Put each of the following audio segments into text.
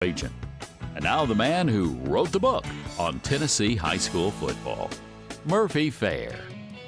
agent. And now the man who wrote the book on Tennessee high school football, Murphy Fair.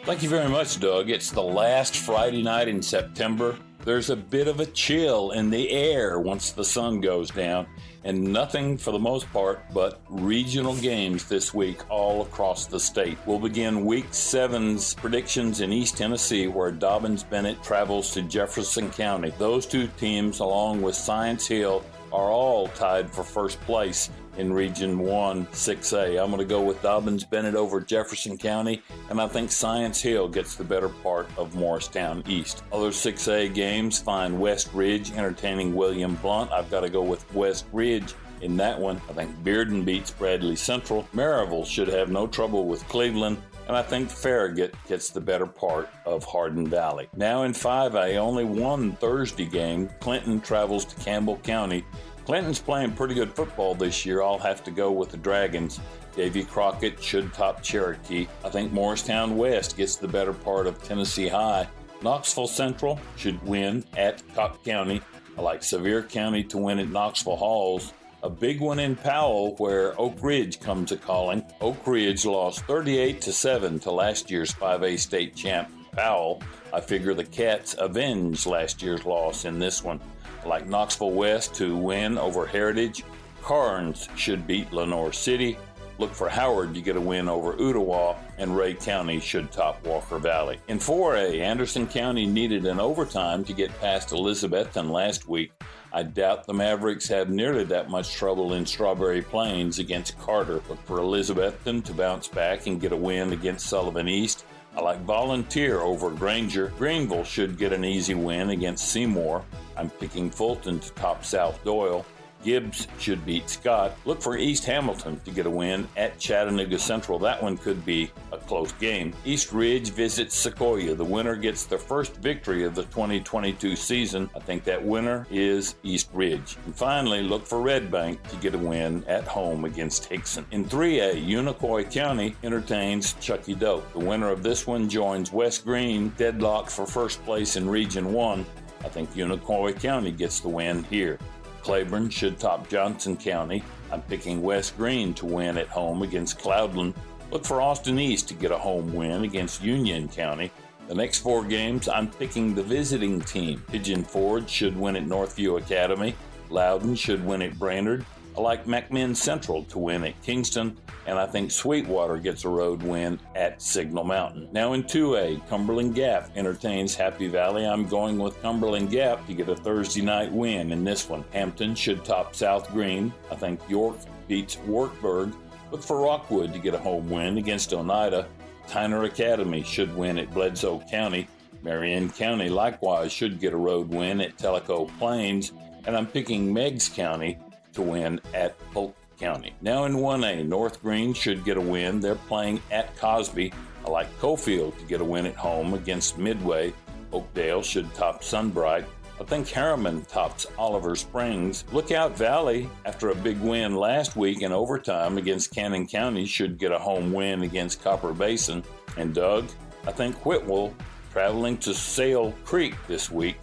Thank you very much, Doug. It's the last Friday night in September. There's a bit of a chill in the air once the sun goes down, and nothing for the most part but regional games this week all across the state. We'll begin Week 7's predictions in East Tennessee, where Dobyns-Bennett travels to Jefferson County. Those two teams, along with Science Hill, are all tied for first place in Region 1 6A. I'm going to go with Dobyns-Bennett over Jefferson County, and I think Science Hill gets the better part of Morristown East. Other 6A games find West Ridge entertaining William Blount. I've got to go with West Ridge in that one. I think Bearden beats Bradley Central. Maryville should have no trouble with Cleveland, and I think Farragut gets the better part of Hardin Valley. Now in 5A, only one Thursday game. Clinton travels to Campbell County. Clinton's playing pretty good football this year. I'll have to go with the Dragons. Davy Crockett should top Cherokee. I think Morristown West gets the better part of Tennessee High. Knoxville Central should win at Cobb County. I like Sevier County to win at Knoxville Halls. A big one in Powell where Oak Ridge comes a-calling. Oak Ridge lost 38-7 to last year's 5A state champ Powell. I figure the Cats avenge last year's loss in this one. I like Knoxville West to win over Heritage. Carnes should beat Lenoir City. Look for Howard to get a win over Ottawa, and Ray County should top Walker Valley. In 4A, Anderson County needed an overtime to get past Elizabethton last week. I doubt the Mavericks have nearly that much trouble in Strawberry Plains against Carter. Look for Elizabethton to bounce back and get a win against Sullivan East. I like Volunteer over Granger. Greenville should get an easy win against Seymour. I'm picking Fulton to top South Doyle. Gibbs should beat Scott. Look for East Hamilton to get a win at Chattanooga Central. That one could be a close game. East Ridge visits Sequoia. The winner gets their first victory of the 2022 season. I think that winner is East Ridge. And finally, look for Red Bank to get a win at home against Hickson. In 3A, Unicoi County entertains Chucky Doak. The winner of this one joins West Green, deadlocked for first place in Region 1. I think Unicoi County gets the win here. Claiborne should top Johnson County. I'm picking West Green to win at home against Cloudland. Look for Austin East to get a home win against Union County. The next 4 games, I'm picking the visiting team. Pigeon Forge should win at Northview Academy. Loudon should win at Brainerd. I like McMinn Central to win at Kingston, and I think Sweetwater gets a road win at Signal Mountain. Now in 2A, Cumberland Gap entertains Happy Valley. I'm going with Cumberland Gap to get a Thursday night win in this one. Hampton should top South Green. I think York beats Wartburg. Look for Rockwood to get a home win against Oneida. Tyner Academy should win at Bledsoe County. Marion County likewise should get a road win at Tellico Plains, and I'm picking Meigs County to win at Polk County. Now in 1A, North Green should get a win. They're playing at Cosby. I like Cofield to get a win at home against Midway. Oakdale should top Sunbright. I think Harriman tops Oliver Springs. Lookout Valley, after a big win last week in overtime against Cannon County, should get a home win against Copper Basin. And Doug, I think Whitwell, traveling to Sale Creek this week,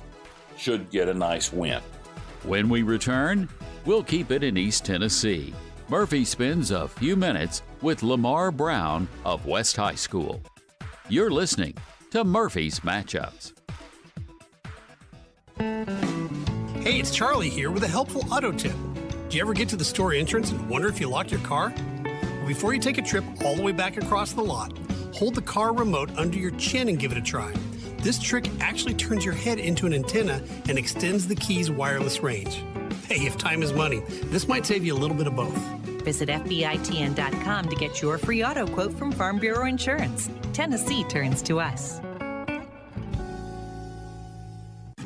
should get a nice win. When we return, we'll keep it in East Tennessee. Murphy spends a few minutes with Lamar Brown of West High School. You're listening to Murphy's Matchups. Hey, it's Charlie here with a helpful auto tip. Do you ever get to the store entrance and wonder if you locked your car? Well, before you take a trip all the way back across the lot, hold the car remote under your chin and give it a try. This trick actually turns your head into an antenna and extends the key's wireless range. Hey, if time is money, this might save you a little bit of both. Visit FBITN.com to get your free auto quote from Farm Bureau Insurance. Tennessee turns to us.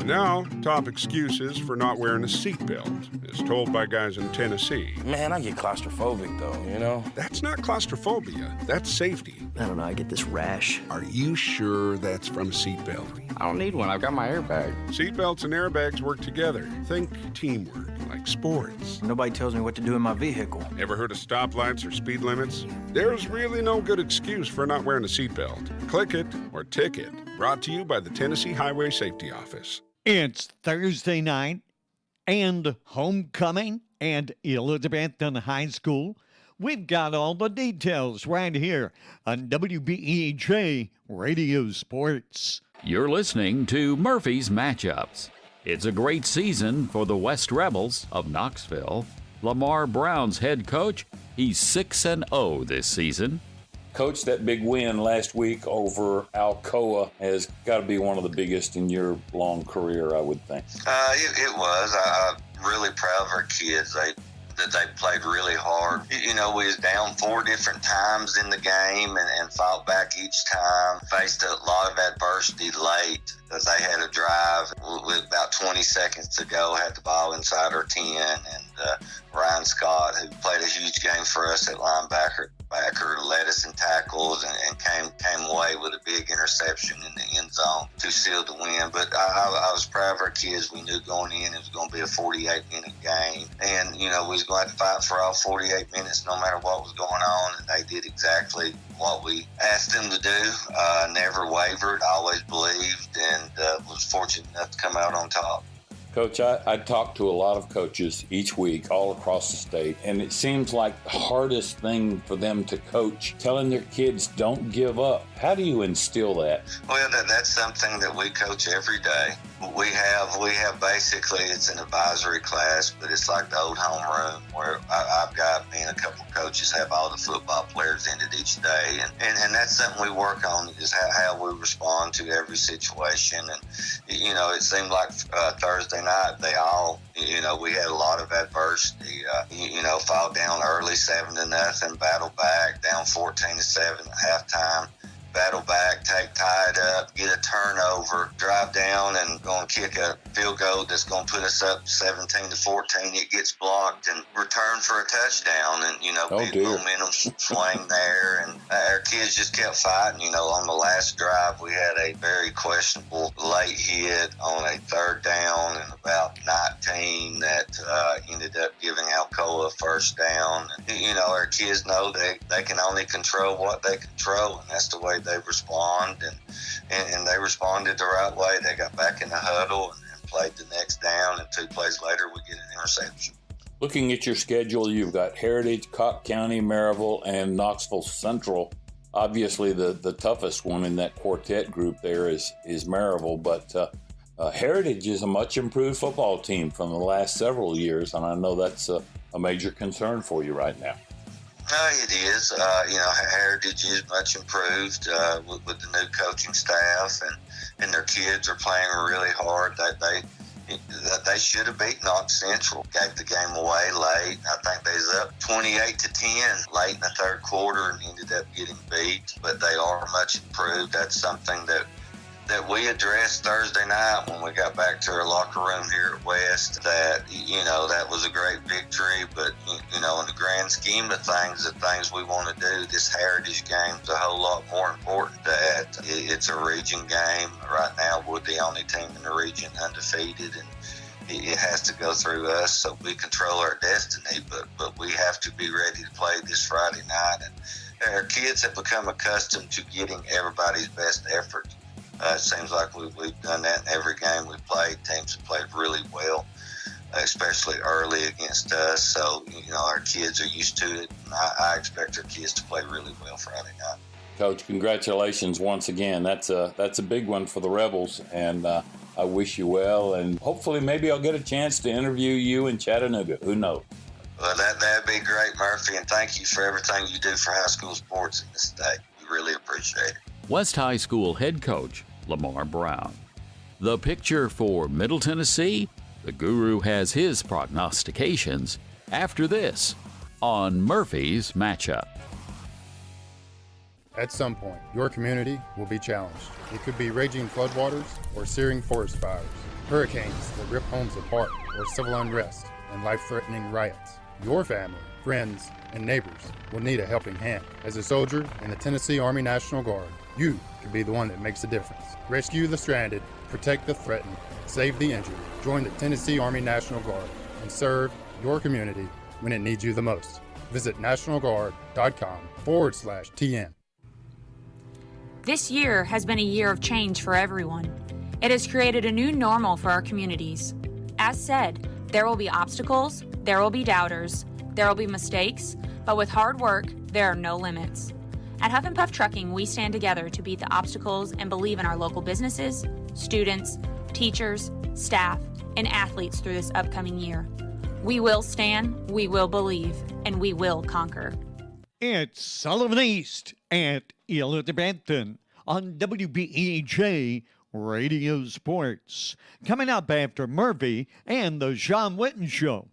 Now, top excuses for not wearing a seatbelt, as told by guys in Tennessee. Man, I get claustrophobic though, you know? That's not claustrophobia, that's safety. I don't know, I get this rash. Are you sure that's from a seatbelt? I don't need one, I've got my airbag. Seatbelts and airbags work together. Think teamwork, like sports. Nobody tells me what to do in my vehicle. Ever heard of stoplights or speed limits? There's really no good excuse for not wearing a seatbelt. Click it or ticket. Brought to you by the Tennessee Highway Safety Office. It's Thursday night and homecoming and Elizabethton High School? We've got all the details right here on WBEJ Radio Sports. You're listening to Murphy's Matchups. It's a great season for the West Rebels of Knoxville. Lamar Brown's head coach, he's 6-0 this season. Coach, that big win last week over Alcoa has got to be one of the biggest in your long career, I would think. It was. I'm really proud of our kids. They played really hard. You know, we was down 4 different times in the game and fought back each time. Faced a lot of adversity late because they had a drive with about 20 seconds to go, had the ball inside our 10, and Ryan Scott, who played a huge game for us at linebacker, led us in tackles and came away with a big interception in the end zone to seal the win. But I was proud of our kids. We knew going in it was going to be a 48-minute game. And, you know, we was going to have to fight for all 48 minutes no matter what was going on. And they did exactly what we asked them to do. Never wavered, always believed, and was fortunate enough to come out on top. Coach, I talk to a lot of coaches each week all across the state, and it seems like the hardest thing for them to coach, telling their kids don't give up. How do you instill that? Well, that's something that we coach every day. We have basically, it's an advisory class, but it's like the old homeroom where I've got, me and a couple of coaches have all the football players in it each day. And that's something we work on, is how we respond to every situation. And, you know, it seemed like Thursday night, they all, you know, we had a lot of adversity, fall down early 7-0, battle back, down 14-7 at halftime. Battle back, tie it up, get a turnover, drive down and go and kick a field goal that's going to put us up 17-14. It gets blocked and return for a touchdown, and, you know, big momentum swing there. And our kids just kept fighting. You know, on the last drive, we had a very questionable late hit on a 3rd down and about 19 that ended up giving Alcoa a 1st down. And, you know, our kids know they can only control what they control, and that's the way they respond, and they responded the right way. They got back in the huddle and played the next down, and 2 plays later we get an interception. Looking at your schedule, you've got Heritage, Cocke County, Maryville, and Knoxville Central. Obviously the toughest one in that quartet group there is Maryville, but Heritage is a much improved football team from the last several years, and I know that's a major concern for you right now. It is. Heritage is much improved with the new coaching staff, and their kids are playing really hard. They should have beat Knox Central. Gave the game away late. I think they was up 28-10 late in the 3rd quarter and ended up getting beat. But they are much improved. That's something that we addressed Thursday night when we got back to our locker room here at West, that, you know, that was a great victory. But, you know, in the grand scheme of things, the things we want to do, this Heritage game is a whole lot more important. That it's a region game. Right now, we're the only team in the region undefeated, and it has to go through us, so we control our destiny. But we have to be ready to play this Friday night. And our kids have become accustomed to getting everybody's best effort. It seems like we've done that in every game we've played. Teams have played really well, especially early against us. So, you know, our kids are used to it. And I expect our kids to play really well Friday night. Coach, congratulations once again. That's a big one for the Rebels, and I wish you well. And hopefully maybe I'll get a chance to interview you in Chattanooga. Who knows? Well, that'd be great, Murphy, and thank you for everything you do for high school sports in the state. We really appreciate it. West High School head coach Lamar Brown. The picture for Middle Tennessee? The Guru has his prognostications after this on Murphy's Matchup. At some point, your community will be challenged. It could be raging floodwaters or searing forest fires, hurricanes that rip homes apart, or civil unrest and life-threatening riots. Your family, friends, and neighbors will need a helping hand. As a soldier in the Tennessee Army National Guard, you could be the one that makes a difference. Rescue the stranded, protect the threatened, save the injured. Join the Tennessee Army National Guard and serve your community when it needs you the most. Visit nationalguard.com/TN. This year has been a year of change for everyone. It has created a new normal for our communities. As said, there will be obstacles, There will be doubters, there will be mistakes, but with hard work, there are no limits. At Huff and Puff Trucking, we stand together to beat the obstacles and believe in our local businesses, students, teachers, staff, and athletes through this upcoming year. We will stand, we will believe, and we will conquer. It's Sullivan East at Elizabethton on WBEJ Radio Sports. Coming up after Murphy and the Sean Witten Show.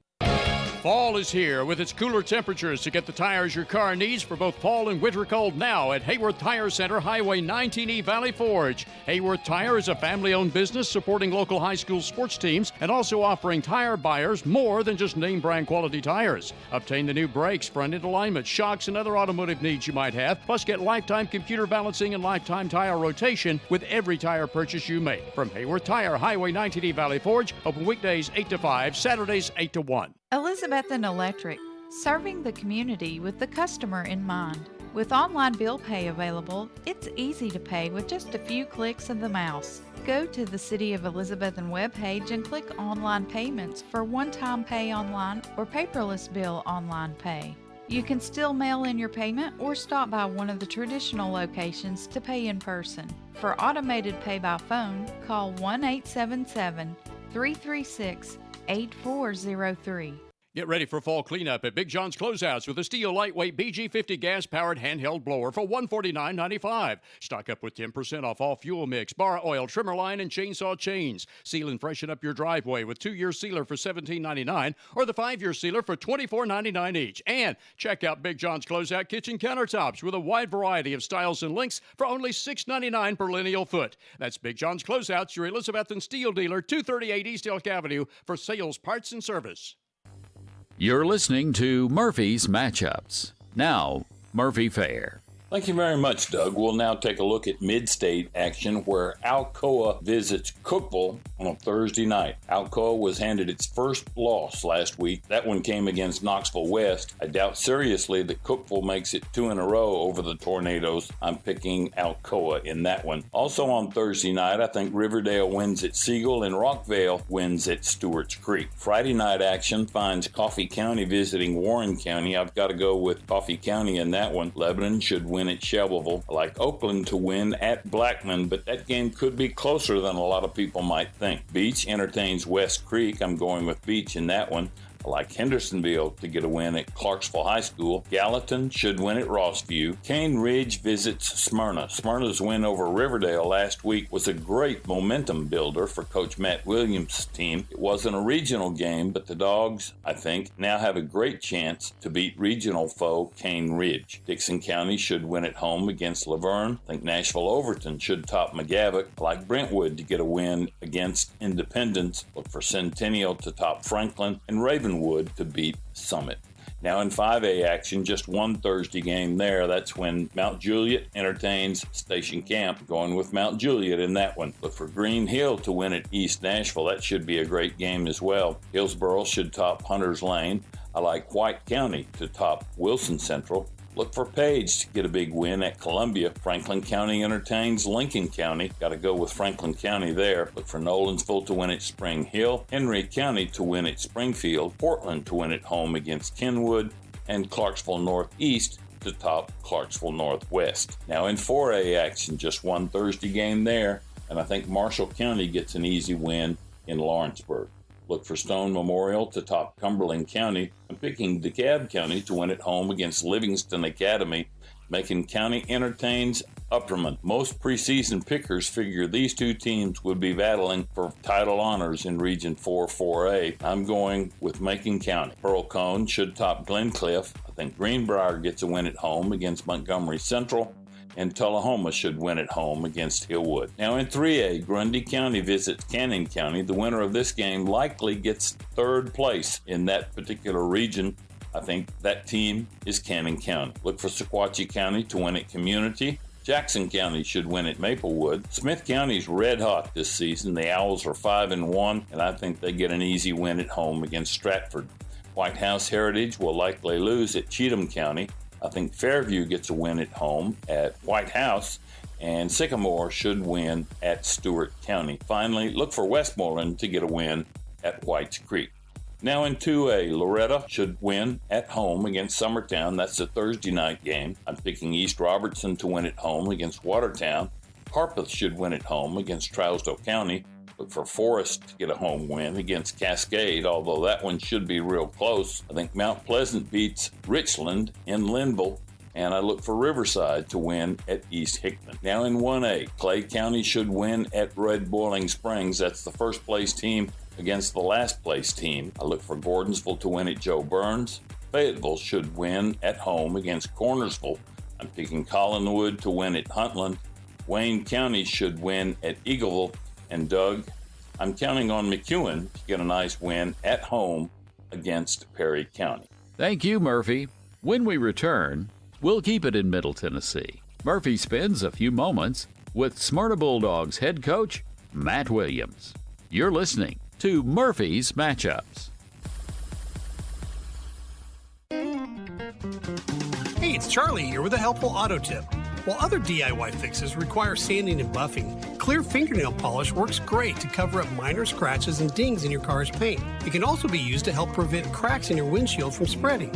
Fall is here with its cooler temperatures to get the tires your car needs for both fall and winter cold now at Hayworth Tire Center, Highway 19E, Valley Forge. Hayworth Tire is a family-owned business supporting local high school sports teams and also offering tire buyers more than just name brand quality tires. Obtain the new brakes, front-end alignment, shocks, and other automotive needs you might have, plus get lifetime computer balancing and lifetime tire rotation with every tire purchase you make. From Hayworth Tire, Highway 19E, Valley Forge, open weekdays 8 to 5, Saturdays 8 to 1. Elizabethton Electric, serving the community with the customer in mind. With online bill pay available, it's easy to pay with just a few clicks of the mouse. Go to the City of Elizabethton webpage and click Online Payments for one-time pay online or paperless bill online pay. You can still mail in your payment or stop by one of the traditional locations to pay in person. For automated pay by phone, call 1-877-336-8403. Get ready for fall cleanup at Big John's Closeouts with a steel lightweight BG50 gas-powered handheld blower for $149.95. Stock up with 10% off all fuel mix, bar oil, trimmer line, and chainsaw chains. Seal and freshen up your driveway with 2-year sealer for $17.99 or the 5-year sealer for $24.99 each. And check out Big John's Closeout kitchen countertops with a wide variety of styles and lengths for only $6.99 per lineal foot. That's Big John's Closeouts, your Elizabethton steel dealer, 238 East Elk Avenue for sales, parts, and service. You're listening to Murphy's Matchups. Now, Murphy Fair. Thank you very much, Doug. We'll now take a look at mid-state action where Alcoa visits Cookeville on a Thursday night. Alcoa was handed its first loss last week. That one came against Knoxville West. I doubt seriously that Cookeville makes it 2 in a row over the Tornadoes. I'm picking Alcoa in that one. Also on Thursday night, I think Riverdale wins at Siegel and Rockvale wins at Stewart's Creek. Friday night action finds Coffee County visiting Warren County. I've got to go with Coffee County in that one. Lebanon should win at Shelbyville. I like Oakland to win at Blackman, but that game could be closer than a lot of people might think. Beach entertains West Creek. I'm going with Beach in that one. I like Hendersonville to get a win at Clarksville High School. Gallatin should win at Rossview. Cane Ridge visits Smyrna. Smyrna's win over Riverdale last week was a great momentum builder for Coach Matt Williams' team. It wasn't a regional game, but the Dogs, I think, now have a great chance to beat regional foe Cane Ridge. Dixon County should win at home against Laverne. I think Nashville Overton should top McGavock. I like Brentwood to get a win against Independence. Look for Centennial to top Franklin and Ravenwood to beat Summit. Now in 5A action, just one Thursday game there. That's when Mount Juliet entertains Station Camp. Going with Mount Juliet in that one. Look for Green Hill to win at East Nashville. That should be a great game as well. Hillsboro should top Hunter's Lane. I like White County to top Wilson Central. Look for Page to get a big win at Columbia. Franklin County entertains Lincoln County. Got to go with Franklin County there. Look for Nolensville to win at Spring Hill. Henry County to win at Springfield. Portland to win at home against Kenwood. And Clarksville Northeast to top Clarksville Northwest. Now in 4A action, just one Thursday game there. And I think Marshall County gets an easy win in Lawrenceburg. Look for Stone Memorial to top Cumberland County. I'm picking DeKalb County to win at home against Livingston Academy. Macon County entertains Upperman. Most preseason pickers figure these two teams would be battling for title honors in Region 4-4A. I'm going with Macon County. Pearl Cone should top Glencliff. I think Greenbrier gets a win at home against Montgomery Central. And Tullahoma should win at home against Hillwood. Now in 3A, Grundy County visits Cannon County. The winner of this game likely gets third place in that particular region. I think that team is Cannon County. Look for Sequatchie County to win at Community. Jackson County should win at Maplewood. Smith County's red hot this season. The Owls are 5-1, and I think they get an easy win at home against Stratford. White House Heritage will likely lose at Cheatham County. I think Fairview gets a win at home at White House, and Sycamore should win at Stewart County. Finally, look for Westmoreland to get a win at Whites Creek. Now in 2A, Loretta should win at home against Summertown. That's a Thursday night game. I'm picking East Robertson to win at home against Watertown. Harpeth should win at home against Trousdale County. Look for Forest to get a home win against Cascade, although that one should be real close. I think Mount Pleasant beats Richland in Linville, and I look for Riverside to win at East Hickman. Now in 1A, Clay County should win at Red Boiling Springs. That's the first place team against the last place team. I look for Gordonsville to win at Joe Burns. Fayetteville should win at home against Cornersville. I'm picking Collinwood to win at Huntland. Wayne County should win at Eagleville. And Doug, I'm counting on McEwen to get a nice win at home against Perry County. Thank you, Murphy. When we return, we'll keep it in Middle Tennessee. Murphy spends a few moments with Smyrna Bulldogs head coach Matt Williams. You're listening to Murphy's Matchups. Hey, it's Charlie here with a helpful auto tip. While other DIY fixes require sanding and buffing, clear fingernail polish works great to cover up minor scratches and dings in your car's paint. It can also be used to help prevent cracks in your windshield from spreading.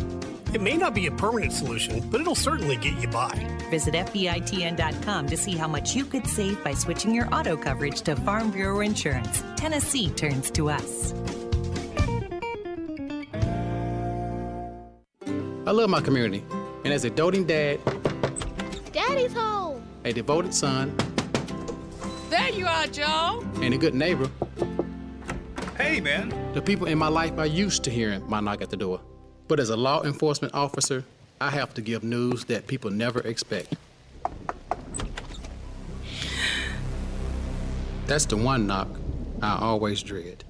It may not be a permanent solution, but it'll certainly get you by. Visit FBITN.com to see how much you could save by switching your auto coverage to Farm Bureau Insurance. Tennessee turns to us. I love my community, and as a doting dad, Daddy's home. a devoted son, There you are, Joe. and a good neighbor, Hey, man. the people in my life are used to hearing my knock at the door. But as a law enforcement officer, I have to give news that people never expect. That's the one knock I always dread.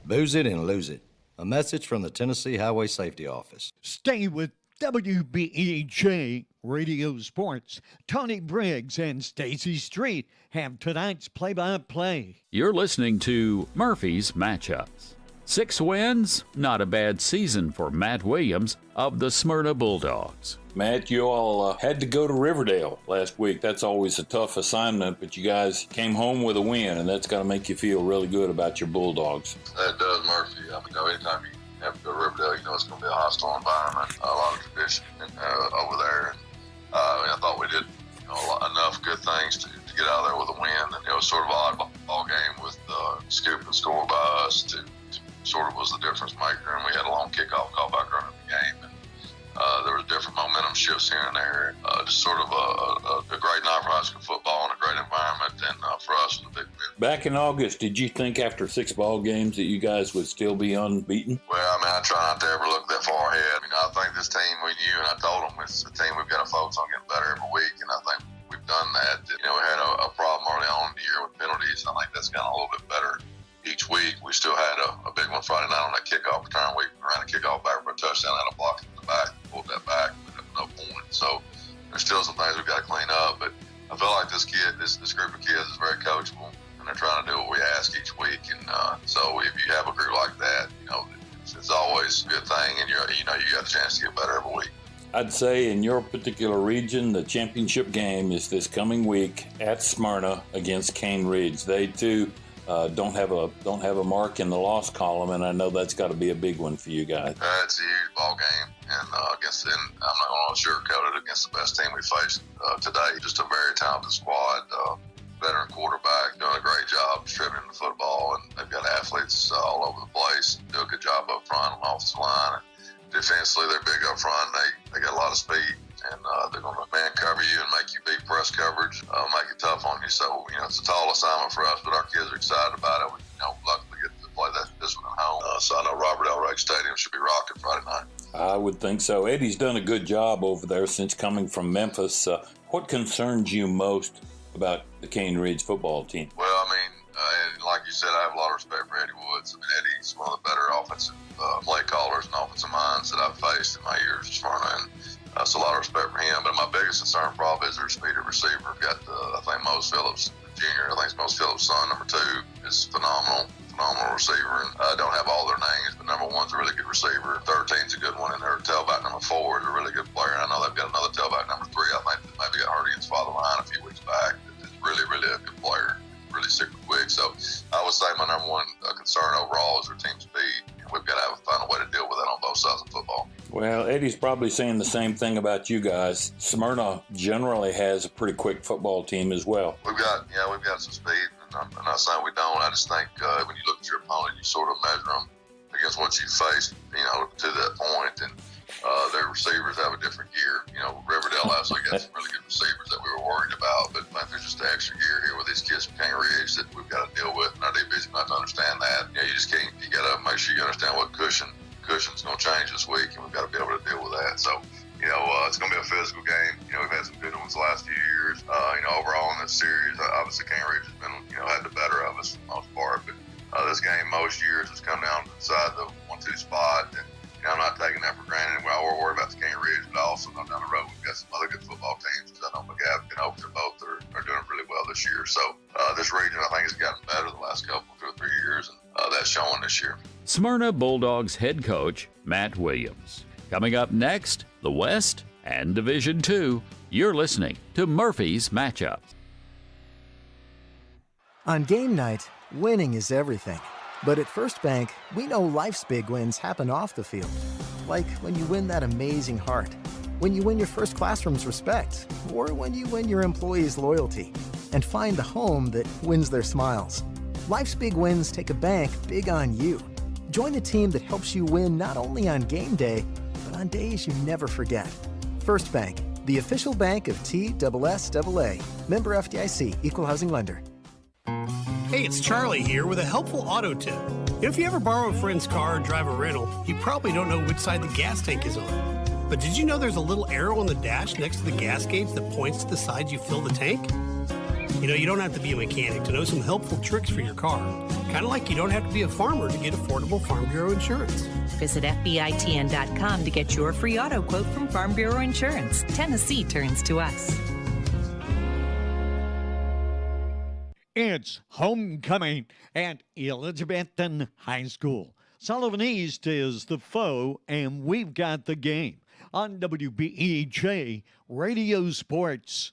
Booze it and lose it. A message from the Tennessee Highway Safety Office. Stay with WBEJ Radio Sports. Tony Briggs and Stacy Street have tonight's play-by-play. You're listening to Murphy's Matchups. 6 wins, not a bad season for Matt Williams of the Smyrna Bulldogs. Matt, you all had to go to Riverdale last week. That's always a tough assignment, but you guys came home with a win, and that's got to make you feel really good about your Bulldogs. That does, Murphy. I mean, anytime you have to go to Riverdale, you know it's going to be a hostile environment, a lot of tradition over there. I thought we did enough good things to get out of there with a win. And it was sort of an odd ball game with scoop and score by us to sort of was the difference maker. And we had a long kickoff call back early in the game. And there was different momentum shifts here and there. Just sort of a great night for high school football and a great environment. And for us, it was a big win. Back in August, did you think after 6 ball games that you guys would still be unbeaten? Well, I mean, I try not to ever look that far ahead. I think this team, we knew, and I told them, it's a team we've got to focus on getting better every week, and I think we've done that. We had a problem early on in the year with penalties, and I think that's gotten a little bit better each week. We still had a big one Friday night on that kickoff return. We ran a kickoff back for a touchdown, had a block in the back, pulled that back, but no point. So there's still some things we've got to clean up, but I feel like this group of kids is very coachable, and they're trying to do what we ask each week. And so if you have a group like that, it's always a good thing, and you got the chance to get better every week. I'd say in your particular region, the championship game is this coming week at Smyrna against Cane Ridge. They too don't have a mark in the loss column, and I know that's got to be a big one for you guys. It's a huge ball game, and I'm not going to sugarcoat it, against the best team we faced today. Just a very talented squad. Veteran quarterback doing a great job distributing the football, and they've got athletes all over the place. Do a good job up front on the offensive line. And defensively, they're big up front. They got a lot of speed, and they're going to man cover you and make you beat press coverage, make it tough on you. So it's a tall assignment for us, but our kids are excited about it. We luckily get to play this one at home. So I know Robert L. Rake Stadium should be rocking Friday night. I would think so. Eddie's done a good job over there since coming from Memphis. What concerns you most about the Cane Ridge football team? Well, like you said, I have a lot of respect for Eddie Woods. Eddie's one of the better offensive play callers and offensive minds that I've faced in my years at Smyrna, and so a lot of respect for him. But my biggest concern probably is their speed of receiver. We've got, I think, Mose Phillips Jr., I think it's Mose Phillips' son, number 2, is phenomenal receiver. And I don't have all their names, but number 1's a really good receiver. 13's a good one, and their tailback number 4 is a really good player. And I know they've got another tailback number 3, I think, that maybe got hurt against Father Line a few weeks back. It's really, really a good player. Really super quick. So I would say my number 1 concern overall is their team speed. We've got to have a Brady's probably saying the same thing about you guys. Smyrna generally has a pretty quick football team as well. We've got some speed. I'm not saying we don't. I just think when you look at your opponent, you sort of measure them against what you faced, to that point. And their receivers have a different gear. Riverdale last week got some really good receivers that we were worried about, but I think there's just an extra gear here with these kids from King Ridge that we've got to deal with, and our DB's not to understand that. You just can't. You got to make sure you understand what cushion's going to change this week, and we've got to be able to deal with that. So, it's going to be a physical game. We've had some good ones the last few years. Overall in this series, obviously King Ridge has been, had the better of us for the most part, but this game most years has come down inside the 1-2 spot, and I'm not taking that for granted. We're worried about the King Ridge, but also down the road we've got some other good football teams. I know McGavick and Overton both are doing really well this year. So this region, I think, has gotten better the last 2 or 3 years, and that's showing this year. Smyrna Bulldogs head coach Matt Williams. Coming up next, the West and Division II. You're listening to Murphy's Matchups. On game night, winning is everything. But at First Bank, we know life's big wins happen off the field. Like when you win that amazing heart, when you win your first classroom's respect, or when you win your employees' loyalty and find the home that wins their smiles. Life's big wins take a bank big on you. Join a team that helps you win not only on game day, but on days you never forget. First Bank, the official bank of TSSAA. Member FDIC, Equal Housing Lender. Hey, it's Charlie here with a helpful auto tip. If you ever borrow a friend's car or drive a rental, you probably don't know which side the gas tank is on. But did you know there's a little arrow on the dash next to the gas gauge that points to the side you fill the tank? You don't have to be a mechanic to know some helpful tricks for your car. Kind of like you don't have to be a farmer to get affordable Farm Bureau insurance. Visit FBITN.com to get your free auto quote from Farm Bureau Insurance. Tennessee turns to us. It's homecoming at Elizabethton High School. Sullivan East is the foe, and we've got the game on WBEJ Radio Sports.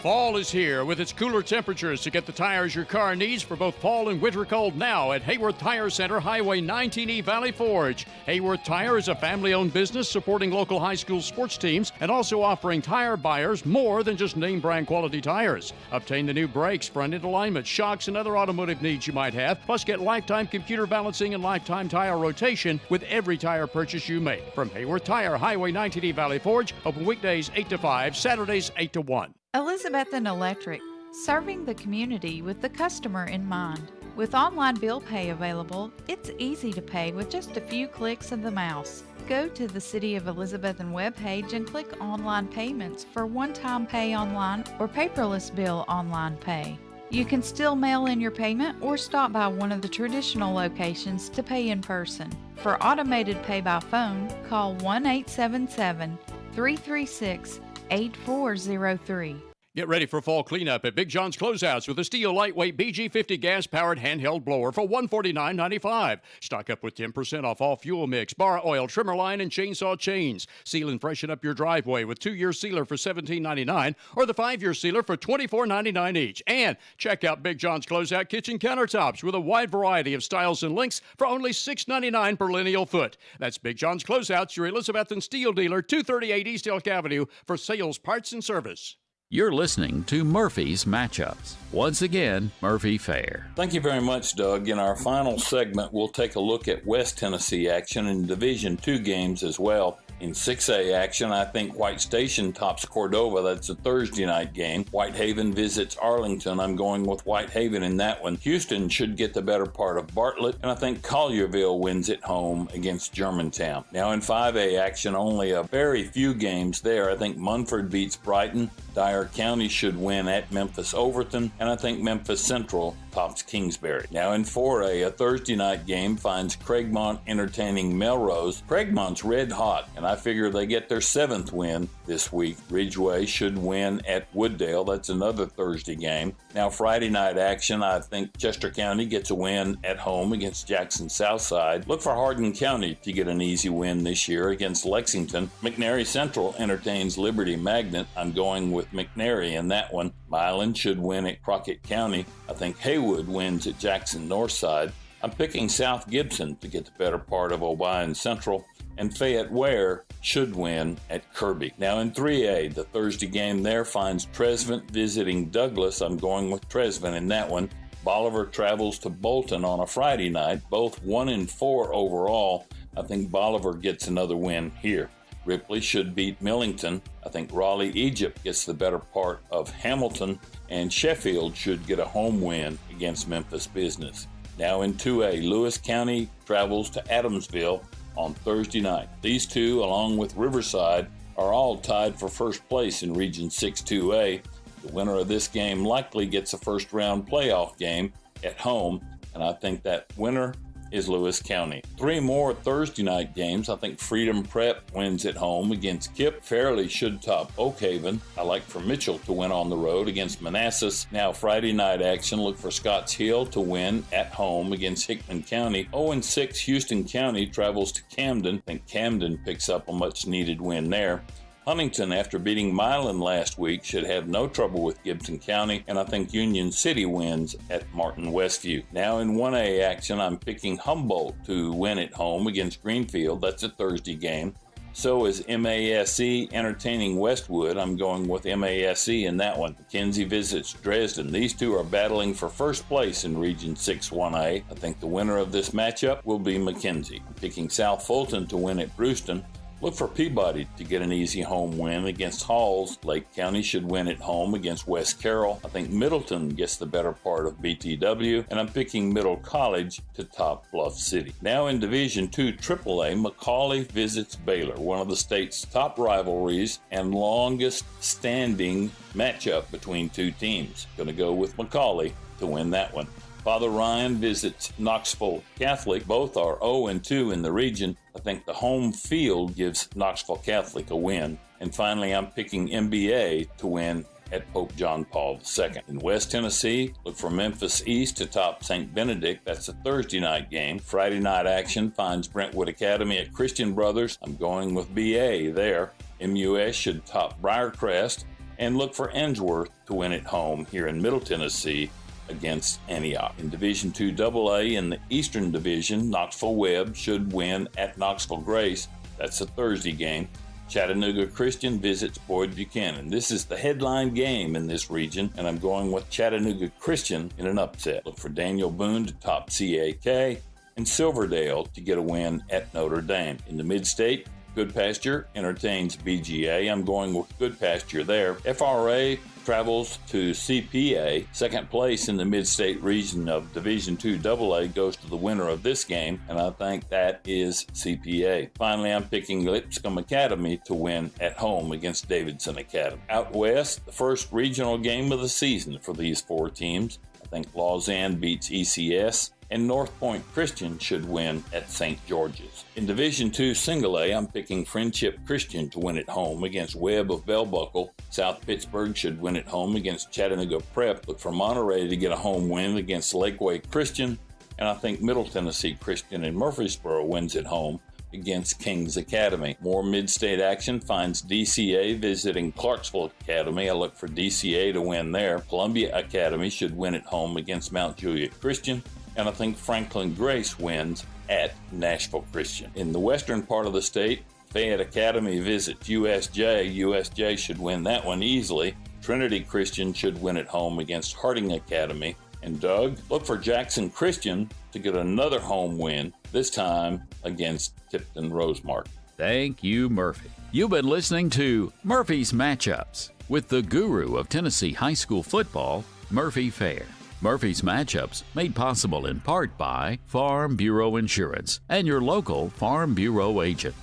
Fall is here with its cooler temperatures to get the tires your car needs for both fall and winter cold now at Hayworth Tire Center, Highway 19E, Valley Forge. Hayworth Tire is a family-owned business supporting local high school sports teams and also offering tire buyers more than just name-brand quality tires. Obtain the new brakes, front-end alignment, shocks, and other automotive needs you might have, plus get lifetime computer balancing and lifetime tire rotation with every tire purchase you make. From Hayworth Tire, Highway 19E, Valley Forge, open weekdays 8 to 5, Saturdays 8 to 1. Elizabethton Electric, serving the community with the customer in mind. With online bill pay available, it's easy to pay with just a few clicks of the mouse. Go to the City of Elizabethton webpage and click Online Payments for one-time pay online or paperless bill online pay. You can still mail in your payment or stop by one of the traditional locations to pay in person. For automated pay by phone, call 1-877-336-8403. Get ready for fall cleanup at Big John's Closeouts with a steel lightweight BG50 gas-powered handheld blower for $149.95. Stock up with 10% off all fuel mix, bar oil, trimmer line, and chainsaw chains. Seal and freshen up your driveway with 2-year sealer for $17.99 or the 5-year sealer for $24.99 each. And check out Big John's Closeout kitchen countertops with a wide variety of styles and lengths for only $6.99 per lineal foot. That's Big John's Closeouts, your Elizabethton steel dealer, 238 East Elk Avenue for sales, parts, and service. You're listening to Murphy's Matchups. Once again, Murphy Fair. Thank you very much, Doug. In our final segment, we'll take a look at West Tennessee action and Division II games as well. In 6A action, I think White Station tops Cordova. That's a Thursday night game. Whitehaven visits Arlington. I'm going with Whitehaven in that one. Houston should get the better part of Bartlett, and I think Collierville wins at home against Germantown. Now in 5A action, only a very few games there. I think Munford beats Brighton. Dyer County should win at Memphis Overton, and I think Memphis Central tops Kingsbury. Now in 4A, a Thursday night game finds Craigmont entertaining Melrose. Craigmont's red hot, and I figure they get their 7th win this week. Ridgeway should win at Wooddale. That's another Thursday game. Now Friday night action, I think Chester County gets a win at home against Jackson Southside. Look for Hardin County to get an easy win this year against Lexington. McNary Central entertains Liberty Magnet. I'm going with McNary in that one. Milan should win at Crockett County. I think Haywood wins at Jackson Northside. I'm picking South Gibson to get the better part of Obion Central. and Fayette Ware should win at Kirby. Now in 3A, the Thursday game there finds Tresvant visiting Douglas. I'm going with Tresvant in that one. Bolivar travels to Bolton on a Friday night, both 1-4 overall. I think Bolivar gets another win here. Ripley should beat Millington. I think Raleigh Egypt gets the better part of Hamilton, and Sheffield should get a home win against Memphis Business. Now in 2A, Lewis County travels to Adamsville on Thursday night. These two, along with Riverside, are all tied for first place in Region 6-2A. The winner of this game likely gets a first-round playoff game at home, and I think that winner is Lewis County. 3 more Thursday night games. I think Freedom Prep wins at home against Kip. Fairleigh should top Oak Haven. I like for Mitchell to win on the road against Manassas. Now Friday night action, look for Scotts Hill to win at home against Hickman County. 0-6 Houston County travels to Camden. I think Camden picks up a much needed win there. Huntington, after beating Milan last week, should have no trouble with Gibson County, and I think Union City wins at Martin Westview. Now in 1A action, I'm picking Humboldt to win at home against Greenfield. That's a Thursday game. So is MASC entertaining Westwood. I'm going with MASC in that one. McKenzie visits Dresden. These two are battling for first place in Region 6-1A. I think the winner of this matchup will be McKenzie. I'm picking South Fulton to win at Brewston. Look for Peabody to get an easy home win against Halls. Lake County should win at home against West Carroll. I think Middleton gets the better part of BTW, and I'm picking Middle College to top Bluff City. Now in Division II AAA, McCauley visits Baylor, one of the state's top rivalries and longest standing matchup between two teams. Going to go with McCauley to win that one. Father Ryan visits Knoxville Catholic. Both are 0-2 in the region. I think the home field gives Knoxville Catholic a win. And finally, I'm picking MBA to win at Pope John Paul II. In West Tennessee, look for Memphis East to top St. Benedict. That's a Thursday night game. Friday night action finds Brentwood Academy at Christian Brothers. I'm going with BA there. MUS should top Briarcrest. And look for Ainsworth to win at home here in Middle Tennessee against Antioch. In Division II AA in the Eastern Division, Knoxville Webb should win at Knoxville Grace. That's a Thursday game. Chattanooga Christian visits Boyd Buchanan. This is the headline game in this region, and I'm going with Chattanooga Christian in an upset. Look for Daniel Boone to top CAK and Silverdale to get a win at Notre Dame. In the Mid-State, Good Pasture entertains BGA. I'm going with Good Pasture there. FRA travels to CPA. Second place in the Mid-State region of Division II AA goes to the winner of this game, and I think that is CPA. Finally, I'm picking Lipscomb Academy to win at home against Davidson Academy. Out west, the first regional game of the season for these four teams. I think Lausanne beats ECS, and North Point Christian should win at St. George's. In Division II Single A, I'm picking Friendship Christian to win at home against Webb of Bell Buckle. South Pittsburgh should win at home against Chattanooga Prep. Look for Monterey to get a home win against Lakeway Christian, and I think Middle Tennessee Christian in Murfreesboro wins at home against Kings Academy. More mid-state action finds DCA visiting Clarksville Academy. I look for DCA to win there. Columbia Academy should win at home against Mount Juliet Christian, and I think Franklin Grace wins at Nashville Christian. In the western part of the state, Fayette Academy visits USJ. USJ should win that one easily. Trinity Christian should win at home against Harding Academy. And Doug, look for Jackson Christian to get another home win, this time against Tipton Rosemark. Thank you, Murphy. You've been listening to Murphy's Matchups with the guru of Tennessee high school football, Murphy Fair. Murphy's Matchups made possible in part by Farm Bureau Insurance and your local Farm Bureau agent.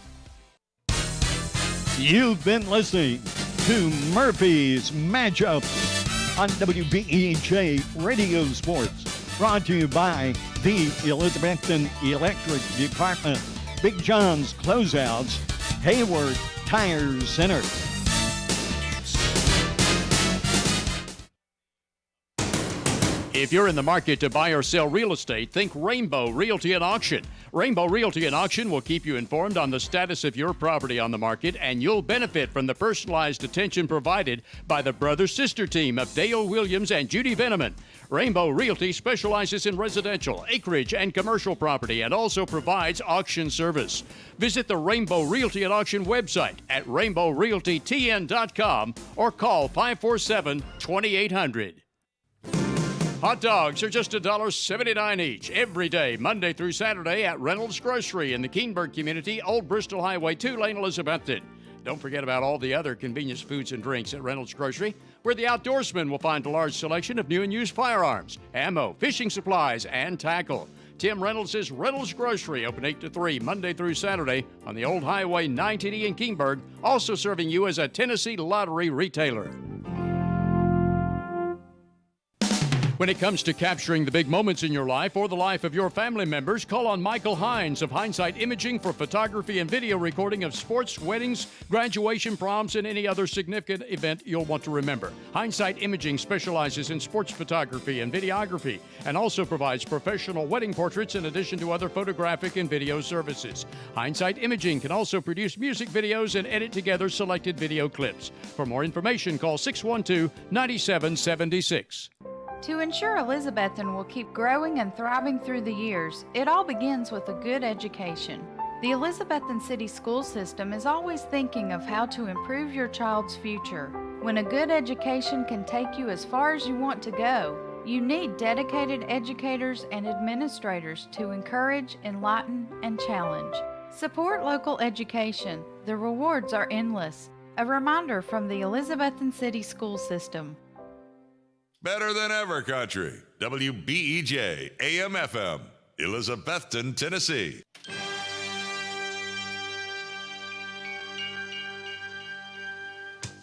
You've been listening to Murphy's Matchups on WBEJ Radio Sports, brought to you by the Elizabethton Electric Department, Big John's Closeouts, Hayward Tire Center. If you're in the market to buy or sell real estate, think Rainbow Realty and Auction. Rainbow Realty and Auction will keep you informed on the status of your property on the market, and you'll benefit from the personalized attention provided by the brother-sister team of Dale Williams and Judy Veneman. Rainbow Realty specializes in residential, acreage, and commercial property and also provides auction service. Visit the Rainbow Realty and Auction website at rainbowrealtytn.com or call 547-2800. Hot dogs are just $1.79 each every day, Monday through Saturday at Reynolds Grocery in the Keenberg community, Old Bristol Highway 2 lane, Elizabethton. Don't forget about all the other convenience foods and drinks at Reynolds Grocery, where the outdoorsman will find a large selection of new and used firearms, ammo, fishing supplies, and tackle. Tim Reynolds is Reynolds Grocery, open 8 to 3, Monday through Saturday on the Old Highway 19E in Keenberg, also serving you as a Tennessee Lottery retailer. When it comes to capturing the big moments in your life or the life of your family members, call on Michael Hines of Hindsight Imaging for photography and video recording of sports, weddings, graduation, proms, and any other significant event you'll want to remember. Hindsight Imaging specializes in sports photography and videography and also provides professional wedding portraits in addition to other photographic and video services. Hindsight Imaging can also produce music videos and edit together selected video clips. For more information, call 612-9776. To ensure Elizabethton will keep growing and thriving through the years, it all begins with a good education. The Elizabethton City School System is always thinking of how to improve your child's future. When a good education can take you as far as you want to go, you need dedicated educators and administrators to encourage, enlighten, and challenge. Support local education. The rewards are endless. A reminder from the Elizabethton City School System. Better than ever country. WBEJ AM/FM, Elizabethton, Tennessee.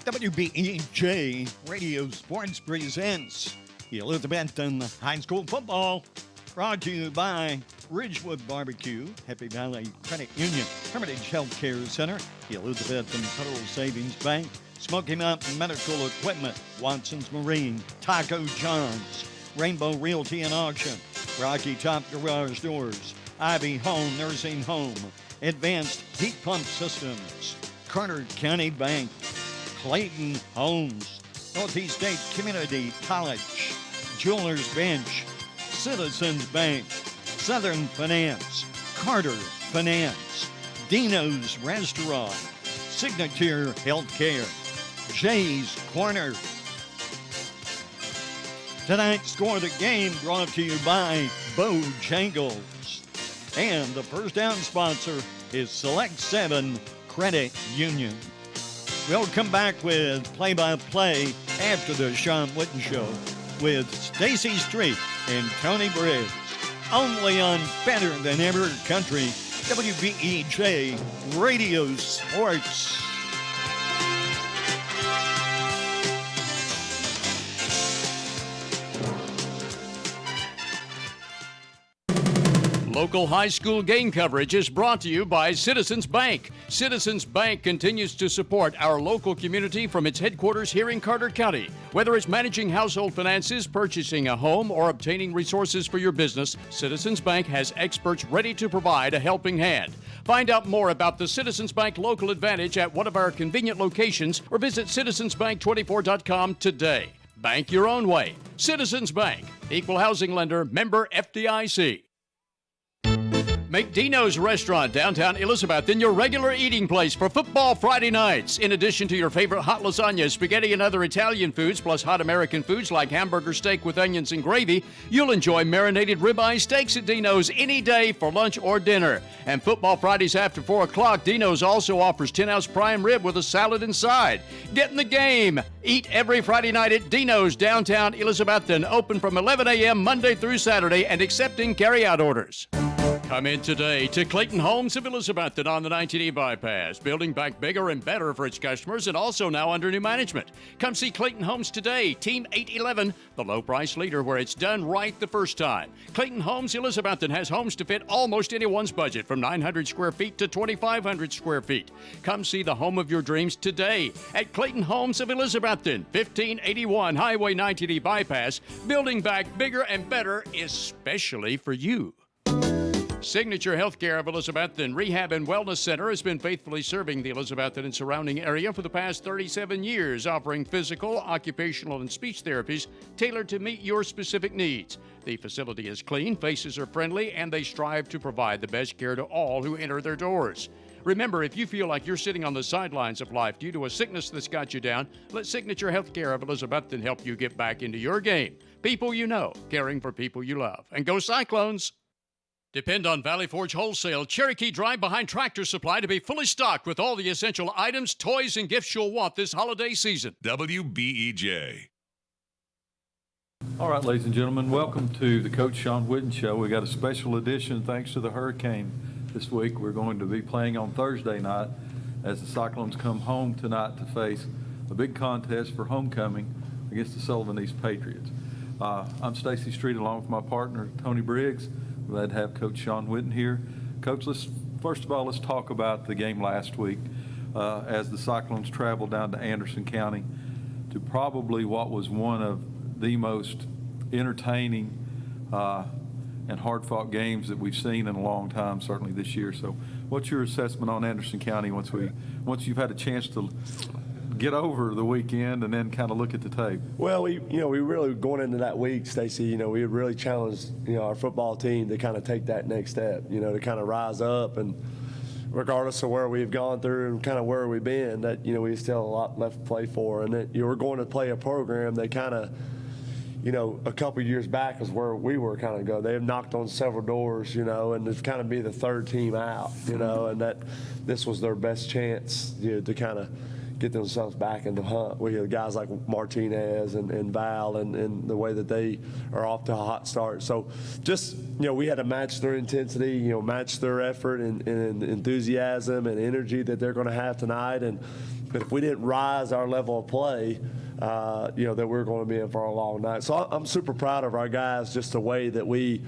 WBEJ Radio Sports presents the Elizabethton High School Football, brought to you by Ridgewood Barbecue, Happy Valley Credit Union, Hermitage Healthcare Center, the Elizabethton Federal Savings Bank, Smoky Mountain Medical Equipment, Watson's Marine, Taco John's, Rainbow Realty and Auction, Rocky Top Garage Doors, Ivy Home Nursing Home, Advanced Heat Pump Systems, Carter County Bank, Clayton Homes, Northeast State Community College, Jewelers Bench, Citizens Bank, Southern Finance, Carter Finance, Dino's Restaurant, Signature Healthcare, Jay's Corner. Tonight's Score of the Game brought to you by Bojangles. And the first down sponsor is Select 7 Credit Union. We'll come back with play-by-play after the Sean Witten Show with Stacy Street and Tony Briggs. Only on Better Than Ever Country, WBEJ Radio Sports. Local high school game coverage is brought to you by Citizens Bank. Citizens Bank continues to support our local community from its headquarters here in Carter County. Whether it's managing household finances, purchasing a home, or obtaining resources for your business, Citizens Bank has experts ready to provide a helping hand. Find out more about the Citizens Bank Local Advantage at one of our convenient locations or visit citizensbank24.com today. Bank your own way. Citizens Bank. Equal housing lender. Member FDIC. Make Dino's Restaurant downtown Elizabethton your regular eating place for football Friday nights. In addition to your favorite hot lasagna, spaghetti, and other Italian foods, plus hot American foods like hamburger steak with onions and gravy, you'll enjoy marinated ribeye steaks at Dino's any day for lunch or dinner. And football Fridays after 4 o'clock, Dino's also offers 10-ounce prime rib with a salad inside. Get in the game. Eat every Friday night at Dino's downtown Elizabethton, open from 11 a.m. Monday through Saturday and accepting carry-out orders. Come in today to Clayton Homes of Elizabethton on the 19E bypass, building back bigger and better for its customers and also now under new management. Come see Clayton Homes today, Team 811, the low price leader where it's done right the first time. Clayton Homes Elizabethton has homes to fit almost anyone's budget from 900 square feet to 2,500 square feet. Come see the home of your dreams today at Clayton Homes of Elizabethton, 1581 Highway 19E bypass, building back bigger and better, especially for you. Signature Healthcare of Elizabethton Rehab and Wellness Center has been faithfully serving the Elizabethton and surrounding area for the past 37 years, offering physical, occupational, and speech therapies tailored to meet your specific needs. The facility is clean, faces are friendly, and they strive to provide the best care to all who enter their doors. Remember, if you feel like you're sitting on the sidelines of life due to a sickness that's got you down, let Signature Healthcare of Elizabethton help you get back into your game. People you know, caring for people you love. And go Cyclones! Depend on Valley Forge Wholesale Cherokee Drive behind Tractor Supply to be fully stocked with all the essential items, toys, and gifts you'll want this holiday season. WBEJ. All right, ladies and gentlemen, welcome to the Coach Sean Whitten Show. We got a special edition thanks to the hurricane this week. We're going to be playing on Thursday night as the Cyclones come home tonight to face a big contest for homecoming against the Sullivan East Patriots. I'm Stacy Street along with my partner, Tony Briggs. Glad to have Coach Sean Whitten here. Coach, first of all, let's talk about the game last week as the Cyclones traveled down to Anderson County to probably what was one of the most entertaining and hard-fought games that we've seen in a long time, certainly this year. So what's your assessment on Anderson County once you've had a chance to get over the weekend and then kind of look at the tape? Well, we really going into that week, Stacy, we had really challenged, our football team to kind of take that next step, to kind of rise up, and regardless of where we've gone through and kind of where we've been, that, we still have a lot left to play for, and that, we're going to play a program that kind of, a couple of years back is where we were kind of go. They have knocked on several doors, and it's kind of be the third team out, and that this was their best chance, to kind of get themselves back in the hunt. We have guys like Martinez and Val and the way that they are off to a hot start. So just, we had to match their intensity, match their effort and enthusiasm and energy that they're going to have tonight. But if we didn't rise our level of play, that we're going to be in for a long night. So I'm super proud of our guys, just the way that we,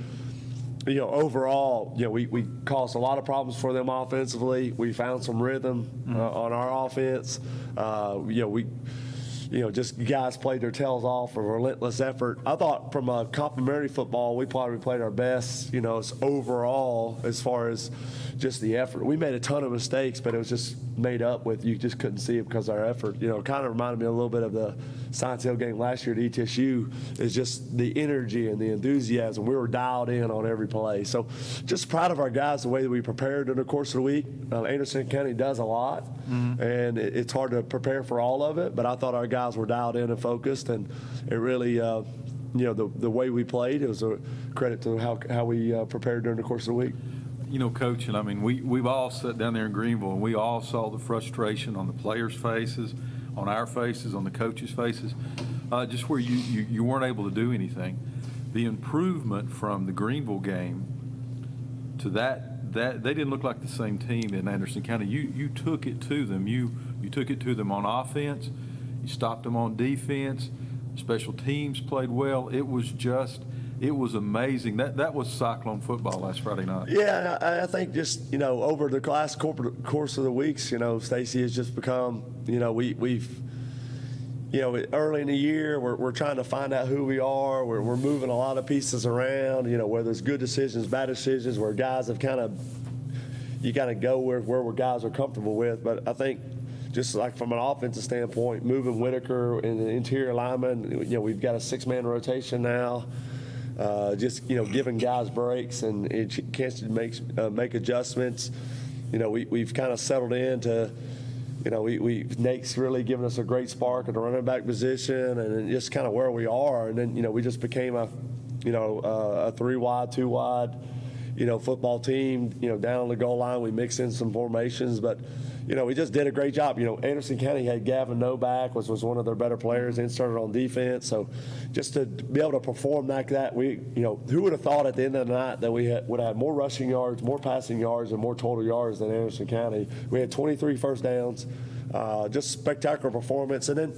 overall, we caused a lot of problems for them offensively. We found some rhythm on our offense. Just guys played their tails off, a relentless effort. I thought from a complimentary football, we probably played our best, overall as far as just the effort. We made a ton of mistakes, but it was just made up with, you just couldn't see it because of our effort. Kind of reminded me a little bit of the Science Hill game last year at ETSU, is just the energy and the enthusiasm. We were dialed in on every play. So just proud of our guys, the way that we prepared during the course of the week. Anderson County does a lot, and it's hard to prepare for all of it, but I thought our guys were dialed in and focused, and it really, the way we played, it was a credit to how we prepared during the course of the week. Coach, and I mean, we've all sat down there in Greenville, and we all saw the frustration on the players' faces, on our faces, on the coaches' faces, just where you weren't able to do anything. The improvement from the Greenville game to that they didn't look like the same team in Anderson County. You took it to them. You took it to them on offense. You stopped them on defense. Special teams played well. It was amazing. That was Cyclone football last Friday night. Yeah, I think just, over the last course of the weeks, Stacy has just become, we've early in the year, we're trying to find out who we are. We're moving a lot of pieces around, where there's good decisions, bad decisions, where guys have you kind of go where guys are comfortable with. But I think just like from an offensive standpoint, moving Whitaker in the interior lineman, we've got a 6-man rotation now. Giving guys breaks and a chance to make adjustments. We've kind of settled into, Nate's really given us a great spark at the running back position, and just kind of where we are. And then, we just became a 3-wide, 2-wide, football team. Down on the goal line, we mix in some formations, but we just did a great job. Anderson County had Gavin Novak, which was one of their better players, inserted on defense. So just to be able to perform like that, who would have thought at the end of the night that we would have more rushing yards, more passing yards, and more total yards than Anderson County. We had 23 first downs, just spectacular performance. And then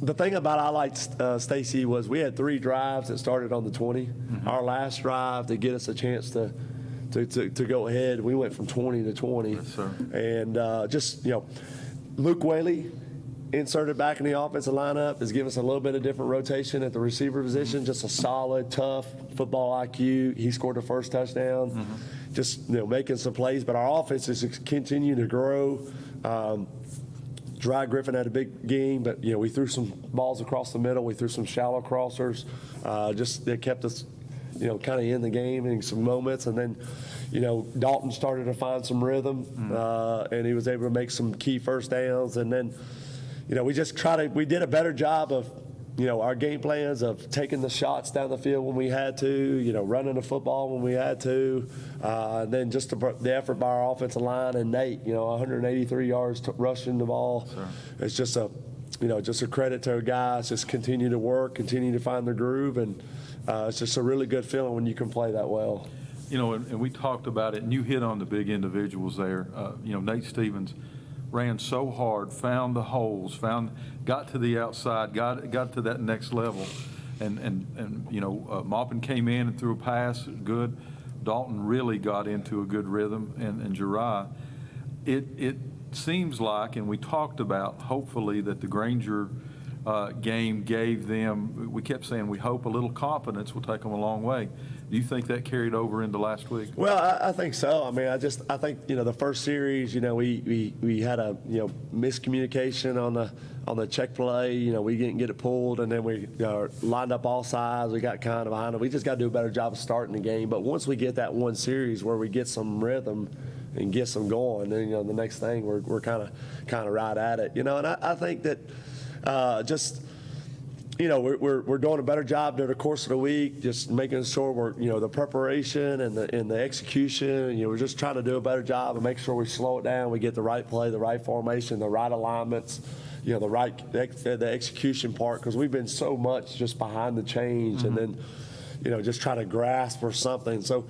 the thing about I liked, Stacy, was we had 3 drives that started on the 20. Mm-hmm. Our last drive to get us a chance to go ahead, we went from 20 to 20. Yes, sir. And Luke Whaley inserted back in the offensive lineup has given us a little bit of different rotation at the receiver position, just a solid, tough football IQ. He scored the first touchdown, just making some plays. But our offense is continuing to grow. Dry Griffin had a big game, but we threw some balls across the middle. We threw some shallow crossers. It kept us, kind of in the game in some moments. And then, Dalton started to find some rhythm, and he was able to make some key first downs. And then, we did a better job of, our game plans of taking the shots down the field when we had to, running the football when we had to, and then just the effort by our offensive line and Nate, 183 yards rushing the ball. Sure. It's just a credit to our guys. Just continue to work, continue to find their groove, and it's just a really good feeling when you can play that well. And we talked about it, and you hit on the big individuals there. Nate Stevens ran so hard, found the holes, got to the outside, got to that next level, and Maupin came in and threw a pass, good. Dalton really got into a good rhythm, and Jeriah. It seems like, and we talked about, hopefully, that the Granger game gave them, we kept saying, we hope a little confidence will take them a long way. Do you think that carried over into last week? Well, I think so. I mean, I think the first series, we had a miscommunication on the check play. We didn't get it pulled, and then we lined up all sides. We got kind of behind them. We just got to do a better job of starting the game. But once we get that one series where we get some rhythm and get some going, then the next thing we're kind of right at it. And I think that we're doing a better job during the course of the week, just making sure we're, the preparation and the execution. We're just trying to do a better job and make sure we slow it down. We get the right play, the right formation, the right alignments, the execution part, because we've been so much just behind the change and then, just trying to grasp for something. So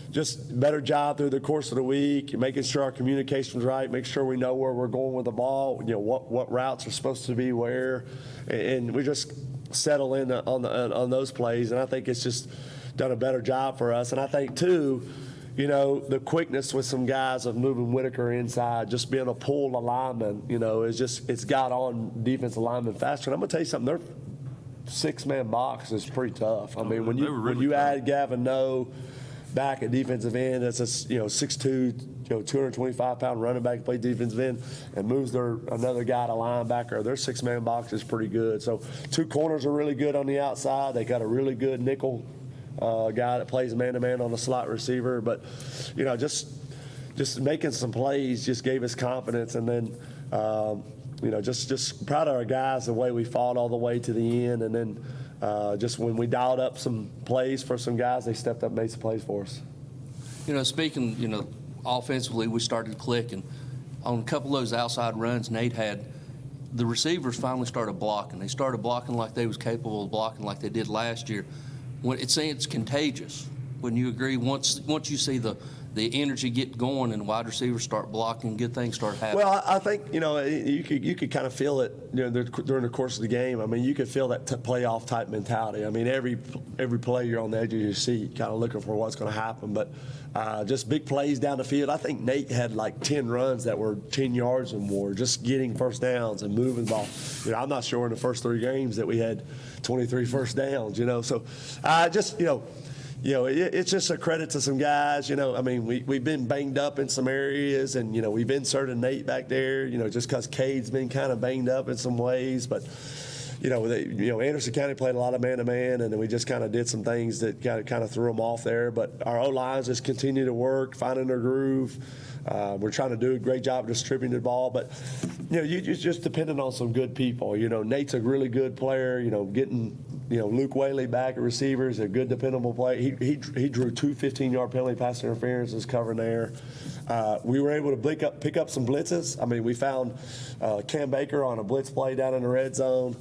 just better job through the course of the week, making sure our communication's right, make sure we know where we're going with the ball, what routes are supposed to be where, and we just settle in on those plays. And I think it's just done a better job for us. And I think too, the quickness with some guys of moving Whitaker inside, just being a pull alignment, it's got on defensive linemen faster. And I'm gonna tell you something, their 6-man box is pretty tough. I mean, when you add Gavin Noe back at defensive end, that's a 6'2", 225-pound running back to play defensive end, and moves another guy to linebacker. Their 6-man box is pretty good. So 2 corners are really good on the outside. They got a really good nickel guy that plays man-to-man on the slot receiver. But just making some plays just gave us confidence, and then just proud of our guys, the way we fought all the way to the end, and then. Just when we dialed up some plays for some guys, they stepped up and made some plays for us. Speaking, offensively, we started clicking. On a couple of those outside runs Nate had, the receivers finally started blocking. They started blocking like they was capable of blocking like they did last year. It's contagious. Wouldn't you agree? Once you see the energy get going and wide receivers start blocking, good things start happening. Well, I think you could kind of feel it during the course of the game. I mean, you could feel that playoff type mentality. I mean, every play you're on the edge of your seat, kind of looking for what's going to happen. But just big plays down the field. I think Nate had like 10 runs that were 10 yards or more, just getting first downs and moving the ball. I'm not sure in the first 3 games that we had 23 first downs. So it's just a credit to some guys. I mean, we've been banged up in some areas, and, we've inserted Nate back there, just because Cade's been kind of banged up in some ways. But, Anderson County played a lot of man-to-man, and then we just kind of did some things that kind of threw them off there. But our O-lines just continue to work, finding their groove. We're trying to do a great job of distributing the ball. But, you're just depending on some good people. Nate's a really good player, getting Luke Whaley back at receiver is a good, dependable play. He drew 2 15-yard penalty pass interferences covering there. We were able to pick up some blitzes. I mean, we found Cam Baker on a blitz play down in the red zone.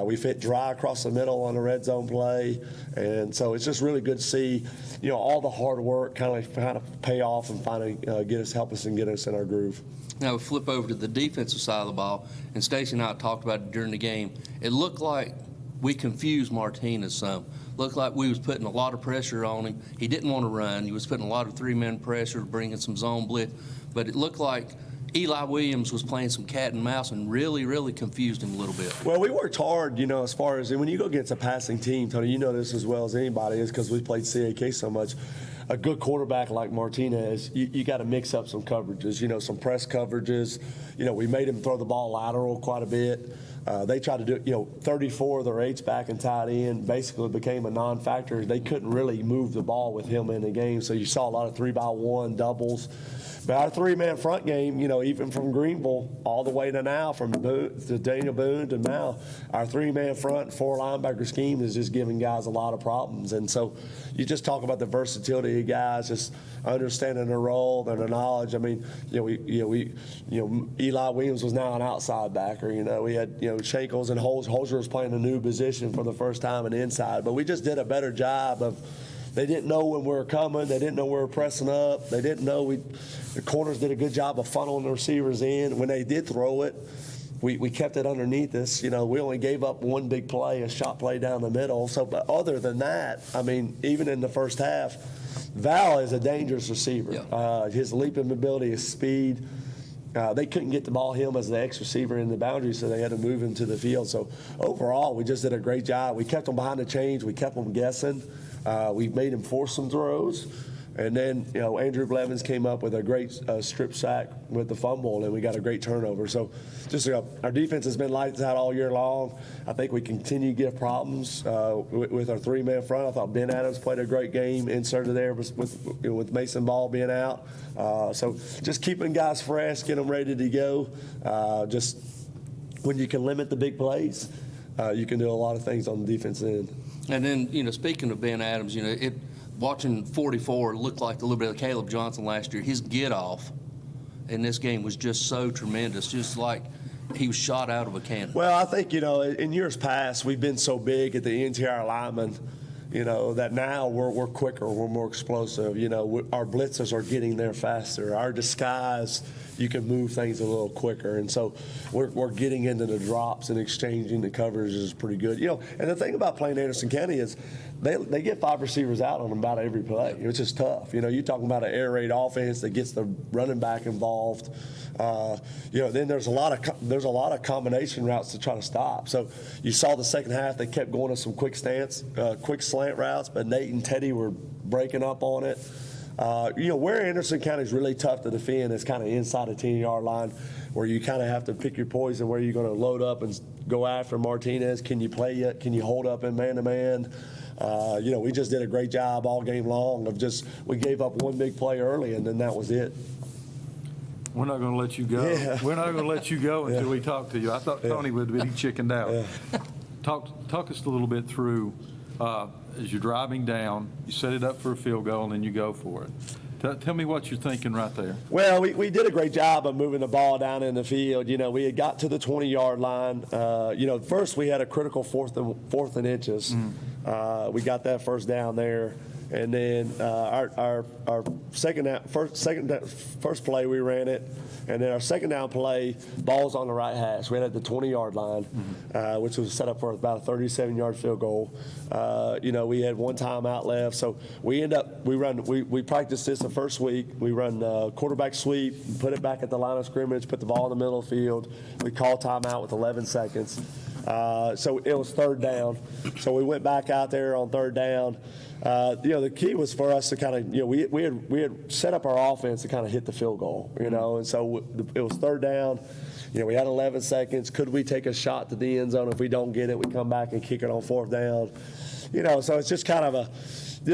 We fit Dry across the middle on a red zone play. And so it's just really good to see, all the hard work kind of pay off and finally help us and get us in our groove. Now we flip over to the defensive side of the ball, and Stacey and I talked about it during the game. It looked like we confused Martinez some. Looked like we was putting a lot of pressure on him. He didn't want to run. He was putting a lot of 3-man pressure, bringing some zone blitz. But it looked like Eli Williams was playing some cat and mouse and really, really confused him a little bit. Well, we worked hard, as far as when you go against a passing team, Tony, you know this as well as anybody is because we played CAK so much. A good quarterback like Martinez, you got to mix up some coverages, some press coverages. We made him throw the ball lateral quite a bit. They tried to do, 34 of their H-back and tight end basically became a non-factor. They couldn't really move the ball with him in the game, so you saw a lot of 3-by-1 doubles. But our 3-man front game, even from Greenville all the way to now, from Daniel Boone to now, our 3-man front, 4-linebacker scheme is just giving guys a lot of problems. And so you just talk about the versatility of guys, just understanding their role, their knowledge. I mean, Eli Williams was now an outside backer. We had Shankles and Holzer was playing a new position for the first time in inside. But we just did a better job of. They didn't know when we were coming. They didn't know we were pressing up. They didn't know the corners did a good job of funneling the receivers in. When they did throw it, we kept it underneath us. We only gave up one big play, a shot play down the middle. So, but other than that, I mean, even in the first half, Val is a dangerous receiver. Yeah. His leaping ability, his speed. They couldn't get the ball him as the X receiver in the boundary, so they had to move him to the field. So overall, we just did a great job. We kept them behind the chains. We kept them guessing. We made him force some throws. And then, Andrew Blevins came up with a great strip sack with the fumble, and we got a great turnover. So just our defense has been lights out all year long. I think we continue to give problems with our 3-man front. I thought Ben Adams played a great game inserted there with Mason Ball being out. So just keeping guys fresh, getting them ready to go. Just when you can limit the big plays, you can do a lot of things on the defense end. And then, speaking of Ben Adams, watching 44 looked like a little bit of Caleb Johnson last year. His get-off in this game was just so tremendous, just like he was shot out of a cannon. Well, I think, in years past, we've been so big at the interior linemen, that now we're quicker, we're more explosive. Our blitzers are getting there faster. Our disguise, you can move things a little quicker. And so we're getting into the drops and exchanging the coverages is pretty good. And the thing about playing Anderson County is they get 5 receivers out on about every play, which is tough. You're talking about an air raid offense that gets the running back involved. Then there's a lot of combination routes to try to stop. So you saw the second half, they kept going to some quick slant routes, but Nate and Teddy were breaking up on it. Where Anderson County is really tough to defend is kind of inside the 10-yard line, where you kind of have to pick your poison, where you're going to load up and go after Martinez. Can you play it? Can you hold up in man-to-man? We just did a great job all game long of we gave up one big play early, and then that was it. We're not going to let you go. Yeah. We're not going to let you go until we talk to you. I thought Tony would be chickened out. Yeah. Talk us a little bit through as you're driving down, you set it up for a field goal, and then you go for it. Tell me what you're thinking right there. Well, we did a great job of moving the ball down in the field. We had got to the 20-yard line. First we had a critical fourth and inches. We got that first down there. And then our first play, we ran it. And then our second down play, ball's on the right hash. We had at the 20-yard line, which was set up for about a 37-yard field goal. We had one timeout left. So we practiced this the first week. We run quarterback sweep, put it back at the line of scrimmage, put the ball in the middle of the field. We call timeout with 11 seconds. So it was third down. So we went back out there on third down. The key was for us to kind of, we had set up our offense to kind of hit the field goal, and so it was third down. We had 11 seconds. Could we take a shot to the end zone? If we don't get it, we come back and kick it on fourth down. So it's just kind of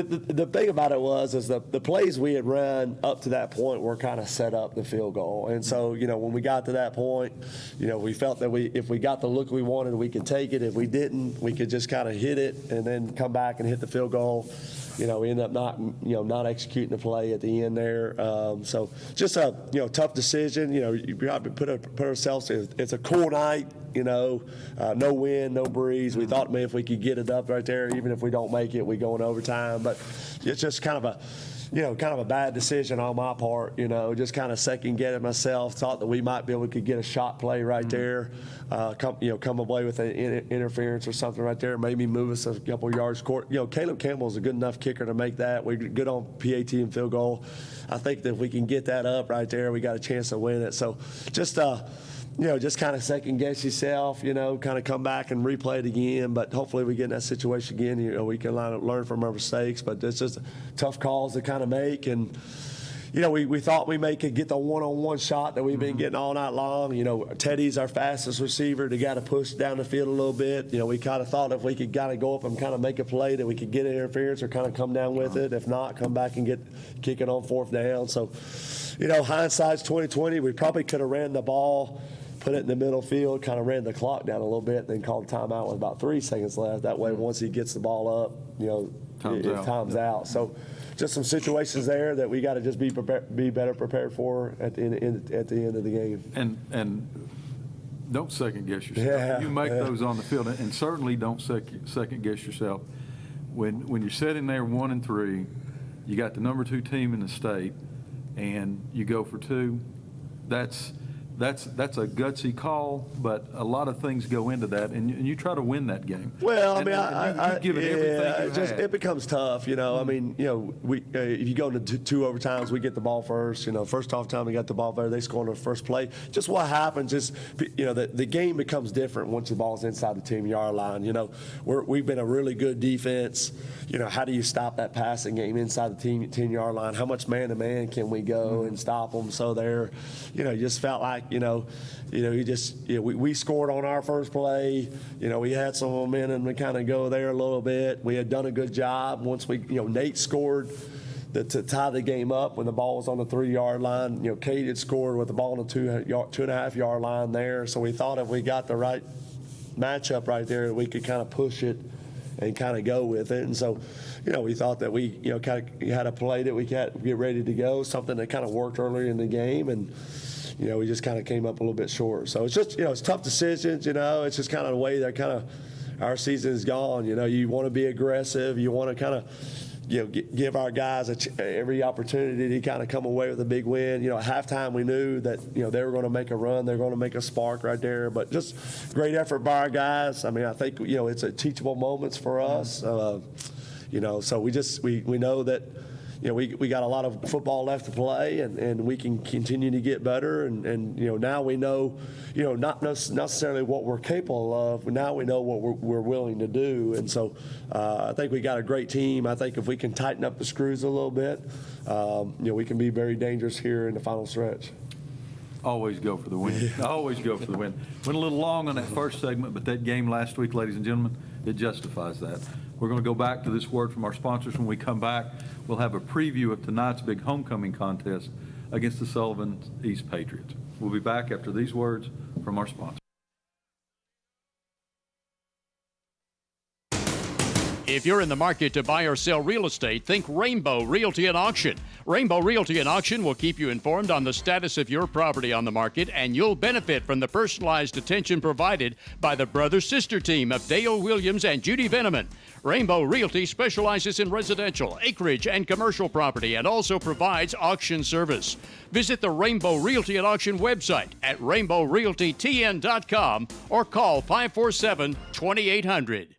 the thing about it is the plays we had run up to that point were kind of set up the field goal. And so, when we got to that point, we felt that if we got the look we wanted, we could take it. If we didn't, we could just kind of hit it and then come back and hit the field goal. We ended up not executing the play at the end there. So just a tough decision. You probably put ourselves. It's a cool night. No wind, no breeze. We thought maybe if we could get it up right there, even if we don't make it, we go in overtime. But it's just kind of a bad decision on my part. Just kind of second guessing myself. Thought that we might be able to get a shot play right there. Come away with an interference or something right there. Maybe move us a couple yards court. Caleb Campbell's a good enough kicker to make that. We're good on PAT and field goal. I think that if we can get that up right there, we got a chance to win it. So just kind of second guess yourself, kind of come back and replay it again. But hopefully we get in that situation again. We can learn from our mistakes. But it's just tough calls to kind of make. And, we thought we could get the one-on-one shot that we've been getting all night long. Teddy's our fastest receiver. They got to push down the field a little bit. We kind of thought if we could kind of go up and kind of make a play that we could get interference or kind of come down with it. If not, come back and kick it on fourth down. So, hindsight's 20/20. We probably could have ran the ball, put it in the middle field, kind of ran the clock down a little bit, then called timeout with about 3 seconds left. That way, once he gets the ball up, time's out. So just some situations there that we got to just be better prepared for at the end of the game. And don't second guess yourself. Yeah, you make those on the field, and certainly don't second guess yourself. When you're sitting there 1-3, you got the number 2 team in the state, and you go for 2. That's a gutsy call, but a lot of things go into that, and you try to win that game. Well, you give it everything. It becomes tough, we if you go into 2 overtimes, we get the ball first. First off time we got the ball there, they score on the first play. Just what happens is, the game becomes different once the ball's inside the 10-yard line. We've been a really good defense. How do you stop that passing game inside the 10-yard line? How much man-to-man can we go and stop them? So there, you just felt like, we scored on our first play. We had some momentum to kind of go there a little bit. We had done a good job once Nate scored to tie the game up when the ball was on the 3-yard line. Kate had scored with the ball on the 2.5-yard line there. So we thought if we got the right matchup right there, we could kind of push it and kind of go with it. And so, we thought that we, kind of had a play that we had get ready to go, something that kind of worked earlier in the game. And, we just kind of came up a little bit short. So it's just, it's tough decisions, it's just kind of the way that kind of our season is gone. You want to be aggressive. You want to kind of, give our guys every opportunity to kind of come away with a big win. At halftime we knew that, they were going to make a run. They're going to make a spark right there. But just great effort by our guys. I think, it's a teachable moments for us. So we know that, we got a lot of football left to play, and we can continue to get better. And now we know, not necessarily what we're capable of, but now we know what we're willing to do. And so I think we got a great team. I think if we can tighten up the screws a little bit, we can be very dangerous here in the final stretch. Always go for the win. Always go for the win. Went a little long on that first segment, but that game last week, ladies and gentlemen, it justifies that. We're going to go back to this word from our sponsors. When we come back, we'll have a preview of tonight's big homecoming contest against the Sullivan East Patriots. We'll be back after these words from our sponsors. If you're in the market to buy or sell real estate, think Rainbow Realty and Auction. Rainbow Realty and Auction will keep you informed on the status of your property on the market, and you'll benefit from the personalized attention provided by the brother-sister team of Dale Williams and Judy Veneman. Rainbow Realty specializes in residential, acreage, and commercial property, and also provides auction service. Visit the Rainbow Realty and Auction website at rainbowrealtytn.com or call 547-2800.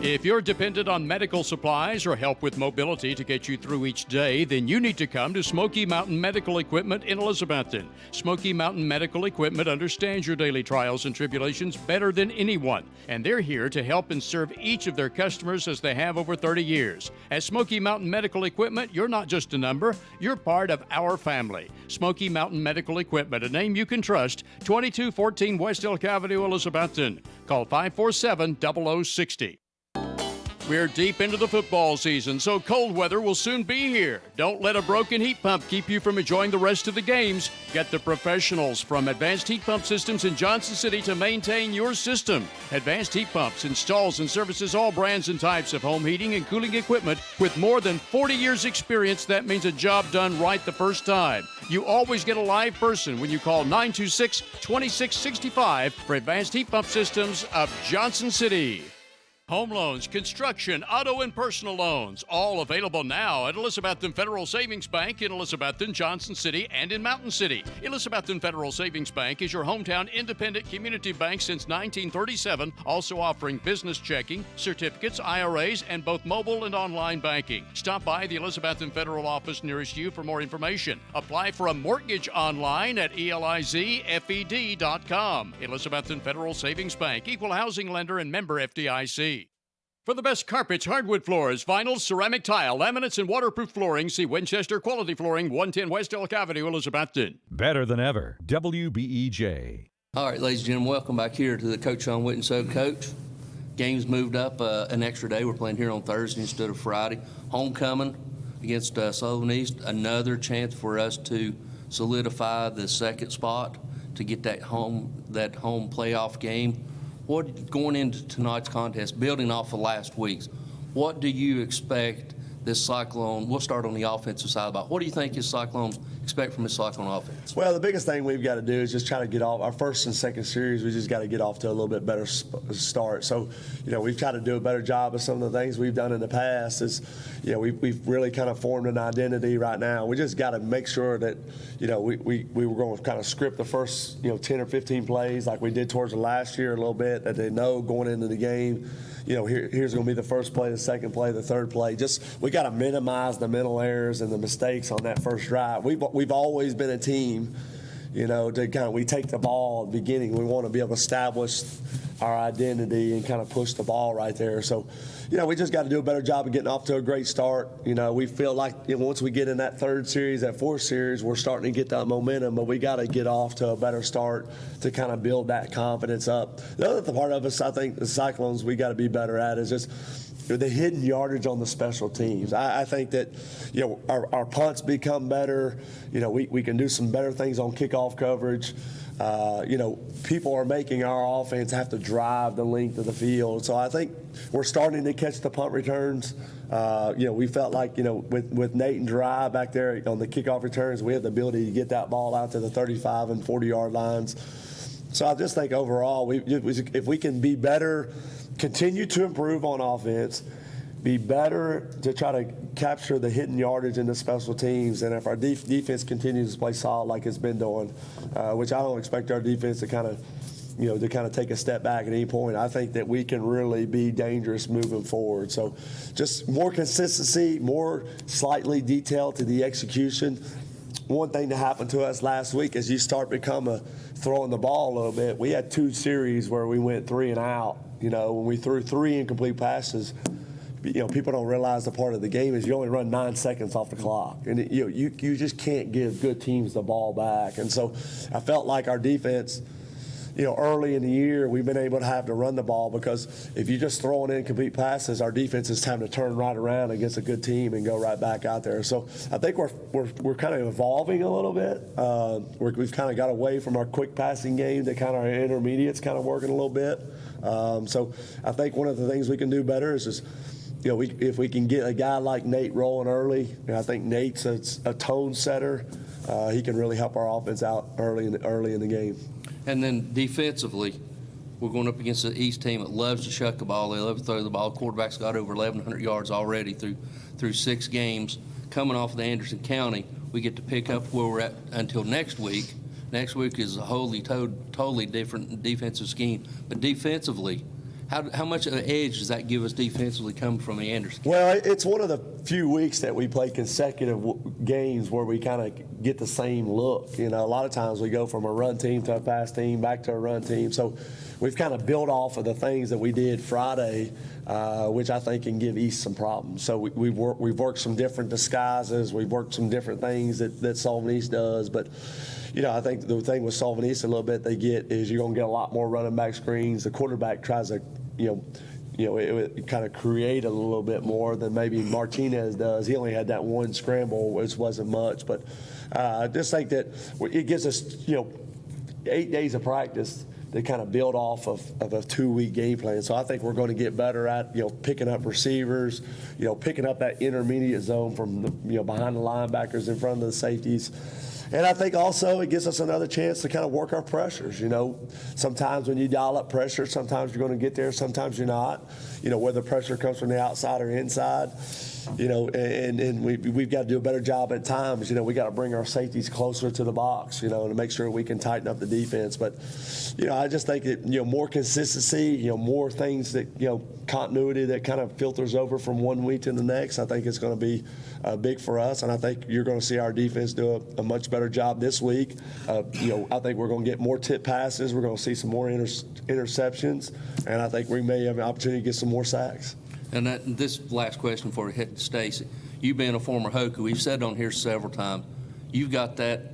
If you're dependent on medical supplies or help with mobility to get you through each day, then you need to come to Smoky Mountain Medical Equipment in Elizabethton. Smoky Mountain Medical Equipment understands your daily trials and tribulations better than anyone, and they're here to help and serve each of their customers as they have over 30 years. At Smoky Mountain Medical Equipment, you're not just a number, you're part of our family. Smoky Mountain Medical Equipment, a name you can trust, 2214 West Elk Avenue, Elizabethton. Call 547-0060. We're deep into the football season, so cold weather will soon be here. Don't let a broken heat pump keep you from enjoying the rest of the games. Get the professionals from Advanced Heat Pump Systems in Johnson City to maintain your system. Advanced Heat Pumps installs and services all brands and types of home heating and cooling equipment. With more than 40 years experience, that means a job done right the first time. You always get a live person when you call 926-2665 for Advanced Heat Pump Systems of Johnson City. Home loans, construction, auto, and personal loans, all available now at Elizabethton Federal Savings Bank in Elizabethton, Johnson City, and in Mountain City. Elizabethton Federal Savings Bank is your hometown independent community bank since 1937, also offering business checking, certificates, IRAs, and both mobile and online banking. Stop by the Elizabethton Federal office nearest you for more information. Apply for a mortgage online at elizfed.com. Elizabethton Federal Savings Bank, equal housing lender and member FDIC. For the best carpets, hardwood floors, vinyl, ceramic tile, laminates, and waterproof flooring, see Winchester Quality Flooring, 110 West Elk Avenue, Elizabethton. Better than ever, WBEJ. All right, ladies and gentlemen, welcome back here to the Coach Sean Witten Show. Coach, game's moved up an extra day. We're playing here on Thursday instead of Friday. Homecoming against Sullivan East, another chance for us to solidify the second spot to get that home playoff game. What, going into tonight's contest, building off of last week's, what do you expect this Cyclone, we'll start on the offensive side about, what do you think this Cyclones expect from this Cyclone offense? Well, the biggest thing we've got to do is just try to get off our first and second series. We just got to get off to a little bit better start. So, we've tried to do a better job of some of the things we've done in the past. We've really kind of formed an identity right now. We just got to make sure that, we were going to kind of script the first, 10 or 15 plays like we did towards the last year a little bit, that they know going into the game. Here's going to be the first play, the second play, the third play. We got to minimize the mental errors and the mistakes on that first drive. We've always been a team, we take the ball at the beginning. We want to be able to establish our identity and kind of push the ball right there. So, we just got to do a better job of getting off to a great start. We feel like once we get in that third series, that fourth series, we're starting to get that momentum, but we got to get off to a better start to kind of build that confidence up. The other part of us, I think the Cyclones we got to be better at is just the hidden yardage on the special teams. I think that, our punts become better. We can do some better things on kickoff coverage. People are making our offense have to drive the length of the field. So I think we're starting to catch the punt returns. We felt like, with Nate and Dry back there on the kickoff returns, we have the ability to get that ball out to the 35 and 40-yard lines. So I just think overall, if we can be better, continue to improve on offense, be better to try to capture the hidden yardage in the special teams, and if our defense continues to play solid like it's been doing, which I don't expect our defense to kind of take a step back at any point, I think that we can really be dangerous moving forward. So just more consistency, more slightly detailed to the execution. One thing that happened to us last week is you start becoming throwing the ball a little bit. We had 2 series where we went 3 and out. When we threw 3 incomplete passes, people don't realize the part of the game is you only run 9 seconds off the clock, and you just can't give good teams the ball back. And so I felt like our defense, early in the year, we've been able to have to run the ball, because if you're just throwing incomplete passes, our defense is having to turn right around against a good team and go right back out there. So I think we're kind of evolving a little bit. We've kind of got away from our quick passing game to kind of our intermediates kind of working a little bit. So I think one of the things we can do better is just, if we can get a guy like Nate rolling early, I think Nate's a tone setter. He can really help our offense out early in the game. And then defensively, we're going up against the East team that loves to shuck the ball. They love to throw the ball. Quarterback's got over 1,100 yards already through 6 games. Coming off of the Anderson County, we get to pick up where we're at until next week. Next week is a totally different defensive scheme. But defensively, how much of an edge does that give us defensively coming from the Anderson? Well, it's one of the few weeks that we play consecutive games where we kind of get the same look. A lot of times we go from a run team to a pass team, back to a run team. So we've kind of built off of the things that we did Friday, which I think can give East some problems. So we've worked some different disguises. We've worked some different things that Sullivan East does. But I think the thing with Sullivan East a little bit they get is you're going to get a lot more running back screens. The quarterback tries to, it would kind of create a little bit more than maybe Martinez does. He only had that one scramble, which wasn't much. But I just think that it gives us, 8 days of practice to kind of build off of a 2-week game plan. So I think we're going to get better at, picking up receivers, picking up that intermediate zone from behind the linebackers in front of the safeties. And I think also it gives us another chance to kind of work our pressures. Sometimes when you dial up pressure, sometimes you're going to get there, sometimes you're not. Whether pressure comes from the outside or inside. And we've got to do a better job at times. We got to bring our safeties closer to the box, to make sure we can tighten up the defense. But, I just think that, more consistency, more things that, continuity that kind of filters over from one week to the next, I think it's going to be big for us. And I think you're going to see our defense do a much better job this week. I think we're going to get more tip passes. We're going to see some more interceptions. And I think we may have an opportunity to get some more sacks. And this last question for Stacy. You being a former Hokie, we've said on here several times, you've got that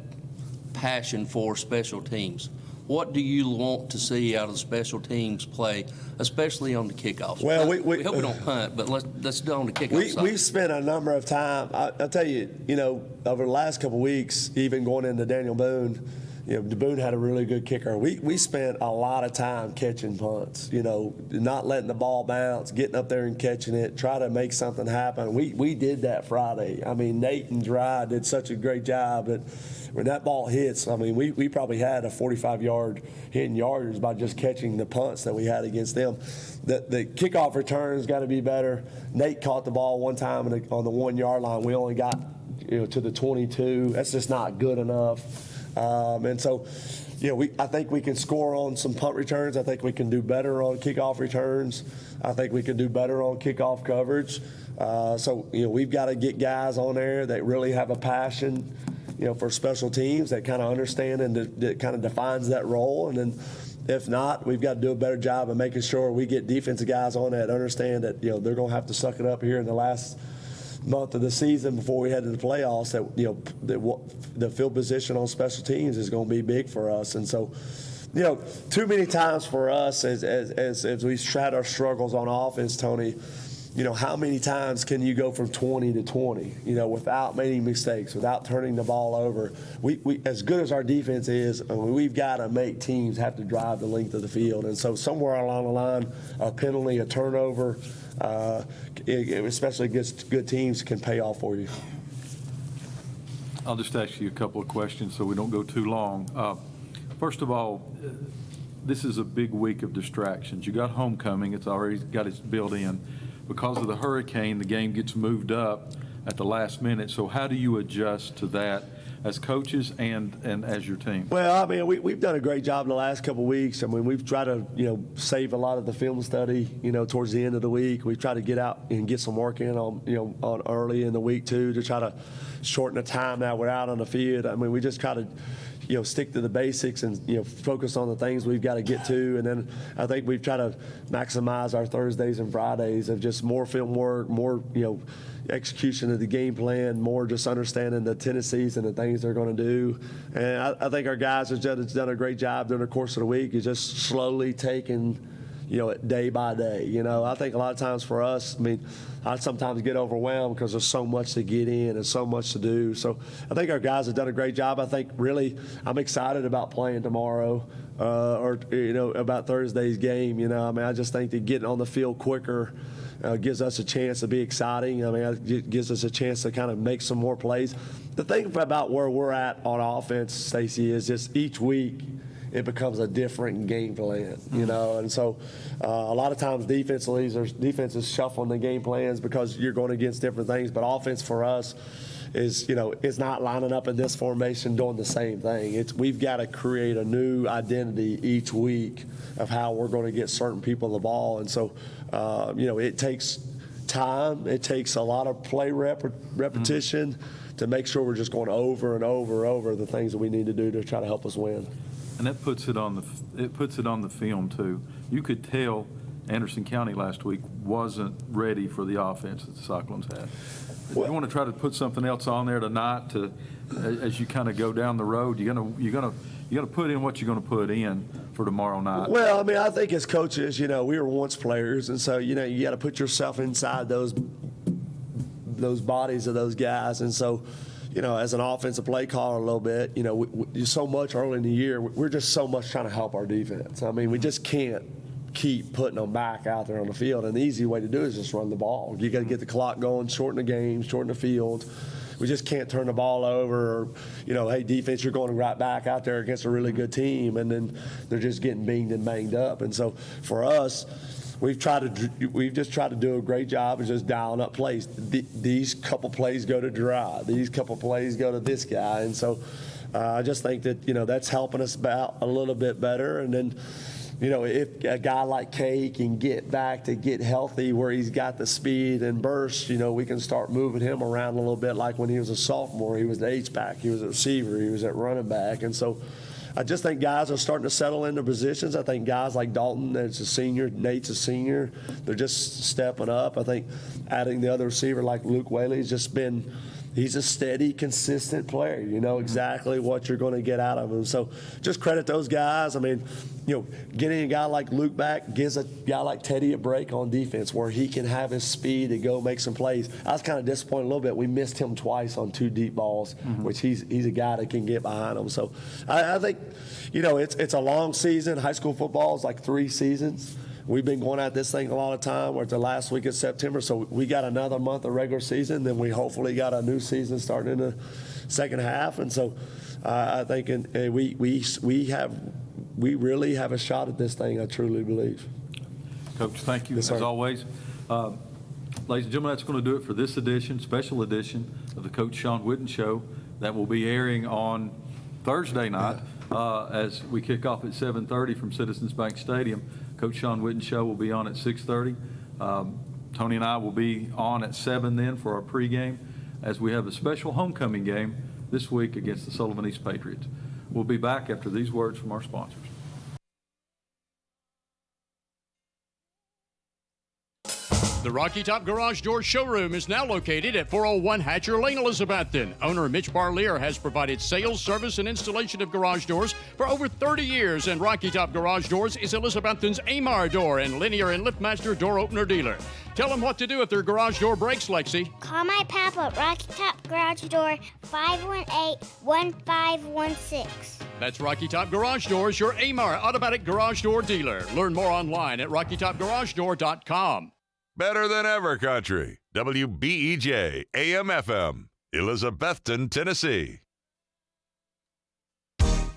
passion for special teams. What do you want to see out of the special teams play, especially on the kickoffs? Well, we hope we don't punt, but let's do on the kickoff side. We've spent a number of time. I'll tell you, over the last couple of weeks, even going into Daniel Boone, Boone had a really good kicker. We spent a lot of time catching punts, not letting the ball bounce, getting up there and catching it, try to make something happen. We did that Friday. I mean, Nate and Dry did such a great job. But when that ball hits, I mean, we probably had a 45-yard hitting yardage by just catching the punts that we had against them. The kickoff returns got to be better. Nate caught the ball one time on the 1-yard line. We only got to the 22. That's just not good enough. And so, I think we can score on some punt returns. I think we can do better on kickoff returns. I think we can do better on kickoff coverage. So, we've got to get guys on there that really have a passion, for special teams, that kind of understand and that kind of defines that role. And then if not, we've got to do a better job of making sure we get defensive guys on that understand that, they're going to have to suck it up here in the last month of the season before we head to the playoffs, that the field position on special teams is going to be big for us. And so, too many times for us as we've had our struggles on offense, Tony, how many times can you go from 20 to 20, without making mistakes, without turning the ball over? We as good as our defense is, we've got to make teams have to drive the length of the field. And so somewhere along the line, a penalty, a turnover, especially against good teams, can pay off for you. I'll just ask you a couple of questions so we don't go too long. First of all, this is a big week of distractions. You got homecoming. It's already got its built in. Because of the hurricane, the game gets moved up at the last minute. So how do you adjust to that as coaches and as your team? Well, I mean, we've done a great job in the last couple of weeks. I mean, we've tried to, save a lot of the film study, towards the end of the week. We've tried to get out and get some work in on early in the week, too, to try to shorten the time that we're out on the field. I mean, we just try to, stick to the basics and, focus on the things we've got to get to. And then I think we've tried to maximize our Thursdays and Fridays of just more film work, more, execution of the game plan, more just understanding the tendencies and the things they're going to do. And I think our guys have done a great job during the course of the week. Is just slowly taking, day by day. I think a lot of times for us, I mean, I sometimes get overwhelmed because there's so much to get in and so much to do. So I think our guys have done a great job. I think really I'm excited about playing tomorrow or about Thursday's game. I mean, I just think that getting on the field quicker gives us a chance to be exciting. I mean, it gives us a chance to kind of make some more plays. The thing about where we're at on offense, Stacey, is just each week it becomes a different game plan, and so a lot of times defenses shuffling the game plans because you're going against different things. But offense for us is not lining up in this formation doing the same thing. We've got to create a new identity each week of how we're going to get certain people the ball, and so it takes time. It takes a lot of play repetition to make sure we're just going over and over the things that we need to do to try to help us win. And that puts it on the film too. You could tell Anderson County last week wasn't ready for the offense that the Cyclones had. If you want to try to put something else on there tonight as you kind of go down the road, you're gonna put in what you're going to put in. for tomorrow night? Well, I mean, I think as coaches, we were once players, and so you got to put yourself inside those bodies of those guys, and so. As an offensive play caller a little bit, we so much early in the year, we're just so much trying to help our defense. I mean, we just can't keep putting them back out there on the field. And the easy way to do it is just run the ball. You got to get the clock going, shorten the game, shorten the field. We just can't turn the ball over. Or, hey, defense, you're going right back out there against a really good team, and then they're just getting binged and banged up. And so for us, we've just tried to do a great job of just dialing up plays. These couple plays go to Gerard. These couple plays go to this guy. And so I just think that, that's helping us out a little bit better. And then, if a guy like Kay can get back to get healthy where he's got the speed and burst, we can start moving him around a little bit like when he was a sophomore. He was the H-back. He was a receiver. He was at running back. And so I just think guys are starting to settle into positions. I think guys like Dalton, that's a senior, Nate's a senior, they're just stepping up. I think adding the other receiver like Luke Whaley's just been – he's a steady, consistent player. You know exactly what you're going to get out of him. So just credit those guys. I mean, getting a guy like Luke back gives a guy like Teddy a break on defense where he can have his speed to go make some plays. I was kind of disappointed a little bit. We missed him twice on 2 deep balls, which he's a guy that can get behind him. So I think, it's a long season. High school football is like 3 seasons. We've been going at this thing a lot of time. We're at the last week of September, so we got another month of regular season. Then we hopefully got a new season starting in the second half. And so I think we really have a shot at this thing, I truly believe. Coach, thank you, as always. Ladies and gentlemen, that's going to do it for this special edition of the Coach Sean Whitten Show. That will be airing on Thursday night as we kick off at 7:30 from Citizens Bank Stadium. Coach Sean Whitten Show will be on at 6:30. Tony and I will be on at 7 then for our pregame as we have a special homecoming game this week against the Sullivan East Patriots. We'll be back after these words from our sponsors. The Rocky Top Garage Door showroom is now located at 401 Hatcher Lane, Elizabethton. Owner Mitch Barlier has provided sales, service, and installation of garage doors for over 30 years, and Rocky Top Garage Doors is Elizabethton's Amar Door and Linear and LiftMaster door opener dealer. Tell them what to do if their garage door breaks, Lexi. Call my papa, Rocky Top Garage Door, 518-1516. That's Rocky Top Garage Doors, your Amar automatic garage door dealer. Learn more online at rockytopgaragedoor.com. Better than ever country. WBEJ AM/FM, Elizabethton, Tennessee.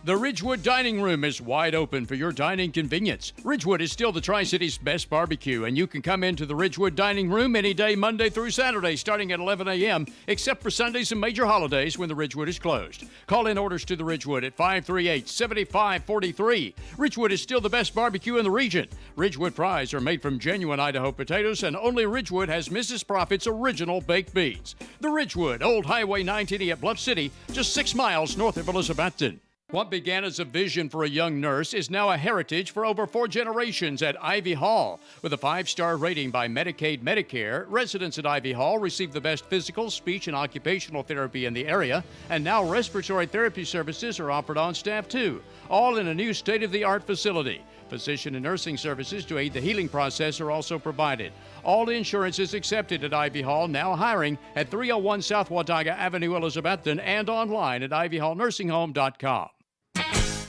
The Ridgewood Dining Room is wide open for your dining convenience. Ridgewood is still the Tri-City's best barbecue, and you can come into the Ridgewood Dining Room any day, Monday through Saturday, starting at 11 a.m., except for Sundays and major holidays when the Ridgewood is closed. Call in orders to the Ridgewood at 538-7543. Ridgewood is still the best barbecue in the region. Ridgewood fries are made from genuine Idaho potatoes, and only Ridgewood has Mrs. Profit's original baked beans. The Ridgewood, Old Highway 980 at Bluff City, just 6 miles north of Elizabethton. What began as a vision for a young nurse is now a heritage for over 4 generations at Ivy Hall. With a 5-star rating by Medicaid Medicare, residents at Ivy Hall receive the best physical, speech, and occupational therapy in the area, and now respiratory therapy services are offered on staff too, all in a new state-of-the-art facility. Physician and nursing services to aid the healing process are also provided. All insurance is accepted at Ivy Hall, now hiring at 301 South Watauga Avenue, Elizabethton, and online at ivyhallnursinghome.com.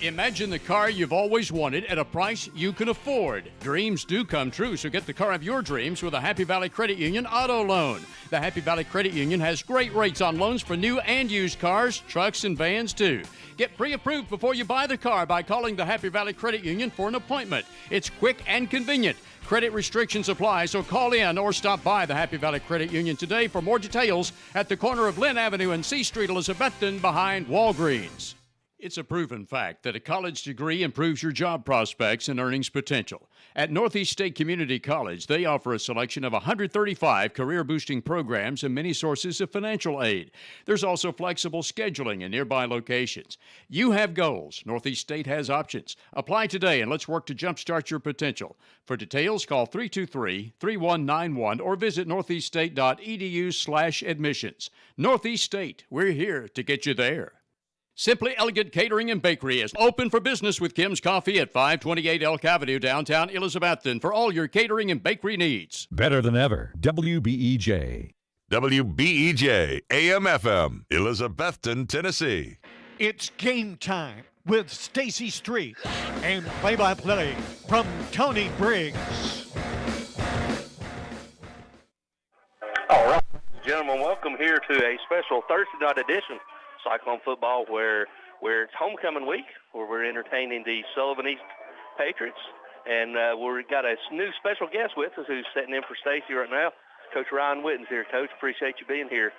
Imagine the car you've always wanted at a price you can afford. Dreams do come true, so get the car of your dreams with a Happy Valley Credit Union auto loan. The Happy Valley Credit Union has great rates on loans for new and used cars, trucks, and vans too. Get pre-approved before you buy the car by calling the Happy Valley Credit Union for an appointment. It's quick and convenient. Credit restrictions apply, so call in or stop by the Happy Valley Credit Union today for more details at the corner of Lynn Avenue and C Street, Elizabethton, behind Walgreens. It's a proven fact that a college degree improves your job prospects and earnings potential. At Northeast State Community College, they offer a selection of 135 career-boosting programs and many sources of financial aid. There's also flexible scheduling in nearby locations. You have goals. Northeast State has options. Apply today and let's work to jumpstart your potential. For details, call 323-3191 or visit northeaststate.edu/admissions. Northeast State, we're here to get you there. Simply Elegant Catering and Bakery is open for business with Kim's Coffee at 528 Elk Avenue, downtown Elizabethton, for all your catering and bakery needs. Better than ever. WBEJ. WBEJ AM/FM, Elizabethton, Tennessee. It's game time with Stacy Street and play-by-play from Tony Briggs. All right, gentlemen, welcome here to a special Thursday night edition of Cyclone Football where it's homecoming week, where we're entertaining the Sullivan East Patriots. And we've got a new special guest with us who's sitting in for Stacy right now. Coach Ryan Witten's here. Coach, appreciate you being here.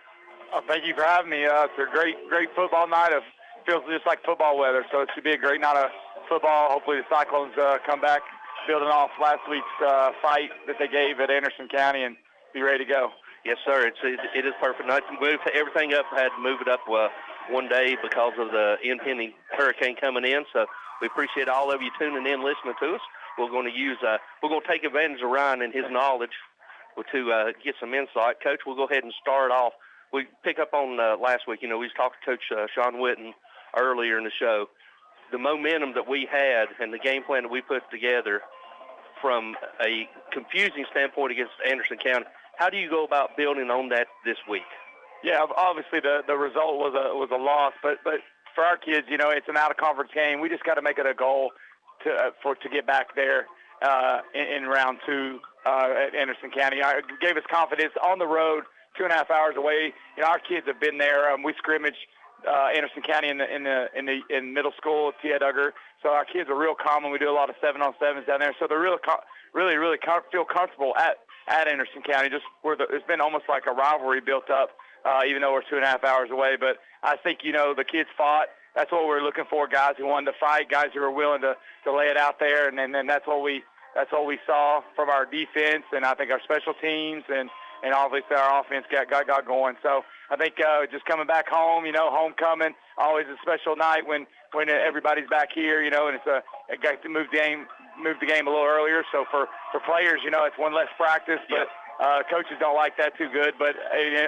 Oh, thank you for having me. It's a great football night. It feels just like football weather, so it should be a great night of football. Hopefully the Cyclones come back, building off last week's fight that they gave at Anderson County, and be ready to go. Yes, sir. It is perfect night. We moved everything up. Had to move it up one day because of the impending hurricane coming in. So we appreciate all of you tuning in, listening to us. We're going to take advantage of Ryan and his knowledge to get some insight. Coach, we'll go ahead and start off. We pick up on last week. We was talking to Coach Sean Witten earlier in the show. The momentum that we had and the game plan that we put together from a confusing standpoint against Anderson County. How do you go about building on that this week? Yeah, obviously the result was a loss, but for our kids, it's an out-of-conference game. We just got to make it a goal to get back there in round two at Anderson County. It gave us confidence on the road, 2.5 hours away. Our kids have been there. We scrimmaged Anderson County in middle school at Tia Duggar, so our kids are real common. We do a lot of 7-on-7s down there, so they're really feel comfortable at Anderson County. Just where it's been almost like a rivalry built up, even though we're 2.5 hours away. But I think the kids fought. That's what we're looking for, guys who wanted to fight, guys who were willing to lay it out there, and then that's what we saw from our defense, and I think our special teams and obviously our offense got going. So I think just coming back home, homecoming, always a special night when everybody's back here, and it got to move the game a little earlier. So for players, it's one less practice, but coaches don't like that too good. But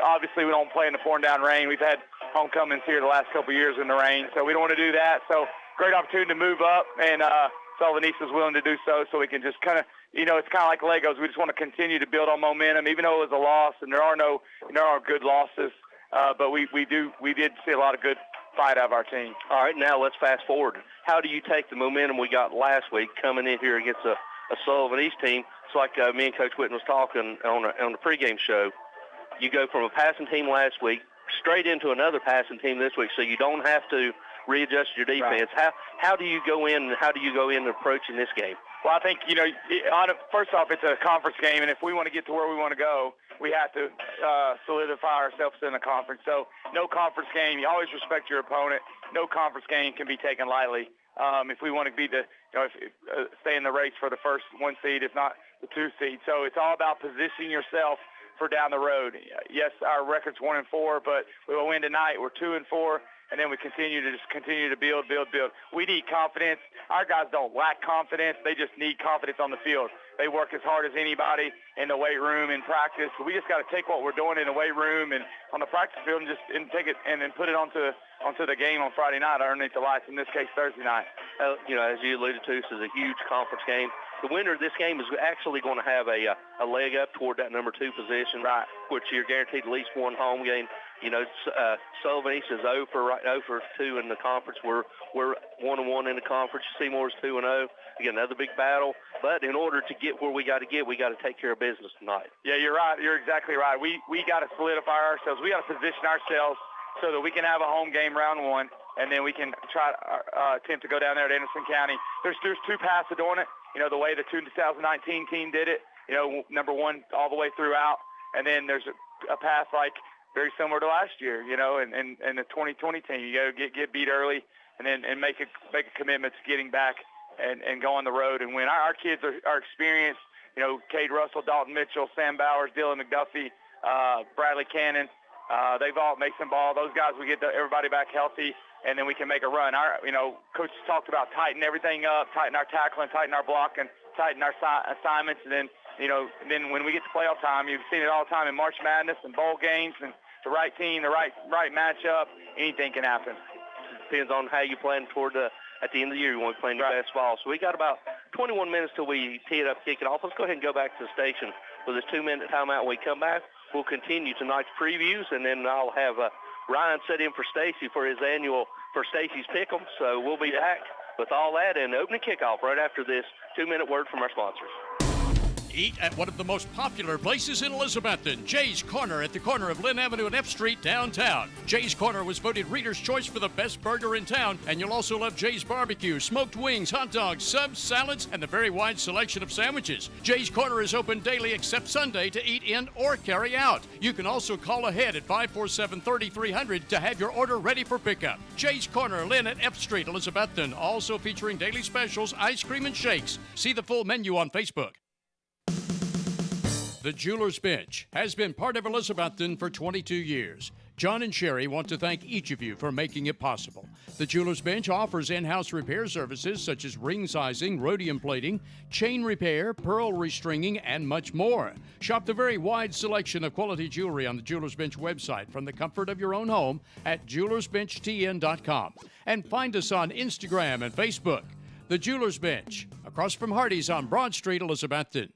obviously we don't play in the pouring down rain. We've had homecomings here the last couple of years in the rain, so we don't want to do that. So great opportunity to move up, and Sullivan East is willing to do so we can just kind of, it's kind of like Legos. We just want to continue to build on momentum, even though it was a loss, and there are good losses, but we did see a lot of good fight out of our team. All right, now let's fast forward. How do you take the momentum we got last week coming in here against a Sullivan East team? It's like me and Coach Witten was talking on the pregame show. You go from a passing team last week straight into another passing team this week, so you don't have to readjust your defense. Right. How do you go in approaching this game? Well, I think, first off, it's a conference game, and if we want to get to where we want to go, we have to solidify ourselves in the conference. So no conference game. You always respect your opponent. No conference game can be taken lightly. If we want to be stay in the race for the first 1 seed, if not the 2 seed. So it's all about positioning yourself for down the road. Yes, our record's 1-4, but we will win tonight. We're 2-4. And then we continue to build. We need confidence. Our guys don't lack confidence. They just need confidence on the field. They work as hard as anybody in the weight room in practice. We just got to take what we're doing in the weight room and on the practice field and take it and then put it onto the game on Friday night underneath the lights, in this case Thursday night. As you alluded to, this is a huge conference game. The winner of this game is actually going to have a leg up toward that number 2 position, right, which you're guaranteed at least one home game. Sullivan East is 0 for 2 in the conference. We're 1-1 in the conference. Seymour's 2-0. Again, another big battle. But in order to get where we got to take care of business tonight. Yeah, you're right. You're exactly right. We got to solidify ourselves. We got to position ourselves so that we can have a home game round 1, and then we can try attempt to go down there at Anderson County. There's 2 paths to doing it. The way the 2019 team did it. Number 1 all the way throughout, and then there's a path like very similar to last year, and the 2020 team. You got to get beat early and then make a commitment to getting back and go on the road and win. Our kids are experienced. Cade Russell, Dalton Mitchell, Sam Bowers, Dylan McDuffie, Bradley Cannon. They've all Mason Ball. Those guys, we get everybody back healthy, and then we can make a run. Coach talked about tighten everything up, tighten our tackling, tighten our blocking, tighten our assignments, and then then when we get to playoff time, you've seen it all the time in March Madness and bowl games, and the right team, the right matchup, anything can happen. depends on how you plan toward at the end of the year. You want to play your best ball. So we got about 21 minutes till we tee it up, kick it off. Let's go ahead and go back to the station for this 2-minute timeout. When we come back, we'll continue tonight's previews, and then I'll have Ryan set in for Stacy for his annual for Stacy's Pick'em. So we'll be back with all that and opening kickoff right after this 2-minute word from our sponsors. Eat at one of the most popular places in Elizabethton, Jay's Corner at the corner of Lynn Avenue and F Street downtown. Jay's Corner was voted Reader's Choice for the best burger in town, and you'll also love Jay's Barbecue, smoked wings, hot dogs, subs, salads, and the very wide selection of sandwiches. Jay's Corner is open daily except Sunday to eat in or carry out. You can also call ahead at 547-3300 to have your order ready for pickup. Jay's Corner, Lynn at F Street, Elizabethton, also featuring daily specials, ice cream, and shakes. See the full menu on Facebook. The Jeweler's Bench has been part of Elizabethton for 22 years. John and Sherry want to thank each of you for making it possible. The Jeweler's Bench offers in-house repair services such as ring sizing, rhodium plating, chain repair, pearl restringing, and much more. Shop the very wide selection of quality jewelry on the Jeweler's Bench website from the comfort of your own home at jewelersbenchtn.com. And find us on Instagram and Facebook. The Jeweler's Bench, across from Hardee's on Broad Street, Elizabethton.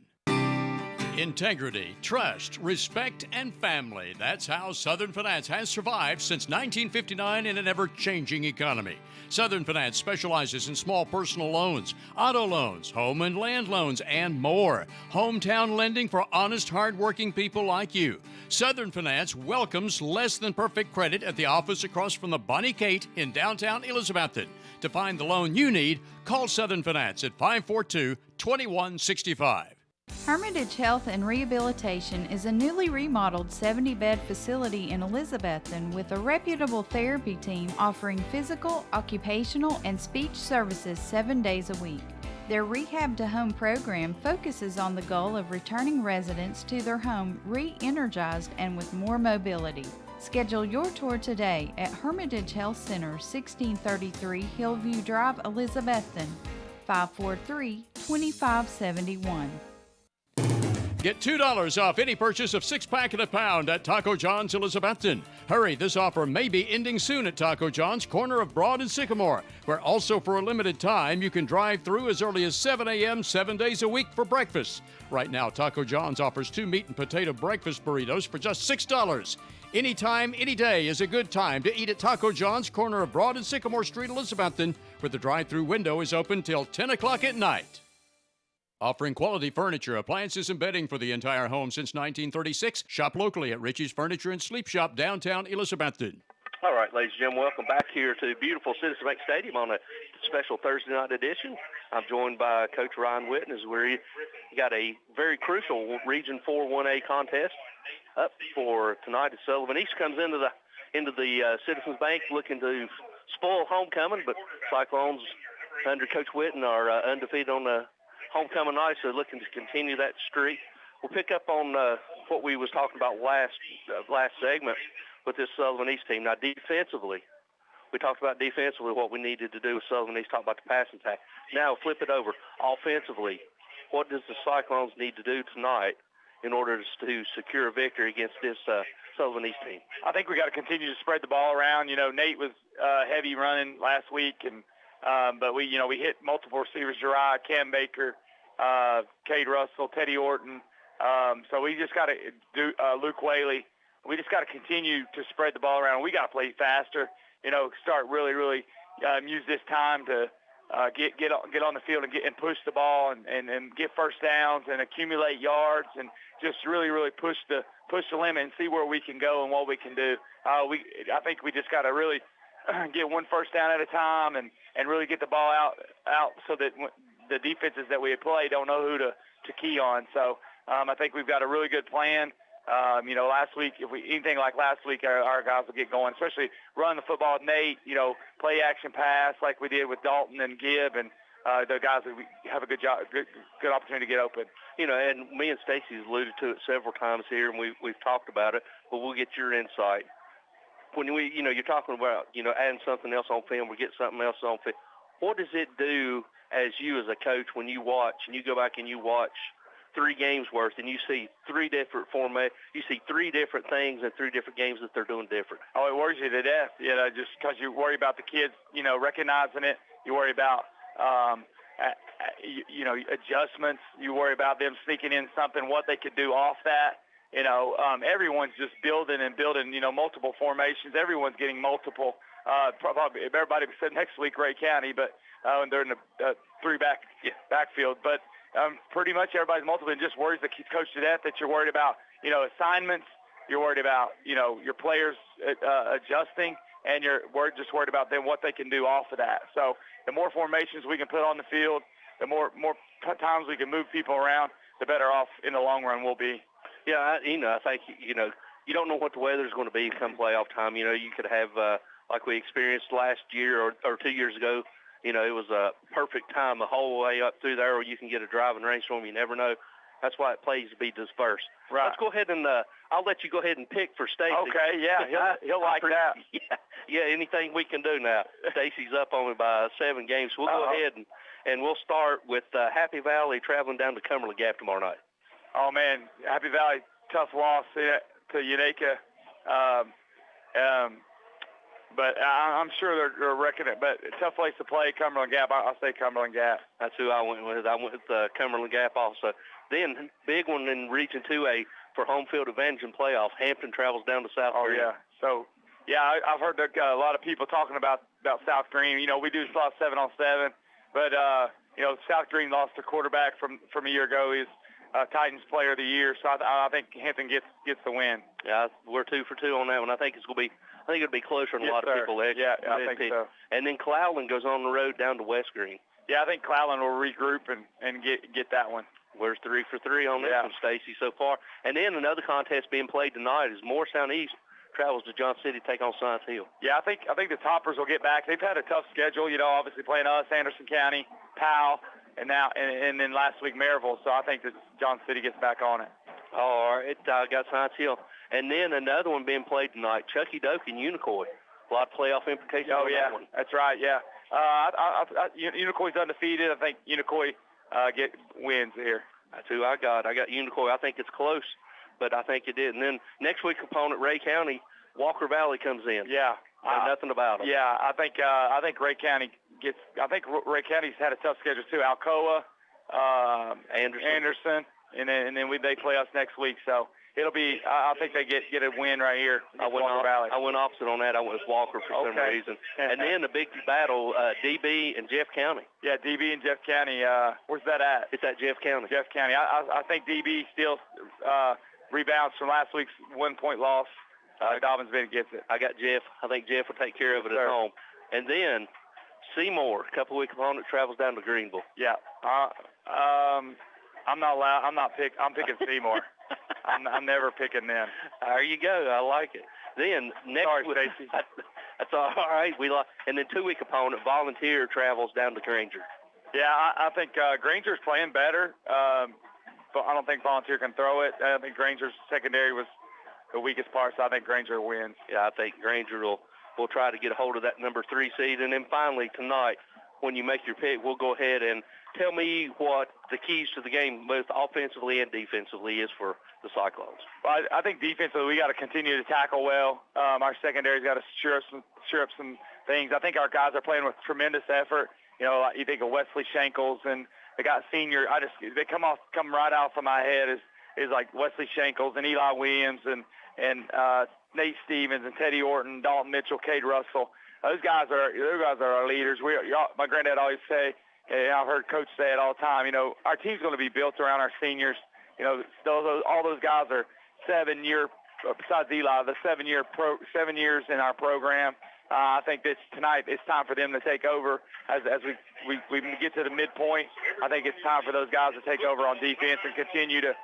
Integrity, trust, respect, and family. That's how Southern Finance has survived since 1959 in an ever-changing economy. Southern Finance specializes in small personal loans, auto loans, home and land loans, and more. Hometown lending for honest, hard-working people like you. Southern Finance welcomes less than perfect credit at the office across from the Bonnie Kate in downtown Elizabethton. To find the loan you need, call Southern Finance at 542-2165. Hermitage Health and Rehabilitation is a newly remodeled 70-bed facility in Elizabethton with a reputable therapy team offering physical, occupational, and speech services 7 days a week. Their Rehab to Home program focuses on the goal of returning residents to their home re-energized and with more mobility. Schedule your tour today at Hermitage Health Center, 1633 Hillview Drive, Elizabethton, 543-2571. Get $2 off any purchase of 6-pack and a pound at Taco John's Elizabethton. Hurry, this offer may be ending soon at Taco John's, corner of Broad and Sycamore, where also for a limited time you can drive through as early as 7 a.m. 7 days a week for breakfast. Right now, Taco John's offers 2 meat and potato breakfast burritos for just $6. Anytime, any day is a good time to eat at Taco John's, corner of Broad and Sycamore Street, Elizabethton, where the drive-through window is open till 10 o'clock at night. Offering quality furniture, appliances, and bedding for the entire home since 1936. Shop locally at Richie's Furniture and Sleep Shop, downtown Elizabethton. All right, ladies and gentlemen, welcome back here to beautiful Citizen Bank Stadium on a special Thursday night edition. I'm joined by Coach Ryan Witten as we got a very crucial Region 4 1A contest up for tonight as Sullivan East comes into the Citizens Bank looking to spoil homecoming, but Cyclones under Coach Witten are undefeated on the homecoming night, so looking to continue that streak. We'll pick up on what we was talking about last segment with this Sullivan East team. Now, defensively, we talked about defensively what we needed to do with Sullivan East, talked about the passing attack. Now, flip it over. Offensively, what does the Cyclones need to do tonight in order to secure a victory against this Sullivan East team? I think we got to continue to spread the ball around. You know, Nate was heavy running last week, and but we hit multiple receivers: Jeriah, Cam Baker, Cade Russell, Teddy Orton. So we just got to do Luke Whaley. We just got to continue to spread the ball around. We got to play faster. Start really use this time to get on the field and push the ball and get first downs and accumulate yards and just really push the limit and see where we can go and what we can do. I think we just got to really get one first down at a time and really get the ball out so that the defenses that we play don't know who to key on. So I think we've got a really good plan. Last week, anything like last week, our guys will get going, especially run the football with Nate, play action pass like we did with Dalton and Gibb, and the guys that we have a good opportunity to get open. And me and Stacy alluded to it several times here, and we've talked about it, but we'll get your insight. When you're talking about, adding something else on film or get something else on film, what does it do as you as a coach when you watch and you go back and you watch 3 games worth, and you see 3 different you see 3 different things and 3 different games that they're doing different. Oh, it worries you to death, just because you worry about the kids, recognizing it. You worry about, adjustments. You worry about them sneaking in something, what they could do off that. Everyone's just building, multiple formations. Everyone's getting multiple. Probably everybody said next week Ray County, but they're in the 3 backfield. But pretty much everybody's multiple, and just worries the coach to death that you're worried about, assignments. You're worried about, your players adjusting, and you're just worried about them, what they can do off of that. So the more formations we can put on the field, the more times we can move people around, the better off in the long run we'll be. Yeah, I think, you don't know what the weather's going to be come playoff time. You could have, like we experienced last year or 2 years ago, it was a perfect time the whole way up through there, or you can get a driving rainstorm. You never know. That's why it plays to be dispersed. Right. Let's go ahead and I'll let you go ahead and pick for Stacy. Okay, yeah, he'll like that. Yeah, anything we can do now. Stacy's up on me by 7 games. So we'll go ahead and we'll start with Happy Valley traveling down to Cumberland Gap tomorrow night. Oh, man, Happy Valley, tough loss to Unica. But I'm sure they're reckoning it. But tough place to play, Cumberland Gap. I'll say Cumberland Gap. That's who I went with. I went with Cumberland Gap also. Then, big one in Region 2A for home field advantage in playoffs. Hampton travels down to South Green. Oh, yeah. So, yeah, I've heard a lot of people talking about South Green. We do still have 7-on-7. But, South Green lost their quarterback from a year ago. He's Titans Player of the Year. So I think Hampton gets the win. Yeah, we're 2 for 2 on that one. I think it'll be closer than a lot of people. Yeah, I think so. And then Cloudland goes on the road down to West Green. Yeah, I think Cloudland will regroup and get that one. We're 3 for 3 on this one, Stacy, so far. And then another contest being played tonight is Morristown East travels to Johnson City to take on Science Hill. Yeah, I think the Toppers will get back. They've had a tough schedule, obviously playing us, Anderson County, Powell, and then last week Maryville. So I think that Johnson City gets back on it. All right, got Science Hill. And then another one being played tonight, Chucky Doak and Unicoi. A lot of playoff implications on that one. That's right, yeah. Unicoi's undefeated. I think Unicoi wins here. That's who I got. I got Unicoi. I think it's close, but I think it did. And then next week opponent, Ray County, Walker Valley comes in. Yeah. Know nothing about them. Yeah, I think Ray County gets. I think Ray County's had a tough schedule too. Alcoa, Anderson, and then they play us next week. So it'll be. I think they get a win right here. Walker Valley. I went opposite on that. I went with Walker for some reason. And then the big battle, DB and Jeff County. Yeah, DB and Jeff County. Where's that at? It's at Jeff County. Jeff County. I think DB still rebounds from last week's 1-point loss. Dobbins Bennett gets it. I got Jeff. I think Jeff will take care of it at home. And then Seymour, a couple-week opponent, travels down to Greenville. Yeah. I'm not allowed. I'm picking Seymour. I'm never picking them. There you go. I like it. Then next week, Stacy. That's all right. And then 2-week opponent, Volunteer, travels down to Granger. Yeah, I think Granger's playing better, but I don't think Volunteer can throw it. I think Granger's secondary was the weakest part, so I think Granger wins. Yeah, I think Granger will try to get a hold of that number 3 seed. And then finally tonight, when you make your pick, we'll go ahead and tell me what the keys to the game, both offensively and defensively, is for the Cyclones. Well, I think defensively we got to continue to tackle well. Our secondary's got to sure up some things. I think our guys are playing with tremendous effort. You think of Wesley Shankles, and they got senior. They come right out from my head is like Wesley Shankles and Eli Williams and Nate Stevens and Teddy Orton, Dalton Mitchell, Cade Russell. Those guys are our leaders. My granddad always say, and I've heard Coach say it all the time. Our team's going to be built around our seniors. All those guys are 7-year. Besides Eli, the 7 years in our program. I think tonight it's time for them to take over as we get to the midpoint. I think it's time for those guys to take over on defense and continue to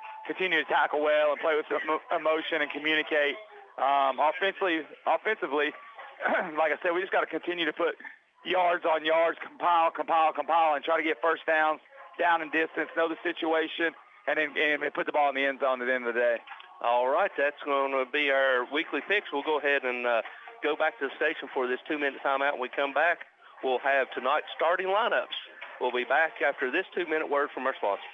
tackle well and play with some emotion and communicate. Offensively, like I said, we just got to continue to put yards on yards, compile, and try to get first downs, down and distance, know the situation, and then put the ball in the end zone at the end of the day. All right, that's going to be our weekly picks. We'll go ahead and go back to the station for this 2-minute timeout. When we come back, we'll have tonight's starting lineups. We'll be back after this 2-minute word from our sponsors.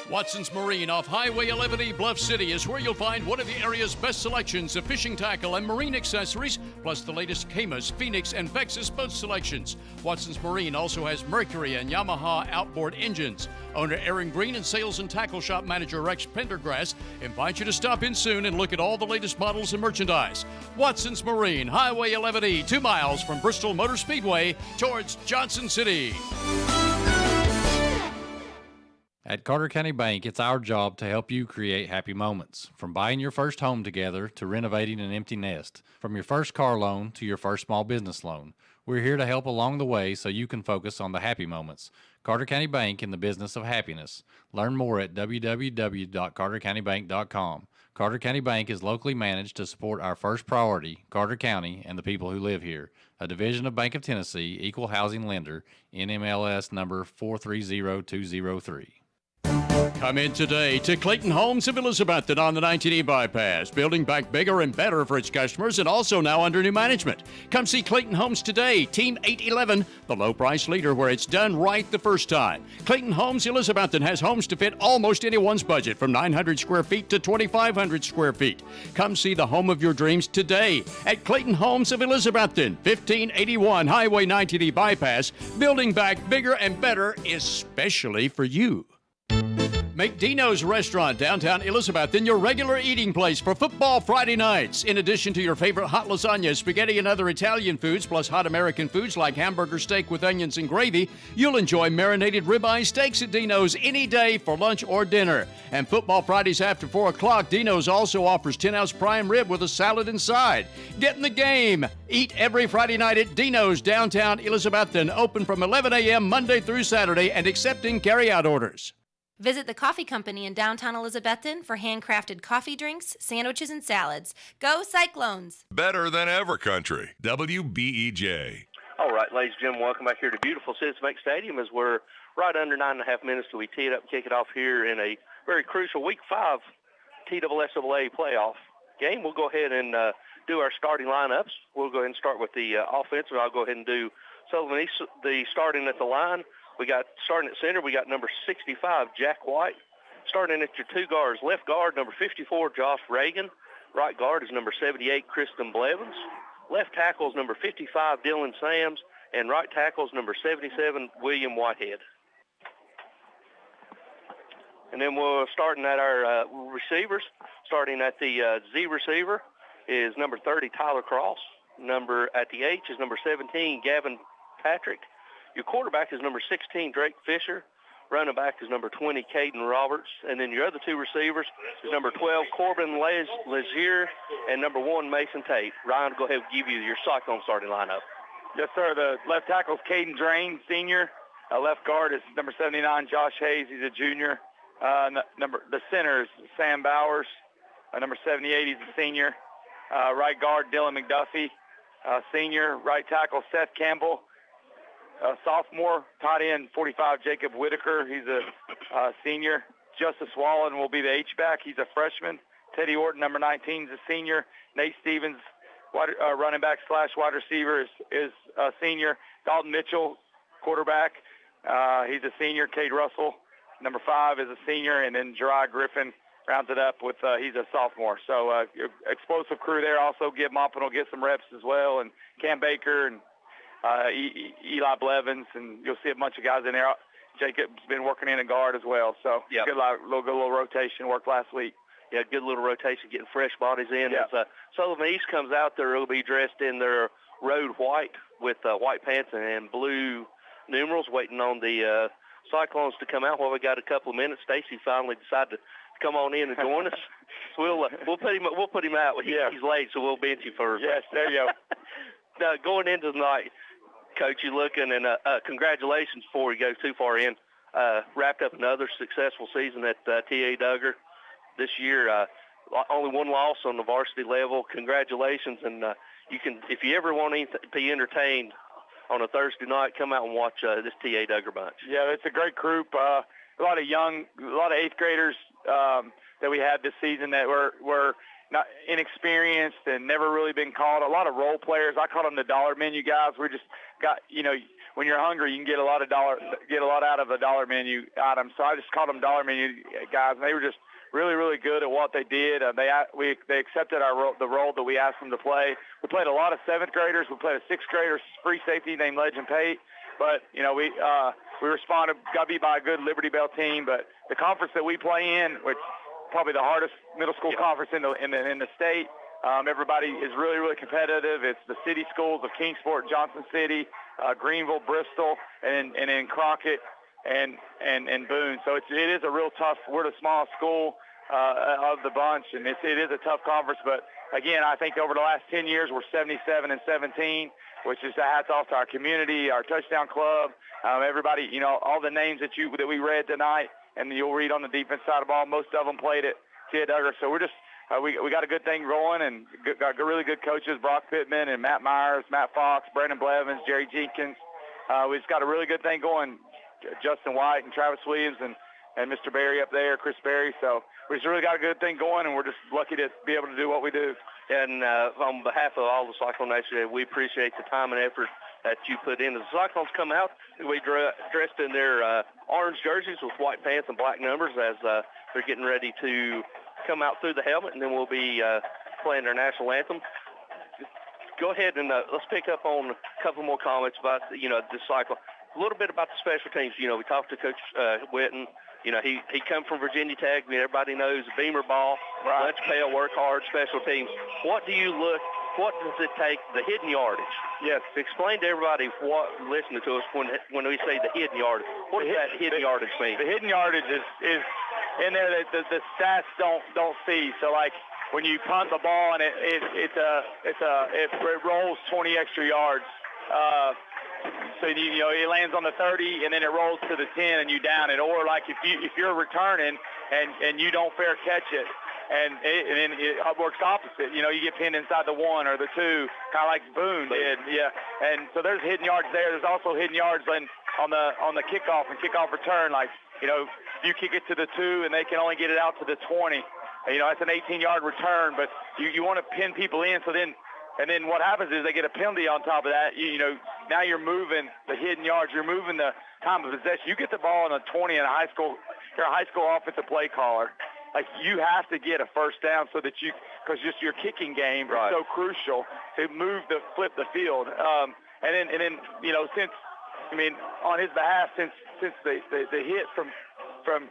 Watson's Marine off Highway 11E Bluff City is where you'll find one of the area's best selections of fishing tackle and marine accessories, plus the latest Camus, Phoenix, and Vexus boat selections. Watson's Marine also has Mercury and Yamaha outboard engines. Owner Aaron Green and sales and tackle shop manager Rex Pendergrass invite you to stop in soon and look at all the latest models and merchandise. Watson's Marine, Highway 11E, 2 miles from Bristol Motor Speedway towards Johnson City. At Carter County Bank, it's our job to help you create happy moments. From buying your first home together to renovating an empty nest. From your first car loan to your first small business loan. We're here to help along the way so you can focus on the happy moments. Carter County Bank, in the business of happiness. Learn more at www.cartercountybank.com. Carter County Bank is locally managed to support our first priority, Carter County, and the people who live here. A division of Bank of Tennessee, equal housing lender, NMLS number 430203. Come in today to Clayton Homes of Elizabethton on the 19E bypass, building back bigger and better for its customers and also now under new management. Come see Clayton Homes today, Team 811, the low price leader where it's done right the first time. Clayton Homes Elizabethton has homes to fit almost anyone's budget from 900 square feet to 2,500 square feet. Come see the home of your dreams today at Clayton Homes of Elizabethton, 1581 Highway 19E bypass, building back bigger and better, especially for you. Make Dino's Restaurant downtown Elizabethton your regular eating place for football Friday nights. In addition to your favorite hot lasagna, spaghetti, and other Italian foods, plus hot American foods like hamburger steak with onions and gravy, you'll enjoy marinated ribeye steaks at Dino's any day for lunch or dinner. And football Fridays after 4 o'clock, Dino's also offers 10-ounce prime rib with a salad inside. Get in the game. Eat every Friday night at Dino's downtown Elizabethton, open from 11 a.m. Monday through Saturday and accepting carry-out orders. Visit the Coffee Company in downtown Elizabethton for handcrafted coffee drinks, sandwiches, and salads. Go Cyclones! Better than ever country. WBEJ. All right, ladies and gentlemen, welcome back here to beautiful Citizens Bank Stadium as we're right under 9.5 minutes till we tee it up and kick it off here in a very crucial Week 5 TSSAA playoff game. We'll go ahead and do our starting lineups. We'll go ahead and start with the offense, and I'll go ahead and do Sullivan East, the starting at the line. We got starting at center, we got number 65, Jack White. Starting at your 2 guards, left guard, number 54, Josh Reagan. Right guard is number 78, Kristen Blevins. Left tackle is number 55, Dylan Sams. And right tackle is number 77, William Whitehead. And then we're starting at our receivers. Starting at the Z receiver is number 30, Tyler Cross. Number at the H is number 17, Gavin Patrick. Your quarterback is number 16, Drake Fisher. Running back is number 20, Caden Roberts. And then your other 2 receivers is number 12, Corbin Lezier, and number 1, Mason Tate. Ryan, go ahead and give you your Cyclone starting lineup. Yes, sir. The left tackle is Caden Drain, senior. Left guard is number 79, Josh Hayes. He's a junior. The center is Sam Bowers. Number 78, he's a senior. Right guard, Dylan McDuffie, senior. Right tackle, Seth Campbell. Sophomore. Tight end 45, Jacob Whitaker. He's a senior. Justice Wallen will be the H-back. He's a freshman. Teddy Orton, number 19, is a senior. Nate Stevens, running back / wide receiver, is a senior. Dalton Mitchell, quarterback. He's a senior. Cade Russell, number 5, is a senior. And then Gerard Griffin rounds it up with he's a sophomore. So explosive crew there. Also, Gib Moppin will get some reps as well. And Cam Baker and Eli Blevins, and you'll see a bunch of guys in there. Jacob's been working in a guard as well, so yep. Good little rotation work last week. Yeah, good little rotation, getting fresh bodies in. Yep. As Sullivan East comes out, they'll be dressed in their road white with white pants and blue numerals, waiting on the Cyclones to come out. Well, we got a couple of minutes. Stacy finally decided to come on in and join us. So we'll put him out. He's late, so we'll bench him first. Yes, there you go. Now, going into the night, Coach, you looking, and congratulations before you go too far in. Wrapped up another successful season at T.A. Duggar this year. Only 1 loss on the varsity level. Congratulations, and you can, if you ever want to be entertained on a Thursday night, come out and watch this T.A. Duggar bunch. Yeah, it's a great group. A lot of 8th graders that we had this season that were not inexperienced and never really been called. A lot of role players. I call them the dollar menu guys. We just got, when you're hungry, you can get a lot out of a dollar menu item. So I just called them dollar menu guys, and they were just really, really good at what they did. They accepted the role that we asked them to play. We played a lot of 7th graders. We played a 6th grader free safety named Legend Pate. But, you know, we responded, got beat by a good Liberty Bell team. But the conference that we play in, which is probably the hardest middle school conference in the state, everybody is really, really competitive. It's the city schools of Kingsport, Johnson City, Greenville, Bristol, and then Crockett and Boone. So it is a real tough. We're the smallest school of the bunch, and it is a tough conference. But again, I think over the last 10 years, we're 77-17, which is a hats off to our community, our touchdown club, everybody. You know, all the names that we read tonight, and you'll read on the defense side of the ball. Most of them played at Ted Duggar. So we're just we got a good thing rolling, and got really good coaches, Brock Pittman and Matt Myers, Matt Fox, Brandon Blevins, Jerry Jenkins. We just got a really good thing going. Justin White and Travis Williams and Mr. Barry up there, Chris Barry. So we just really got a good thing going, and we're just lucky to be able to do what we do. And on behalf of all the Cyclone Nation, we appreciate the time and effort that you put in. The Cyclones come out. We dressed in their orange jerseys with white pants and black numbers as they're getting ready to come out through the helmet, and then we'll be playing their national anthem. Go ahead and let's pick up on a couple more comments about the Cyclone. A little bit about the special teams. You know, we talked to Coach Witten. You know, he come from Virginia Tech. I mean, everybody knows Beamer ball, lunch pail, work hard, special teams. What does it take, the hidden yardage? Yes. Explain to everybody listening to us when we say the hidden yardage. What does that hidden yardage mean? The hidden yardage is in there that the stats don't see. So like when you punt the ball and it rolls 20 extra yards. So it lands on the 30 and then it rolls to the 10 and you down it. Or like if you're returning and you don't fair catch it, and then it works opposite. You know, you get pinned inside the 1 or the 2, kind of like Boone did. Yeah. And so there's hidden yards there. There's also hidden yards on the kickoff and kickoff return. Like, you know, you kick it to the 2 and they can only get it out to the 20. You know, that's an 18-yard return, but you want to pin people in. So then. And then what happens is they get a penalty on top of that. You know, now you're moving the hidden yards. You're moving the time of possession. You get the ball in a 20 in a high school. You're a high school offensive play caller. Like you have to get a first down so that because just your kicking game is so crucial to flip the field. And then you know, on his behalf, since the hit from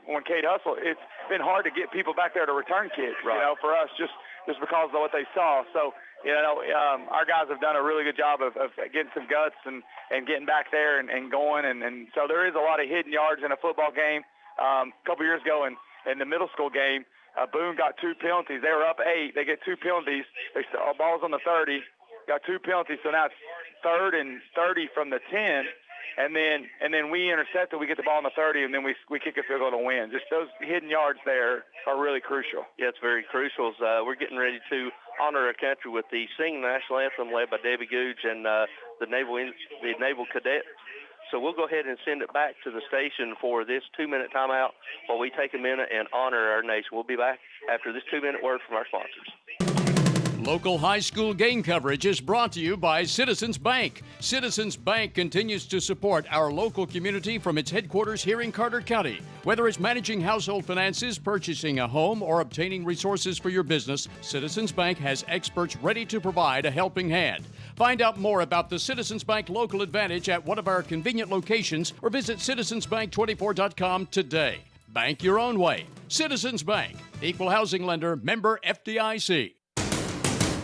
when Cade Hustle, it's been hard to get people back there to return kicks. You know, for us just because of what they saw. So. You know, our guys have done a really good job of getting some guts and getting back there and going. And so there is a lot of hidden yards in a football game. A couple years ago in the middle school game, Boone got 2 penalties. They were up 8. They get 2 penalties. Ball's on the 30, got 2 penalties. So now it's 3rd and 30 from the 10. And then we intercept it. We get the ball on the 30, and then we kick a field goal to win. Just those hidden yards there are really crucial. Yeah, it's very crucial. We're getting ready to honor our country with the singing national anthem led by Debbie Googe and the Naval Cadets. So we'll go ahead and send it back to the station for this 2-minute timeout while we take a minute and honor our nation. We'll be back after this 2-minute word from our sponsors. Local high school game coverage is brought to you by Citizens Bank. Citizens Bank continues to support our local community from its headquarters here in Carter County. Whether it's managing household finances, purchasing a home, or obtaining resources for your business, Citizens Bank has experts ready to provide a helping hand. Find out more about the Citizens Bank Local Advantage at one of our convenient locations or visit citizensbank24.com today. Bank your own way. Citizens Bank, equal housing lender, member FDIC.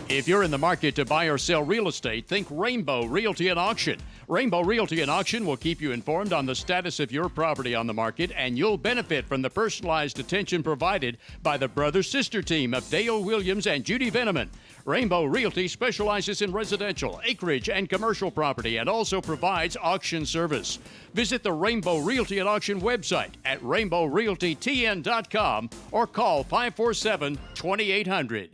If you're in the market to buy or sell real estate, think Rainbow Realty and Auction. Rainbow Realty and Auction will keep you informed on the status of your property on the market, and you'll benefit from the personalized attention provided by the brother-sister team of Dale Williams and Judy Veneman. Rainbow Realty specializes in residential, acreage, and commercial property and also provides auction service. Visit the Rainbow Realty and Auction website at rainbowrealtytn.com or call 547-2800.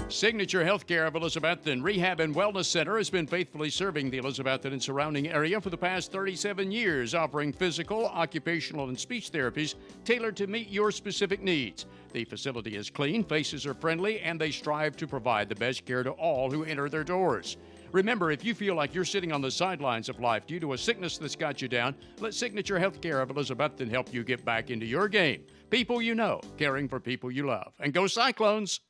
Signature Healthcare of Elizabethton Rehab and Wellness Center has been faithfully serving the Elizabethton and surrounding area for the past 37 years, offering physical, occupational, and speech therapies tailored to meet your specific needs. The facility is clean, faces are friendly, and they strive to provide the best care to all who enter their doors. Remember, if you feel like you're sitting on the sidelines of life due to a sickness that's got you down, let Signature Healthcare of Elizabethton help you get back into your game. People you know, caring for people you love. And go Cyclones!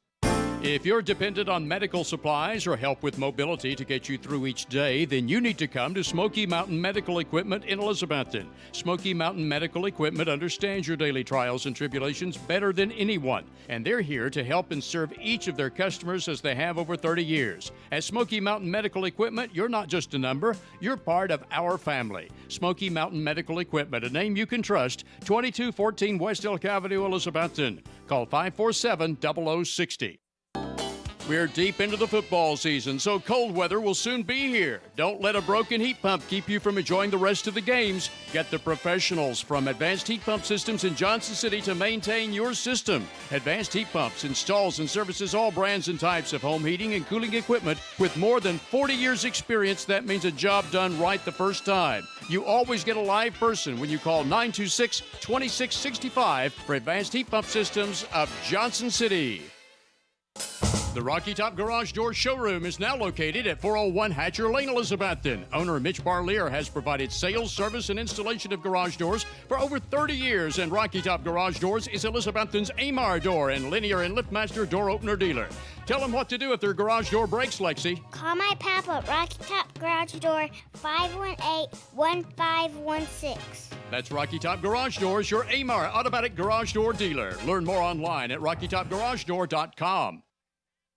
If you're dependent on medical supplies or help with mobility to get you through each day, then you need to come to Smoky Mountain Medical Equipment in Elizabethton. Smoky Mountain Medical Equipment understands your daily trials and tribulations better than anyone, and they're here to help and serve each of their customers as they have over 30 years. At Smoky Mountain Medical Equipment, you're not just a number, you're part of our family. Smoky Mountain Medical Equipment, a name you can trust, 2214 West Elk Avenue, Elizabethton. Call 547-0060. We're deep into the football season, so cold weather will soon be here. Don't let a broken heat pump keep you from enjoying the rest of the games. Get the professionals from Advanced Heat Pump Systems in Johnson City to maintain your system. Advanced Heat Pumps installs and services all brands and types of home heating and cooling equipment with more than 40 years experience. That means a job done right the first time. You always get a live person when you call 926-2665 for Advanced Heat Pump Systems of Johnson City. The Rocky Top Garage Door showroom is now located at 401 Hatcher Lane, Elizabethton. Owner Mitch Barlier has provided sales, service, and installation of garage doors for over 30 years, and Rocky Top Garage Doors is Elizabethton's Amar Door and Linear and LiftMaster door opener dealer. Tell them what to do if their garage door breaks, Lexi. Call my papa at Rocky Top Garage Door, 518-1516. That's Rocky Top Garage Doors, your Amar automatic garage door dealer. Learn more online at rockytopgaragedoor.com.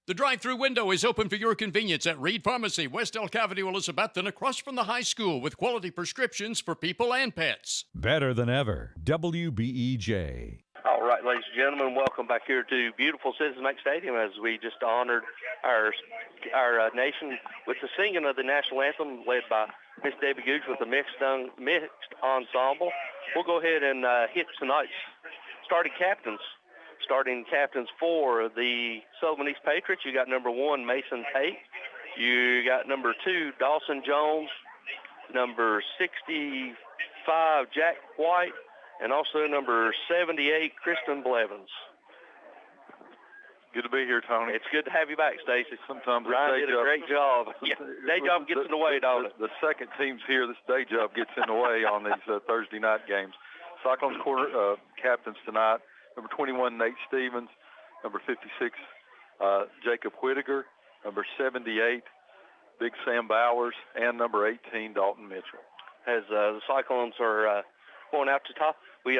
The drive-through window is open for your convenience at Reed Pharmacy, West Elk Avenue, Elizabethton, across from the high school with quality prescriptions for people and pets. Better than ever. WBEJ. All right, ladies and gentlemen, welcome back here to beautiful Citizens Bank Stadium as we just honored our nation with the singing of the national anthem led by Miss Debbie Gooch with the mixed ensemble. We'll go ahead and hit tonight's starting captains. Starting captains for the Sullivan East Patriots, you got number 1, Mason Tate. You got number 2, Dawson Jones. Number 65, Jack White. And also number 78, Kristen Blevins. Good to be here, Tony. It's good to have you back, Stacy. Sometimes Ryan did a great job. Yeah, day job gets in the way, don't it? The second team's here. This day job gets in the way on these Thursday night games. Cyclones captains tonight. Number 21, Nate Stevens. Number 56, Jacob Whittaker. Number 78, Big Sam Bowers. And number 18, Dalton Mitchell. As the Cyclones are going out to top, we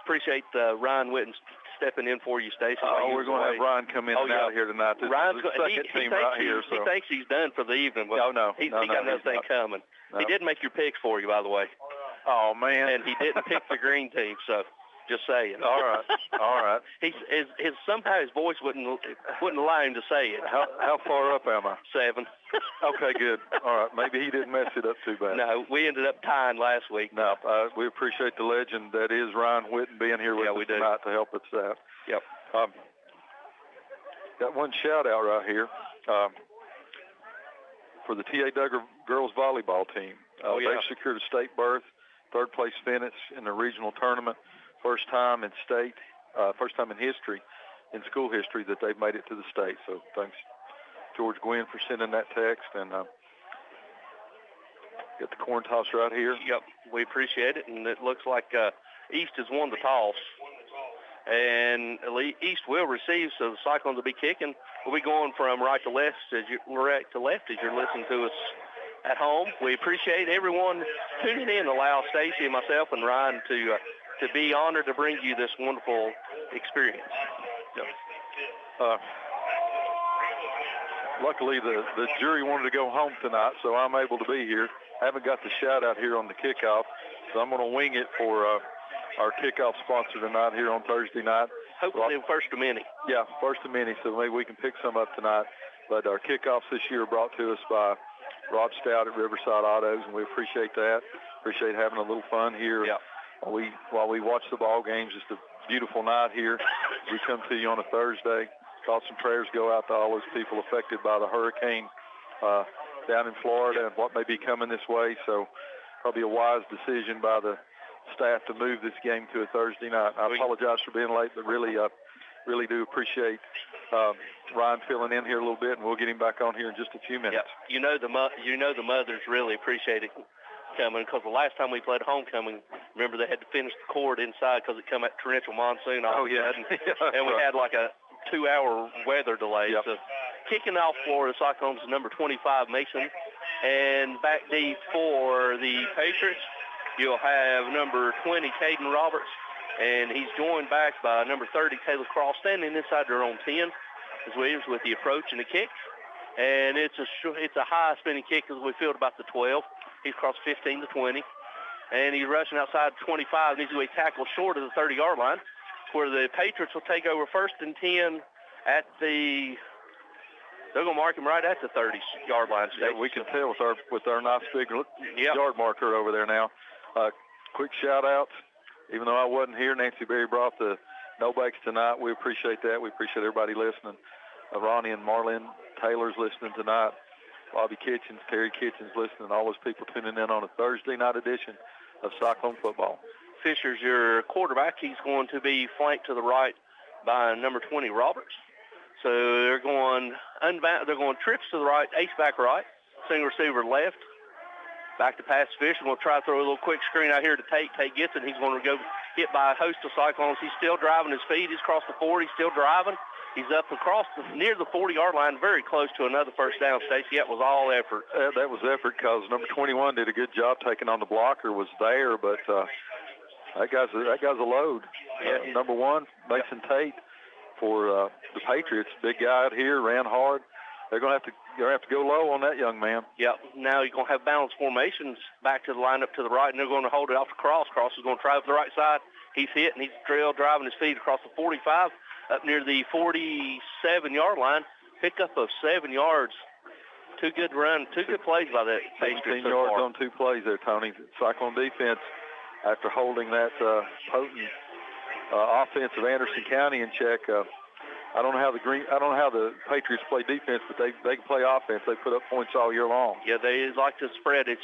appreciate Ryan Witten stepping in for you, Stacey. We're going to have Ryan come in and out here tonight. This Ryan's is the second team right here. He thinks he's done for the evening. But he got another thing coming. No. He did make your picks for you, by the way. Oh, man. And he didn't pick the green team, so... Just saying. All right. Somehow his voice wouldn't allow him to say it. How far up am I? 7. Okay, good. All right. Maybe he didn't mess it up too bad. No, we ended up tying last week. No, we appreciate the legend that is Ryan Witten being here with us tonight to help us out. Yep. Got one shout out right here for the T.A. Duggar girls volleyball team. They've secured a state berth, third place finish in the regional tournament. First time in history, in school history, that they've made it to the state. So thanks, George Gwynn, for sending that text. And got the coin toss right here. Yep, we appreciate it. And it looks like East has won the toss. And East will receive, so the Cyclones will be kicking. We'll be going from right to left as you're listening to us at home. We appreciate everyone tuning in to allow Stacy and myself and Ryan to be honored to bring you this wonderful experience. Luckily, the jury wanted to go home tonight, so I'm able to be here. I haven't got the shout out here on the kickoff, so I'm going to wing it for our kickoff sponsor tonight here on Thursday night. Hopefully first of many. Yeah, first of many, so maybe we can pick some up tonight. But our kickoffs this year are brought to us by Rod Stout at Riverside Autos, and we appreciate that. Appreciate having a little fun here. Yeah. While we watch the ball games, it's a beautiful night here. We come to you on a Thursday. Thoughts and prayers go out to all those people affected by the hurricane down in Florida and what may be coming this way. So probably a wise decision by the staff to move this game to a Thursday night. I apologize for being late, but really do appreciate Ryan filling in here a little bit, and we'll get him back on here in just a few minutes. You know the mothers really appreciate it coming, because the last time we played homecoming, remember they had to finish the court inside because it come at torrential monsoon all of a sudden, and we had like a 2-hour weather delay. Yep. So kicking off for the Cyclones is number 25, Mason, and back deep for the Patriots, you'll have number 20, Caden Roberts, and he's joined back by number 30, Taylor Cross, standing inside their own 10, as Williams with the approach and the kick. And it's a high spinning kick as we field about the 12. He's crossed 15 to 20. And he's rushing outside 25, needs to be tackled short of the 30-yard line, where the Patriots will take over 1st and 10 at the – they're going to mark him right at the 30-yard line. Yeah, we can tell with our nice big yard marker over there now. Quick shout-outs. Even though I wasn't here, Nancy Berry brought the no-bakes tonight. We appreciate that. We appreciate everybody listening. Ronnie and Marlene Taylor's listening tonight. Bobby Kitchens, Terry Kitchens listening. All those people tuning in on a Thursday night edition of Cyclone football. Fisher's your quarterback. He's going to be flanked to the right by number 20, Roberts. So they're going trips to the right, H-back right, single receiver left. Back to pass Fisher. We'll try to throw a little quick screen out here to Tate. Tate gets it. He's going to go hit by a host of Cyclones. He's still driving his feet. He's across the 40. He's still driving. He's up across near the 40-yard line, very close to another first down, Stacy. That was all effort. That was effort because number 21 did a good job taking on the blocker, was there, but that guy's a load. Number 1, Mason Tate for the Patriots. Big guy out here, ran hard. They're going to have to go low on that young man. Yep. Now you're going to have balanced formations back to the lineup to the right, and they're going to hold it off to Cross. Cross is going to try to the right side. He's hit, and he's driving his feet across the 45 up near the 47-yard line. Pickup of 7 yards. Two good plays by that Patriots. 17 yards on 2 plays there, Tony. Cyclone defense, after holding that potent offense of Anderson County in check, I don't know how the Patriots play defense, but they can play offense. They put up points all year long. Yeah, they like to spread. It's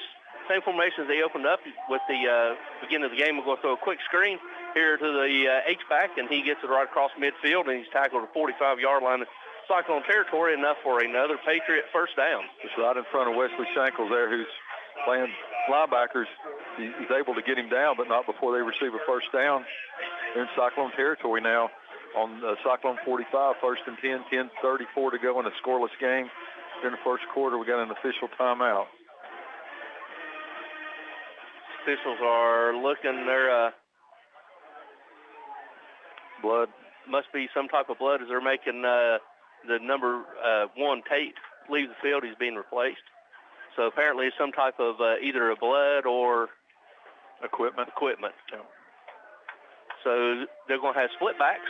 same formation as they opened up with the beginning of the game. We're going to throw a quick screen here to the H-back, and he gets it right across midfield, and he's tackled at the 45-yard line. Cyclone territory, enough for another Patriot first down. Just right in front of Wesley Shankles there, who's playing linebackers. He's able to get him down, but not before they receive a first down. They're in Cyclone territory now on Cyclone 45, 1st and 10, 10:34 to go in a scoreless game. In the first quarter, we got an official timeout. Officials are looking. They're blood. Must be some type of blood as they're making the number 1 Tate leave the field. He's being replaced. So apparently it's some type of either a blood or equipment. Yeah. So they're going to have split backs,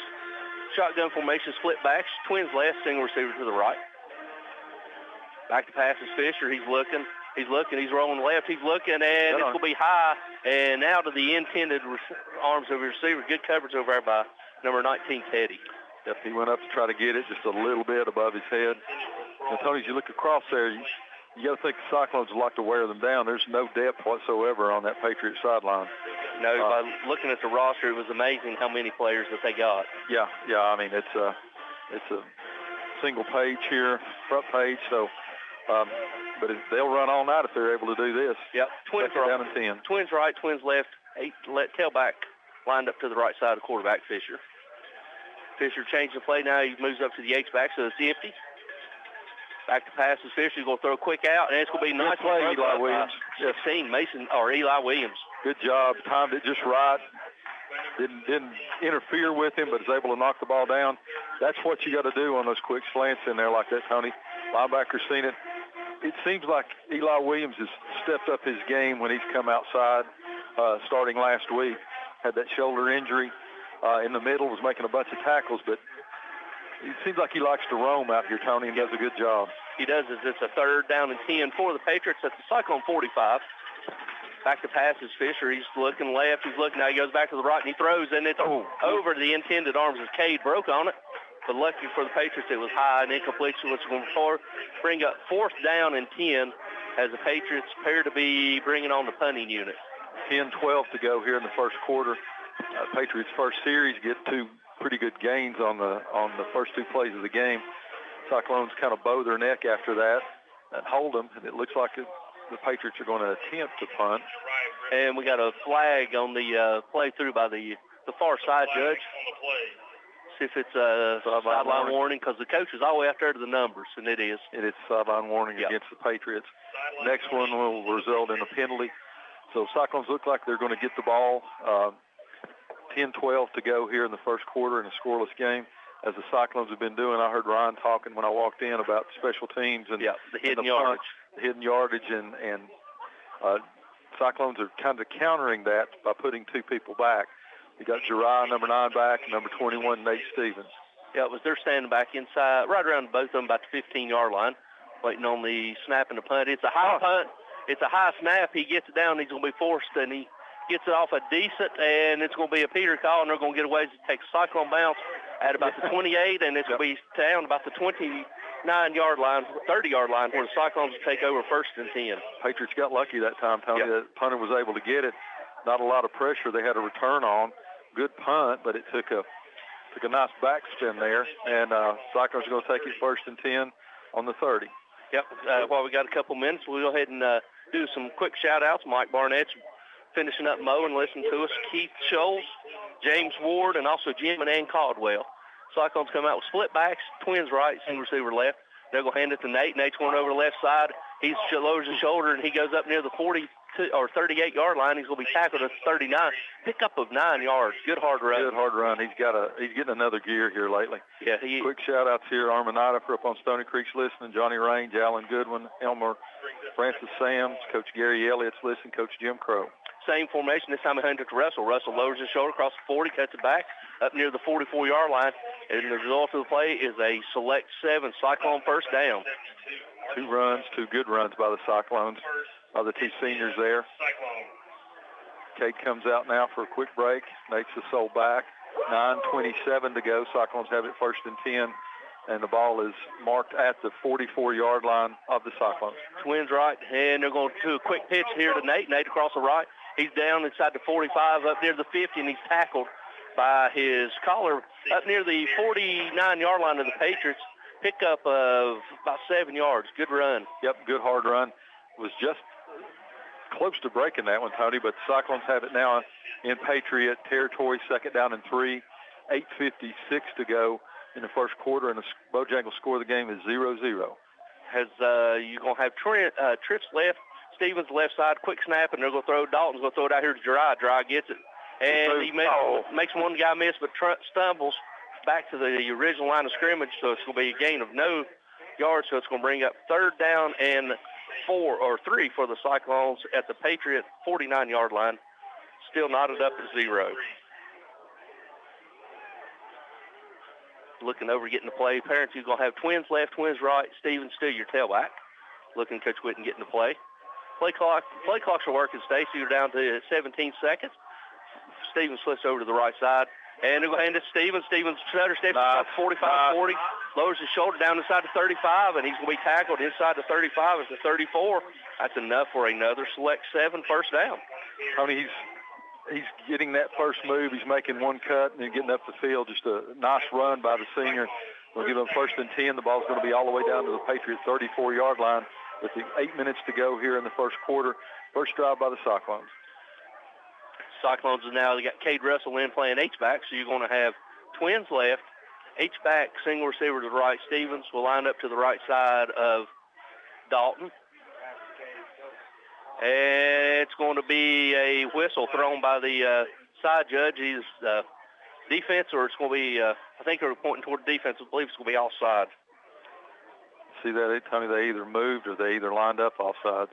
shotgun formation, split backs, twins left, single receiver to the right. Back to pass is Fisher. He's looking, he's rolling left, he's looking, and it's going to be high and out of the intended arms of the receiver. Good coverage over there by number 19, Teddy. Yep, he went up to try to get it just a little bit above his head. And Tony, as you look across there, you got to think the Cyclones would like to wear them down. There's no depth whatsoever on that Patriot sideline. No, by looking at the roster, it was amazing how many players that they got. Yeah. I mean, it's a single page here, front page. So, but they'll run all night if they're able to do this. Yep. Twins right, down and 10. Twins right, twins left. Tailback lined up to the right side of quarterback Fisher. Fisher changed the play now. He moves up to the H-back, so it's empty. Back to pass is Fisher. He's going to throw a quick out, and it's going to be a nice play, Eli Williams. 16, Eli Williams. Good job. Timed it just right. Didn't interfere with him, but is able to knock the ball down. That's what you got to do on those quick slants in there like that, Tony. Linebacker's seen it. It seems like Eli Williams has stepped up his game when he's come outside starting last week. Had that shoulder injury in the middle, was making a bunch of tackles, but it seems like he likes to roam out here, Tony, and does a good job. He does. It's a 3rd down and 10 for the Patriots at the Cyclone 45. Back to pass is Fisher. He's looking left. He's looking now. He goes back to the right, and he throws, and it's over the intended arms as Cade broke on it. But lucky for the Patriots, it was high and incompletion, which is going to bring up 4th down and 10 as the Patriots appear to be bringing on the punting unit. 10-12 to go here in the first quarter. Patriots' first series get 2 pretty good gains on the first two plays of the game. Cyclones kind of bow their neck after that and hold them, and it looks like the Patriots are going to attempt to punt. And we got a flag on the play through by the far side judge. See if it's a sideline warning, because the coach is all the way out there to the numbers, and it is. It is sideline warning against the Patriots. Next one will result in a penalty. So Cyclones look like they're going to get the ball. 10-12 to go here in the first quarter in a scoreless game. As the Cyclones have been doing, I heard Ryan talking when I walked in about special teams and the hidden yardage. The hidden yardage, and Cyclones are kind of countering that by putting two people back. You got Jeriah, number 9, back, and number 21, Nate Stevens. Yeah, they're standing back inside, right around both of them, about the 15-yard line, waiting on the snap and the punt. It's a high punt. It's a high snap. He gets it down. He's going to be forced, and he gets it off a decent, and it's going to be a Peter call, and they're going to get away as it takes a Cyclone bounce at about the 28, and it's going to be down about the 29-yard line, 30-yard line, where the Cyclones will take over 1st and 10. Patriots got lucky that time, Tony. The punter was able to get it. Not a lot of pressure they had to return on. Good punt, but it took a nice backspin there, and Cyclones are going to take it 1st and 10 on the 30. Yep. While we got a couple minutes, we'll go ahead and do some quick shout-outs. Mike Barnett finishing up mowing, listening to us. Keith Scholes, James Ward, and also Jim and Ann Caldwell. Cyclones come out with split backs, twins right, single receiver left. They're going to hand it to Nate. Nate's going over the left side. He lowers his shoulder, and he goes up near the 42 or 38-yard line. He's going to be tackled at 39. Pickup of 9 yards. Good hard run. Good hard run. He's getting another gear here lately. Yeah. Quick shout-outs here. Armanita for up on Stony Creek's listening. Johnny Range, Alan Goodwin, Elmer, Francis Sams, Coach Gary Elliott's listening, Coach Jim Crow. Same formation. This time he handed it to Russell. Russell lowers his shoulder across the 40, cuts it back up near the 44-yard line. And the result of the play is a select 7 Cyclone first down. Two good runs by the Cyclones, by the two seniors there. Cade comes out now for a quick break, makes the soul back. 9:27 to go. Cyclones have it 1st and 10, and the ball is marked at the 44-yard line of the Cyclones. Twins right, and they're going to do a quick pitch here to Nate. Nate across the right. He's down inside the 45, up near the 50, and he's tackled by his collar up near the 49-yard line of the Patriots. Pickup of about 7 yards. Good run. Yep, good hard run. Was just close to breaking that one, Tony, but the Cyclones have it now in Patriot territory, 2nd down and 3. 8:56 to go in the first quarter, and the Bojangles score of the game is 0-0. You're going to have Trips left, Stevens left side, quick snap, and they're going to throw. Dalton's going to throw it out here to Jeriah. Jeriah gets it. And he makes one guy miss, but stumbles back to the original line of scrimmage, so it's going to be a gain of no yards, so it's going to bring up 3rd down and 3 for the Cyclones at the Patriot 49-yard line. Still knotted up at 0. Looking over, getting the play. Parents, you're going to have twins left, twins right. Stevens still your tailback. Looking Coach Whitten getting the play. Play clocks are working, Stacy. You're down to 17 seconds. Stevens flips over to the right side. And they're going to hand it to Stevens. Stevens stutter steps inside the 45-40, lowers his shoulder down inside the 35, and he's going to be tackled inside the 35 at the 34. That's enough for another select 7 first down. Tony, he's getting that first move. He's making one cut and then getting up the field. Just a nice run by the senior. We'll give him 1st and 10. The ball's going to be all the way down to the Patriot 34-yard line with the 8 minutes to go here in the first quarter. First drive by the Cyclones. Cyclones is now, they got Cade Russell in playing H-back, so you're going to have twins left. H-back, single receiver to the right. Stevens will line up to the right side of Dalton. And it's going to be a whistle thrown by the side judge. He's defense, or it's going to be, I think they're pointing toward the defense. I believe it's going to be offside. See that, Tony? They either moved or they either lined up offsides.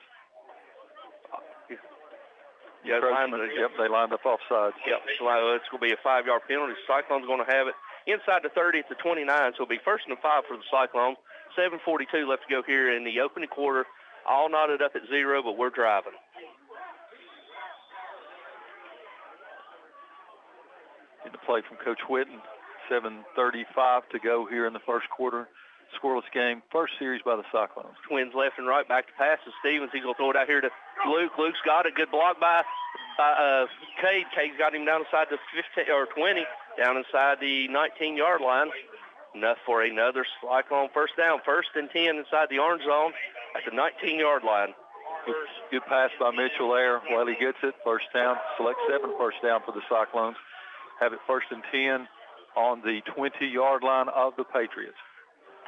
Yeah, they lined up offsides. Yep, so it's going to be a 5-yard penalty. Cyclones going to have it inside the 30 at the 29, so it'll be 1st and 5 for the Cyclones. 7:42 left to go here in the opening quarter. All knotted up at 0, but we're driving. Get the play from Coach Whitten. 7:35 to go here in the first quarter. Scoreless game. First series by the Cyclones. Twins left and right. Back to pass to Stevens. He's going to throw it out here to Luke. Luke's got it. Good block by Cade. Cade's got him down inside the 15 or 20. down inside the 19-yard line. Enough for another Cyclone first down. 1st and 10 inside the orange zone at the 19-yard line. Good pass by Mitchell there. Well, he gets it. First down. Select 7 first down for the Cyclones. Have it 1st and 10 on the 20-yard line of the Patriots.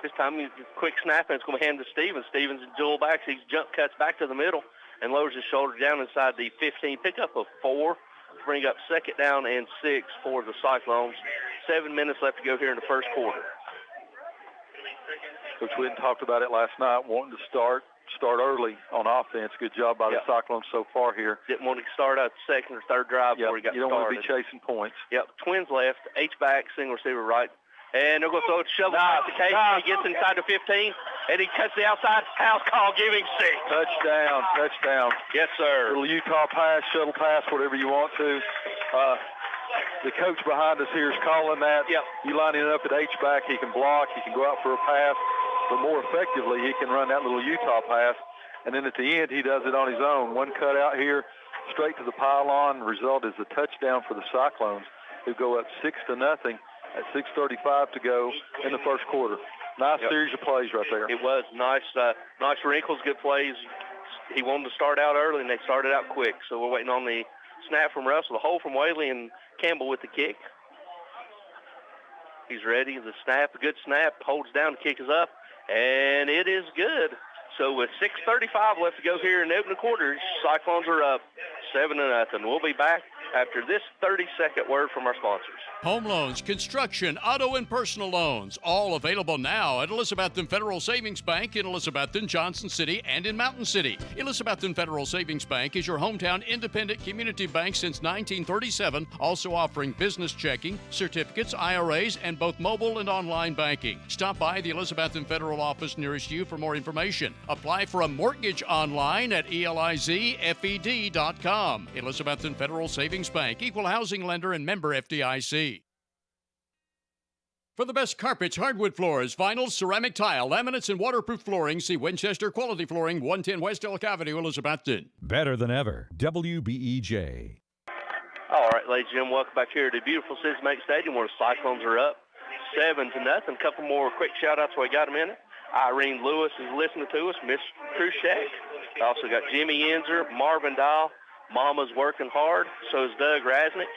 This time, quick snap, and it's going to hand to Stevens. Stevens and dual backs. He jump cuts back to the middle and lowers his shoulder down inside the 15. Pickup of 4. Bring up 2nd down and 6 for the Cyclones. 7 minutes left to go here in the first quarter. Coach Whitten talked about it last night, wanting to start early on offense. Good job by the Cyclones so far here. Didn't want to start out the 2nd or 3rd drive before he got started. You don't want to be chasing points. Yep, twins left, H-back, single receiver right. And they're going to throw it to shovel past the case. He gets inside the 15, and he cuts the outside. House call, giving 6. Touchdown. Yes, sir. Little Utah pass, shuttle pass, whatever you want to. The coach behind us here is calling that. Yep. You line it up at H-back, he can block, he can go out for a pass, but more effectively, he can run that little Utah pass. And then at the end, he does it on his own. One cut out here, straight to the pylon. The result is a touchdown for the Cyclones, who go up 6-0 at 6:35 to go in the first quarter. Nice series of plays right there. It was nice wrinkles, good plays. He wanted to start out early, and they started out quick. So we're waiting on the snap from Russell, the hole from Whaley, and Campbell with the kick. He's ready. The snap, a good snap, holds down, the kick is up, and it is good. So with 6:35 left to go here in the opening quarter, Cyclones are up 7-0. We'll be back after this 30-second word from our sponsors. Home loans, construction, auto, and personal loans, all available now at Elizabethton Federal Savings Bank in Elizabethton, Johnson City, and in Mountain City. Elizabethton Federal Savings Bank is your hometown independent community bank since 1937, also offering business checking, certificates, IRAs, and both mobile and online banking. Stop by the Elizabethton Federal office nearest you for more information. Apply for a mortgage online at elizfed.com. Elizabethton Federal Savings Bank, equal housing lender and member FDIC. For the best carpets, hardwood floors, vinyl, ceramic tile, laminates, and waterproof flooring, see Winchester Quality Flooring, 110 West Elk Avenue, Elizabethton. Better than ever. WBEJ. All right, ladies and gentlemen, welcome back here to beautiful Cincinnati Bank Stadium where the Cyclones are up 7-0. A couple more quick shout-outs while we got a minute. Irene Lewis is listening to us, Miss Khrushchev. Also got Jimmy Enzer, Marvin Dahl. Mama's working hard. So is Doug Rasnick.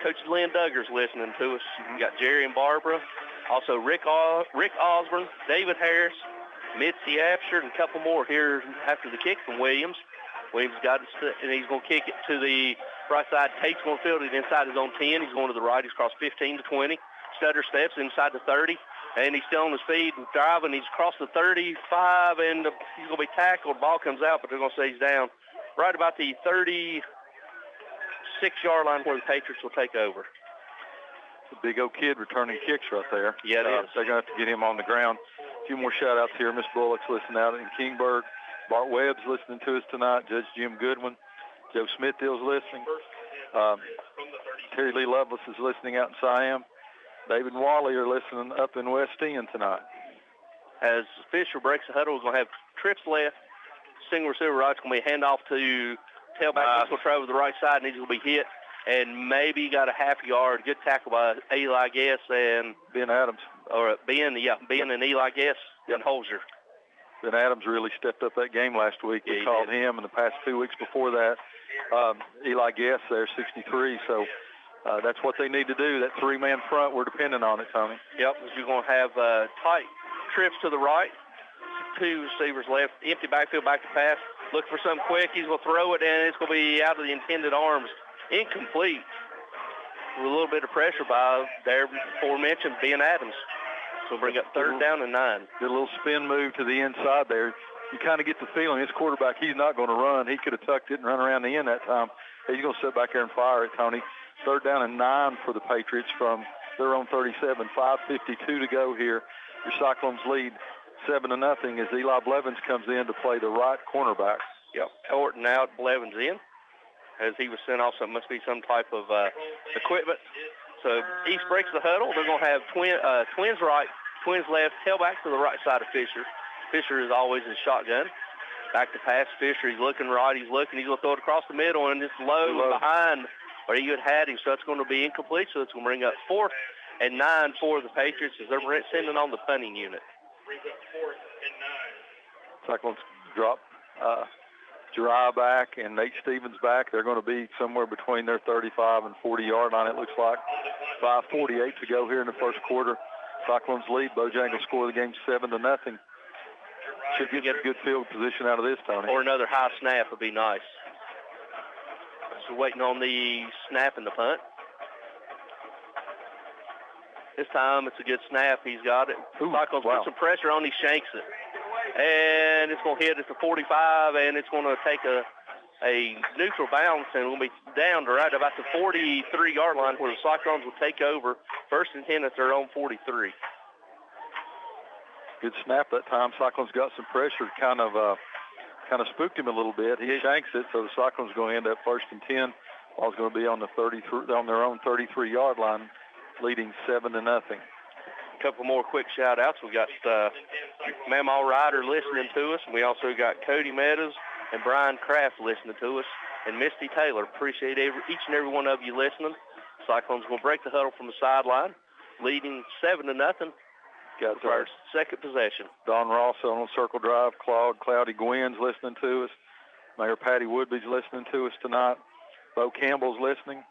Coach Lynn Duggar's listening to us. We got Jerry and Barbara. Also Rick Osborne, David Harris, Mitzi Absher, and a couple more here after the kick from Williams. Williams got it, and he's going to kick it to the right side. Tate's going to field it inside his own 10. He's going to the right. He's across 15 to 20. Stutter steps inside the 30. And he's still on his feet and driving. He's across the 35, and he's going to be tackled. Ball comes out, but they're going to say he's down right about the 36-yard line where the Patriots will take over. The big old kid returning kicks right there. Yeah, it is. They're going to have to get him on the ground. A few more shout-outs here. Miss Bullock's listening out in Kingburg. Bart Webb's listening to us tonight. Judge Jim Goodwin. Joe Smithdale's listening. Terry Lee Lovelace is listening out in Siam. David and Wally are listening up in West End tonight. As Fisher breaks the huddle, we're going to have trips left. Single receiver right's going to be a handoff to tailback. He's going to travel to the right side, and he's going to be hit. And maybe got a half yard. Good tackle by Eli Guess and Ben Adams. Or Ben and Eli Guess and Holzer. Ben Adams really stepped up that game last week. We called him in the past 2 weeks before that. Eli Guess there, 63. So that's what they need to do. That three-man front, we're depending on it, Tony. Yep, you're going to have tight trips to the right. Two receivers left. Empty backfield, back to pass. Look for something quick. He's going to throw it, and it's going to be out of the intended arms. Incomplete. With a little bit of pressure by their aforementioned Ben Adams. So bring up 3rd down and 9. Did a little spin move to the inside there. You kind of get the feeling this quarterback, he's not going to run. He could have tucked it and run around the end that time. He's going to sit back there and fire it, Tony. 3rd down and 9 for the Patriots from their own 37. 5:52 to go here. Your Cyclones lead 7-0 as Eli Blevins comes in to play the right cornerback. Yep, Horton out, Blevins in. As he was sent off, so it must be some type of equipment. So East breaks the huddle. They're going to have twins right, twins left, tailback to the right side of Fisher. Fisher is always in shotgun. Back to pass, Fisher. He's looking right. He's going to throw it across the middle, and it's low behind or you had him, so it's going to be incomplete. So it's going to bring up 4th and 9 for the Patriots as they're sending on the punting unit. Cyclones drop Jeriah back and Nate Stevens back. They're going to be somewhere between their 35 and 40-yard line, it looks like. 5:48 to go here in the first quarter. Cyclones lead. Bojangles score the game 7-0. Should get a good field position out of this, Tony. Or another high snap would be nice. So waiting on the snap and the punt. This time it's a good snap. He's got it. Cyclones put some pressure on. He shanks it. And it's going to hit at the 45, and it's going to take a neutral bounce, and we'll be down to right about the 43-yard line where the Cyclones will take over. 1st and 10 at their own 43. Good snap that time. Cyclones got some pressure, kind of spooked him a little bit. He shanks it, so the Cyclones going to end up 1st and 10. Ball's going to be on their own 33-yard line, leading 7-0. A couple more quick shout-outs. We got Mamaw Ryder listening to us, and we also got Cody Meadows and Brian Kraft listening to us, and Misty Taylor. Appreciate each and every one of you listening. Cyclones will break the huddle from the sideline, leading 7-0. Got our second possession. Don Ross on Circle Drive. Cloudy Gwynn's listening to us. Mayor Patty Woodby's listening to us tonight. Bo Campbell's listening.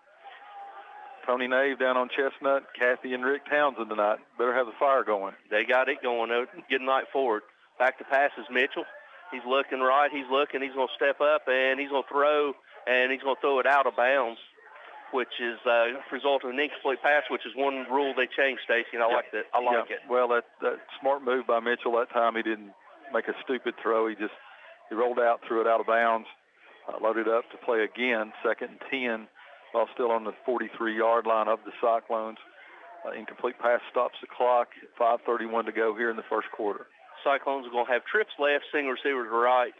Tony Nave down on Chestnut. Kathy and Rick Townsend tonight. Better have the fire going. They got it going. Good night forward. Back to pass is Mitchell. He's looking right. He's looking. He's going to step up, and he's going to throw, and he's going to throw it out of bounds, which is result of an incomplete pass, which is one rule they changed, Stacy, and I like that. I like it. Well, that smart move by Mitchell that time. He didn't make a stupid throw. He rolled out, threw it out of bounds, loaded up to play again, 2nd and 10, while still on the 43-yard line of the Cyclones. Incomplete pass stops the clock. 5:31 to go here in the first quarter. Cyclones are going to have trips left, single receiver to right.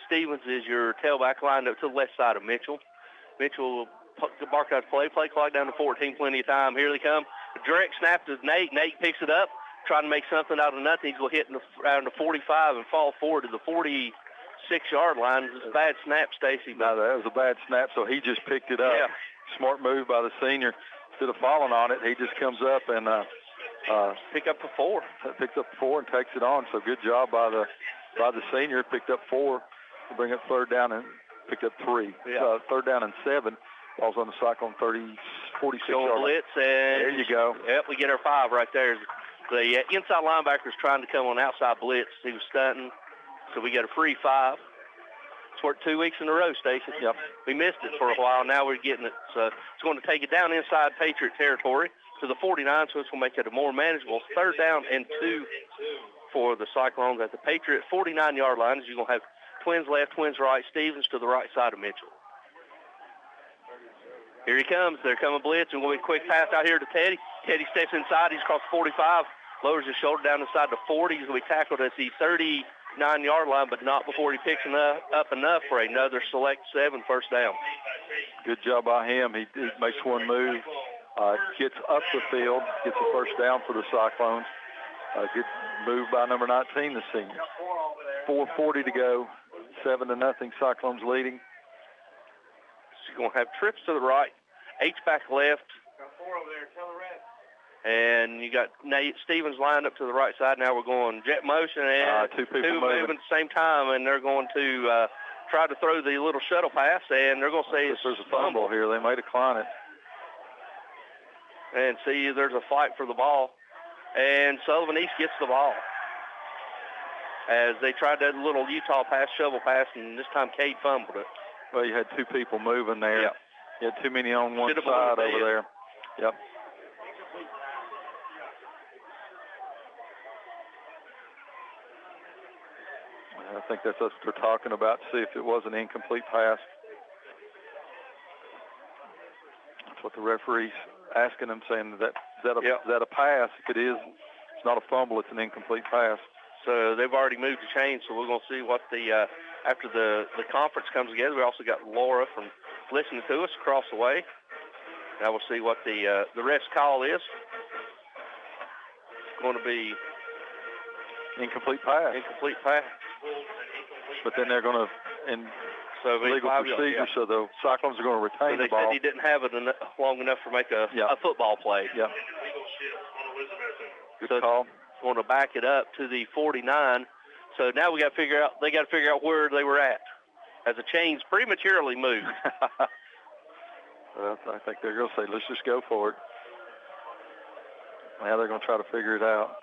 Stevens is your tailback lined up to the left side of Mitchell. Mitchell will mark out play clock down to 14, plenty of time. Here they come. A direct snap to Nate. Nate picks it up, trying to make something out of nothing. He's going to hit around the 45 and fall forward to the 46-yard line. It was a bad snap, Stacy. No, that was a bad snap, so he just picked it up. Yeah. Smart move by the senior. Instead of falling on it, he just comes up and pick up the 4. Picks up 4 and takes it on. So good job by the senior. Picked up 4 to bring up 3rd down and picked up 3. Yeah. 3rd down and 7. Ball's on the Cyclone 46-yard blitz, and there you go. Yep, we get our 5 right there. The inside linebacker's trying to come on outside blitz. He was stunting, so we get a free 5. It's worked 2 weeks in a row, Stacey. Yep. We missed it for a while. Now we're getting it. So it's going to take it down inside Patriot territory to the 49, so it's going to make it a more manageable 3rd down and 2 for the Cyclones at the Patriot 49-yard line. You're going to have twins left, twins right, Stevens to the right side of Mitchell. Here he comes. They're coming blitz, and we'll be a quick pass out here to Teddy. Teddy steps inside. He's across the 45, lowers his shoulder down inside the 40. He's going to be tackled at the 39-yard line, but not before he picks up enough for another select 7 first down. Good job by him. He makes one move, gets up the field, gets a first down for the Cyclones. Good move by number 19, the senior. 4:40 to go, 7-0, Cyclones leading. She's going to have trips to the right, H-back left. Got 4 over there. Tell the rest. And you got Nate Stevens lined up to the right side. Now we're going jet motion, and two moving at the same time, and they're going to try to throw the little shuttle pass, and they're going to say it's there's a fumble here. They may decline it. And see, there's a fight for the ball, and Sullivan East gets the ball. As they tried that little Utah pass, shovel pass, and this time Cade fumbled it. Well, you had 2 people moving there. Yep. You had too many on one side over there. Yep. I think that's what they're talking about, to see if it was an incomplete pass. That's what the referee's asking them, saying, is that a pass? If it is, it's not a fumble, it's an incomplete pass. So they've already moved the chain, so we're going to see what after the conference comes together. We also got Laura from listening to us across the way. Now we'll see what the ref's call is. It's going to be incomplete pass. Incomplete pass. But then they're going to, and So legal procedure. So the Cyclones are going to retain the ball. They said he didn't have it long enough to make a football play. Yeah. Good call. Going to back it up to the 49. So now they got to figure out where they were at as the chains prematurely moved. Well, I think they're going to say, let's just go for it. Now they're going to try to figure it out.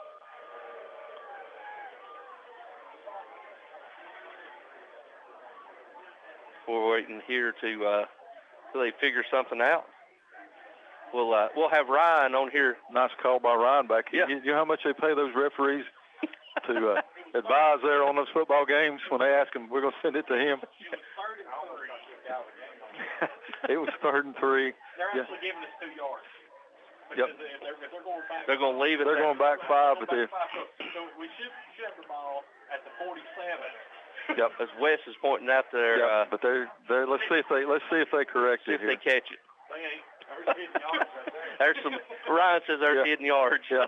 We're waiting here till they figure something out. We'll have Ryan on here. Nice call by Ryan back here. Yeah. You know how much they pay those referees to advise there on those football games when they ask them, we're going to send it to him. It was 3rd and 3. They're actually giving us 2 yards. Yep. If they're going back, they're going to leave it. They're going back 5, but they're. So we should have the ball at the 47. Yep. As Wes is pointing out there. But they're. Let's see if they correct it here. If they catch it. There's hidden yards right there. There's some. Ryan says there's hidden yards. Yeah.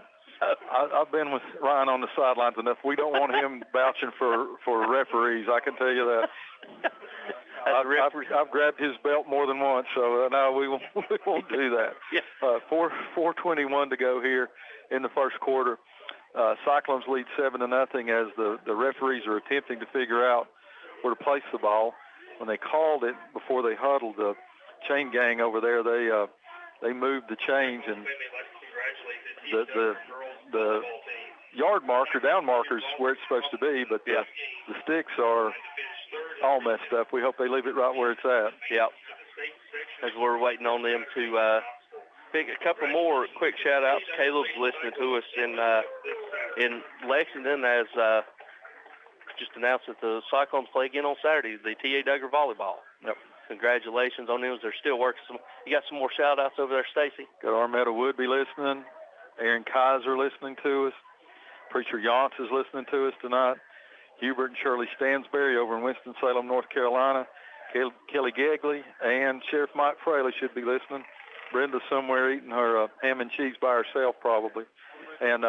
I've been with Ryan on the sidelines enough. We don't want him vouching for referees. I can tell you that. I've grabbed his belt more than once, so no, we won't do that. Yeah. 4:21 to go here in the first quarter. Cyclones lead 7-0 as the referees are attempting to figure out where to place the ball. When they called it before they huddled, the chain gang over there, they moved the chains, and the yard marker, down marker is where it's supposed to be, but the sticks are all messed up. We hope they leave it right where it's at. Yep. As we're waiting on them to pick a couple more quick shout-outs. Caleb's listening to us in Lexington as just announced that the Cyclones play again on Saturday, the T.A. Duggar volleyball. Yep. Congratulations on them as they're still working. You got some more shout-outs over there, Stacy? Got Armetta Woodby listening. Aaron Kaiser listening to us. Preacher Yance is listening to us tonight. Hubert and Shirley Stansberry over in Winston-Salem, North Carolina. Kelly Gagley and Sheriff Mike Fraley should be listening. Brenda somewhere eating her ham and cheese by herself probably. And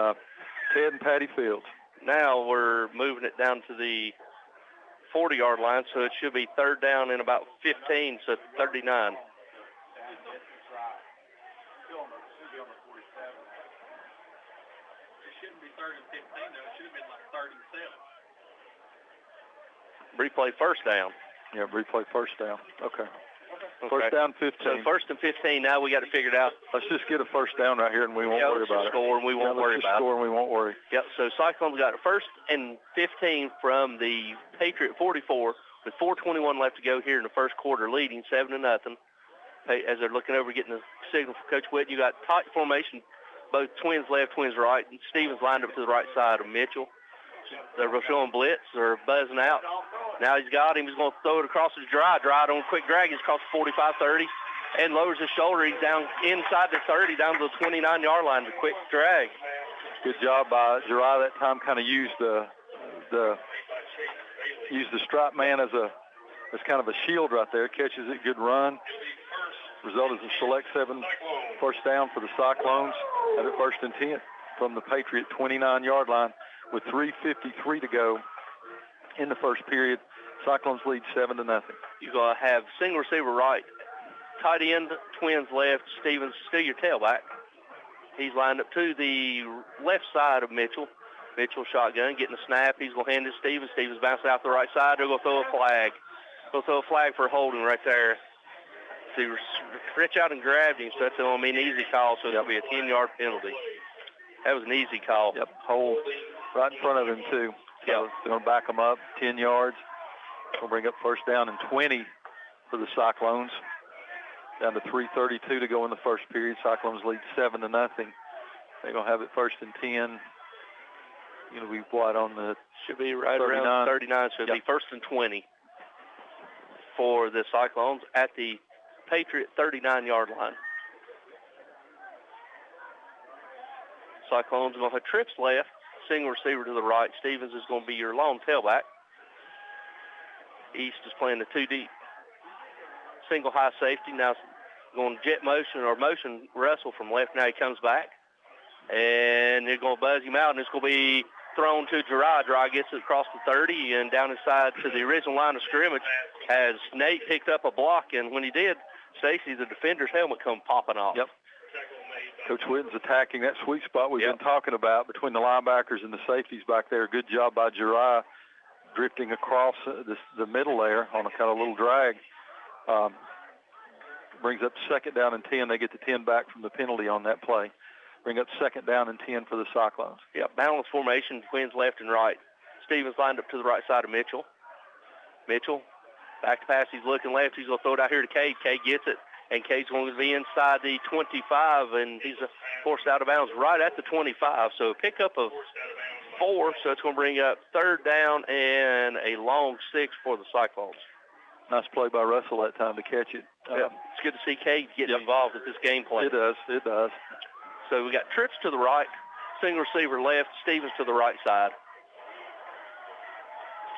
Ted and Patty Fields. Now we're moving it down to the 40-yard line, so it should be 3rd down in about 15, so 39. Shouldn't be 3rd and 15, though. It should have been like 3rd and 7. Replay first down. Yeah, replay first down. Okay. First down, 15. So 1st and 15. Now we got to figure it out. Let's just get a first down right here, and we won't worry about it. Score, and we won't worry about it. Score, and we won't worry. Yep. So Cyclones got a 1st and 15 from the Patriot 44 with 4:21 left to go here in the first quarter, leading 7-0. As they're looking over, getting the signal from Coach Witt, you got tight formation. Both twins left, twins right. And Stevens lined up to the right side of Mitchell. They're showing blitz. They're buzzing out. Now he's got him. He's going to throw it across his dry. Dry on a quick drag. He's across the 45-30 and lowers his shoulder. He's down inside the 30, down to the 29-yard line. The quick drag. Good job by Jirai that time. Kind of used the strap man as kind of a shield right there. Catches it. Good run. Result is a select 7 first down for the Cyclones at a 1st and 10 from the Patriot 29-yard line with 3:53 to go in the first period. Cyclones lead 7-0. You're going to have single receiver right, tight end, twins left, Stevens still your tailback. He's lined up to the left side of Mitchell. Mitchell shotgun, getting the snap. He's going to hand it to Stevens. Stevens bouncing out the right side. They're going to throw a flag. They'll throw a flag for holding right there. So he reached out and grabbed him, so that's going to be an easy call, so it'll be a 10-yard penalty. That was an easy call. Yep, hold right in front of him, too. So yep. It's going to back him up 10 yards. We'll bring up first down and 20 for the Cyclones. Down to 3:32 to go in the first period. Cyclones lead 7-0. They're going to have it 1st and 10. You know, we what on the should be right 39. Around 39, so it'll be 1st and 20 for the Cyclones at the Patriot 39-yard line. Cyclones are going to have trips left, single receiver to the right. Stevens is going to be your long tailback. East is playing the 2 deep. Single high safety. Now going jet motion or motion wrestle from left. Now he comes back. And they're going to buzz him out, and it's going to be thrown to Jirai. Jirai gets it across the 30 and down inside to the original line of scrimmage. as Nate picked up a block, and when he did, Stacy, the defender's helmet come popping off. Yep. Coach Witten's attacking that sweet spot we've been talking about between the linebackers and the safeties back there. Good job by Jeriah drifting across the middle there on a kind of little drag. Brings up second down and 10. They get the 10 back from the penalty on that play. Bring up second down and 10 for the Cyclones. Yeah, balanced formation, twins left and right. Stevens lined up to the right side of Mitchell. Mitchell, back to pass. He's looking left. He's going to throw it out here to Cade. Cade gets it, and Cade's going to be inside the 25, and he's forced out of bounds right at the 25. So a pickup of 4, so it's going to bring up third down and a long 6 for the Cyclones. Nice play by Russell that time to catch it. It's good to see Cade getting involved with this game plan. It does. So we got trips to the right, single receiver left, Stevens to the right side.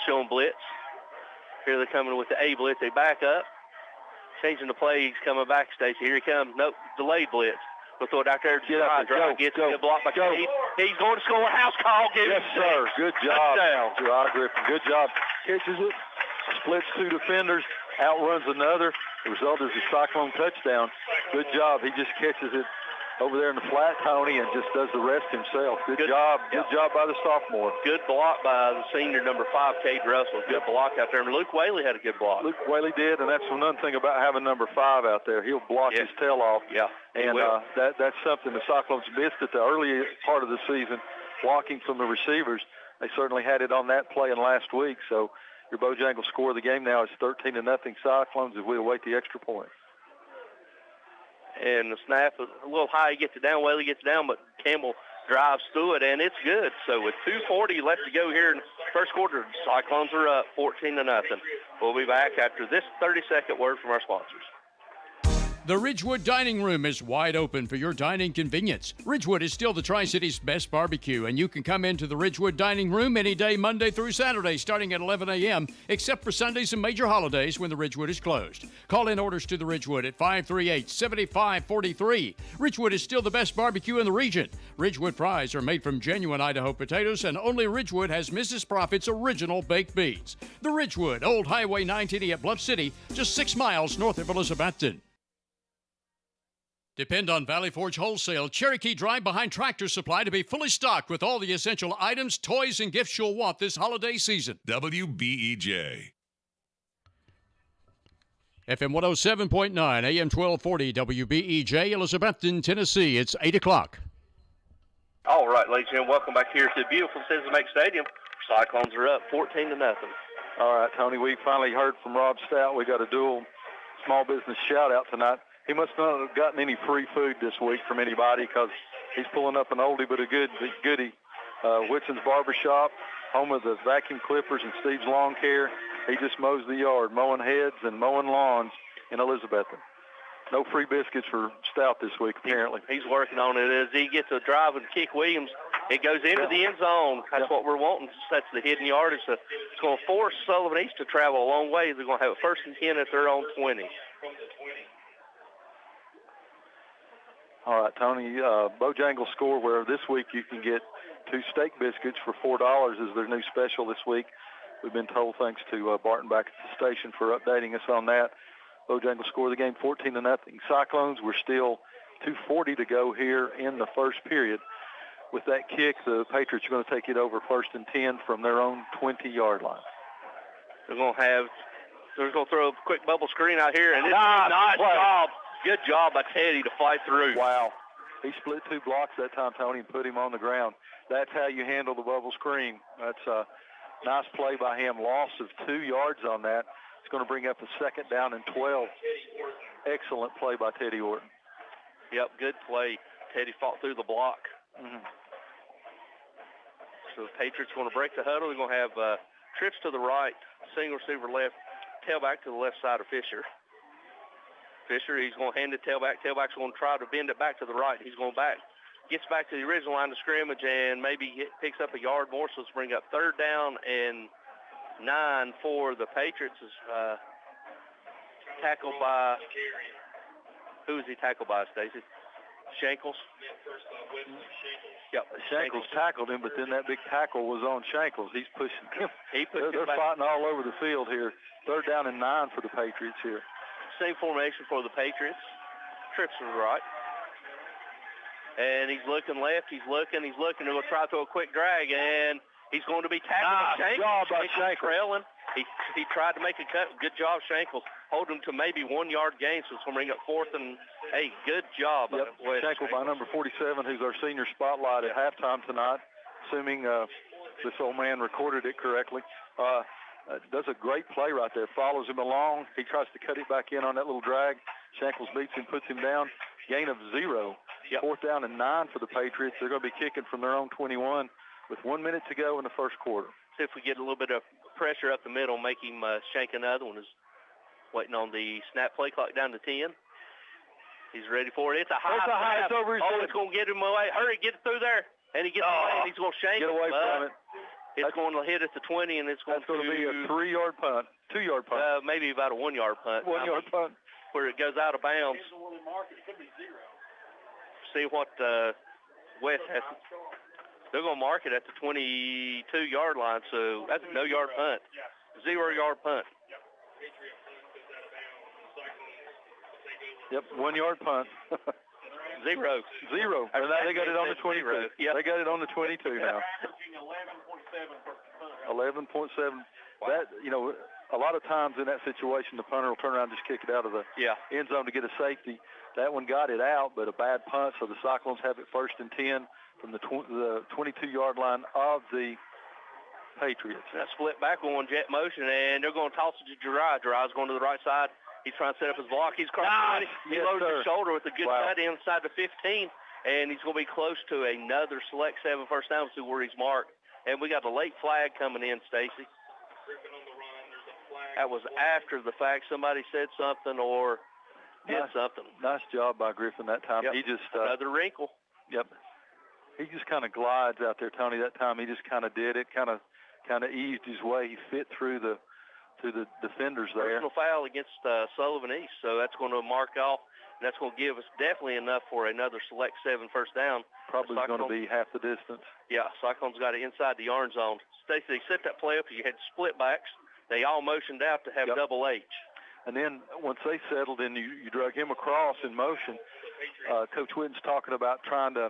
Showing blitz. Here they're coming with the A blitz. They back up. Changing the play. He's coming back, Stacy. Here he comes. Nope, delayed blitz. We'll throw it out there to the right. Gets a block by Cade. He's going to score. House call. Yes, sir. Good job. Jeriah Griffin. Good job. Catches it. Splits 2 defenders. Outruns another. The result is a Cyclone touchdown. Good job. He just catches it over there in the flat, Tony, and just does the rest himself. Good job. Good job by the sophomore. Good block by the senior, number 5, Cade Russell. Good block out there. And Luke Whaley had a good block. Luke Whaley did, and that's another thing about having number 5 out there. He'll block his tail off. Yeah, and that's something the Cyclones missed at the early part of the season, blocking from the receivers. They certainly had it on that play in last week. So your Bojangles score of the game now is 13-0 Cyclones as we await the extra point. And the snap is a little high. He gets it down. Whaley gets it down, but Campbell drives through it, and it's good. So with 2:40 left to go here in the first quarter, Cyclones are up 14-0. We'll be back after this 30-second word from our sponsors. The Ridgewood Dining Room is wide open for your dining convenience. Ridgewood is still the Tri-City's best barbecue, and you can come into the Ridgewood Dining Room any day, Monday through Saturday, starting at 11 a.m., except for Sundays and major holidays when the Ridgewood is closed. Call in orders to the Ridgewood at 538-7543. Ridgewood is still the best barbecue in the region. Ridgewood fries are made from genuine Idaho potatoes, and only Ridgewood has Mrs. Profit's original baked beans. The Ridgewood, Old Highway 980 at Bluff City, just 6 miles north of Elizabethton. Depend on Valley Forge Wholesale Cherokee Drive behind Tractor Supply to be fully stocked with all the essential items, toys, and gifts you'll want this holiday season. WBEJ. FM 107.9, AM 1240, WBEJ, Elizabethton, Tennessee. It's 8 o'clock. All right, ladies and gentlemen, welcome back here to beautiful Citizens Bank Stadium. Cyclones are up 14-0. All right, Tony, we finally heard from Rob Stout. We got a dual small business shout-out tonight. He must not have gotten any free food this week from anybody because he's pulling up an oldie but a goodie. Whitson's Barbershop, home of the vacuum clippers and Steve's Lawn Care. He just mows the yard, mowing heads and mowing lawns in Elizabethton. No free biscuits for Stout this week, apparently. He's working on it. As he gets a drive and kick Williams, it goes into the end zone. That's what we're wanting. That's the hidden yardage. It's going to force Sullivan East to travel a long way. They're going to have a 1st and 10 at their own 20. All right, Tony, Bojangles score where this week you can get 2 steak biscuits for $4 is their new special this week. We've been told thanks to Barton back at the station for updating us on that. Bojangles score the game 14-0. Cyclones, we're still 2:40 to go here in the first period. With that kick, the Patriots are going to take it over 1st and 10 from their own 20-yard line. They're going to throw a quick bubble screen out here, and it's nice job. Good job by Teddy to fight through. Wow. He split 2 blocks that time, Tony, and put him on the ground. That's how you handle the bubble screen. That's a nice play by him. Loss of 2 yards on that. It's going to bring up a 2nd down and 12. Excellent play by Teddy Orton. Yep, good play. Teddy fought through the block. So the Patriots going to break the huddle. They're going to have trips to the right, single receiver left, tailback to the left side of Fisher. He's going to hand it tailback. Tailback's going to try to bend it back to the right. He's going back. Gets back to the original line of scrimmage and maybe picks up a yard more. So let's bring up 3rd down and 9 for the Patriots. Tackled by, who is he tackled by, Stacey? Shankles. Yep. Shankles tackled him, but then that big tackle was on Shankles. He's pushing him. They're fighting all over the field here. 3rd down and 9 for the Patriots here. Same formation for the Patriots. Trips to the right. And he's looking left. He's looking. They're going to try to throw a quick drag, and he's going to be tackled. Nice job by Shankles. Trailing. He tried to make a cut. Good job, Shankles. Hold him to maybe 1 yard gain, so it's going to bring up 4th and 8. Good job. Yep. Shankles by number 47, who's our senior spotlight at halftime tonight, assuming this old man recorded it correctly. Does a great play right there. Follows him along. He tries to cut it back in on that little drag. Shankles beats him, puts him down. Gain of 0. Yep. 4th down and 9 for the Patriots. They're going to be kicking from their own 21 with 1 minute to go in the first quarter. See if we get a little bit of pressure up the middle, make him shank another one. Is waiting on the snap play clock down to 10. He's ready for it. It's a high snap. It's over his head. It's going to get him away. Hurry, get it through there. And he gets away, and he's going to shank Get it. away from it. It's going to hit at the 20, and it's going to be a 3-yard punt, 2-yard punt. Maybe about a 1 yard punt. 1 yard punt. Where it goes out of bounds. See what West has. They're going to mark it at the 22-yard line, so that's a no-yard punt. 0-yard punt. Yep, 1 yard punt. 0. And now they got it on the 22. Yep. They got it on the 22 now. 11.7. That, a lot of times in that situation, the punter will turn around and just kick it out of the end zone to get a safety. That one got it out, but a bad punt, so the Cyclones have it 1st and 10 from the 22-yard line of the Patriots. That split back on jet motion, and they're going to toss it to Gerard. Gerard's going to the right side. He's trying to set up his block. He's crossing. He loads his shoulder with a good cut inside the 15, and he's going to be close to another select 7 first down to where he's marked. And we got a late flag coming in, Stacy. That was after the fact. Somebody said something or did something. Nice job by Griffin that time. Yep. He just another wrinkle. Yep. He just kind of glides out there, Tony. That time he just kind of did it, kind of eased his way. He fit through the defenders there. Personal foul against Sullivan East, so that's going to mark off, and that's going to give us definitely enough for another select 7 first down. Probably going to be half the distance. Yeah, Cyclones got it inside the yarn zone. Stacey, they set that play up. You had split backs. They all motioned out to have double H. And then once they settled in, you drug him across in motion. Coach Whitten's talking about trying to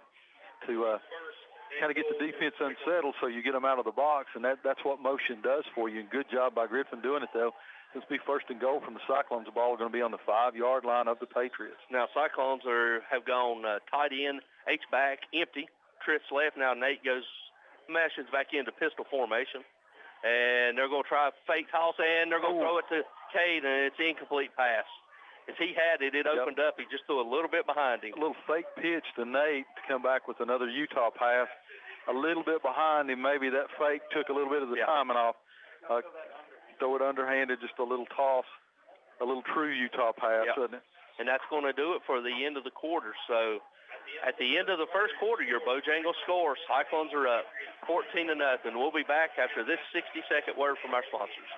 kind of get the defense unsettled so you get them out of the box, and that's what motion does for you. And good job by Griffin doing it, though. This will be 1st and goal from the Cyclones. The ball is going to be on the 5-yard line of the Patriots. Now, Cyclones have gone tight end, H-back, empty. Trips left. Now Nate mashes back into pistol formation. And they're going to try a fake toss, and they're going to throw it to Cade, and it's an incomplete pass. As he had it, it opened up. He just threw a little bit behind him. A little fake pitch to Nate to come back with another Utah pass. A little bit behind him. Maybe that fake took a little bit of the timing off. Throw it underhanded, just a little toss, a little true Utah pass, isn't it? And that's going to do it for the end of the quarter. So at the end of the first quarter, your Bojangles score. Cyclones are up 14-0. We'll be back after this 60-second word from our sponsors.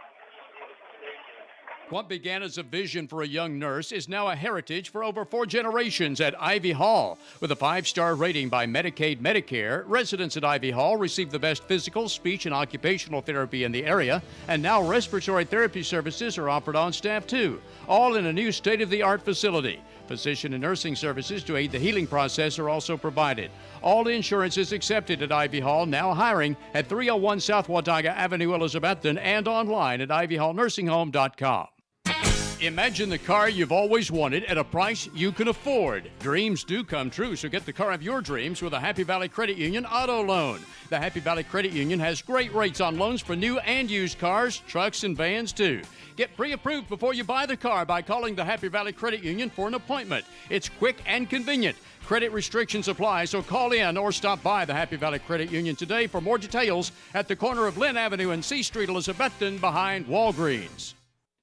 What began as a vision for a young nurse is now a heritage for over 4 generations at Ivy Hall. With a 5-star rating by Medicaid Medicare, residents at Ivy Hall receive the best physical, speech, and occupational therapy in the area, and now respiratory therapy services are offered on staff too, all in a new state-of-the-art facility. Physician and nursing services to aid the healing process are also provided. All insurance is accepted at Ivy Hall, now hiring at 301 South Watauga Avenue, Elizabethton, and online at ivyhallnursinghome.com. Imagine the car you've always wanted at a price you can afford. Dreams do come true, so get the car of your dreams with a Happy Valley Credit Union auto loan. The Happy Valley Credit Union has great rates on loans for new and used cars, trucks, and vans too. Get pre-approved before you buy the car by calling the Happy Valley Credit Union for an appointment. It's quick and convenient. Credit restrictions apply, so call in or stop by the Happy Valley Credit Union today for more details at the corner of Lynn Avenue and C Street, Elizabethton, behind Walgreens.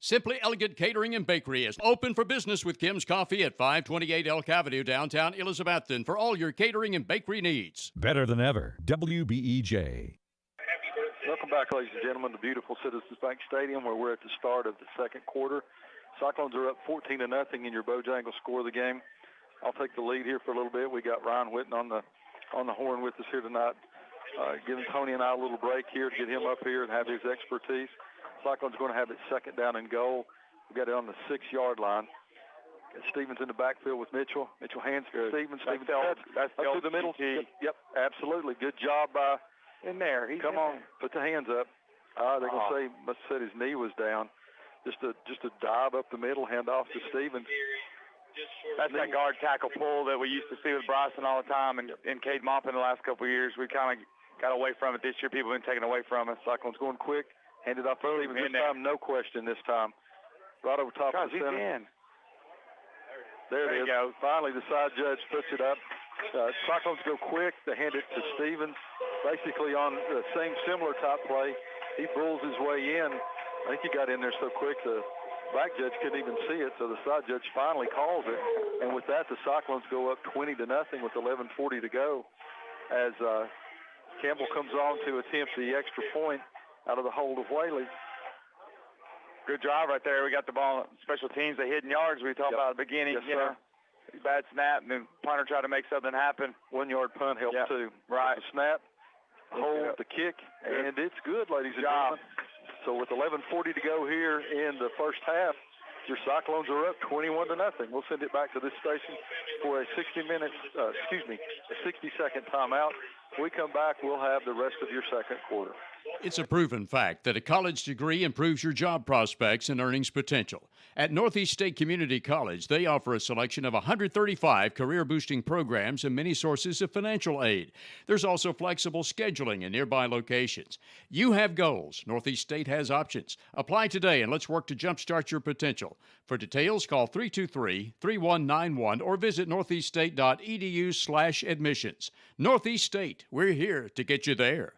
Simply Elegant Catering and Bakery is open for business with Kim's Coffee at 528 Elk Avenue, downtown Elizabethton, for all your catering and bakery needs. Better than ever. WBEJ. Welcome back, ladies and gentlemen, to beautiful Citizens Bank Stadium, where we're at the start of the second quarter. Cyclones are up 14-0 in your Bojangles score of the game. I'll take the lead here for a little bit. We got Ryan Whitten on the horn with us here tonight, giving Tony and I a little break here to get him up here and have his expertise. Cyclones going to have it second down and goal. We got it on the 6-yard line. Got Stevens in the backfield with Mitchell. Mitchell hands to Stevens. Stevens that's up through the middle. Yep, absolutely. Good job by in there. Come on, put the hands up. They're going to say must have said his knee was down. Just a dive up the middle, hand off to Stevens. That's that guard tackle pull that we used to see with Bryson all the time and Cade Maupin the last couple of years. We kind of got away from it this year. People have been taken away from us. Cyclones going quick. Handed off to Stevens this time, no question this time. Right over top of the center. There it is. Go. Finally, the side judge puts it up. Cyclones go quick. They hand it to Stevens, basically on the same similar type play. He bulls his way in. I think he got in there so quick the back judge couldn't even see it, so the side judge finally calls it. And with that, the Cyclones go up 20-0 with 11:40 to go as Campbell comes on to attempt the extra point out of the hold of Whaley. Good drive right there. We got the ball special teams, the hidden yards we talked about at the beginning. Yes, sir. Bad snap, and then punter tried to make something happen. 1-yard punt helped too. Right. The snap, hold, the kick, and it's good, ladies and gentlemen. So with 11:40 to go here in the first half, your Cyclones are up 21-0. We'll send it back to this station for a 60-second timeout. When we come back, we'll have the rest of your second quarter. It's a proven fact that a college degree improves your job prospects and earnings potential. At Northeast State Community College, they offer a selection of 135 career-boosting programs and many sources of financial aid. There's also flexible scheduling in nearby locations. You have goals. Northeast State has options. Apply today and let's work to jumpstart your potential. For details, call 323-3191 or visit northeaststate.edu/admissions. Northeast State, we're here to get you there.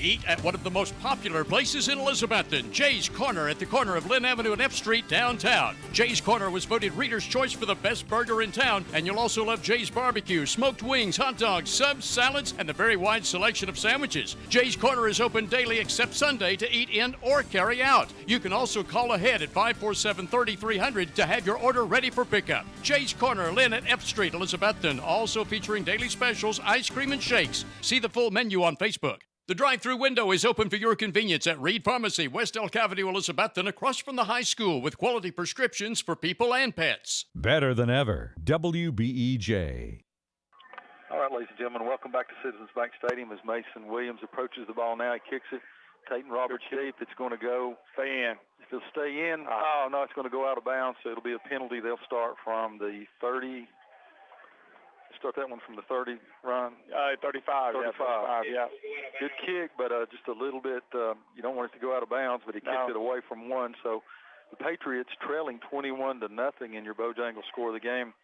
Eat at one of the most popular places in Elizabethton, Jay's Corner at the corner of Lynn Avenue and F Street downtown. Jay's Corner was voted Reader's Choice for the best burger in town, and you'll also love Jay's Barbecue, smoked wings, hot dogs, subs, salads, and a very wide selection of sandwiches. Jay's Corner is open daily except Sunday to eat in or carry out. You can also call ahead at 547-3300 to have your order ready for pickup. Jay's Corner, Lynn at F Street, Elizabethton, also featuring daily specials, ice cream, and shakes. See the full menu on Facebook. The drive-through window is open for your convenience at Reed Pharmacy, West Elk Avenue, Elizabethton, across from the high school with quality prescriptions for people and pets. Better than ever. WBEJ. All right, ladies and gentlemen, welcome back to Citizens Bank Stadium as Mason Williams approaches the ball now. He kicks it. Peyton Roberts deep. It's going to go. Stay in. If it'll stay in, no, it's going to go out of bounds, so it'll be a penalty. They'll start from the 30. Start that one from the 30, Ron. 35. 35, yeah. Good kick, but just a little bit, you don't want it to go out of bounds, but he kicked it away from one. So the Patriots trailing 21-0 in your Bojangles score of the game.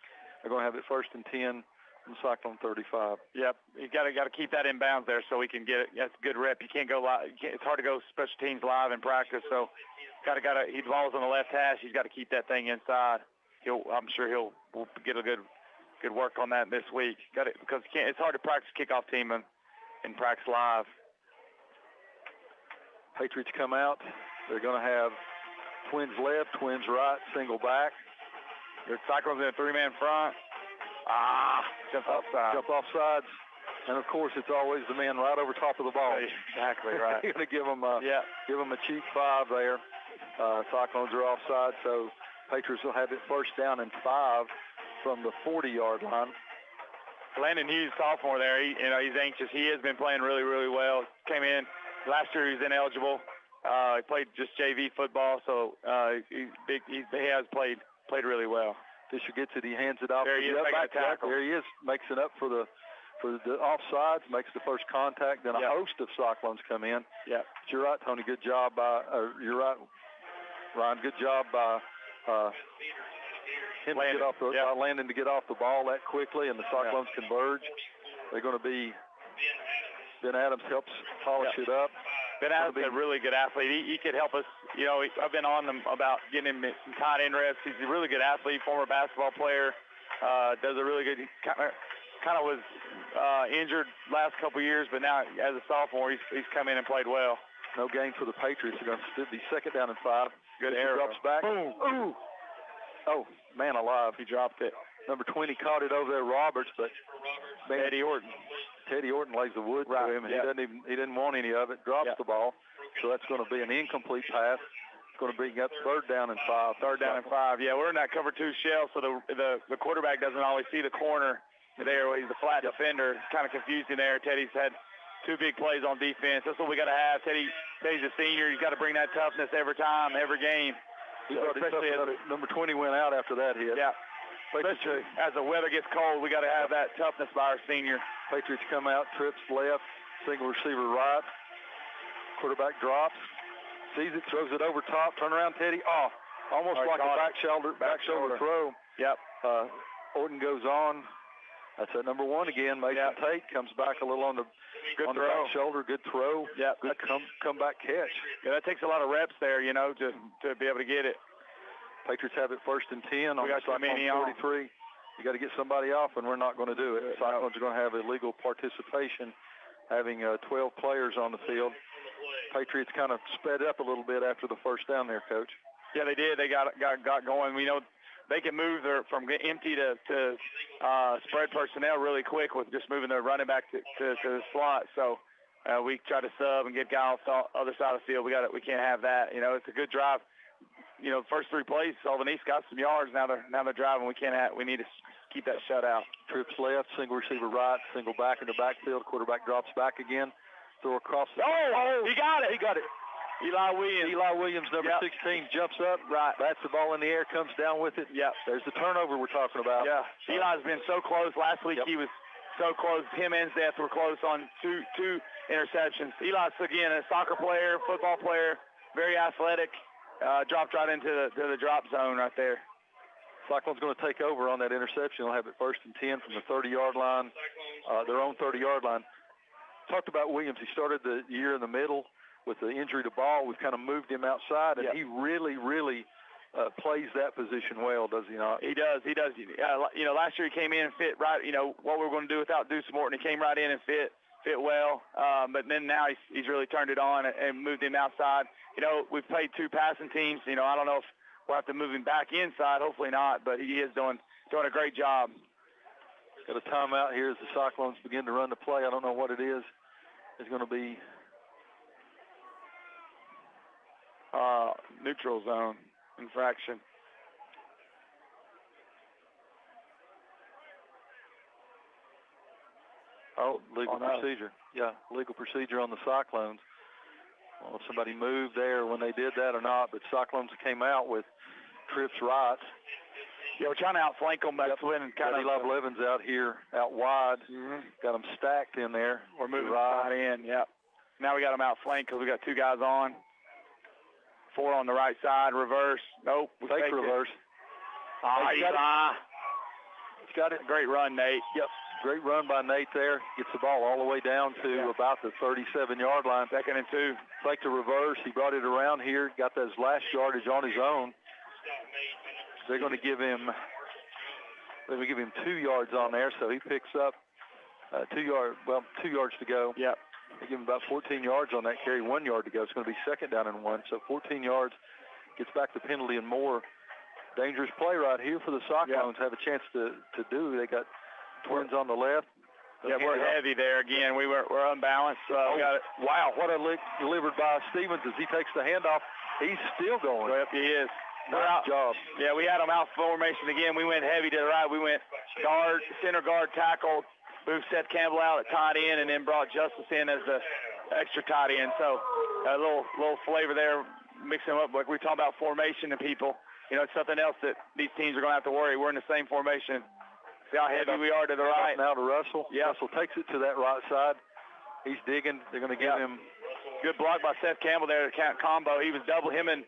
They're going to have it 1st and 10 from Cyclone 35. Yep, you got to keep that in bounds there so we can get it. That's a good rep. You can't go live. It's hard to go special teams live in practice, so he balls on the left hash. He's got to keep that thing inside. I'm sure we'll get a good work on that this week. Because it's hard to practice kickoff team and practice live. Patriots come out. They're going to have twins left, twins right, single back. Their Cyclones in a 3-man front. Jump offside. Jump offsides. And, of course, it's always the man right over top of the ball. Exactly right. You're going to give them a cheap 5 there. Cyclones are offside, so Patriots will have it 1st down and 5 from the 40-yard line. Landon Hughes, sophomore there, he's anxious. He has been playing really, really well. Came in last year. He was ineligible. He played just JV football, so he has played really well. Fisher gets it. He hands it off. There he is, making a tackle. There he is, makes it up for the offsides, makes the first contact. Then a host of Cyclones come in. Yeah, but you're right, Tony. Good job by. You're right, Ryan. Good job by. Landon to get off the ball that quickly, and the Cyclones converge. They're going to be. Ben Adams helps polish it up. Ben Adams is a really good athlete. He could help us. I've been on him about getting him some tight end reps. He's a really good athlete, former basketball player. Does a really good. Kind of was injured last couple years, but now as a sophomore, he's come in and played well. No gain for the Patriots. They're going to be 2nd down and 5. Good arrow. Drops back. Boom. Ooh. Oh, man alive. He dropped it. Number 20 caught it over there, Roberts, but Teddy Orton lays the wood to him, and he didn't want any of it. Drops the ball, so that's going to be an incomplete pass. It's going to bring up 3rd down and 5. 3rd down and 5. Yeah, we're in that cover 2 shell, so the quarterback doesn't always see the corner there. He's the flat defender. It's kind of confusing there. Teddy's had 2 big plays on defense. That's what we got to have. Teddy's a senior. He's got to bring that toughness every time, every game. Especially as number 20 went out after that hit. Yeah. Especially as the weather gets cold, we got to have that toughness by our senior. Patriots come out, trips left, single receiver right. Quarterback drops, sees it, throws it over top, turn around, Teddy. Oh, almost like a back shoulder throw. Yep. Orton goes on. That's at number 1 again. Mason Tate comes back a little on the back shoulder. Good throw. Yeah. Good comeback catch. Yeah, that takes a lot of reps there, to be able to get it. Patriots have it 1st and 10 on the Cyclone 43. You got to get somebody off, and we're not going to do it. Cyclones are going to have illegal participation, having 12 players on the field. Patriots kind of sped up a little bit after the 1st down there, Coach. Yeah, they did. They got going. We know they can move from empty to spread personnel really quick with just moving their running back to the slot. So we try to sub and get guys off the other side of the field. We can't have that. It's a good drive. First 3 plays, Sullivan East got some yards. Now they're driving. We need to keep that shutout. Trips left, single receiver right, single back in the backfield. Quarterback drops back again. Throw across the. Oh, he got it. Eli Williams, number 16, jumps up. Right. Bats the ball in the air, comes down with it. Yep. There's the turnover we're talking about. Yeah. Eli's been so close. Last week he was so close. Him and Zeth were close on two interceptions. Eli's, again, a soccer player, football player, very athletic. Dropped right into the drop zone right there. Cyclone's going to take over on that interception. They'll have it 1st and 10 from the 30-yard line, their own 30-yard line. Talked about Williams. He started the year in the middle with the injury to ball. We've kind of moved him outside, and he really, really plays that position well, does he not? He does. Last year he came in and fit right, what we were going to do without Deuce Morton. He came right in and fit well. But then now he's really turned it on and moved him outside. We've played 2 passing teams. I don't know if we'll have to move him back inside. Hopefully not, but he is doing a great job. Got a timeout here as the Cyclones begin to run the play. I don't know what it is. It's going to be neutral zone infraction. Oh, legal procedure. Yeah, legal procedure on the Cyclones. I don't know if somebody moved there when they did that or not, but Cyclones came out with trips right. Yeah, we're trying to outflank them. That's when kind of Eli Blevins out here, out wide. Got them stacked in there. We're moving right in, Now we got them outflanked because we got 2 guys on. 4 on the right side, reverse. Nope. Fake reverse. It's got it. Great run, Nate. Yep. Great run by Nate there. Gets the ball all the way down to about the 37-yard line. 2nd and 2. Faked a reverse. He brought it around here. Got those last yardage on his own. They're going to give him 2 yards on there, so he picks up 2 yards to go. Yep. They give him about 14 yards on that carry, 1 yard to go. It's going to be 2nd down and 1, so 14 yards. Gets back the penalty and more. Dangerous play right here for the Cyclones. Have a chance to do. They got twins on the left. We're heavy there again. We're unbalanced. Got it. Wow, what a lick delivered by Stevens as he takes the handoff. He's still going. Yep, he is. Nice job. Yeah, we had them out formation again. We went heavy to the right. We went guard, center guard, tackle, moved Seth Campbell out at tight end, and then brought Justice in as the extra tight end. So a little flavor there, mixing them up. Like we're talking about formation and people. It's something else that these teams are going to have to worry. We're in the same formation. See how heavy we are to the right. Now to Russell. Yeah. Russell takes it to that right side. He's digging. They're going to give him. Good block by Seth Campbell there to count combo. He was double. Him and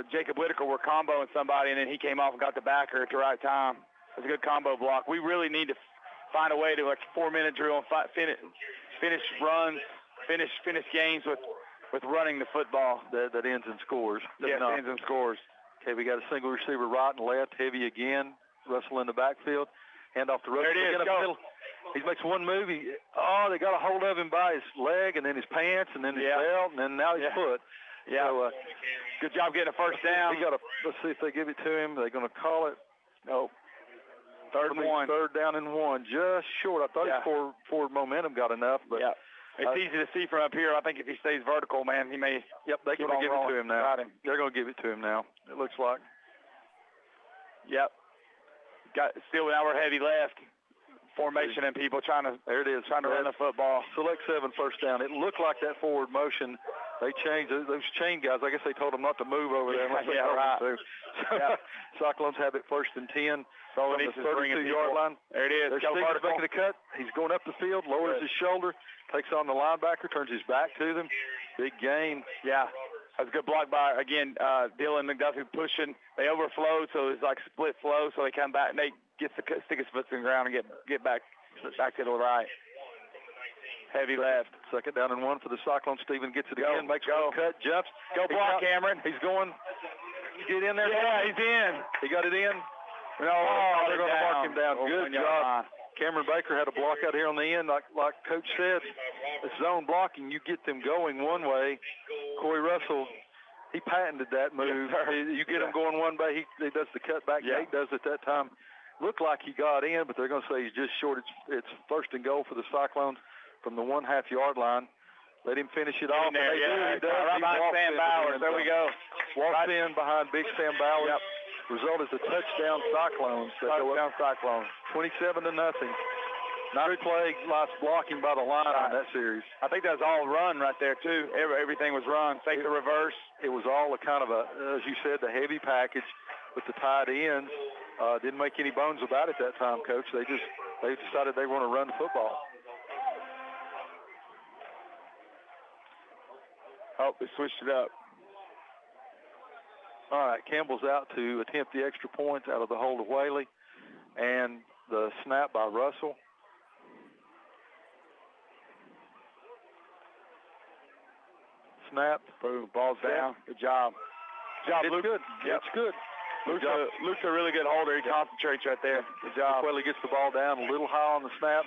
Jacob Whitaker were comboing somebody, and then he came off and got the backer at the right time. It was a good combo block. We really need to find a way to, like, 4-minute drill and finish runs, finish games with running the football. That ends in scores. Ends in scores. Okay, we got a single receiver right and left, heavy again. Russell in the backfield. Hand off to Russell. There it is. Go. He makes one move. They got a hold of him by his leg and then his pants and then his belt and then now his foot. Yeah. So, good job getting a first down. Let's see if they give it to him. They're going to call it. Nope. Third down and 1, just short. I thought his forward momentum got enough, but it's easy to see from up here. I think if he stays vertical, man, he may. Yep, they're going to give it to him now. They're going to give it to him now. It looks like. Yep. Now we're heavy left. Formation and people trying to run the football. Select 7, first down. It looked like that forward motion. They changed those chain guys. I guess they told them not to move over there unless they told them to. So Cyclones have it first and 10 from the 32-yard line. There it is. There's Stevens making the cut. He's going up the field, lowers his shoulder, takes on the linebacker, turns his back to them. Big gain. Yeah. That's a good block by, again, Dylan McDuffie pushing. They overflowed, so it's like split flow, so they come back and they stick his foot in the ground and get back to the right. Heavy left. Second down and 1 for the Cyclones. Steven gets it again, makes one cut, jumps. Go block, Cameron. He's going. Get in there. Yeah, he's in. He got it in. No, they're going to mark him down. Good job. Cameron Baker had a block out here on the end. Like Coach said, it's zone blocking. You get them going one way. Corey Russell, he patented that move. You get him going one way, he does the cutback. Nate does it that time. Looked like he got in, but they're going to say he's just short. It's first and goal for the Cyclones from the 1/2 yard line. Let him finish it off. There, he does. Right behind Sam Bowers. There we go. Walks in behind big Sam Bowers. Yep. Result is a touchdown Cyclones. Touchdown Cyclones. 27-0. Nice play, lots blocking by the line on that series. I think that was all run right there, too. Everything was run. Take the reverse. It was all a kind of as you said, the heavy package with the tight ends. Didn't make any bones about it that time, Coach. They decided they want to run the football. Oh, they switched it up. All right, Campbell's out to attempt the extra points out of the hold of Whaley. And the snap by Russell. Snap. Boom, ball's down. Good job. It's Luke. Good. Yep. It's good. Luke's a really good holder. He concentrates right there. Good job. Whaley gets the ball down a little high on the snap.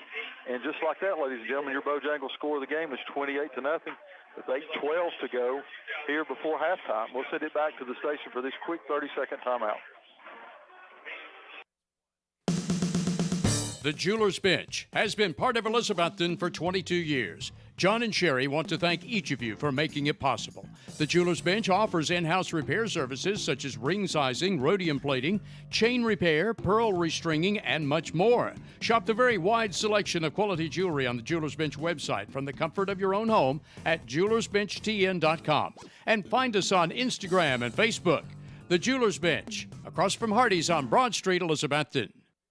And just like that, ladies and gentlemen, your Bojangles score of the game is 28-0. With 8:12 to go here before halftime. We'll send it back to the station for this quick 30-second timeout. The Jeweler's Bench has been part of Elizabethton for 22 years. John and Sherry want to thank each of you for making it possible. The Jeweler's Bench offers in-house repair services such as ring sizing, rhodium plating, chain repair, pearl restringing, and much more. Shop the very wide selection of quality jewelry on the Jeweler's Bench website from the comfort of your own home at jewelersbenchtn.com. And find us on Instagram and Facebook. The Jeweler's Bench, across from Hardee's on Broad Street, Elizabethton.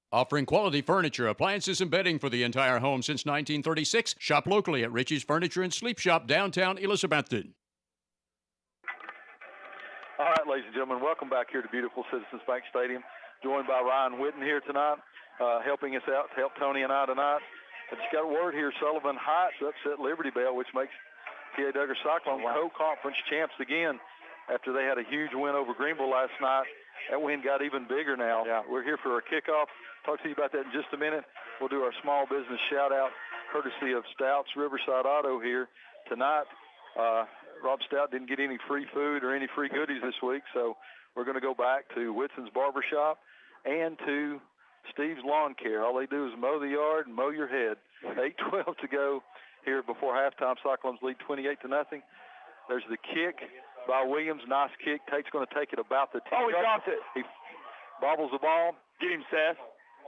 Offering quality furniture, appliances, and bedding for the entire home since 1936. Shop locally at Richie's Furniture and Sleep Shop, downtown Elizabethton. All right, ladies and gentlemen, welcome back here to beautiful Citizens Bank Stadium. Joined by Ryan Whitten here tonight, helping us out to help Tony and I tonight. I just got a word here. Sullivan Heights upset Liberty Bell, which makes T.A. Duggar Cyclone co-conference champs again after they had a huge win over Greenville last night. That win got even bigger now. We're here for our kickoff. Talk to you about that in just a minute. We'll do our small business shout-out courtesy of Stout's Riverside Auto here tonight. Rob Stout didn't get any free food or any free goodies this week, so we're going to go back to Whitson's Barbershop and to Steve's Lawn Care. All they do is mow the yard and mow your head. 8:12 to go here before halftime. Cyclones lead 28-0. There's the kick by Williams. Nice kick. Tate's going to take it about the 10. Oh, he dropped it. He bobbles the ball. Get him, Seth.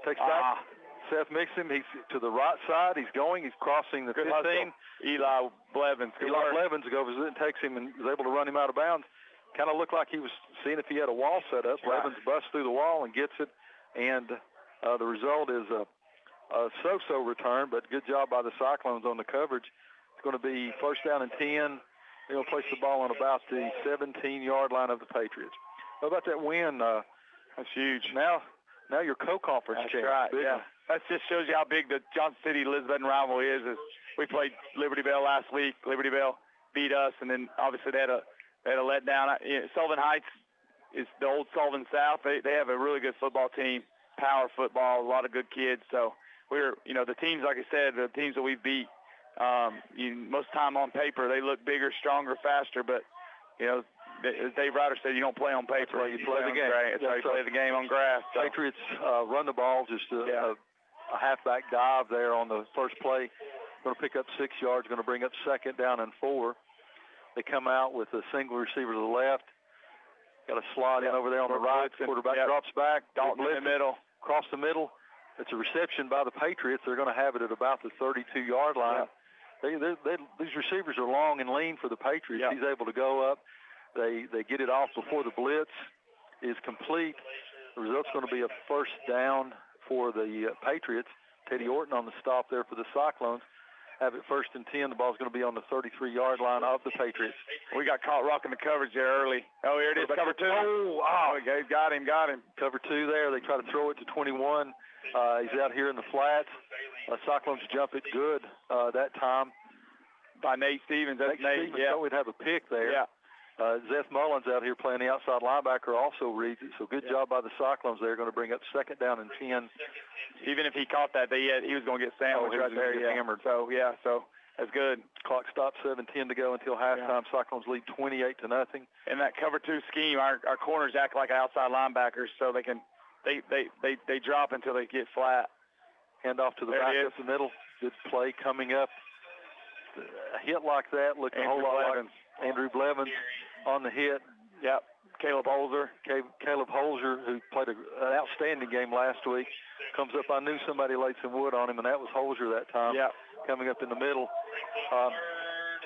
Takes back. Seth mixed him. He's to the right side. He's going. He's crossing the 15. Eli Blevins. Eli Blevins goes and takes him and is able to run him out of bounds. Kind of looked like he was seeing if he had a wall set up. Right. Blevins busts through the wall and gets it. And the result is a so-so return, but good job by the Cyclones on the coverage. It's going to be first down and 10. They're going to place the ball on about the 17-yard line of the Patriots. How about that win? That's huge. Now your co-conference champ. That's right, yeah. That just shows you how big the Johnson City-Elizabethton rivalry is. We played Liberty Bell last week. Liberty Bell beat us, and then obviously they had a letdown. Sullivan Heights is the old Sullivan South. They have a really good football team, power football, a lot of good kids. So we're, the teams, like I said, the teams that we beat, most time on paper, they look bigger, stronger, faster, but, as Dave Ryder said, you don't play on paper. That's why you play the game. That's why you play the game on grass. So. Patriots run the ball, just a halfback dive there on the first play. Going to pick up 6 yards, going to bring up 2nd down and 4. They come out with a single receiver to the left. Got a slot in over there on the right. Quarterback drops back. Dalton in the middle. Across the middle. It's a reception by the Patriots. They're going to have it at about the 32-yard line. These receivers are long and lean for the Patriots. He's able to go up. They get it off before the blitz is complete. The result's going to be a first down for the Patriots. Teddy Orton on the stop there for the Cyclones. Have it 1st and 10. The ball's going to be on the 33-yard line of the Patriots. We got caught rocking the coverage there early. Oh, here it is, cover 2. Oh, got him. Cover 2 there. They try to throw it to 21. He's out here in the flats. Cyclones jump it good that time. By Nate Stevens. That's Nate. Thought we'd have a pick there. Yeah. Zeth Mullins out here playing the outside linebacker also reads it. So good job by the Cyclones. They're going to bring up 2nd down and 10. Even if he caught that, he was going to get sandwiched right there. Hammered. So that's good. Clock stops, 7:10 to go until halftime. Cyclones lead 28-0. In that cover 2 scheme, our corners act like outside linebackers, so they can they drop until they get flat. Hand off to the back up the middle. Good play coming up. A hit like that looked a whole lot like Andrew Blevins on the hit. Yep. Caleb Holzer, who played an outstanding game last week, comes up. I knew somebody laid some wood on him, and that was Holzer that time. Yep. Coming up in the middle.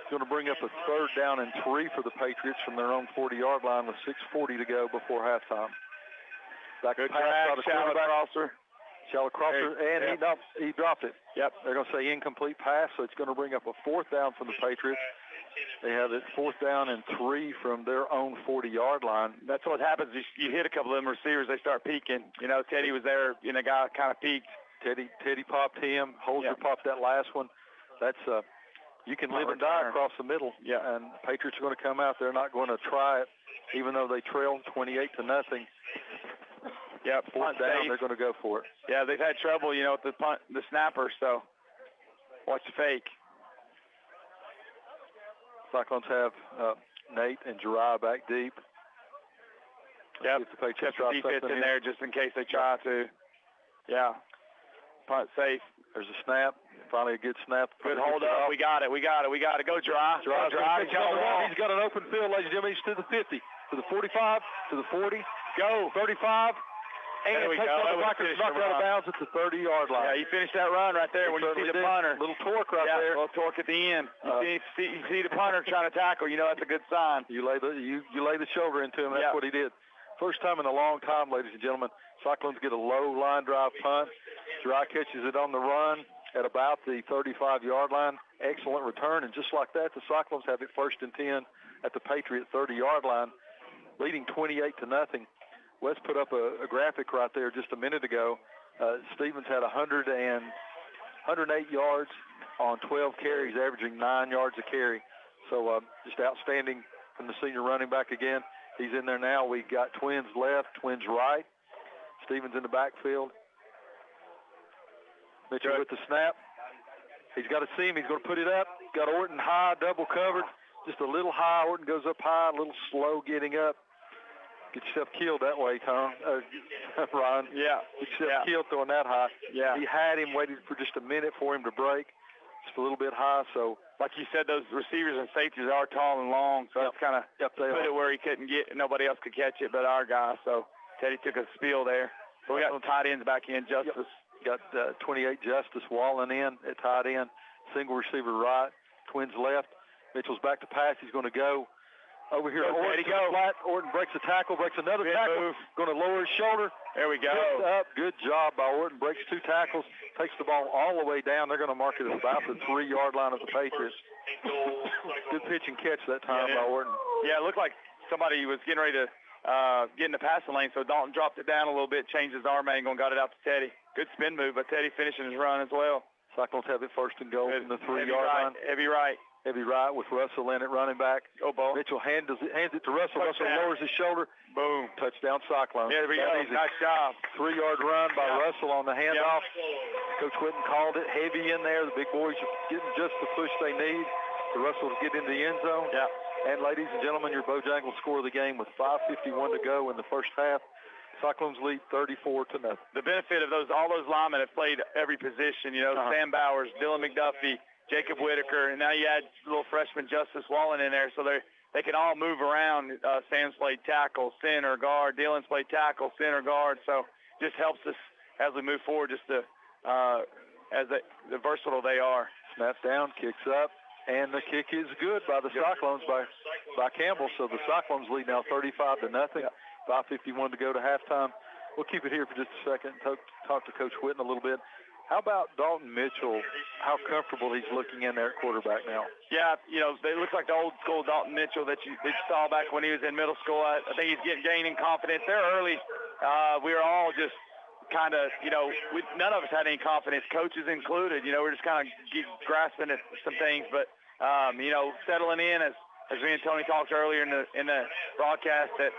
Going to bring up a 3rd down and 3 for the Patriots from their own 40-yard line with 6:40 to go before halftime. Back good pass drag, by the shallow crosser. Shallow crosser, and he dropped it. Yep. They're going to say incomplete pass, so it's going to bring up a 4th down for the Patriots. They have it 4th down and 3 from their own 40-yard line. That's what happens. You hit a couple of them receivers, they start peeking. Teddy was there, guy kind of peeked. Teddy popped him. Holzer popped that last one. That's you can live and die across the middle. Yeah. And the Patriots are going to come out. They're not going to try it, even though they trail 28-0. Yeah, 4th down, they're going to go for it. Yeah, they've had trouble, with the snapper, so watch the fake. Cyclones have Nate and Jeriah back deep. Yep, kept the defense in there just in case they try to. Yeah, punt safe. There's a snap. Finally a good snap. Good hold up. We got it. Go, Jeriah. He's got an open field, ladies and gentlemen. He's to the 50, to the 45, to the 40. Go. 35. And there we go. Knocked out of bounds at the 30-yard line. Yeah, you finished that run right there when you see the punter. Little torque there. A little torque at the end. You see the punter trying to tackle. That's a good sign. You lay the shoulder into him. That's what he did. First time in a long time, ladies and gentlemen. Cyclones get a low line drive punt. Jeriah catches it on the run at about the 35-yard line. Excellent return. And just like that, the Cyclones have it 1st and 10 at the Patriot 30-yard line, leading 28-0. Wes put up a graphic right there just a minute ago. Stevens had 108 yards on 12 carries, averaging 9 yards a carry. So just outstanding from the senior running back again. He's in there now. We got twins left, twins right. Stevens in the backfield. Mitchell with the snap. He's got a seam. He's going to put it up. Got Orton high, double covered. Just a little high. Orton goes up high, a little slow getting up. Get yourself killed that way, Tom. Ron. Yeah. Get yourself killed throwing that high. Yeah. He had him, waited for just a minute for him to break. Just a little bit high, so. Like you said, those receivers and safeties are tall and long, so that's kind of put it where he couldn't get, nobody else could catch it but our guy. So Teddy took a spiel there. So we got tight ends back in. Justice. Got 28 Justice Wallen in at tight end. Single receiver right. Twins left. Mitchell's back to pass. He's going to go over here. Orton flat. Orton breaks a tackle, breaks another tackle. Going to lower his shoulder. There we go. Good job by Orton. Breaks 2 tackles. Takes the ball all the way down. They're going to mark it at about the 3-yard line of the Patriots. Good pitch and catch that time by Orton. Yeah, it looked like somebody was getting ready to get in the passing lane, so Dalton dropped it down a little bit, changed his arm angle, and got it out to Teddy. Good spin move by Teddy, finishing his run as well. Cyclones have it 1st and goal from the 3-yard line. Heavy right with Russell in it, running back. Go ball. Mitchell hands it to Russell. Russell lowers his shoulder. Boom. Touchdown Cyclones. Yeah, there we go. Nice job. 3-yard run by Russell on the handoff. Coach Whitten called it heavy in there. The big boys are getting just the push they need. The Russell to get in the end zone. Yeah. And ladies and gentlemen, your Bojangles score of the game with 5:51 to go in the first half. Cyclones lead 34-0. The benefit of all those linemen have played every position. Sam Bowers, Dylan McDuffie, Jacob Whitaker, and now you add little freshman Justice Wallen in there, so they can all move around. Sam's played tackle, center, guard. Dylan's played tackle, center, guard. So just helps us as we move forward, just to as the versatile they are. Snap down, kicks up, and the kick is good by the Cyclones by Campbell. So the Cyclones lead now 35-0. 5:51 to go to halftime. We'll keep it here for just a second and talk to Coach Whitten a little bit. How about Dalton Mitchell? How comfortable he's looking in there at quarterback now? Yeah, they look like the old school Dalton Mitchell that you saw back when he was in middle school. I think he's gaining confidence. They're early. We were all just kind of, none of us had any confidence, coaches included. We're just kind of grasping at some things, but settling in as me and Tony talked earlier in the broadcast, that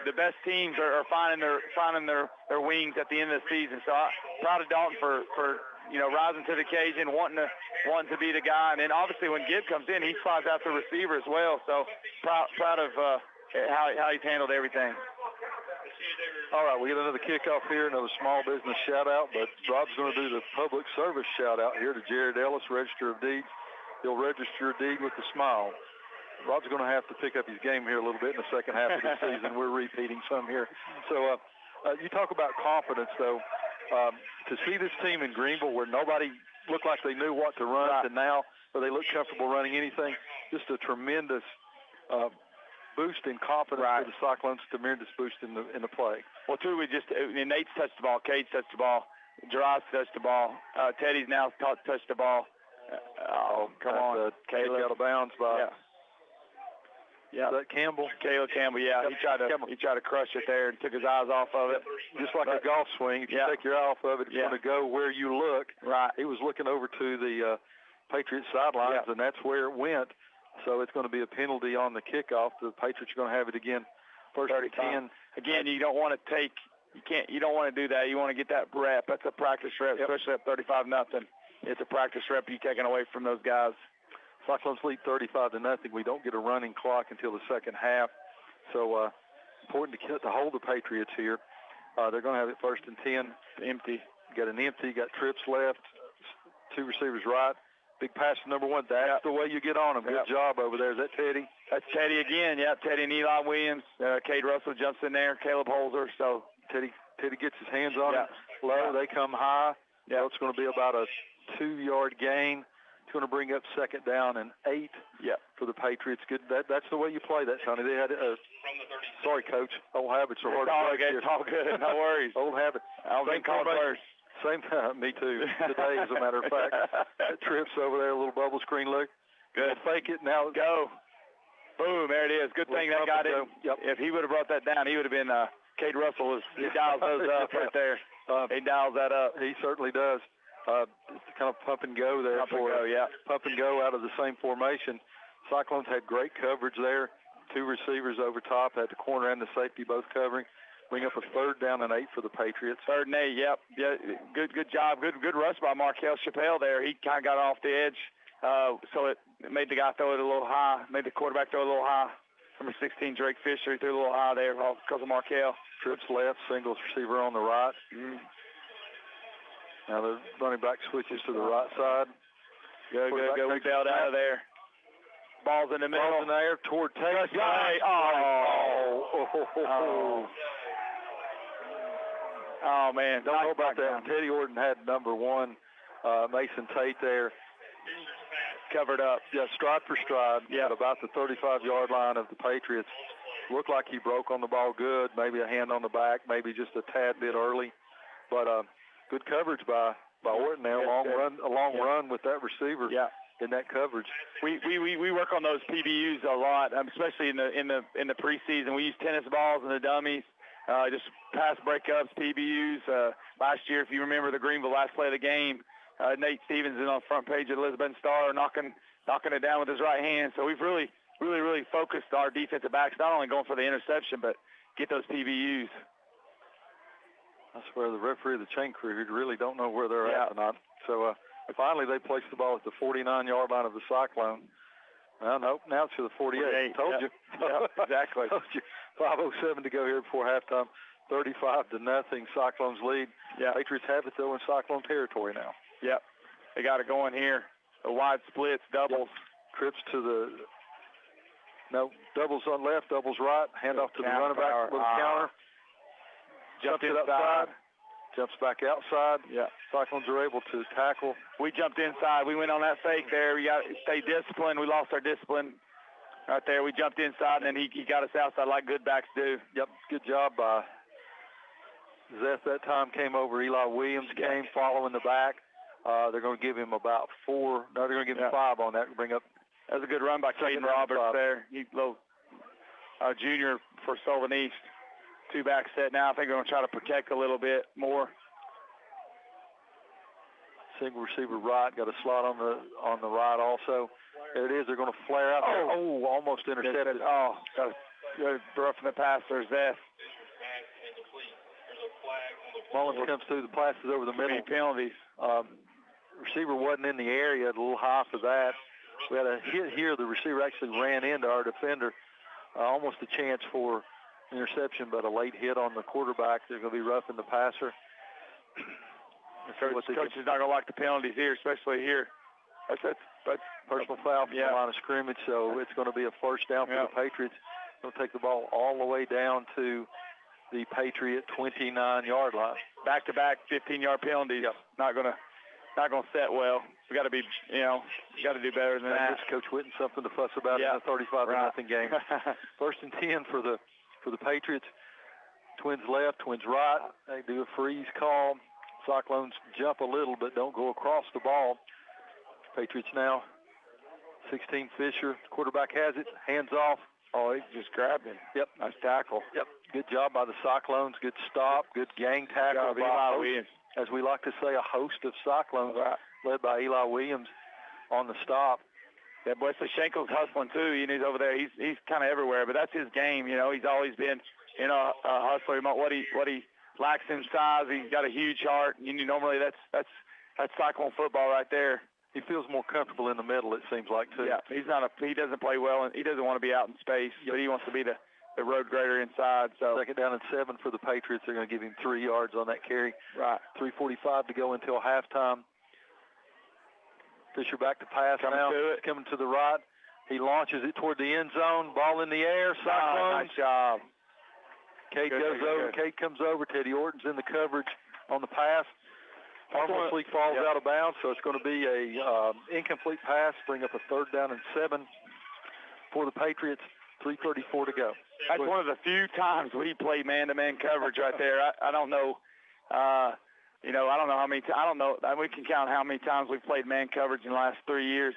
the best teams are finding their wings at the end of the season. So I'm proud of Dalton for rising to the occasion, wanting to be the guy. And then obviously when Gibb comes in, he flies out the receiver as well. So proud of how he's handled everything. All right, we get another kickoff here, another small business shout-out, but Rob's going to do the public service shout-out here to Jared Ellis, Register of Deeds. He'll register a deed with a smile. Rob's going to have to pick up his game here a little bit in the second half of the season. We're repeating some here. So you talk about confidence, though. To see this team in Greenville where nobody looked like they knew what to run, to now where they look comfortable running anything, just a tremendous boost in confidence for the Cyclones, tremendous boost in the play. Well, too, Nate's touched the ball, Cade's touched the ball, Gerard's touched the ball, Teddy's now touched the ball. Come on, Caleb out of bounds by. Yeah. Is that Campbell? Caleb Campbell, yeah. He tried to crush it there and took his eyes off of it. Just like a golf swing. If you take your eye off of it, it's going to go where you look. Right. He was looking over to the Patriots sidelines, and that's where it went. So it's going to be a penalty on the kickoff. The Patriots are going to have it again. First and 10. Again, you don't want to you don't want to do that. You want to get that rep. That's a practice rep, especially at 35-0. It's a practice rep you're taking away from those guys. Cyclones lead 35-0. We don't get a running clock until the second half. So important to hold the Patriots here. They're going to have it first and 10. Empty. Got an empty, got trips left, two receivers right. Big pass to number one. That's the way you get on them. Good job over there. Is that Teddy? That's Teddy again. Yeah, Teddy and Eli Williams. Cade Russell jumps in there. Caleb Holzer. So Teddy gets his hands on it. Low. They come high. Yeah. So it's going to be about a 2-yard gain. It's going to bring up second down and 8 for the Patriots. Good. That's the way you play that, Tony. They had sorry, Coach. Old habits are hard to break here. It's all good. No worries. Old habits. I'll be called first. Same time. Me too. Today, as a matter of fact. That trips over there, a little bubble screen look. Good. We'll fake it. Now go. Boom. There it is. Good thing that guy didn't. If he would have brought that down, he would have been Cade Russell. He dials those up right there. He dials that up. He certainly does. Kind of pump and go there. Pump and go out of the same formation. Cyclones had great coverage there. 2 receivers over top, had the corner and the safety both covering. Bring up a third down and 8 for the Patriots. 3rd and 8, yeah. Good job. Good rush by Markel Chappelle there. He kind of got off the edge, so it made the guy throw it a little high, made the quarterback throw it a little high. Number 16, Drake Fisher, he threw a little high there because of Markel. Trips left, singles receiver on the right. Now the running back switches to the right side. Good. We bailed out of there. Ball's in the middle. Ball's in the air toward Tate. Oh, man. Don't know about that. Teddy Orton had number 1, Mason Tate there. Covered up. Yeah, stride for stride. Yeah, at about the 35-yard line of the Patriots. Looked like he broke on the ball good. Maybe a hand on the back. Maybe just a tad bit early. But good coverage by Orton there. A long run with that receiver. Yeah. In that coverage. We work on those PBUs a lot, especially in the preseason. We use tennis balls and the dummies, just pass breakups, PBUs. Last year, if you remember the Greenville last play of the game, Nate Stevens is on the front page of the Elizabeth Star, knocking it down with his right hand. So we've really focused our defensive backs, not only going for the interception, but get those PBUs. That's where the referee of the chain crew really don't know where they're at tonight. So finally they place the ball at the 49-yard line of the Cyclone. Well, nope. Now it's to the 48. Told you. Yeah, exactly. Told you. 5:07 to go here before halftime. 35-0. Cyclones lead. Yeah. Patriots have it, though, in Cyclone territory now. Yep. They got it going here. The wide splits, doubles. Trips to the doubles on left, doubles right. Handoff to the running back. Little counter. Jumped it inside. outside. Jumps back outside. Yeah. Cyclones are able to tackle. We jumped inside. We went on that fake there. We got to stay disciplined. We lost our discipline right there. We jumped inside, and then he got us outside like good backs do. Yep. Good job by Zeth that time. Came over. Eli Williams came following the back. They're going to give him about 4. No, they're going to give him 5 on that to bring up. That was a good run by Caden Roberts there. He little junior for Sullivan East. 2-back set now. I think they're going to try to protect a little bit more. Single receiver right. Got a slot on the right also. There it is. They're going to flare out. Oh, almost intercepted. Oh, got a roughing the pass. There's that. Mullins comes through. The pass is over the middle. Penalties. Receiver wasn't in the area. A little high for that. We had a hit here. The receiver actually ran into our defender. Almost a chance for interception, but a late hit on the quarterback. They're going to be roughing the passer. Coach is not going to like the penalties here, especially here. That's personal foul from the line of scrimmage, so it's going to be a first down for the Patriots. They'll take the ball all the way down to the Patriot 29-yard line. Back-to-back 15-yard penalties. Yep. Not going to set well. We got to be, got to do better than that. Gives Coach Whitten something to fuss about in a 35-0 game. First and 10 for the Patriots. Twins left, twins right. They do a freeze call. Cyclones jump a little, but don't go across the ball. Patriots now. 16 Fisher. Quarterback has it. Hands off. Oh, he just grabbed him. Yep. Nice tackle. Yep. Good job by the Cyclones. Good stop. Good gang tackle. As we like to say, a host of Cyclones led by Eli Williams on the stop. Yeah, boy, so Schenkel's hustling too. He's over there. He's kind of everywhere, but that's his game. He's always been, a hustler. What he lacks in size, he's got a huge heart. Normally that's Cyclone football right there. He feels more comfortable in the middle, it seems like, too. Yeah, he doesn't play well, and he doesn't want to be out in space, but he wants to be the road grader inside. So 2nd down and 7 for the Patriots. They're going to give him 3 yards on that carry. Right. 3:45 to go until halftime. Fisher back to pass now. Coming to the right. He launches it toward the end zone. Ball in the air. Cyclones. Nice job. Kate goes over. Kate comes over. Teddy Orton's in the coverage on the pass. Harmlessly falls out of bounds, so it's going to be a incomplete pass. Bring up a 3rd down and 7 for the Patriots. 3:34 to go. That's one of the few times we play man-to-man coverage right there. I don't know. I don't know how many. I don't know. We can count how many times we've played man coverage in the last 3 years.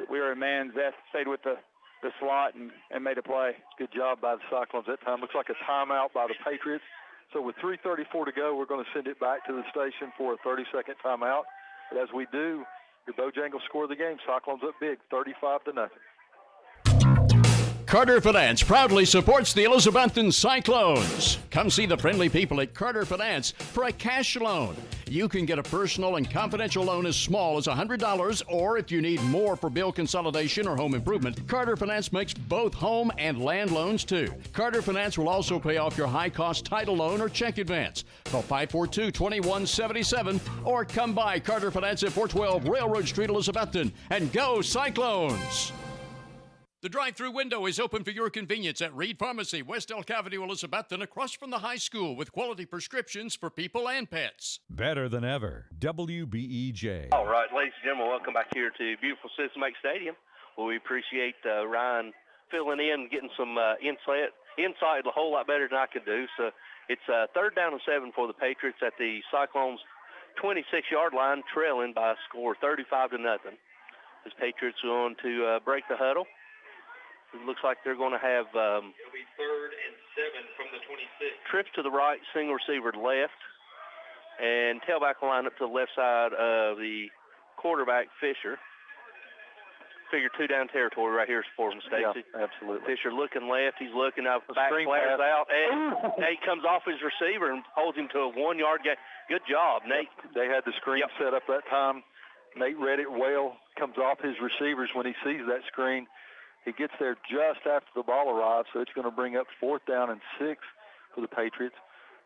We were in man. Zeth stayed with the slot and made a play. Good job by the Cyclones that time. Looks like a timeout by the Patriots. So with 3:34 to go, we're going to send it back to the station for a 30-second timeout. But as we do, the Bojangles score the game. Cyclones up big, 35-0. Carter Finance proudly supports the Elizabethton Cyclones. Come see the friendly people at Carter Finance for a cash loan. You can get a personal and confidential loan as small as $100, or if you need more for bill consolidation or home improvement, Carter Finance makes both home and land loans too. Carter Finance will also pay off your high-cost title loan or check advance. Call 542-2177 or come by Carter Finance at 412 Railroad Street, Elizabethton, and go Cyclones! The drive-thru window is open for your convenience at Reed Pharmacy, West Elk Avenue, Elizabethton, across from the high school with quality prescriptions for people and pets. Better than ever. WBEJ. All right, ladies and gentlemen, welcome back here to beautiful Citizen Bank Stadium. Well, we appreciate Ryan filling in, getting some insight a whole lot better than I could do. So it's 3rd down and 7 for the Patriots at the Cyclones' 26-yard line, trailing by a score 35-0. This Patriots are going to break the huddle. It looks like they're going to have it'll be 3rd and 7 from the 26. Trips to the right, single receiver to left, and tailback line up to the left side of the quarterback, Fisher. Figure 2 down territory right here for him, Stacy. Yeah, absolutely. Fisher looking left. He's looking up. Back flares out. And Nate comes off his receiver and holds him to a 1-yard gain. Good job, Nate. They had the screen set up that time. Nate read it well, comes off his receivers when he sees that screen. He gets there just after the ball arrives, so it's going to bring up 4th down and 6 for the Patriots.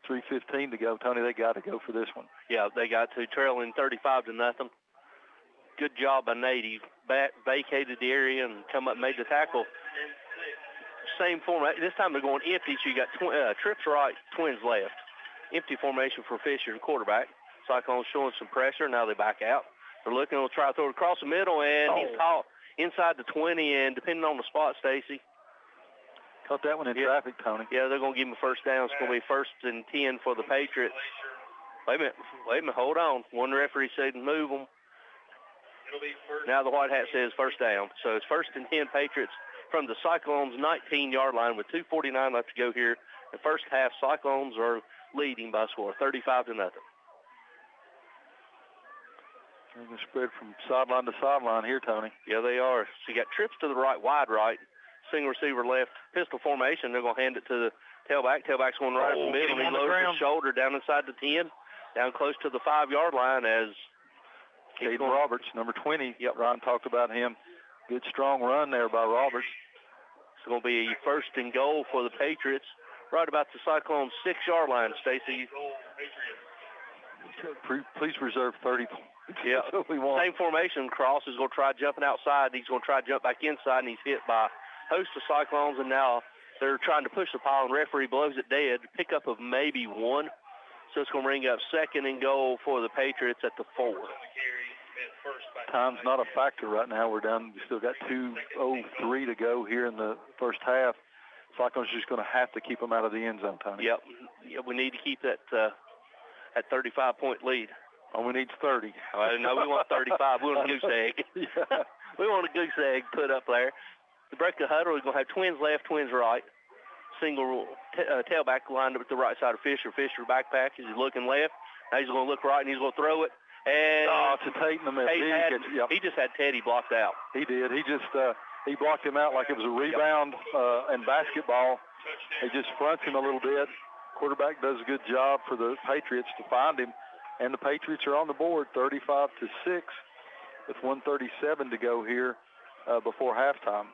3:15 to go. Tony, they got to go for this one. Yeah, they got to, trailing 35-0. Good job by Nate. He vacated the area and come up and made the tackle. Same format. This time they're going empty, so you got trips right, twins left. Empty formation for Fisher, quarterback. Cyclones showing some pressure. Now they back out. They're looking to try to throw it across the middle, and he's caught inside the 20, and depending on the spot, Stacy. Caught that one in traffic, Tony. Yeah, they're going to give him a first down. It's going to be 1st and 10 for the Patriots. Wait a minute, hold on. One referee said move them. Now the white hat says first down. So it's 1st and 10 Patriots from the Cyclones' 19-yard line with 2:49 left to go here. The first half, Cyclones are leading by a score, 35-0. They're going to spread from sideline to sideline here, Tony. Yeah, they are. So you got trips to the right, wide right, single receiver left, pistol formation. They're going to hand it to the tailback. Tailback's going right in the middle. He loads his shoulder down inside the 10, down close to the 5-yard line as Caden Roberts, number 20. Yep, Ron talked about him. Good, strong run there by Roberts. It's going to be a 1st and goal for the Patriots, right about the Cyclones' 6-yard line, Stacy. Please reserve 30 points. Yeah, same formation. Cross is going to try jumping outside. He's going to try to jump back inside, and he's hit by a host of Cyclones, and now they're trying to push the pile, and referee blows it dead. Pickup of maybe 1. So it's going to bring up 2nd and goal for the Patriots at the 4. Time's not a factor right now. We're down. We still got 2:03 to go here in the first half. Cyclones just going to have to keep them out of the end zone, Tony. Yep. We need to keep that 35-point lead. Oh, we need 30. No, we want 35. We want a goose egg. Yeah. We want a goose egg put up there. To break the huddle, we're going to have twins left, twins right. Single tailback lined up at the right side of Fisher. Fisher backpack. He's looking left. Now he's going to look right, and he's going to throw it. And to Tate in the middle. He just had Teddy blocked out. He did. He just he blocked him out like it was a rebound in basketball. He just fronts him a little bit. Quarterback does a good job for the Patriots to find him. And the Patriots are on the board, 35-6, with 1:37 to go here before halftime.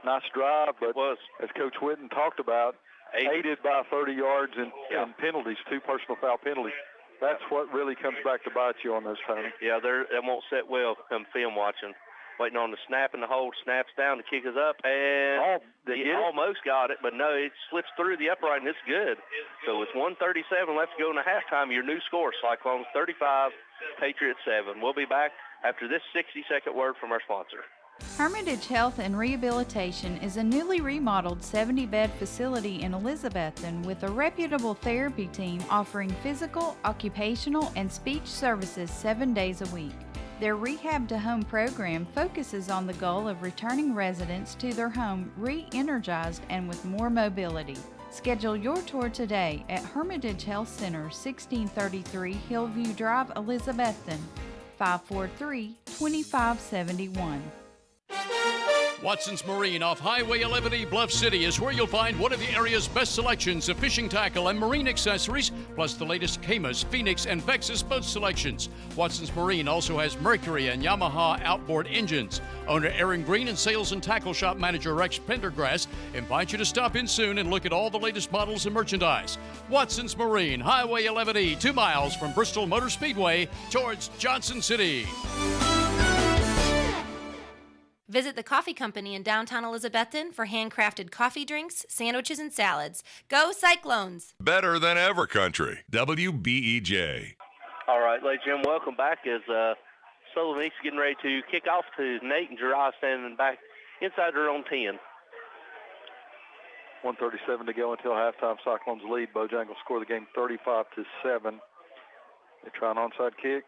Nice drive, but as Coach Whitten talked about, aided by 30 yards in penalties, 2 personal foul penalties. That's what really comes back to bite you on those, Tony. Yeah, that won't set well come film watching. Waiting on the snap and the hold, snaps down, the kick is up, and he almost got it, but no, it slips through the upright, and it's good. So with 1:37 left to go in the halftime, your new score, Cyclones 35, Patriots 7. We'll be back after this 60-second word from our sponsor. Hermitage Health and Rehabilitation is a newly remodeled 70-bed facility in Elizabethton with a reputable therapy team offering physical, occupational, and speech services 7 days a week. Their Rehab to Home program focuses on the goal of returning residents to their home re-energized and with more mobility. Schedule your tour today at Hermitage Health Center, 1633 Hillview Drive, Elizabethton, 543-2571. Watson's Marine off Highway 11E Bluff City is where you'll find one of the area's best selections of fishing tackle and marine accessories, plus the latest Camas, Phoenix, and Vexus boat selections. Watson's Marine also has Mercury and Yamaha outboard engines. Owner Aaron Green and sales and tackle shop manager Rex Pendergrass invite you to stop in soon and look at all the latest models and merchandise. Watson's Marine, Highway 11E, 2 miles from Bristol Motor Speedway towards Johnson City. Visit the coffee company in downtown Elizabethton for handcrafted coffee drinks, sandwiches, and salads. Go Cyclones! Better than ever country. WBEJ. All right, ladies and gentlemen, welcome back as Sullivan East is getting ready to kick off to Nate and Gerard standing back inside their own 10. 1:37 to go until halftime. Cyclones lead. Bojangles score the game 35-7. They try an onside kick.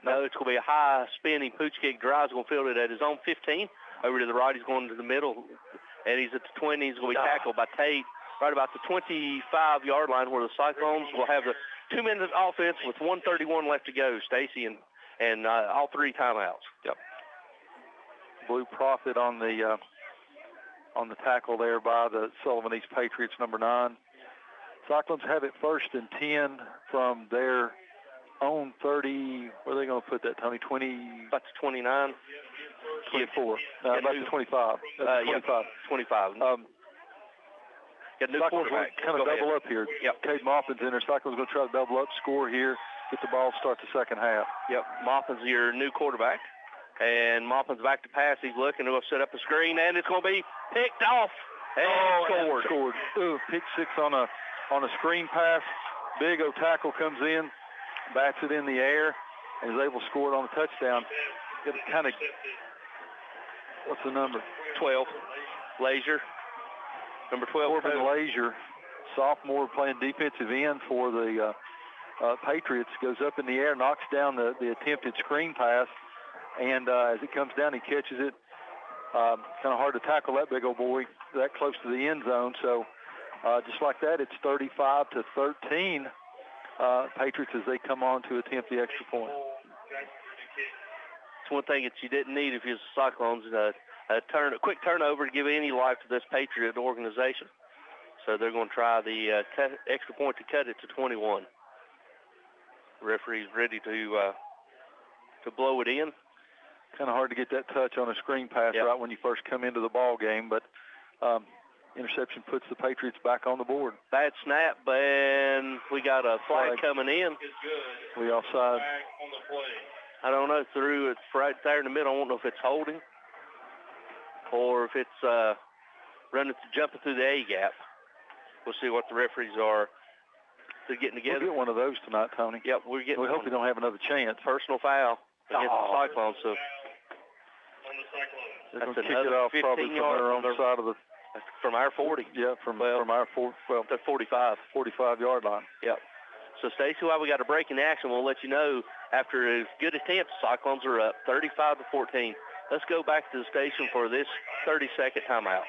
No, it's going to be a high spinning pooch kick. Gerard's going to field it at his own 15. Over to the right, he's going to the middle, and he's at the 20. He's going to be tackled by Tate right about the 25-yard line, where the Cyclones will have the 2-minute offense with 1:31 left to go. Stacy and all 3 timeouts. Yep. Blue Prophet on the tackle there by the Sullivan East Patriots, number 9. Cyclones have it 1st and 10 from their on 30, where are they going to put that, Tony? 20? About to 29. 24. About to 25. That's 25. 25. Got a new quarterback. Kind of double up here. Yep. Cade Maupin's in there. Cyclones going to try to double up, score here, get the ball, start the second half. Yep. Maupin's your new quarterback. And Maupin's back to pass. He's looking to set up a screen, and it's going to be picked off. And scored. Ooh, pick six on a screen pass. Big O tackle comes in, bats it in the air, and is able to score it on a touchdown. It kind of, what's the number? 12. Lazier. Number 12. Corbin Lazier, sophomore playing defensive end for the Patriots, goes up in the air, knocks down the attempted screen pass, and as it comes down, he catches it. Kind of hard to tackle that big old boy that close to the end zone. So just like that, it's 35-13. Patriots as they come on to attempt the extra point. It's one thing that you didn't need if you was the Cyclones, a quick turnover to give any life to this Patriot organization. So they're going to try the extra point to cut it to 21. The referee's ready to blow it in. Kind of hard to get that touch on a screen pass right when you first come into the ball game, but interception puts the Patriots back on the board. Bad snap, and we got a flag coming in. We offside. I don't know, through it's right there in the middle. I don't know if it's holding or if it's jumping through the A gap. We'll see what the referees are. They're getting together. We'll get one of those tonight, Tony. Yep, we're getting. We hope we don't have another chance. Personal foul against the Cyclones. So they're going to kick it off probably from their own side of the. From our 40. Yeah, from our 45. 45-yard line. Yep. So, Stacey, while we got a break in action, we'll let you know after a good attempt, Cyclones are up 35-14. Let's go back to the station for this 30-second timeout.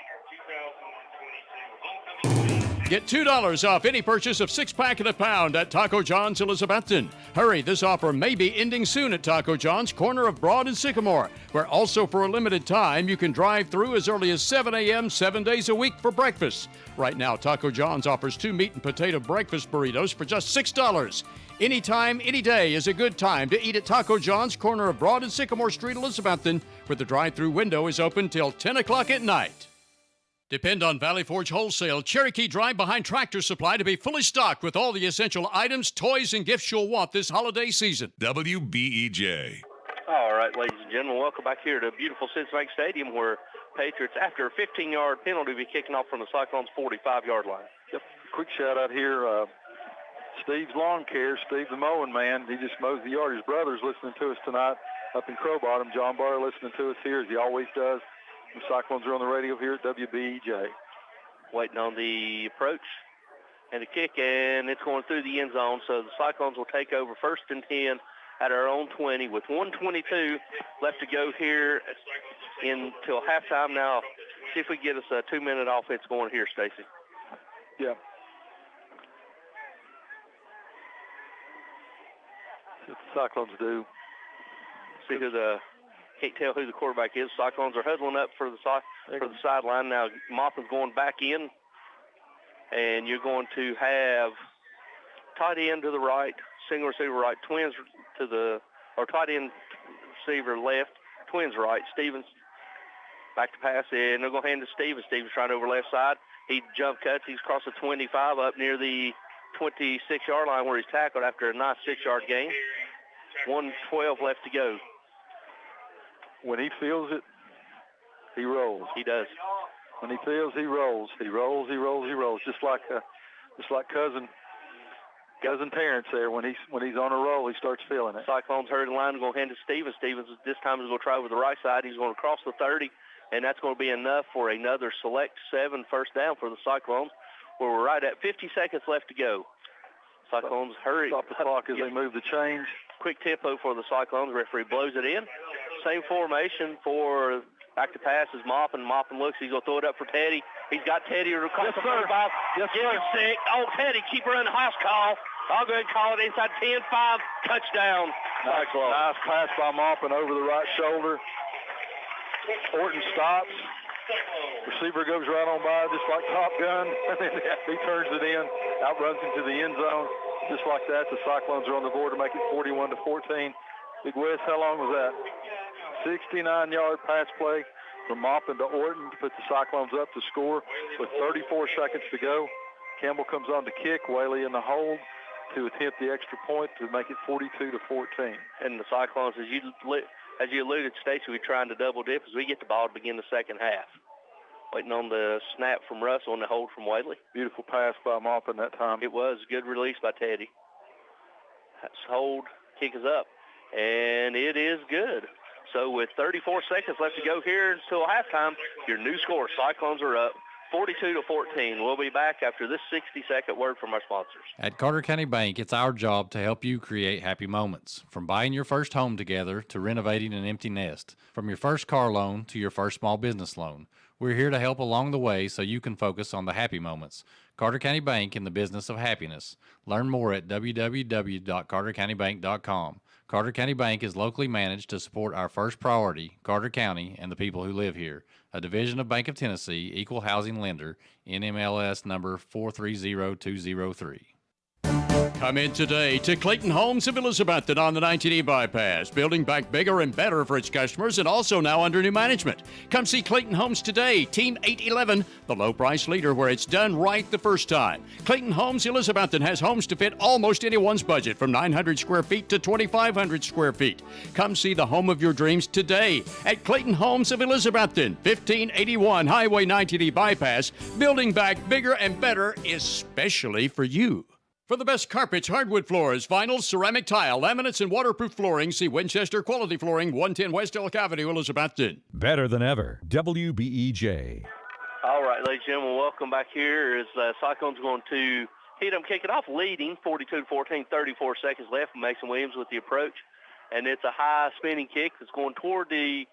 Get $2 off any purchase of 6-pack and a pound at Taco John's Elizabethton. Hurry, this offer may be ending soon at Taco John's, corner of Broad and Sycamore, where also for a limited time you can drive through as early as 7 a.m. 7 days a week for breakfast. Right now, Taco John's offers 2 meat and potato breakfast burritos for just $6. Anytime, any day is a good time to eat at Taco John's, corner of Broad and Sycamore Street, Elizabethton, where the drive-through window is open till 10 o'clock at night. Depend on Valley Forge Wholesale Cherokee Drive behind Tractor Supply to be fully stocked with all the essential items, toys, and gifts you'll want this holiday season. WBEJ. All right, ladies and gentlemen, welcome back here to beautiful Cincinnati Stadium, where Patriots, after a 15-yard penalty, will be kicking off from the Cyclones' 45-yard line. Yep. Quick shout out here, Steve's Lawn Care, Steve the mowing man. He just mows the yard. His brother's listening to us tonight up in Crow Bottom. John Barr listening to us here as he always does. The Cyclones are on the radio here at WBEJ. Waiting on the approach and the kick, and it's going through the end zone. So the Cyclones will take over 1st and 10 at our own 20 with 1:22 left to go here until halftime. Now, see if we get us a 2-minute offense going here, Stacey. Yeah. See what the Cyclones do. See who can't tell who the quarterback is. Cyclones are huddling up for the sideline. Now, Maupin's going back in, and you're going to have tight end to the right, single receiver right, twins to the, or tight end receiver left, twins right. Stevens back to pass, and they're going to hand to Stevens. Stevens trying over left side. He jump cuts. He's across the 25 up near the 26-yard line where he's tackled after a nice 6-yard gain. 1:12 left to go. When he feels it, he rolls. He does. When he feels, he rolls. He rolls. He rolls. He rolls. Just like cousin Terrence there. When he's on a roll, he starts feeling it. Cyclones hurry the line, going to hand to Stevens. Stevens this time is going to try over the right side. He's going to cross the 30, and that's going to be enough for another select 7 first down for the Cyclones, where we're right at 50 seconds left to go. Cyclones hurry. Stop the clock as they move the chains. Quick tempo for the Cyclones. Referee blows it in. Same formation for back to pass is Maupin. Maupin looks. He's going to throw it up for Teddy. He's got Teddy across the 45. Yes, sir. Sick. Oh, Teddy, keep running the house call. I'll go ahead and call it inside 10-5. Touchdown. Nice pass by Maupin over the right shoulder. Orton stops. Receiver goes right on by just like Top Gun. And then he turns it in, outruns into the end zone. Just like that, the Cyclones are on the board to make it 41-14. Big Wes, how long was that? 69-yard pass play from Maupin to Orton to put the Cyclones up to score with 34 seconds to go. Campbell comes on to kick, Whaley in the hold to attempt the extra point to make it 42-14. And the Cyclones, as you alluded, Stacey, we're trying to double dip as we get the ball to begin the second half. Waiting on the snap from Russell and the hold from Whaley. Beautiful pass by Maupin that time. It was. Good release by Teddy. That's hold, kick is up, and it is good. So with 34 seconds left to go here until halftime, your new score, Cyclones are up 42-14. We'll be back after this 60-second word from our sponsors. At Carter County Bank, it's our job to help you create happy moments. From buying your first home together to renovating an empty nest. From your first car loan to your first small business loan. We're here to help along the way so you can focus on the happy moments. Carter County Bank, in the business of happiness. Learn more at www.cartercountybank.com. Carter County Bank is locally managed to support our first priority, Carter County, and the people who live here. A division of Bank of Tennessee, equal housing lender, NMLS number 430203. Come in today to Clayton Homes of Elizabethton on the 19E bypass, building back bigger and better for its customers and also now under new management. Come see Clayton Homes today, Team 811, the low price leader where it's done right the first time. Clayton Homes Elizabethton has homes to fit almost anyone's budget from 900 square feet to 2,500 square feet. Come see the home of your dreams today at Clayton Homes of Elizabethton, 1581 Highway 19E bypass, building back bigger and better especially for you. For the best carpets, hardwood floors, vinyl, ceramic tile, laminates, and waterproof flooring, see Winchester Quality Flooring, 110 West Elk Avenue, Elizabethton. Better than ever. WBEJ. All right, ladies and gentlemen, welcome back here as Cyclones going to hit them, kick it off, leading 42-14, 34 seconds left. Mason Williams with the approach, and it's a high spinning kick that's going toward the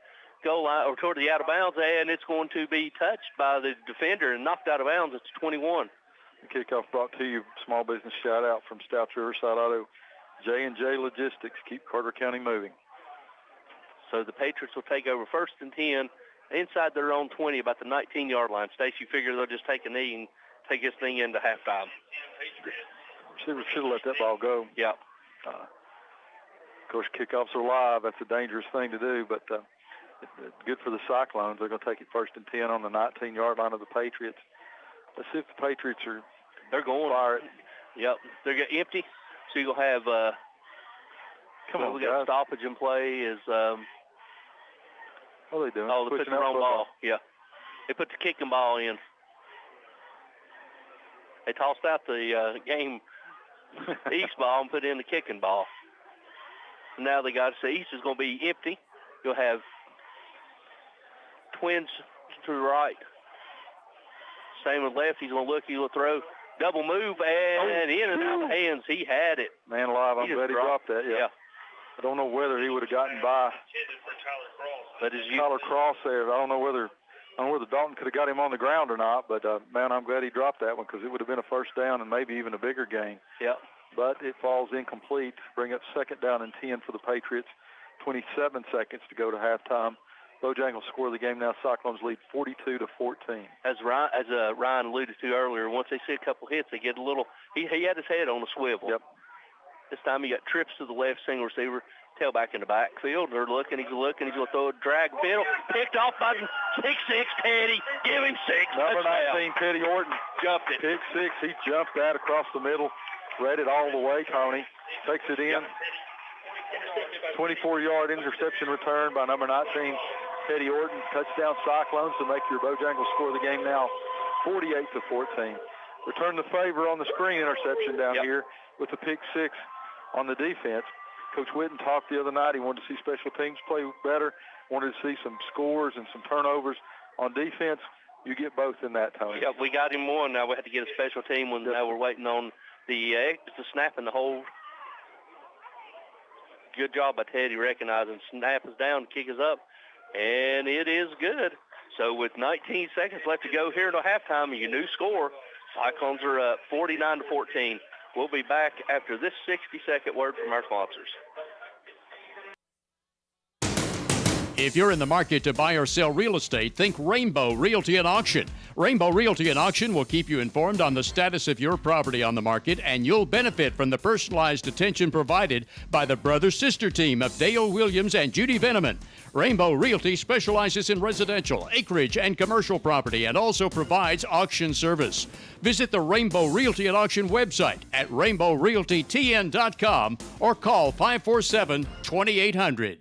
goal line or toward the out of bounds, and it's going to be touched by the defender and knocked out of bounds. It's 21. The kickoff brought to you, small business shout out from Stouts Riverside Auto. J&J Logistics, keep Carter County moving. So the Patriots will take over 1st and 10 inside their own 20, about the 19-yard line. Stacey, you figure they'll just take a knee and take this thing into halftime. Receivers should have let that ball go. Yeah. Of course, kickoffs are live. That's a dangerous thing to do, but it's good for the Cyclones. They're going to take it 1st and 10 on the 19-yard line of the Patriots. Let's see if the Patriots are. They're going. Fire it. Yep. They're getting empty. So you'll have. Come on, we got guys. stoppage in play. Is what are they doing? Oh, they put the wrong ball. Yeah. They put the kicking ball in. They tossed out the game east ball and put in the kicking ball. So now they got to say east is going to be empty. You'll have Twins to the right. Same with left. He's going to look. He'll throw. Double move and in and out of hands. He had it. Man alive, I'm glad he dropped that. Yeah. I don't know whether he would have gotten by. But as you Tyler Cross there, I don't know whether Dalton could have got him on the ground or not. But man, I'm glad he dropped that one because it would have been a first down and maybe even a bigger gain. Yeah. But it falls incomplete. Bring up 2nd down and 10 for the Patriots. 27 seconds to go to halftime. Bojangles score the game now. Cyclones lead 42-14. As Ryan alluded to earlier, once they see a couple hits, they get a little. He had his head on a swivel. Yep. This time he got trips to the left, single receiver, tailback in the backfield. They're looking. He's going to throw a drag middle. Picked off by 6'6", Teddy. Give him 6. Number 19, Teddy Orton. Jumped it. Pick 6. He jumped that across the middle. Read it all the way, Tony. Takes it in. 24-yard interception return by number 19, Teddy Orton. Touchdown Cyclones to make your Bojangles score the game now 48-14. Return the favor on the screen interception down here with the pick 6 on the defense. Coach Whitten talked the other night. He wanted to see special teams play better, wanted to see some scores and some turnovers on defense. You get both in that, Tony. Yeah, we got him one. Now we had to get a special team when now we're waiting on the snap and the hold. Good job by Teddy recognizing snap is down, kick is up, and it is good. So with 19 seconds left to go here until halftime, your new score, Cyclones are up 49-14. We'll be back after this 60-second word from our sponsors. If you're in the market to buy or sell real estate, think Rainbow Realty and Auction. Rainbow Realty and Auction will keep you informed on the status of your property on the market, and you'll benefit from the personalized attention provided by the brother-sister team of Dale Williams and Judy Veneman. Rainbow Realty specializes in residential, acreage, and commercial property and also provides auction service. Visit the Rainbow Realty and Auction website at rainbowrealtytn.com or call 547-2800.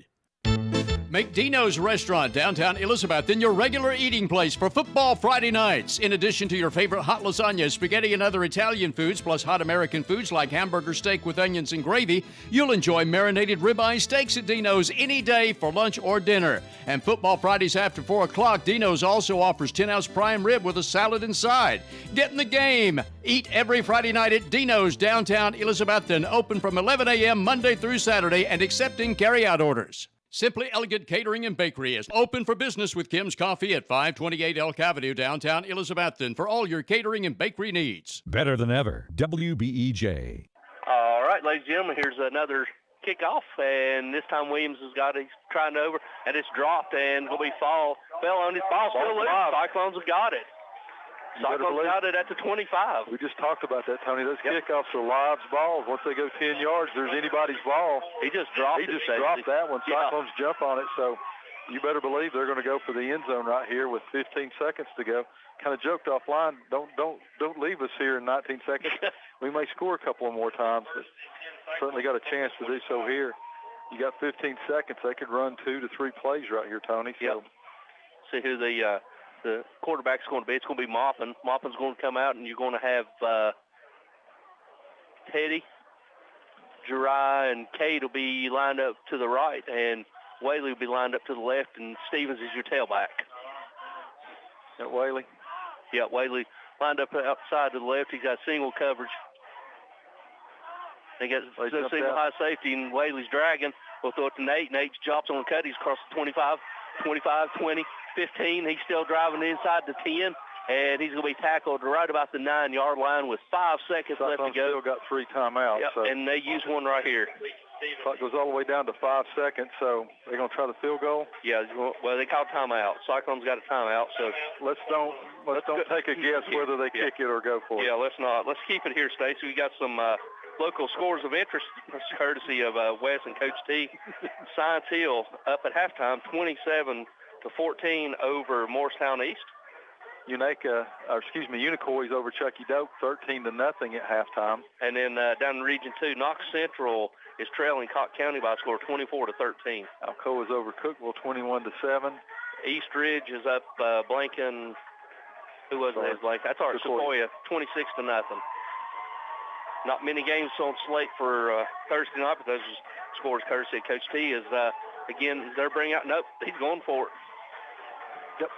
Make Dino's Restaurant downtown Elizabethton your regular eating place for football Friday nights. In addition to your favorite hot lasagna, spaghetti, and other Italian foods, plus hot American foods like hamburger steak with onions and gravy, you'll enjoy marinated ribeye steaks at Dino's any day for lunch or dinner. And football Fridays after 4 o'clock, Dino's also offers 10-ounce prime rib with a salad inside. Get in the game. Eat every Friday night at Dino's downtown Elizabethton, open from 11 a.m. Monday through Saturday and accepting carry-out orders. Simply Elegant Catering and Bakery is open for business with Kim's Coffee at 528 Elk Avenue, downtown Elizabethton, for all your catering and bakery needs. Better than ever. WBEJ. All right, ladies and gentlemen, here's another kickoff, and this time Williams has got it trying over, and it's dropped, and will be fell on his ball. Still loose. Cyclones have got it. Cyclones got it at the 25. We just talked about that, Tony. Those kickoffs are live balls. Once they go 10 yards, there's anybody's ball. He just dropped it. He just dropped that one. Cyclones jump on it, so you better believe they're going to go for the end zone right here with 15 seconds to go. Kind of joked offline, don't leave us here in 19 seconds. We may score a couple more times, but certainly got a chance to do so here. You got 15 seconds. They could run 2 to 3 plays right here, Tony. So. See who the quarterback's going to be. It's going to be Maupin. Maupin's going to come out, and you're going to have Teddy, Jirai, and Cade will be lined up to the right, and Whaley will be lined up to the left, and Stevens is your tailback. At Whaley? Yeah, Whaley lined up outside to the left. He's got single coverage. They got single high safety, and Whaley's dragging. We'll throw it to Nate. Nate jumps on the cut. He's across the 25, 20, 15. He's still driving inside the 10, and he's going to be tackled right about the 9-yard line with 5 seconds left to go. Still got 3 timeouts. Yep, so. And they use one right here. Clock goes all the way down to 5 seconds, so they're going to try the field goal? Yeah, well, they call timeout. Cyclones got a timeout, so let's don't take a guess whether they kick it or go for it. Yeah, let's not. Let's keep it here, Stacy. We got some local scores of interest, courtesy of Wes and Coach T. Science Hill up at halftime, 27-14 over Morristown East. Unicoi over Chucky Doak, 13-0 at halftime. And then down in Region 2, Knox Central is trailing Cott County by a score of 24-13. Alcoa's over Cookville, 21-7. East Ridge is up Blanken. Who was it? That's our Sequoia, 26-0. Not many games on slate for Thursday night, but those scores courtesy of Coach T. Is again they're bringing out. Nope, he's going for it. Yep.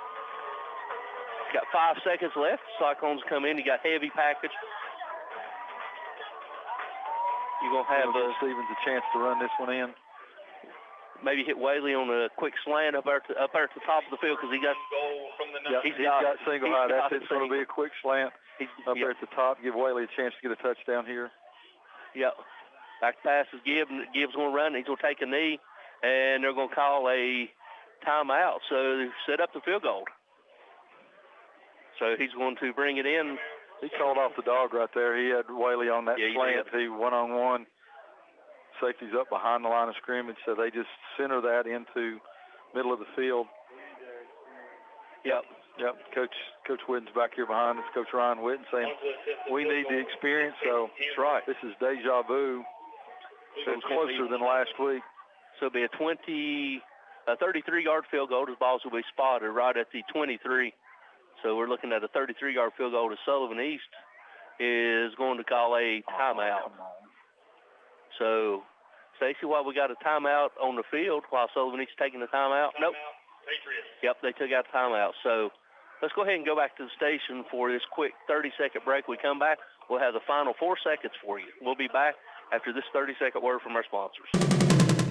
Got 5 seconds left. Cyclones come in. You got heavy package. You're going to have Stevens a chance to run this one in. Maybe hit Whaley on a quick slant up there at the top of the field because he got he's got single high. It's going to be a quick slant up there at the top. Give Whaley a chance to get a touchdown here. Yep. Back pass is Gibbs. Gibbs going to run. He's going to take a knee, and they're going to call a timeout. So they set up the field goal. So he's going to bring it in. He called off the dog right there. He had Whaley on that slant. He one-on-one. Safety's up behind the line of scrimmage, so they just center that into middle of the field. Yep. Coach Whitten's back here behind us. Coach Ryan Whitten saying, we need the experience, so that's right. This is deja vu. So it's closer than last week. So it'll be a 33-yard field goal. The balls will be spotted right at the 23. So we're looking at a 33-yard field goal to Sullivan East is going to call a timeout. So, Stacey, while we got a timeout on the field while Sullivan East taking the timeout? Nope. Yep, they took out the timeout. So let's go ahead and go back to the station for this quick 30-second break. We come back, we'll have the final 4 seconds for you. We'll be back after this 30-second word from our sponsors.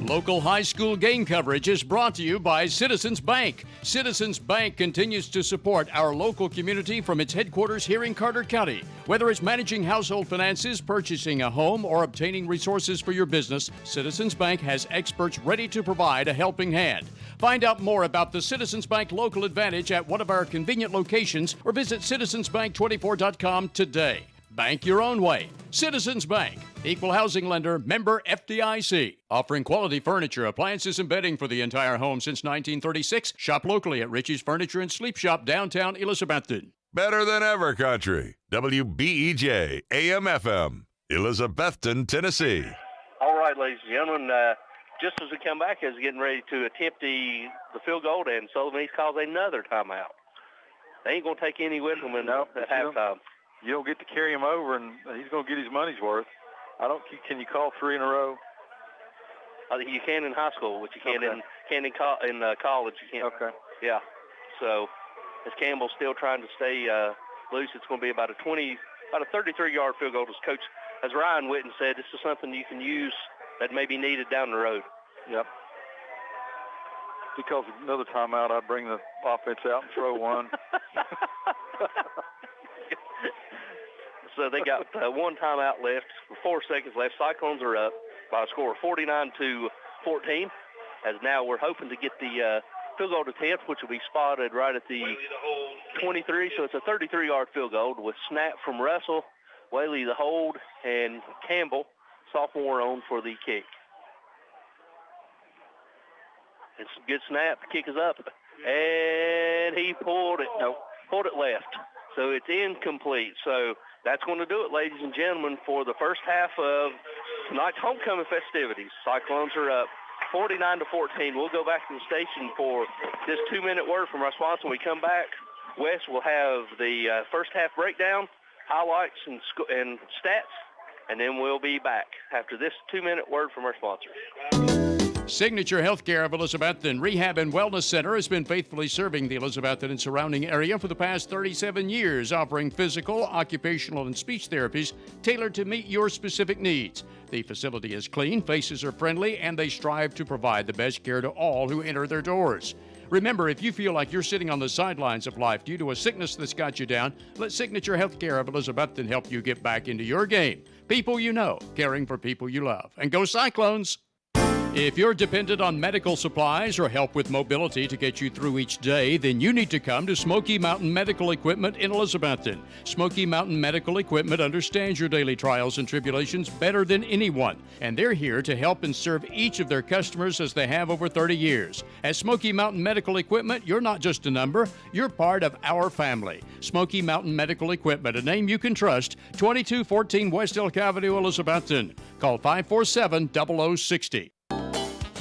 Local high school game coverage is brought to you by Citizens Bank. Citizens Bank continues to support our local community from its headquarters here in Carter County. Whether it's managing household finances, purchasing a home, or obtaining resources for your business, Citizens Bank has experts ready to provide a helping hand. Find out more about the Citizens Bank Local Advantage at one of our convenient locations or visit citizensbank24.com today. Bank your own way. Citizens Bank. Equal housing lender. Member FDIC. Offering quality furniture, appliances, and bedding for the entire home since 1936. Shop locally at Richie's Furniture and Sleep Shop, downtown Elizabethton. Better than ever country. WBEJ AM/FM. Elizabethton, Tennessee. All right, ladies and gentlemen, just as we come back, is getting ready to attempt the field goal, and Sullivan East calls another timeout. They ain't going to take any with them at halftime. You don't get to carry him over, and he's going to get his money's worth. Can you call 3 in a row? You can in high school, but you can't in college. You can't. Okay. Yeah. So, as Campbell's still trying to stay loose, it's going to be about a 33-yard field goal. As Ryan Witten said, this is something you can use that may be needed down the road. Yep. Because another timeout, I'd bring the offense out and throw one. So they got one timeout left, 4 seconds left. Cyclones are up by a score of 49-14. As now we're hoping to get the field goal attempt, which will be spotted right at the 23. So it's a 33-yard field goal with snap from Russell, Whaley the hold, and Campbell, sophomore, on for the kick. It's a good snap. The kick is up, and he pulled it left. So it's incomplete. So that's going to do it, ladies and gentlemen, for the first half of tonight's homecoming festivities. Cyclones are up 49-14. We'll go back to the station for this 2-minute word from our sponsor. When we come back, Wes will have the first half breakdown, highlights, and stats, and then we'll be back after this 2-minute word from our sponsor. Signature Healthcare of Elizabethton Rehab and Wellness Center has been faithfully serving the Elizabethton and surrounding area for the past 37 years, offering physical, occupational, and speech therapies tailored to meet your specific needs. The facility is clean, faces are friendly, and they strive to provide the best care to all who enter their doors. Remember, if you feel like you're sitting on the sidelines of life due to a sickness that's got you down, let Signature Healthcare of Elizabethton help you get back into your game. People you know, caring for people you love. And go Cyclones! If you're dependent on medical supplies or help with mobility to get you through each day, then you need to come to Smoky Mountain Medical Equipment in Elizabethton. Smoky Mountain Medical Equipment understands your daily trials and tribulations better than anyone, and they're here to help and serve each of their customers as they have over 30 years. At Smoky Mountain Medical Equipment, you're not just a number, you're part of our family. Smoky Mountain Medical Equipment, a name you can trust, 2214 West Elk Avenue, Elizabethton. Call 547-0060.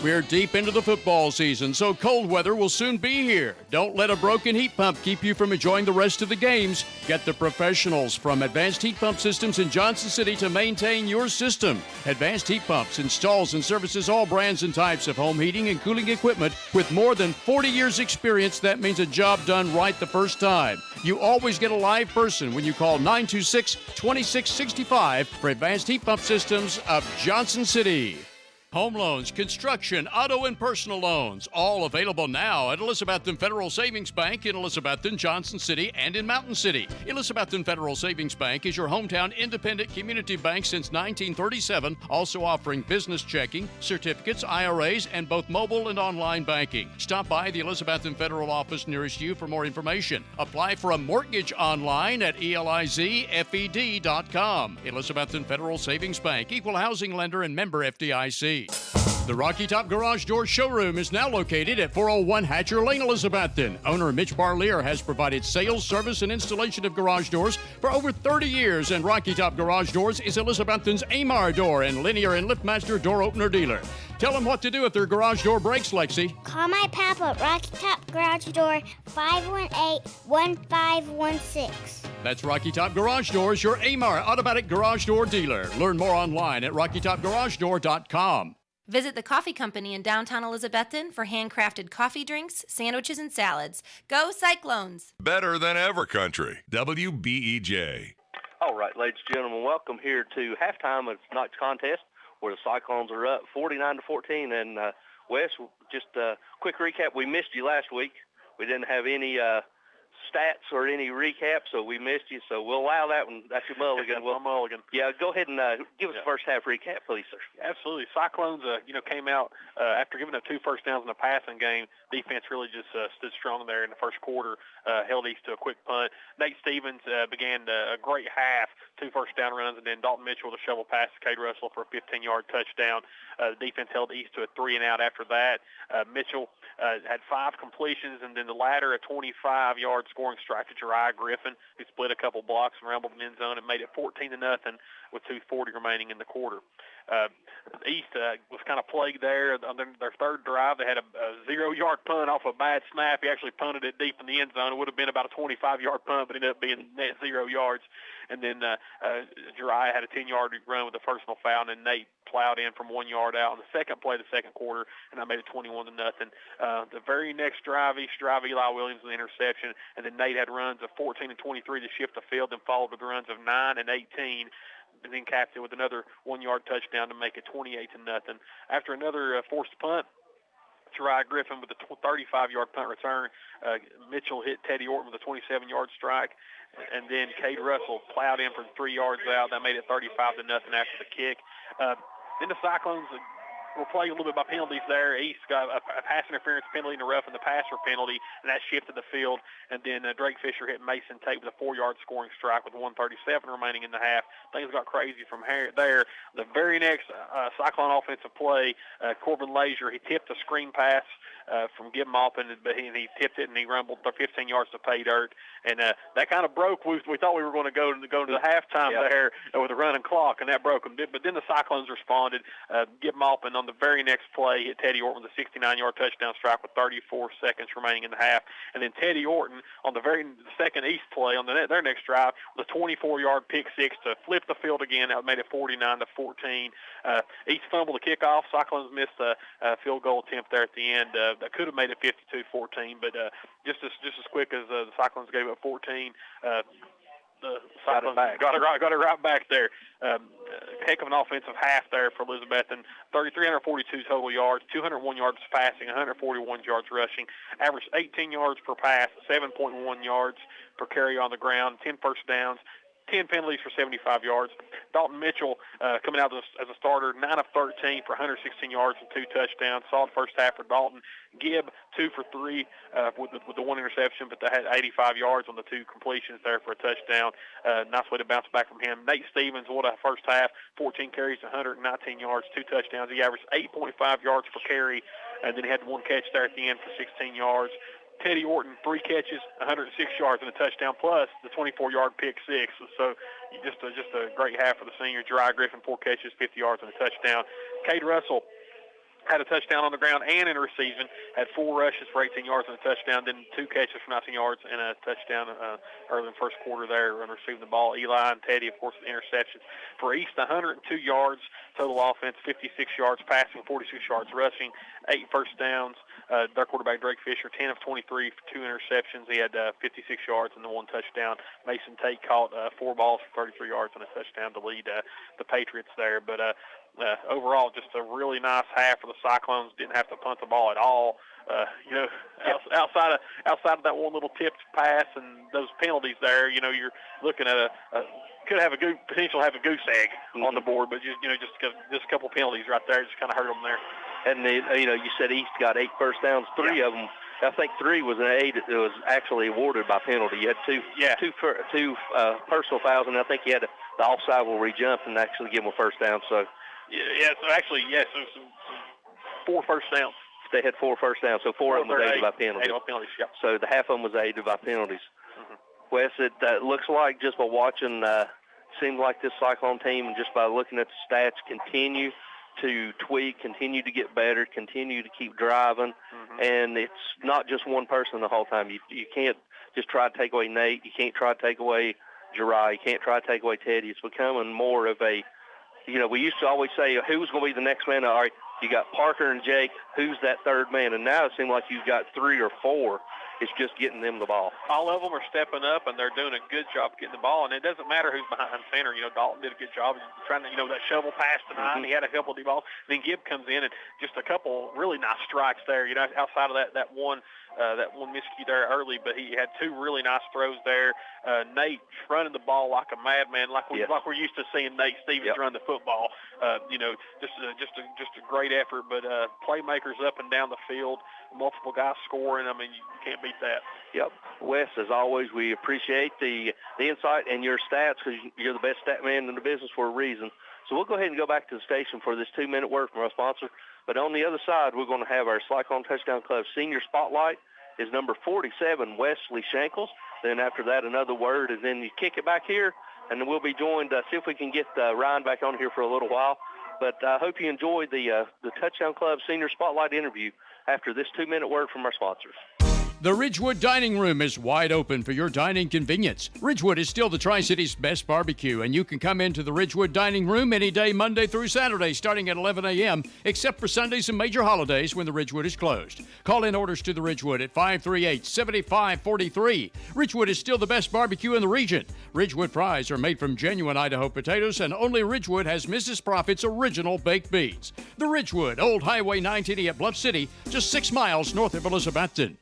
We're deep into the football season, so cold weather will soon be here. Don't let a broken heat pump keep you from enjoying the rest of the games. Get the professionals from Advanced Heat Pump Systems in Johnson City to maintain your system. Advanced Heat Pumps installs and services all brands and types of home heating and cooling equipment with more than 40 years experience. That means a job done right the first time. You always get a live person when you call 926-2665 for Advanced Heat Pump Systems of Johnson City. Home loans, construction, auto, and personal loans, all available now at Elizabethton Federal Savings Bank in Elizabethton, Johnson City, and in Mountain City. Elizabethton Federal Savings Bank is your hometown independent community bank since 1937, also offering business checking, certificates, IRAs, and both mobile and online banking. Stop by the Elizabethton Federal office nearest you for more information. Apply for a mortgage online at elizfed.com. Elizabethton Federal Savings Bank, equal housing lender and member FDIC. The Rocky Top Garage Door showroom is now located at 401 Hatcher Lane, Elizabethton. Owner Mitch Barlier has provided sales, service, and installation of garage doors for over 30 years, and Rocky Top Garage Doors is Elizabethton's Amar Door and Linear and LiftMaster door opener dealer. Tell them what to do if their garage door breaks, Lexi. Call my papa at Rocky Top Garage Door, 518-1516. That's Rocky Top Garage Doors, your Amar automatic garage door dealer. Learn more online at rockytopgaragedoor.com. Visit the coffee company in downtown Elizabethton for handcrafted coffee drinks, sandwiches, and salads. Go Cyclones! Better than ever country. WBEJ. All right, ladies and gentlemen, welcome here to halftime of tonight's contest. where the Cyclones are up 49-14. And Wes, just a quick recap. We missed you last week. We didn't have any stats or any recap, so we missed you. So we'll allow that one. That's your mulligan. Well, mulligan. Yeah, go ahead and give us the first half recap, please, sir. Absolutely. Cyclones, came out after giving up 2 first downs in the passing game. Defense really just stood strong there in the first quarter, held East to a quick punt. Nate Stevens began a great half, 2 first down runs, and then Dalton Mitchell with a shovel pass to Cade Russell for a 15-yard touchdown. The defense held East to a 3-and-out after that. Mitchell had 5 completions, and then the latter a 25-yard scoring strike to Jeriah Griffin, who split a couple blocks and rambled in the end zone and made it 14-0 with 2:40 remaining in the quarter. East was kind of plagued there. On their third drive, they had a 0-yard punt off a bad snap. He actually punted it deep in the end zone. It would have been about a 25-yard punt, but ended up being net 0 yards. And then Jeriah had a 10-yard run with a personal foul, and then Nate plowed in from 1 yard out on the second play of the second quarter, and I made it 21-0. The very next drive, East drive, Eli Williams with an interception, and then Nate had runs of 14 and 23 to shift the field, and followed with runs of 9 and 18. And then capped it with another 1-yard touchdown to make it 28-0. After another forced punt, Jeriah Griffin with a 35-yard punt return. Mitchell hit Teddy Orton with a 27-yard strike. And then Cade Russell plowed in from 3 yards out. That made it 35-0 after the kick. Then the Cyclones were plagued a little bit by penalties there. East got a pass interference penalty and a roughing the passer penalty, and that shifted the field. And then Drake Fisher hit Mason Tate with a 4-yard scoring strike with 1:37 remaining in the half. Things got crazy from there. The very next Cyclone offensive play, Corbin Lazier, he tipped a screen pass from Gib Maupin, but he tipped it and he rumbled for 15 yards to pay dirt. And that kind of broke. We thought we were going to go to the halftime there with a running clock, and that broke them. But then the Cyclones responded. Gib Maupin on the very next play hit Teddy Orton with a 69-yard touchdown strike with 34 seconds remaining in the half. And then Teddy Orton on the second East play on their next drive with a 24-yard pick six to flip the field again. That made it 49-14. East fumbled the kickoff. Cyclones missed a field goal attempt there at the end. That could have made it 52-14, but just as quick as the Cyclones gave up 14, the Cyclones got it right back there. Heck of an offensive half there for Elizabethton. 342 total yards, 201 yards passing, 141 yards rushing. Averaged 18 yards per pass, 7.1 yards per carry on the ground, 10 first downs, 10 penalties for 75 yards. Dalton Mitchell coming out as a starter, 9 of 13 for 116 yards and 2 touchdowns. Solid first half for Dalton. Gibb, 2 for 3 with the 1 interception, but they had 85 yards on the 2 completions there for a touchdown. Nice way to bounce back from him. Nate Stevens, what a first half, 14 carries, 119 yards, 2 touchdowns. He averaged 8.5 yards per carry, and then he had 1 catch there at the end for 16 yards. Teddy Orton, 3 catches, 106 yards and a touchdown, plus the 24-yard pick six. So just a great half for the senior. Jeriah Griffin, 4 catches, 50 yards and a touchdown. Cade Russell had a touchdown on the ground and in receiving, had 4 rushes for 18 yards and a touchdown, then 2 catches for 19 yards and a touchdown early in the first quarter there on receiving the ball. Eli and Teddy, of course, the interceptions. For East, 102 yards total offense, 56 yards passing, 46 yards rushing, 8 first downs. Their quarterback, Drake Fisher, 10 of 23 for 2 interceptions. He had 56 yards and the 1 touchdown. Mason Tate caught 4 balls for 33 yards and a touchdown to lead the Patriots there. But overall, just a really nice half for the Cyclones. Didn't have to punt the ball at all. Outside of that one little tipped pass and those penalties there, you're looking at could have potential to have a goose egg on the board, but just a couple penalties right there just kind of hurt them there. And you said East got 8 first downs. 3 of them, I think 3 was an aid that was actually awarded by penalty. You had two personal fouls, and I think you had the offside where he jumped and actually give them a first down. So. So 4 first downs. They had 4 first downs, so 4 of them was aided by penalties. So the half of them was aided by penalties. Mm-hmm. Wes, it looks like just by watching, seems like this Cyclone team, and just by looking at the stats, continue to tweak, continue to get better, continue to keep driving, and it's not just one person the whole time. You can't just try to take away Nate. You can't try to take away Jeriah. You can't try to take away Teddy. It's becoming more of a, we used to always say, who's going to be the next man? All right, you got Parker and Jake. Who's that third man? And now it seems like you've got 3 or 4. It's just getting them the ball. All of them are stepping up, and they're doing a good job getting the ball. And it doesn't matter who's behind center. Dalton did a good job trying to, that shovel pass tonight. He had a couple of deep balls. Then Gibb comes in and just a couple really nice strikes there. Outside of that one miscue there early, but he had two really nice throws there. Nate running the ball like a madman, like we're used to seeing Nate Stevens run the football. Just a great effort. But playmakers up and down the field, multiple guys scoring. I mean, you can't beat that. Yep. Wes, as always, we appreciate the insight and your stats because you're the best stat man in the business for a reason. So we'll go ahead and go back to the station for this 2-minute word from our sponsor. But on the other side, we're going to have our Cyclone Touchdown Club Senior Spotlight is number 47, Wesley Shankles. Then after that, another word, and then you kick it back here, and then we'll be joined, see if we can get Ryan back on here for a little while. But I hope you enjoyed the Touchdown Club Senior Spotlight interview after this 2-minute word from our sponsors. The Ridgewood Dining Room is wide open for your dining convenience. Ridgewood is still the Tri-City's best barbecue, and you can come into the Ridgewood Dining Room any day, Monday through Saturday, starting at 11 a.m., except for Sundays and major holidays when the Ridgewood is closed. Call in orders to the Ridgewood at 538-7543. Ridgewood is still the best barbecue in the region. Ridgewood fries are made from genuine Idaho potatoes, and only Ridgewood has Mrs. Profit's original baked beans. The Ridgewood, Old Highway 980 at Bluff City, just 6 miles north of Elizabethton.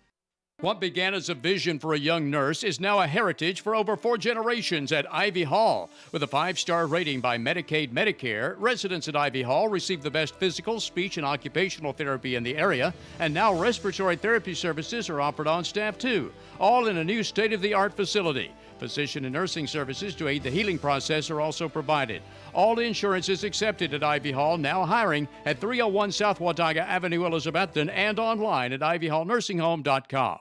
What began as a vision for a young nurse is now a heritage for over 4 generations at Ivy Hall. With a 5-star rating by Medicaid Medicare, residents at Ivy Hall receive the best physical, speech, and occupational therapy in the area, and now respiratory therapy services are offered on staff too, all in a new state-of-the-art facility. Physician and nursing services to aid the healing process are also provided. All insurance is accepted at Ivy Hall, now hiring at 301 South Watauga Avenue, Elizabethton, and online at ivyhallnursinghome.com.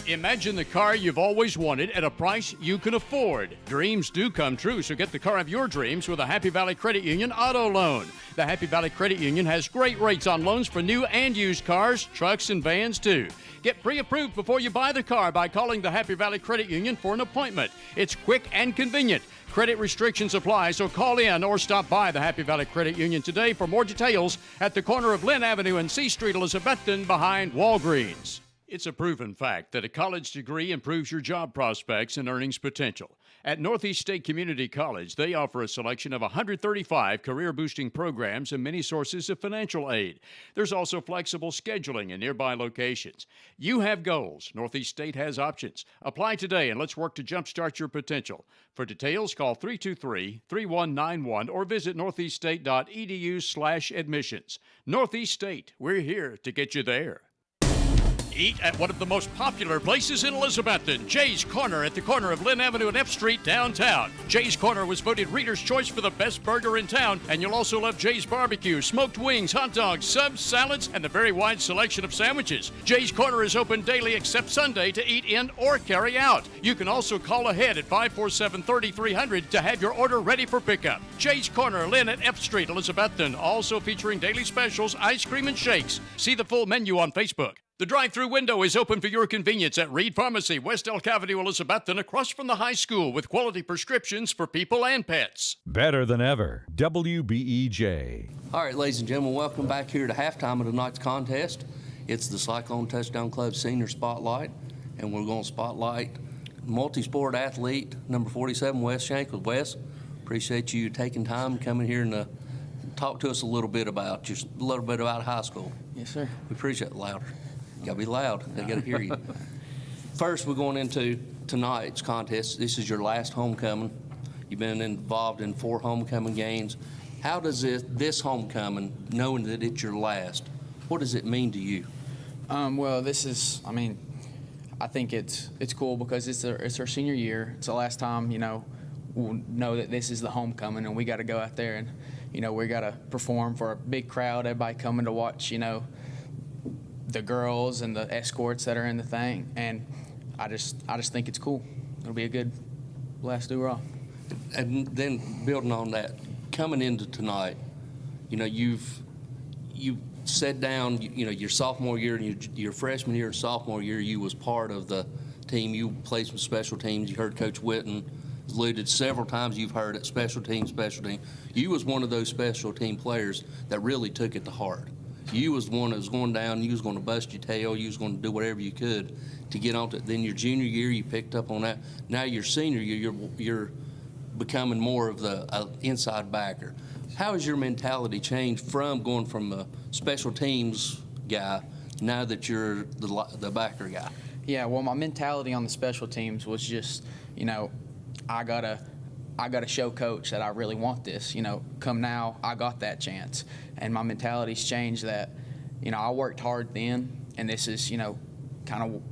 Imagine the car you've always wanted at a price you can afford. Dreams do come true, so get the car of your dreams with a Happy Valley Credit Union auto loan. The Happy Valley Credit Union has great rates on loans for new and used cars, trucks, and vans too. Get pre-approved before you buy the car by calling the Happy Valley Credit Union for an appointment. It's quick and convenient. Credit restrictions apply, so call in or stop by the Happy Valley Credit Union today for more details at the corner of Lynn Avenue and C Street, Elizabethton, behind Walgreens. It's a proven fact that a college degree improves your job prospects and earnings potential. At Northeast State Community College, they offer a selection of 135 career-boosting programs and many sources of financial aid. There's also flexible scheduling in nearby locations. You have goals. Northeast State has options. Apply today and let's work to jumpstart your potential. For details, call 323-3191 or visit northeaststate.edu/admissions. Northeast State, we're here to get you there. Eat at one of the most popular places in Elizabethton, Jay's Corner at the corner of Lynn Avenue and F Street downtown. Jay's Corner was voted Reader's Choice for the best burger in town, and you'll also love Jay's Barbecue, smoked wings, hot dogs, subs, salads, and the very wide selection of sandwiches. Jay's Corner is open daily except Sunday to eat in or carry out. You can also call ahead at 547-3300 to have your order ready for pickup. Jay's Corner, Lynn at F Street, Elizabethton, also featuring daily specials, ice cream, and shakes. See the full menu on Facebook. The drive-thru window is open for your convenience at Reed Pharmacy, West Elk Avenue, Elizabethton, across from the high school with quality prescriptions for people and pets. Better than ever, WBEJ. All right, ladies and gentlemen, welcome back here to halftime of tonight's contest. It's the Cyclone Touchdown Club Senior Spotlight, and we're going to spotlight multi-sport athlete, number 47, Wes Shankles. Wes, appreciate you taking time, coming here and talk to us a little bit about high school. Yes, sir. We appreciate it. Louder. You got to be loud. They got to hear you. First, we're going into tonight's contest. This is your last homecoming. You've been involved in 4 homecoming games. How does this homecoming, knowing that it's your last, what does it mean to you? Well, this is, I think it's cool because it's our senior year. It's the last time, we'll know that this is the homecoming, and we got to go out there and, we got to perform for a big crowd, everybody coming to watch, the girls and the escorts that are in the thing, and I just think it's cool. It'll be a good last do-rah. And then building on that, coming into tonight, you've set down, your sophomore year and your freshman year and sophomore year, you was part of the team. You played some special teams. You heard Coach Witten alluded several times. You've heard it, special team. You was one of those special team players that really took it to heart. You was the one that was going down. You was going to bust your tail. You was going to do whatever you could to get on to it. Then your junior year, you picked up on that. Now your senior year, you're becoming more of the inside backer. How has your mentality changed from going from a special teams guy now that you're the backer guy? Yeah, well, my mentality on the special teams was just, I gotta show coach that I really want this. Come now, I got that chance, and my mentality's changed. That, I worked hard then, and this is, kind of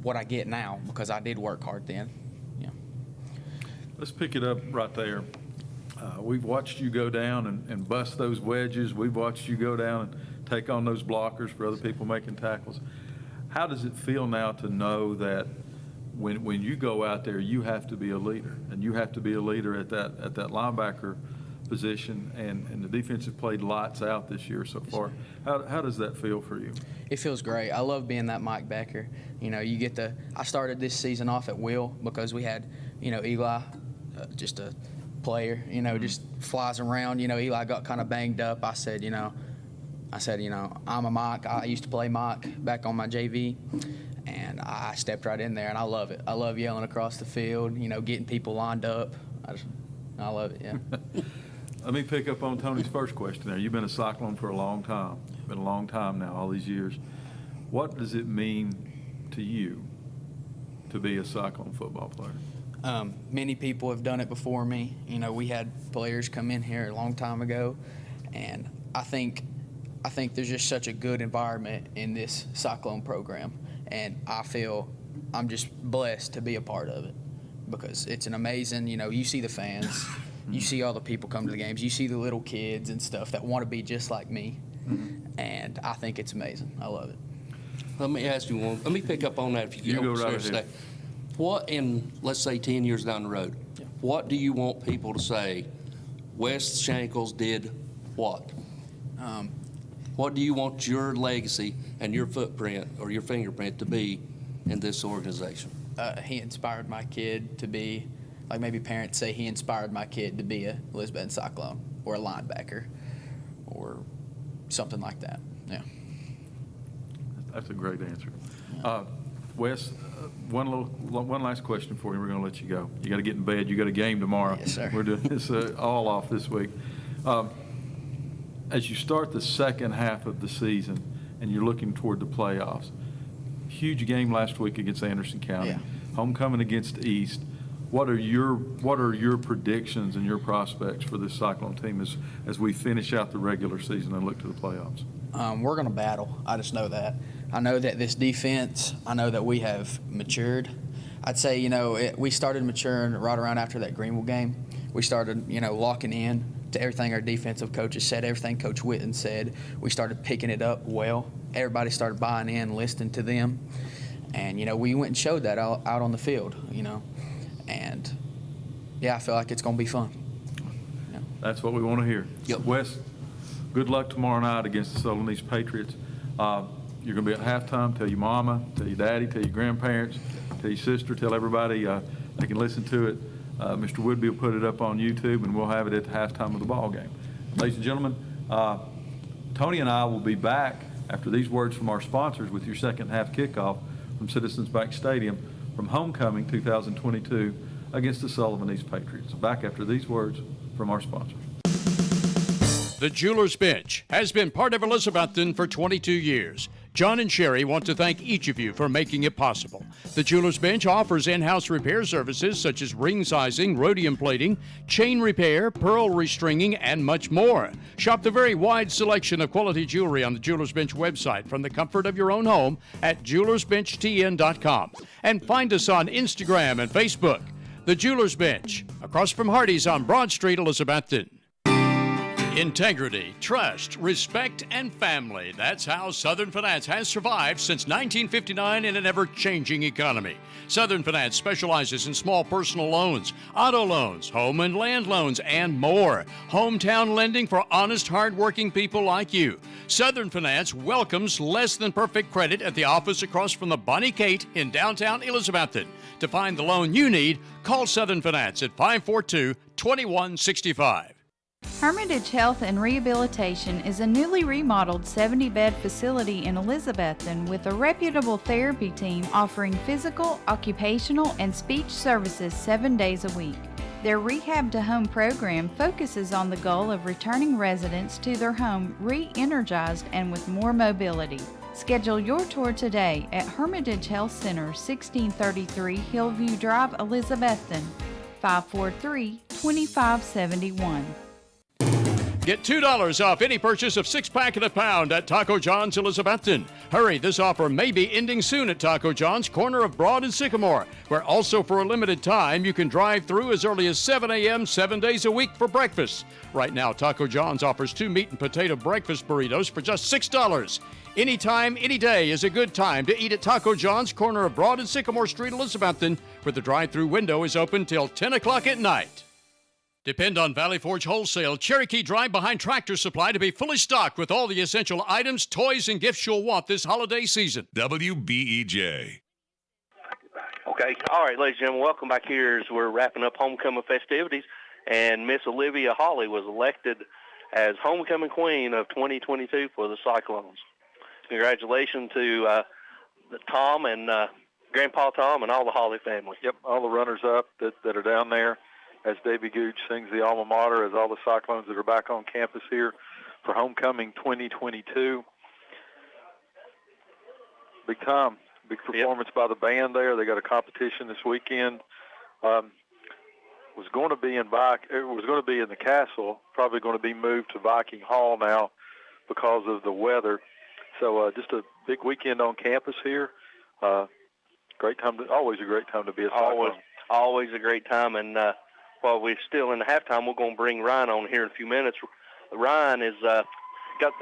what I get now because I did work hard then. Yeah. Let's pick it up right there. We've watched you go down and bust those wedges. We've watched you go down and take on those blockers for other people making tackles. How does it feel now to know that when you go out there, you have to be a leader, and you have to be a leader at that linebacker position, and the defense has played lights out this year so far. How does that feel for you? It feels great. I love being that Mike Becker. I started this season off at will because we had, Eli, just a player, just flies around. Eli got kind of banged up. I said, I'm a Mike. I used to play Mike back on my JV, and I stepped right in there, and I love it. I love yelling across the field, getting people lined up. I love it, yeah. Let me pick up on Tony's first question there. You've been a Cyclone for a long time. Been a long time now, all these years. What does it mean to you to be a Cyclone football player? Many people have done it before me. We had players come in here a long time ago, and I think there's just such a good environment in this Cyclone program, and I feel I'm just blessed to be a part of it because it's an amazing, you see the fans, you see all the people come to the games, you see the little kids and stuff that want to be just like me, and I think it's amazing. I love it. Let me ask you one. Let me pick up on that if you go right ahead. What in, let's say, 10 years down the road, what do you want people to say, Wes Shankles did what? What do you want your legacy and your footprint or your fingerprint to be in this organization? He inspired my kid to be, like maybe parents say he inspired my kid to be a Elizabeth Cyclone or a linebacker or something like that. Yeah. That's a great answer. Wes, one last question for you. We're going to let you go. You got to get in bed. You got a game tomorrow. Yes, sir. We're doing this all off this week. As you start the second half of the season and you're looking toward the playoffs, huge game last week against Anderson County, homecoming against East. What are your predictions and your prospects for this Cyclone team as we finish out the regular season and look to the playoffs? We're going to battle. I just know that. I know that this defense, I know that we have matured. I'd say, we started maturing right around after that Greenville game. We started, locking in to everything our defensive coaches said, everything Coach Witten said. We started picking it up well. Everybody started buying in, listening to them. And, we went and showed that out on the field, And, I feel like it's going to be fun. Yeah. That's what we want to hear. Yep. Wes, good luck tomorrow night against the Southern Patriots. You're going to be at halftime. Tell your mama, tell your daddy, tell your grandparents, tell your sister, tell everybody they can listen to it. Mr. Woodby will put it up on YouTube, and we'll have it at the halftime of the ball game. Ladies and gentlemen, Tony and I will be back after these words from our sponsors with your second half kickoff from Citizens Bank Stadium from homecoming 2022 against the Sullivan East Patriots. Back after these words from our sponsors. The Jeweler's Bench has been part of Elizabethton for 22 years. John and Sherry want to thank each of you for making it possible. The Jeweler's Bench offers in-house repair services such as ring sizing, rhodium plating, chain repair, pearl restringing, and much more. Shop the very wide selection of quality jewelry on the Jeweler's Bench website from the comfort of your own home at jewelersbenchtn.com. And find us on Instagram and Facebook. The Jeweler's Bench, across from Hardee's on Broad Street, Elizabethton. Integrity, trust, respect, and family. That's how Southern Finance has survived since 1959 in an ever-changing economy. Southern Finance specializes in small personal loans, auto loans, home and land loans, and more. Hometown lending for honest, hard-working people like you. Southern Finance welcomes less than perfect credit at the office across from the Bonnie Kate in downtown Elizabethton. To find the loan you need, call Southern Finance at 542-2165. Hermitage Health and Rehabilitation is a newly remodeled 70-bed facility in Elizabethton with a reputable therapy team offering physical, occupational, and speech services 7 days a week. Their Rehab to Home program focuses on the goal of returning residents to their home re-energized and with more mobility. Schedule your tour today at Hermitage Health Center, 1633 Hillview Drive, Elizabethton, 543-2571. Get $2 off any purchase of 6-pack and a pound at Taco John's Elizabethton. Hurry, this offer may be ending soon at Taco John's, corner of Broad and Sycamore, where also for a limited time you can drive through as early as 7 a.m. 7 days a week for breakfast. Right now, Taco John's offers 2 meat and potato breakfast burritos for just $6. Anytime, any day is a good time to eat at Taco John's, corner of Broad and Sycamore Street, Elizabethton, where the drive-through window is open till 10 o'clock at night. Depend on Valley Forge Wholesale Cherokee Drive behind Tractor Supply to be fully stocked with all the essential items, toys, and gifts you'll want this holiday season. WBEJ. Okay, all right, ladies and gentlemen, welcome back here as we're wrapping up homecoming festivities. And Miss Olivia Hawley was elected as homecoming queen of 2022 for the Cyclones. Congratulations to Tom and Grandpa Tom and all the Hawley family. Yep, all the runners-up that are down there. As Davy Gooch sings the alma mater, as all the Cyclones that are back on campus here for homecoming 2022. Big time. Big performance by the band there. They got a competition this weekend. Was going to be in the castle, probably going to be moved to Viking Hall now because of the weather. So just a big weekend on campus here. Great time. Always a great time to be a Cyclone. Always a great time. And while we're still in the halftime, we're going to bring Ryan on here in a few minutes. Ryan has got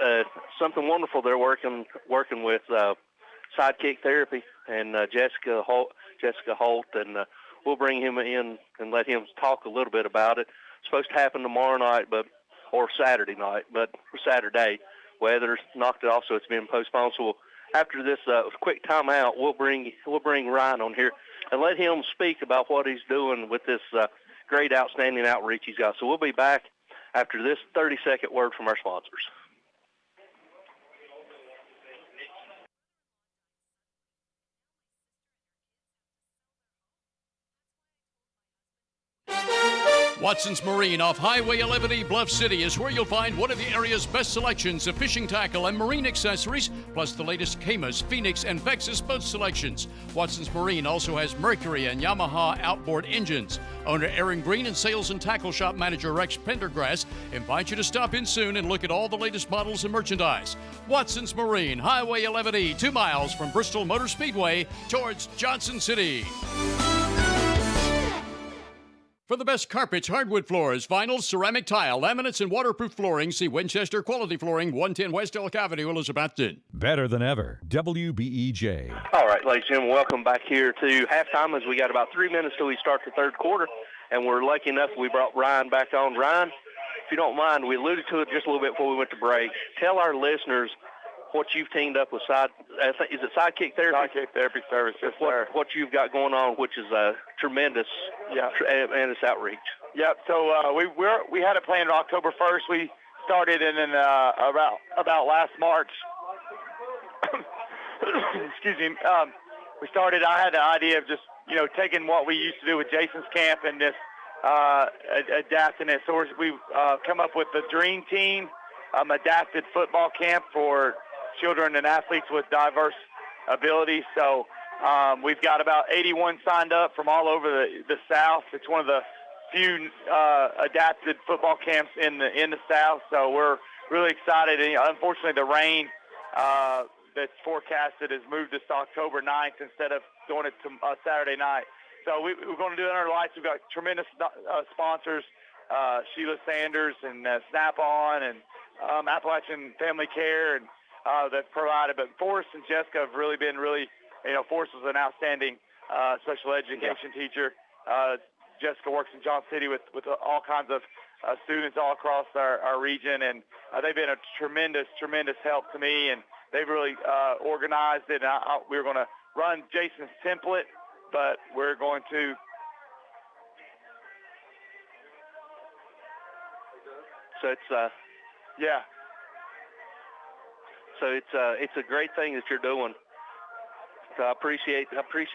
something wonderful they're working with Sidekick Therapy and Jessica Holt, and we'll bring him in and let him talk a little bit about it. It's supposed to happen tomorrow night, or Saturday night, but for Saturday, weather's knocked it off, so it's been postponed. So after this quick timeout, we'll bring Ryan on here and let him speak about what he's doing with this great, outstanding outreach he's got. So we'll be back after this 30-second word from our sponsors. Watson's Marine off Highway 11E Bluff City is where you'll find one of the area's best selections of fishing tackle and marine accessories, plus the latest Camas, Phoenix, and Vexus boat selections. Watson's Marine also has Mercury and Yamaha outboard engines. Owner Aaron Green and sales and tackle shop manager Rex Pendergrass invite you to stop in soon and look at all the latest models and merchandise. Watson's Marine, Highway 11E, 2 miles from Bristol Motor Speedway towards Johnson City. For the best carpets, hardwood floors, vinyl, ceramic tile, laminates, and waterproof flooring, see Winchester Quality Flooring, 110 West Elk Avenue, Elizabethton. Better than ever, WBEJ. All right, ladies and gentlemen, welcome back here to halftime as we got about 3 minutes till we start the third quarter, and we're lucky enough we brought Ryan back on. Ryan, if you don't mind, we alluded to it just a little bit before we went to break. Tell our listeners what you've teamed up with is it Sidekick Therapy? Sidekick Therapy Services. What you've got going on, which is tremendous, tremendous outreach. Yep. So we had it planned on October 1st. We started in about last March. Excuse me. We started. I had the idea of just taking what we used to do with Jason's camp and just adapting it. So we've come up with the Dream Team adapted football camp for children and athletes with diverse abilities. So we've got about 81 signed up from all over the South. It's one of the few adapted football camps in the South. So we're really excited. And, unfortunately, the rain that's forecasted has moved us to October 9th instead of doing it to Saturday night. So we're going to do it under lights. We've got tremendous sponsors, Sheila Sanders and Snap-on and Appalachian Family Care and that provided. But Forrest and Jessica have really been Forrest was an outstanding special education teacher. Jessica works in Johnson City with all kinds of students all across our region, and they've been a tremendous help to me, and they've really organized it. We're going to run Jason's template, but we're going to So it's So it's a great thing that you're doing. So I appreciate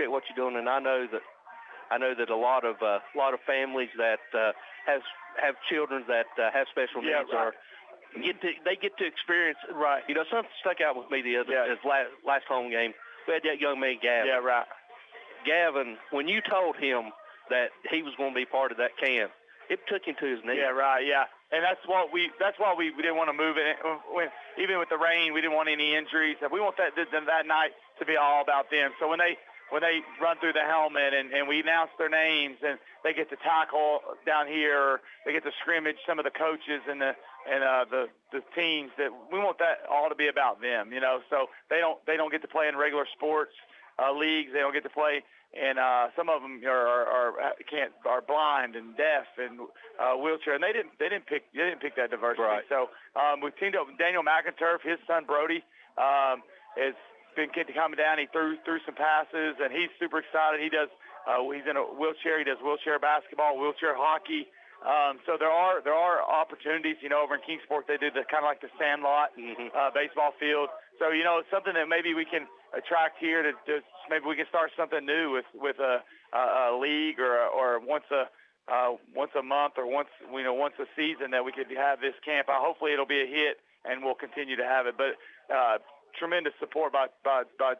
what you're doing, and I know that a lot of families that have children that have special needs they get to experience. Right. You know, something stuck out with me the other last home game. We had that young man Gavin. Yeah, right. Gavin, when you told him that he was going to be part of that camp, it took him to his knees. Yeah, right. Yeah, and that's why we didn't want to move it. Even with the rain, we didn't want any injuries. We want that night to be all about them. So when they run through the helmet and we announce their names and they get to tackle down here, or they get to scrimmage some of the coaches and the teams, that we want that all to be about them. You know, so they don't get to play in regular sports leagues. They don't get to play. And some of them are blind and deaf and wheelchair, and they didn't pick that diversity. Right. So we've teamed up with Daniel McInturf. His son Brody has been coming down. He threw some passes, and he's super excited. He does. He's in a wheelchair. He does wheelchair basketball, wheelchair hockey. So there are opportunities. You know, over in Kingsport they do the kind of like the Sandlot baseball field. So you know, it's something that maybe we can attract here to maybe we can start something new with a league or once a month or once a season that we could have this camp. Hopefully it'll be a hit and we'll continue to have it. But tremendous support by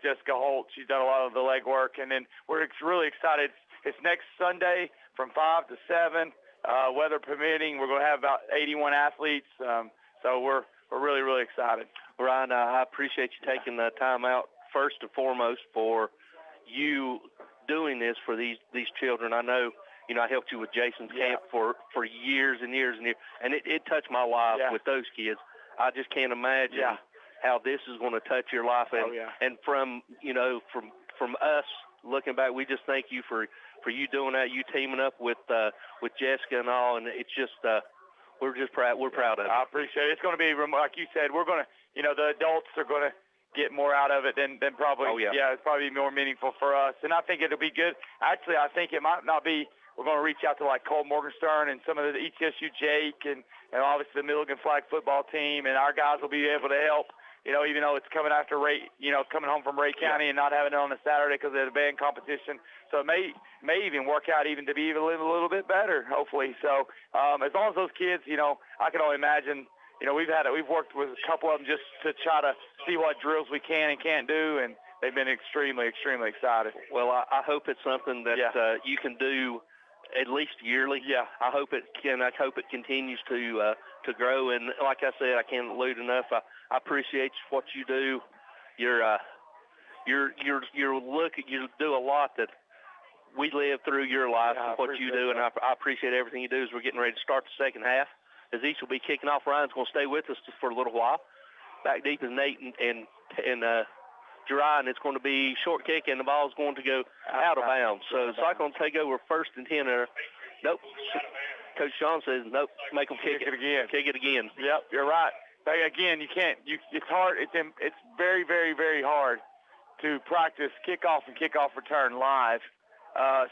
Jessica Holt. She's done a lot of the legwork, and then we're really excited. It's next Sunday from 5 to 7, weather permitting. We're going to have about 81 athletes. So we're really, really excited. Ryan, I appreciate you taking the time out first and foremost for you doing this for these children. I know, you know, I helped you with Jason's camp for years and years and years, and it touched my life with those kids. I just can't imagine how this is going to touch your life. And and from us looking back, we just thank you for you doing that, you teaming up with Jessica and all, and it's just we're just proud. We're proud of it. I appreciate it. It's going to be, like you said, we're going to, you know, the adults are going to get more out of it than probably. It's probably more meaningful for us, and I think it'll be good. Actually, I think it might not be. We're going to reach out to like Cole Morgenstern and some of the ETSU Jake and obviously the Milligan Flag football team, and our guys will be able to help. You know, even though it's coming after Ray, you know, coming home from Ray County and not having it on a Saturday because of the band competition. So it may even work out even to be even a little bit better, hopefully. So as long as those kids, you know, I can only imagine. You know, we've worked with a couple of them just to try to see what drills we can and can't do, and they've been extremely, extremely excited. Well, I hope it's something that you can do at least yearly. Yeah. I hope it continues to grow. And like I said, I can't allude enough. I appreciate what you do. You do a lot that we live through your life and what you do, and I appreciate everything you do. As we're getting ready to start the second half, as each will be kicking off, Ryan's going to stay with us for a little while. Back deep is Nate and Dry, and it's going to be short kick, and the ball's going to go out of bounds. So the Cyclones take over 1st and 10 there. Nope. Coach Sean says, nope, make them kick it again. Kick it again. Yep, you're right. Again, you can't. It's hard. It's very, very, very hard to practice kickoff and kickoff return live,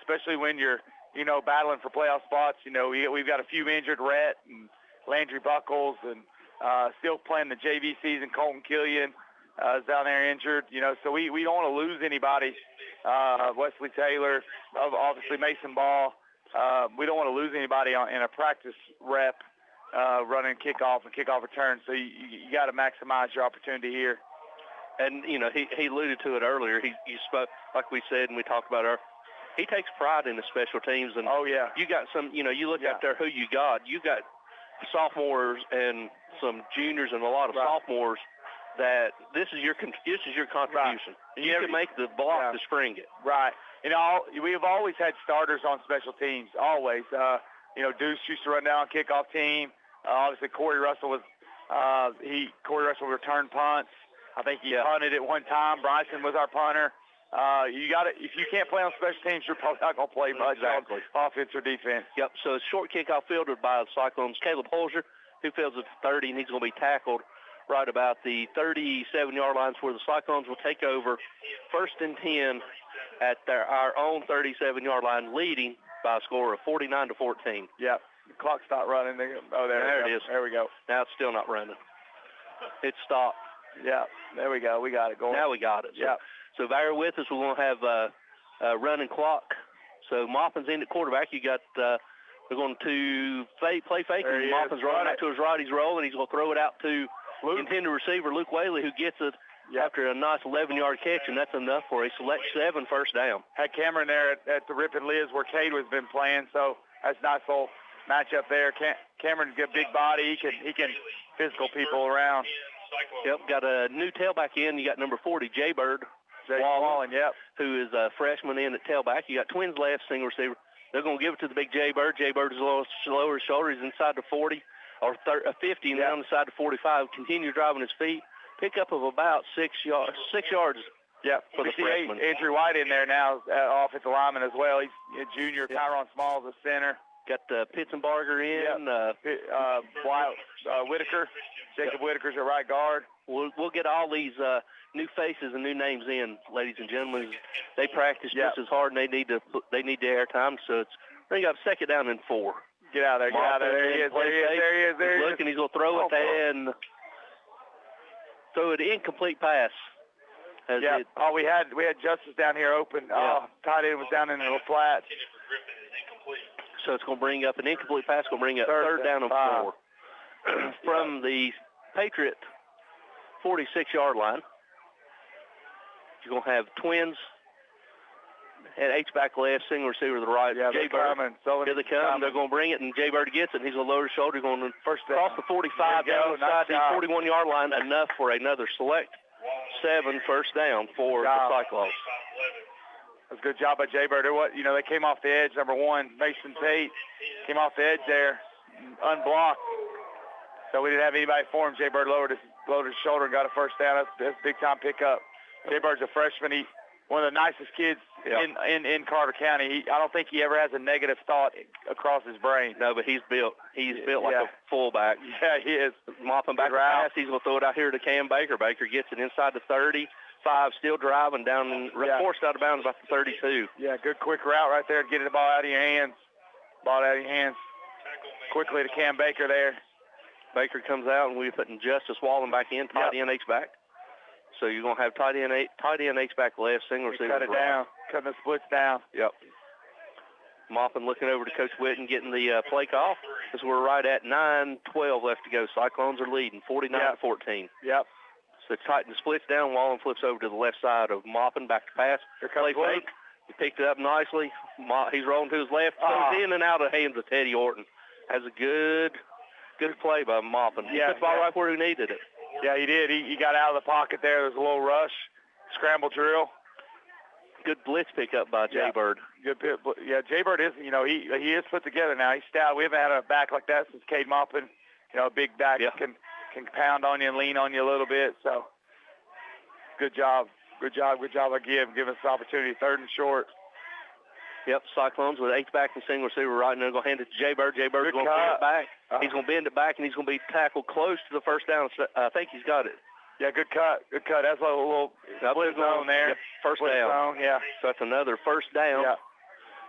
especially when you're, you know, battling for playoff spots. You know, we've got a few injured, Rhett and Landry Buckles, and still playing the JV season. Colton Killian is down there injured. You know, so we don't want to lose anybody. Wesley Taylor, obviously Mason Ball. We don't want to lose anybody in a practice rep. Running kickoff and kickoff return, so you got to maximize your opportunity here. And you know, he alluded to it earlier. He spoke, like we said, and we talked about our. He takes pride in the special teams, and you got some. You know, you look out there who you got. You got sophomores and some juniors and a lot of sophomores. That this is your contribution. Right. You can make the block to spring it. Right. You know, we've always had starters on special teams. Always. You know, Deuce used to run down kickoff team. Obviously, Corey Russell returned punts. I think he punted at one time. Bryson was our punter. You got it. If you can't play on special teams, you're probably not going to play much on offense or defense. Yep. So a short kickoff fielded by the Cyclones. Caleb Holzer, who fields at 30, and he's going to be tackled right about the 37-yard lines, where the Cyclones will take over 1st and 10 at our own 37-yard line, leading by a score of 49-14. Yeah. The clock stopped running. Oh, there it is. There we go. Now it's still not running. It stopped. Yeah, there we go. We got it going. Now we got it. So, yeah. So bear with us. We're going to have a running clock. So Maupin's in at quarterback. You got they're going to play fake. And Maupin's running out to his right. He's rolling. He's going to throw it out to intended receiver Luke Whaley, who gets it after a nice 11-yard catch, and that's enough for a select 7 first down. Had Cameron there at the Rip and Liz where Cade has been playing, so that's a nice little matchup there. Cameron's got a big body. He can physical people around. Yep, got a new tailback in. You got number 40, Jaybird Wallen, who is a freshman in at tailback. You got twins left, single receiver. They're going to give it to the big Jaybird. Jaybird is a little slower his shoulder. He's inside the 40 or 50 and down inside the 45. Continue driving his feet. Pickup of about 6 yards. 6 yards. Yeah, for the freshman. Andrew White in there now, offensive lineman as well. He's a junior. Tyron Smalls, the center. Got Pitzenbarger in. Whitaker. Jacob Whitaker's a right guard. We'll get all these new faces and new names in, ladies and gentlemen. They practice just as hard, and they need the air time. So it's bring up second down and 4. Get out of there. Get out of there. There he is. There he is. Looking, he's going to throw it and throw it incomplete pass. We had Justice down here open. Tight end was down in the flat. So it's going to bring up an incomplete pass. Going to bring up third down and 4 from the Patriot 46-yard line. You're going to have twins at H-back left, single receiver to the right. Yeah, Jay Bird. Here they come. They're going to bring it, and Jay Bird gets it, and he's going to lower his shoulder. Going to cross the 45 down inside the 41-yard line, enough for another select 7 first down for the Cyclones. That's a good job by Jay Bird. They came off the edge. Number 1, Mason Tate, came off the edge there, unblocked. So we didn't have anybody for him. Jay Bird lowered his shoulder and got a first down. That's a big-time pickup. Jay Bird's a freshman. He's one of the nicest kids in Carter County. I don't think he ever has a negative thought across his brain. No, but he's built. He's built like a fullback. Yeah, he is. Mopping back the pass. He's going to throw it out here to Cam Baker. Baker gets it inside the 35, still driving down, forced out of bounds about the 32. Yeah, good quick route right there to get the ball out of your hands. Quickly to Cam Baker there. Baker comes out, and we're putting Justice Wallen back in, tight end H-back. So you're going to have tight end H-back left, single receiver. Cut it down, cutting the splits down. Yep. Moppin looking over to Coach Witten, getting the play call. As we're right at 9:12 left to go. Cyclones are leading, 49-14. Yep. So tighten the splits down. Wallen flips over to the left side of Moppin, back to pass. Here comes play fake. He picked it up nicely. He's rolling to his left. Goes in and out of the hands of Teddy Orton. Has a good play by Moppin. He put the ball right where he needed it. Yeah, he did. He got out of the pocket there. There's a little rush, scramble drill. Good blitz pickup by Jay Bird. Good. Yeah, Jay Bird is. He is put together now. He's stout. We haven't had a back like that since Cade Moppin. A big back can pound on you and lean on you a little bit. So, good job. Good job by giving us the opportunity. 3rd and short. Yep, Cyclones with H-back and single receiver right, and they're going to hand it to Jay Bird. Jay Bird's going to bring it back. He's going to bend it back, and he's going to be tackled close to the first down. I think he's got it. Yeah, good cut. That's a little split zone there. Yep, first down. Zone, yeah. So that's another first down. Yeah.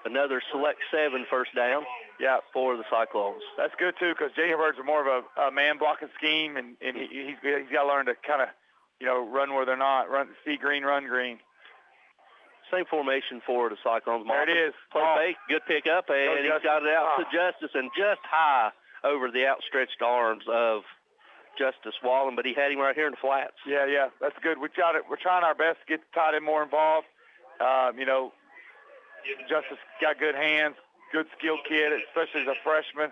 Another select 7 first down. Yeah, for the Cyclones. That's good too, because Jay Bird's more of a man blocking scheme, and he's got to learn to kind of run where they're not. See green, run green. Same formation for the Cyclones. There it is. Play fake, good pickup, and he's got it out to Justice, and just high over the outstretched arms of Justice Wallen, but he had him right here in the flats. Yeah, that's good. We're trying our best to get the tight end more involved. Justice got good hands, good skilled kid, especially as a freshman.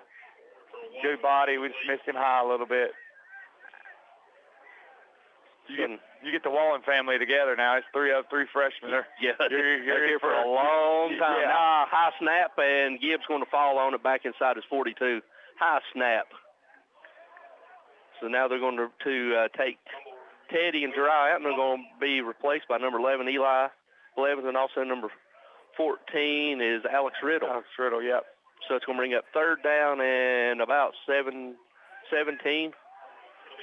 Good body. We just missed him high a little bit. You get the Wallen family together now. It's 3 freshmen. You're here for a long time. Yeah. High snap, and Gibbs going to fall on it back inside his 42. High snap. So now they're going to take Teddy and Dry out, and they're going to be replaced by number 11, Eli Blevins, and also number 14 is Alex Riddle. Yep. So it's going to bring up 3rd down and about 17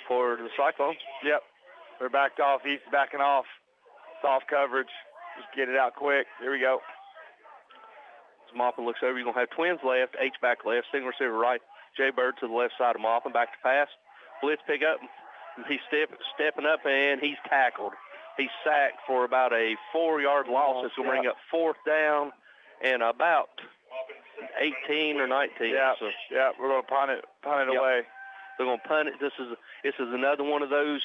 for the Cyclones. Yep. They're backed off. He's backing off. Soft coverage. Just get it out quick. Here we go. the Maupin looks over. You're going to have twins left, H back left, single receiver right, Jay Bird to the left side of Maupin, back to pass. Blitz pick up. He's stepping up, and he's tackled. He's sacked for about a 4-yard loss. It's going to bring up 4th down and about 18 or 19. Yeah, so, we're going to punt it away. They're going to punt it. This is another one of those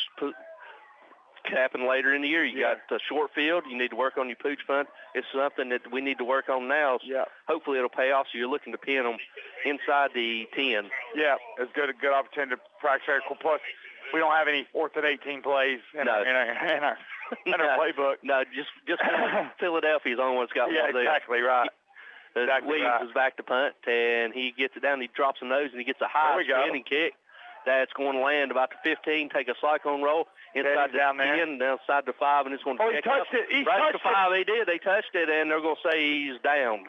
happen later in the year. You got the short field. You need to work on your pooch punt. It's something that we need to work on now. So hopefully it'll pay off. So you're looking to pin them inside the 10. Yeah, it's a good opportunity to practice. Plus, we don't have any 4th and 18 plays in our playbook. No, just Philadelphia's the only one that's got one of those. Exactly right. Williams is back to punt, and he gets it down. He drops a nose, and he gets a high spinning kick. That's going to land about the 15, take a cyclone roll inside the 10, outside the 5, and it's going to he touched it. He right touched to 5. They did. They touched it, and they're going to say he's down.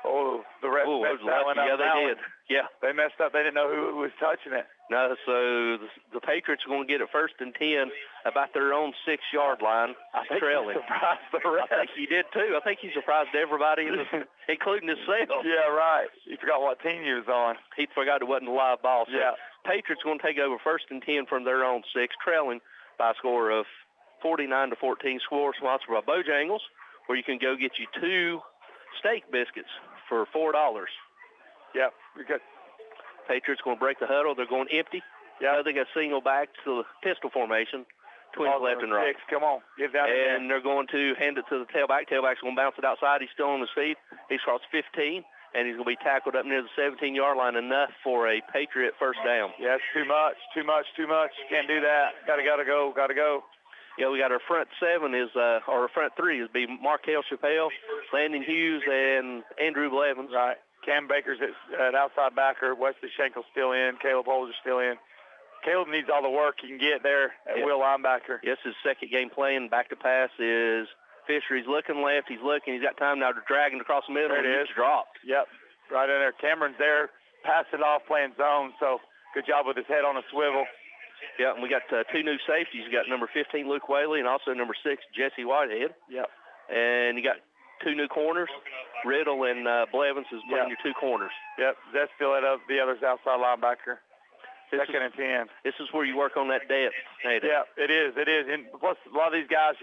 Oh, the ref messed that one up. Yeah, they did. Yeah. They messed up. They didn't know who was touching it. No, so the Patriots are going to get it 1st and 10 about their own 6-yard line, trailing. He surprised the ref. I think he did, too. I think he surprised everybody, including himself. Yeah, right. He forgot what team he was on. He forgot it wasn't a live ball. So yeah. Patriots going to take over 1st and 10 from their own 6, trailing by a score of 49-14. Score sponsored by Bojangles, where you can go get you 2 steak biscuits for $4. Yep, we got. Patriots going to break the huddle. They're going empty. Yeah, they got single back to the pistol formation. Twins left and right. 6. Come on, get down there. And they're going to hand it to the tailback. Tailback's going to bounce it outside. He's still on his feet. He's crossed 15, and he's going to be tackled up near the 17-yard line, enough for a Patriot 1st down. Yeah, it's too much. Can't do that. Gotta go. Yeah, we got our front 7 is, or our front 3 is be Markel Chappelle, Landon Hughes, and Andrew Blevins. Right. Cam Baker's at outside backer. Wesley Schenkel's still in. Caleb Holder's still in. Caleb needs all the work he can get there at will linebacker. Yes, his 2nd game playing. Back to pass is Fisher. He's looking left. He's looking. He's got time now to drag him across the middle. There it is. He's dropped. Yep, right in there. Cameron's there. Pass it off, playing zone. So good job with his head on a swivel. Yeah, and we got 2 new safeties. You got number 15, Luke Whaley, and also number 6, Jesse Whitehead. Yep. And you got 2 new corners. Riddle and Blevins is playing your 2 corners. Yep, that's still the other's outside linebacker. 2nd and 10. This is where you work on that depth. Yeah, it is. And plus, a lot of these guys,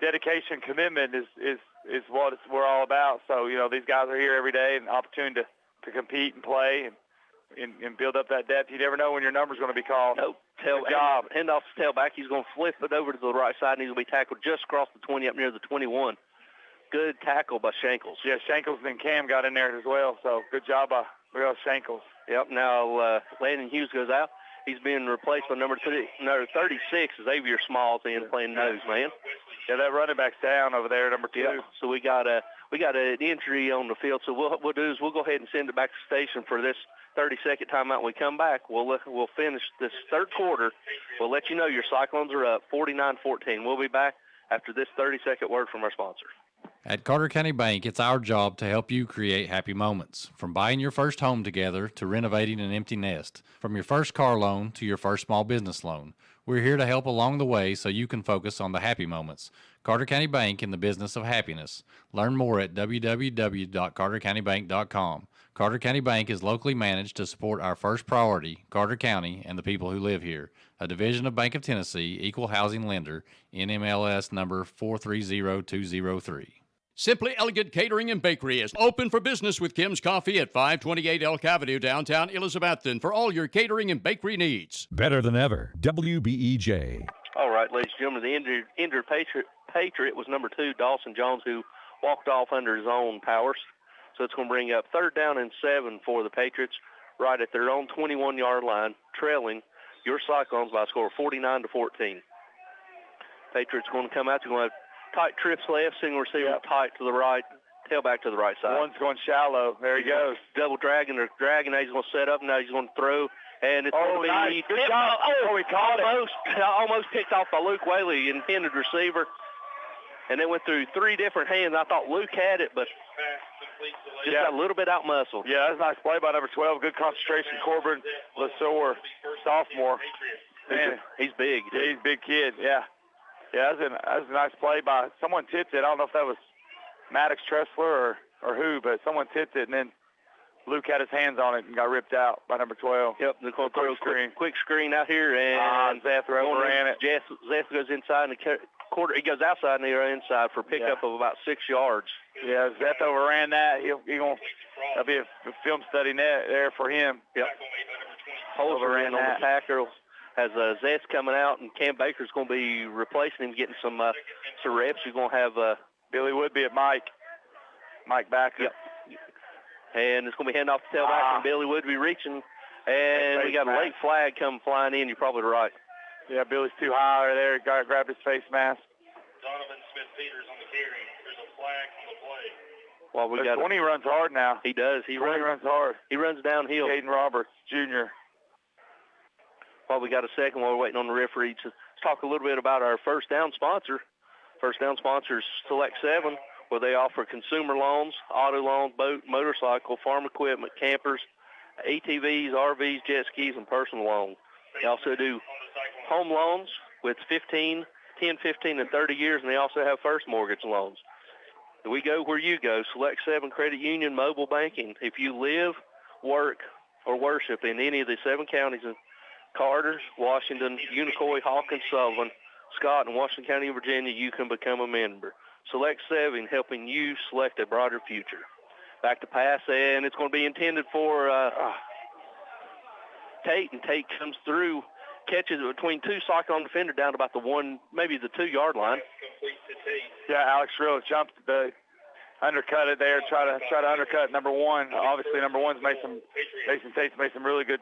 dedication, commitment is what we're all about. So, these guys are here every day, and opportunity to compete and play and build up that depth. You never know when your number's going to be called. Nope. Hand off the tailback. He's going to flip it over to the right side, and he's going to be tackled just across the 20 up near the 21. Good tackle by Shankles. Yeah, Shankles and Cam got in there as well, so good job by Shankles. Yep, now Landon Hughes goes out. He's being replaced by number 36, Xavier Smalls, playing nose man. Yeah, that running back's down over there, number 2. Yep. So we got an injury on the field. So what we'll do is we'll go ahead and send it back to the station for this 30-second timeout. When we come back, we'll finish this 3rd quarter. We'll let you know your Cyclones are up 49-14. We'll be back after this 30-second word from our sponsor. At Carter County Bank, it's our job to help you create happy moments. From buying your first home together to renovating an empty nest. From your first car loan to your first small business loan. We're here to help along the way so you can focus on the happy moments. Carter County Bank, in the business of happiness. Learn more at www.cartercountybank.com. Carter County Bank is locally managed to support our first priority, Carter County, and the people who live here. A division of Bank of Tennessee, equal housing lender, NMLS number 430203. Simply Elegant Catering and Bakery is open for business with Kim's Coffee at 528 Elk Avenue, downtown Elizabethton, for all your catering and bakery needs. Better than ever. WBEJ. All right, ladies and gentlemen, the injured Patriot was number 2, Dawson Jones, who walked off under his own powers. So it's going to bring up 3rd down and 7 for the Patriots, right at their own 21-yard line, trailing your Cyclones by a score of 49-14. Patriots going to come out. They're going to have tight trips left, single receiver tight to the right, tailback to the right side. One's going shallow. There he goes. Double dragging. They're dragging. Now he's going to set up. Now he's going to throw. And it's going to be nice. Good job. He caught almost picked off by Luke Whaley, intended receiver. And it went through 3 different hands. I thought Luke had it, but just got a little bit out-muscled. Yeah, that's a nice play by number 12. Good concentration. Corbin Lesor, sophomore. Man, he's big. Yeah, he's a big kid, yeah. Yeah, that was a nice play by someone. Tipped it. I don't know if that was Maddox Tressler or who, but someone tipped it, and then Luke had his hands on it and got ripped out by number 12. Yep, they're going to throw a quick screen out here, and Zeth overran it. Zeth goes inside in the quarter. He goes outside and they're inside for a pickup of about 6 yards. Yeah, Zeth overran that. That'll be a film study there for him. Yep. Holzer ran on the tackle. Has Zeth coming out, and Cam Baker's going to be replacing him, getting some reps. You're going to have Billy Woodby at Mike Backer. Yep. And it's going to be handing off the tailback from Billy Woodby reaching. And we got a late flag coming flying in. You're probably right. Yeah, Billy's too high right there. Grabbed his face mask. Donovan Smith-Peters on the carry. There's a flag on the play. Well, we got 20 runs hard now. He does. He runs hard. He runs downhill. Caden Roberts, Jr. Well, we got a second while we're waiting on the referee. Let's talk a little bit about our first down sponsor. First down sponsor is Select 7, where they offer consumer loans, auto loans, boat, motorcycle, farm equipment, campers, ATVs, RVs, jet skis, and personal loans. They also do home loans with 10, 15, and 30 years, and they also have first mortgage loans. We go where you go. Select 7 Credit Union Mobile Banking. If you live, work, or worship in any of the 7 counties in Carter, Washington, Unicoi, Hawkins, Sullivan, Scott, and Washington County, Virginia, you can become a member. Select 7, helping you select a brighter future. Back to pass, and it's going to be intended for Tate, and Tate comes through, catches it between two Cyclone defender down to about the 2-yard line. Yeah, Alex Real jumped undercut it there, try to undercut number 1. Obviously, number 1's Mason Tate's made some really good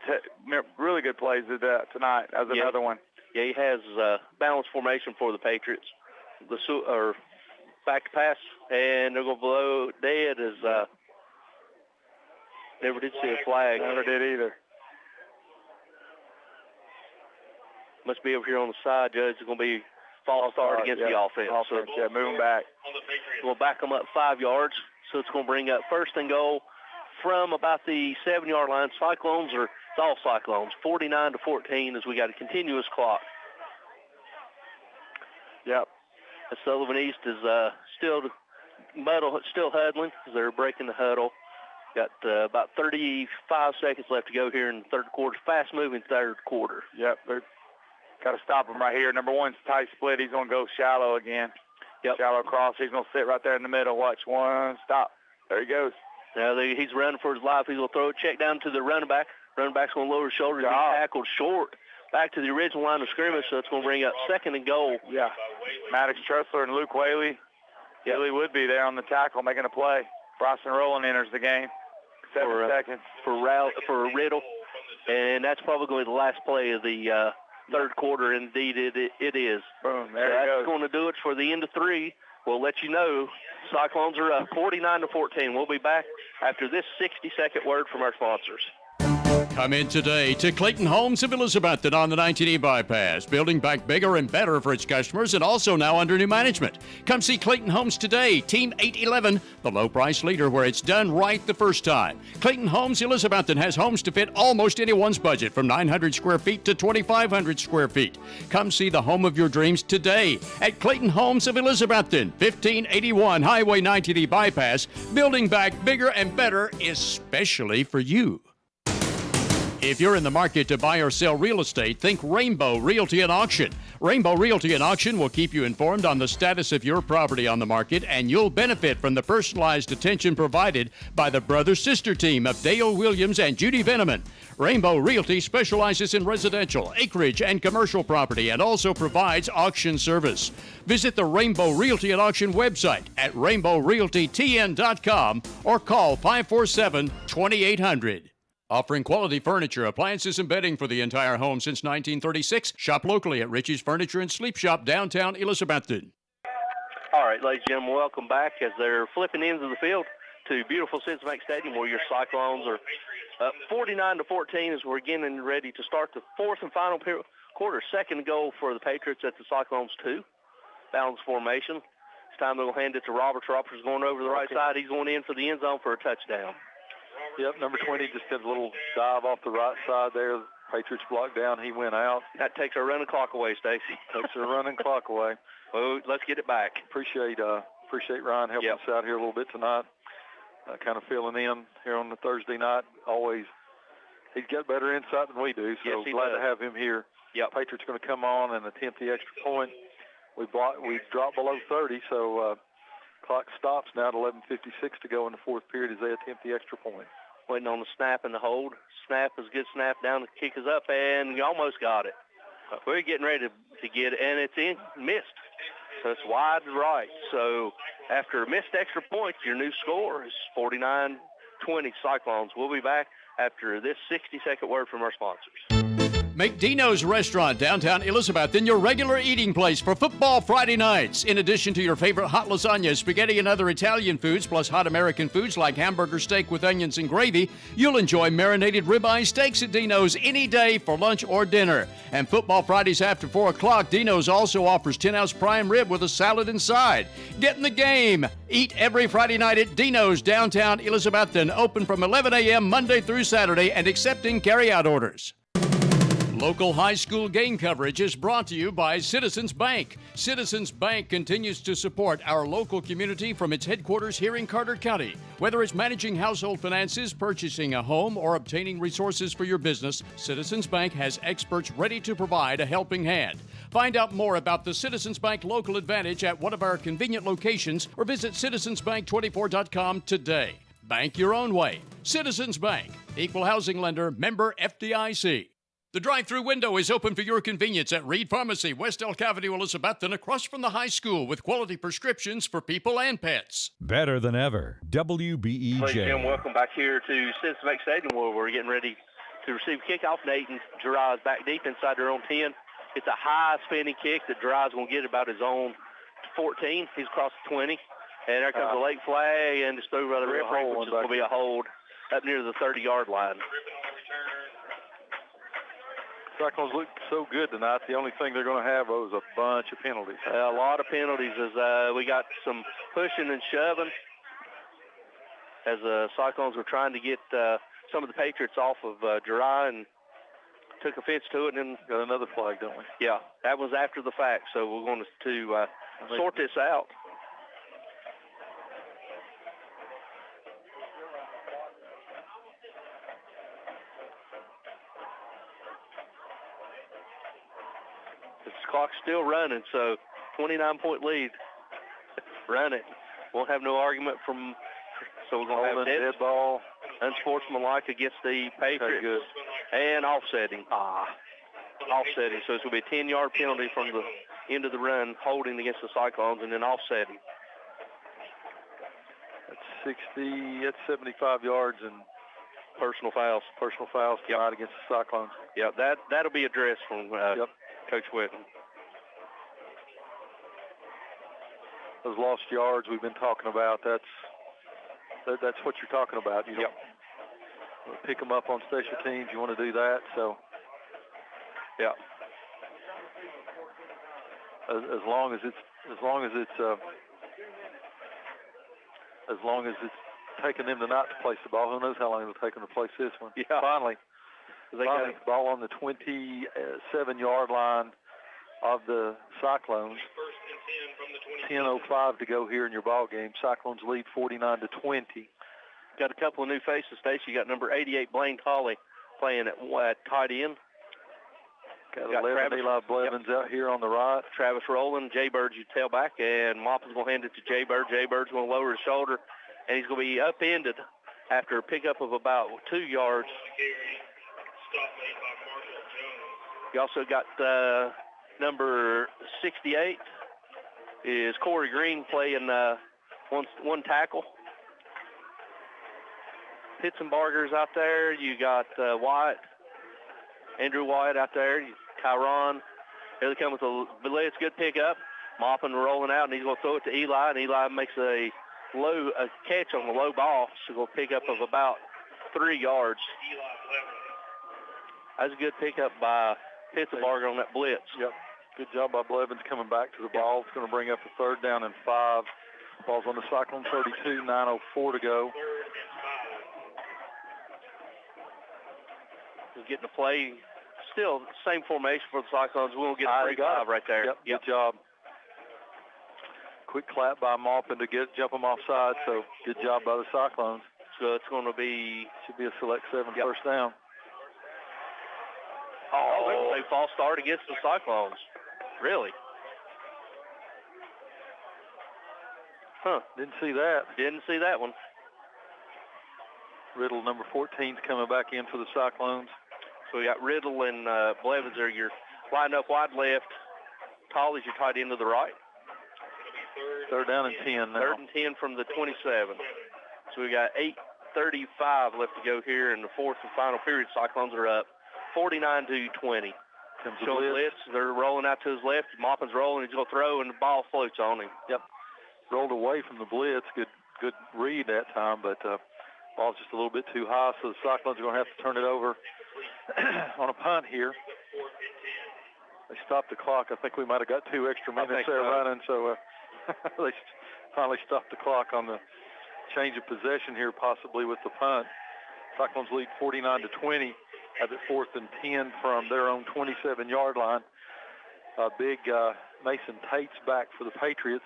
plays tonight. That was another one. Yeah, he has balanced formation for the Patriots. Back to pass, and they're going to blow dead as never did see a flag. Never did either. Must be over here on the side, Judge. It's going to be false start against the offense. Yeah, moving back. We'll back them up 5 yards, so it's going to bring up first and goal from about the 7-yard line. Cyclones it's all Cyclones, 49-14 as we got a continuous clock. Yep. Sullivan East is still huddling as they're breaking the huddle. Got about 35 seconds left to go here in the third quarter. Fast-moving third quarter. Yep, they're got to stop him right here. Number 1's tight split. He's going to go shallow again. Yep. Shallow cross. He's going to sit right there in the middle. Watch one. Stop. There he goes. Now he's running for his life. He's going to throw a check down to the running back. Running back's going to lower his shoulders. He's tackled short back to the original line of scrimmage, so it's going to bring up second and goal. Yeah. Maddox Tressler and Luke Whaley. Billy Woodby there on the tackle making a play. Bryson Rowland enters the game. 7 seconds. For Riddle. And that's probably going to be the last play of the third quarter. Indeed, it is. Boom, there that's going to do it for the end of 3. We'll let you know. Cyclones are up 49-14. We'll be back after this 60-second word from our sponsors. Come in today to Clayton Homes of Elizabethton on the 19E bypass, building back bigger and better for its customers and also now under new management. Come see Clayton Homes today, Team 811, the low price leader where it's done right the first time. Clayton Homes Elizabethton has homes to fit almost anyone's budget from 900 square feet to 2,500 square feet. Come see the home of your dreams today at Clayton Homes of Elizabethton, 1581 Highway 19E bypass, building back bigger and better especially for you. If you're in the market to buy or sell real estate, think Rainbow Realty and Auction. Rainbow Realty and Auction will keep you informed on the status of your property on the market, and you'll benefit from the personalized attention provided by the brother-sister team of Dale Williams and Judy Veneman. Rainbow Realty specializes in residential, acreage, and commercial property and also provides auction service. Visit the Rainbow Realty and Auction website at rainbowrealtytn.com or call 547-2800. Offering quality furniture, appliances, and bedding for the entire home since 1936. Shop locally at Richie's Furniture and Sleep Shop, downtown Elizabethton. All right, ladies and gentlemen, welcome back as they're flipping ends of the field to beautiful Cincinnati Stadium where your Cyclones are up 49-14 as we're getting ready to start the fourth and final quarter. Second goal for the Patriots at the Cyclones 2. Balanced formation. It's time they'll hand it to Roberts. Roberts is going over the right side. He's going in for the end zone for a touchdown. Yep, number 20 just did a little dive off the right side there. Patriots blocked down. He went out. That takes our running clock away, Stacy. Takes our running clock away. Well, let's get it back. Appreciate appreciate Ryan helping us out here a little bit tonight. Kind of filling in here on the Thursday night. Always, he's got better insight than we do, so glad to have him here. Yep. Patriots going to come on and attempt the extra point. We dropped below 30, so clock stops now at 11:56 to go in the fourth period as they attempt the extra point. Waiting on the snap and the hold. Snap is a good snap down. The kick is up, and you almost got it. We're getting ready to get it, and it's missed. So it's wide to right. So after a missed extra point, your new score is 49-20 Cyclones. We'll be back after this 60-second word from our sponsors. Make Dino's Restaurant downtown Elizabethton your regular eating place for football Friday nights. In addition to your favorite hot lasagna, spaghetti, and other Italian foods, plus hot American foods like hamburger steak with onions and gravy, you'll enjoy marinated ribeye steaks at Dino's any day for lunch or dinner. And football Fridays after 4 o'clock, Dino's also offers 10-ounce prime rib with a salad inside. Get in the game. Eat every Friday night at Dino's downtown Elizabethton, open from 11 a.m. Monday through Saturday and accepting carry-out orders. Local high school game coverage is brought to you by Citizens Bank. Citizens Bank continues to support our local community from its headquarters here in Carter County. Whether it's managing household finances, purchasing a home, or obtaining resources for your business, Citizens Bank has experts ready to provide a helping hand. Find out more about the Citizens Bank Local Advantage at one of our convenient locations or visit citizensbank24.com today. Bank your own way. Citizens Bank, Equal Housing Lender, member FDIC. The drive-through window is open for your convenience at Reed Pharmacy, West Elk Avenue, Elizabethton, across from the high school with quality prescriptions for people and pets. Better than ever. WBEJ. Ladies and gentlemen, welcome back here to Citizens Bank Stadium where we're getting ready to receive kickoff. Nathan Gerard is back deep inside their own 10. It's a high spinning kick that Gerard's going to get about his own 14. He's across the 20. And there comes a late flag and it's through by the referee, which is going to be a hold up near the 30-yard line. Cyclones look so good tonight. The only thing they're going to have is a bunch of penalties. A lot of penalties as we got some pushing and shoving as the Cyclones were trying to get some of the Patriots off of Gerard and took offense to it. And then got another flag, don't we? Yeah, that was after the fact. So we're going to sort this out. Clock's still running, so 29-point lead. Run it. Won't have no argument from. So we're going to have dead ball, unsportsmanlike against the Patriots, and offsetting. Offsetting. So it's going to be a 10-yard penalty from the end of the run, holding against the Cyclones, and then offsetting. That's 60. That's 75 yards and personal fouls. Personal fouls tonight against the Cyclones. Yeah, that'll be addressed from Coach Whitten. Those lost yards we've been talking about, that's what you're talking about. You don't pick them up on special teams. You want to do that, so as long as it's taking them tonight to place the ball, who knows how long it'll take them to place this one. Yeah. Finally, they got the ball on the 27-yard line of the Cyclones. 10:05 to go here in your ball game. Cyclones lead 49-20. Got a couple of new faces, Stacey. You got number 88, Blaine Tolley, playing at tight end. Got 11, Eli Blevins out here on the right. Travis Rowland, Jay Bird's your tailback, and Moppin's going to hand it to Jay Bird. Jay Bird's going to lower his shoulder, and he's going to be upended after a pickup of about 2 yards. You also got number 68 is Corey Green playing one tackle. Pitzenbarger's out there. You got White, Andrew White out there. Tyron. Here they come with a blitz. Good pickup. Moppin rolling out, and he's going to throw it to Eli, and Eli makes a catch on the low ball. So he'll pick up of about 3 yards. That's a good pickup by Pitzenbarger on that blitz. Yep. Good job by Blevins coming back to the ball. It's going to bring up a 3rd down and 5. Ball's on the Cyclone 32, 9:04 to go. Just getting to play. Still same formation for the Cyclones. We won't get a 3-5 right there. Yep. Good job. quick clap by Maupin to jump them offside. So good job by the Cyclones. So it's going to be... Should be a select 7 first down. Oh, a false start against the Cyclones. Really? Huh. Didn't see that. Didn't see that one. Riddle, number 14, is coming back in for the Cyclones. So we got Riddle and Blevins there. You're lined up wide left. Tolley's your tight end to the right. Third down and 10 now. Third and 10 from the 27. So we got 8:35 left to go here in the fourth and final period. Cyclones are up 49-20. So blitz. They're rolling out to his left. Maupin's rolling. He's going to throw, and the ball floats on him. Yep. Rolled away from the blitz. Good read that time, but ball's just a little bit too high, so the Cyclones are going to have to turn it over on a punt here. They stopped the clock. I think we might have got 2 extra minutes there running, so they finally stopped the clock on the change of possession here, possibly with the punt. Cyclones lead 49-20. Have it 4th and 10 from their own 27-yard line. Big Mason Tate's back for the Patriots.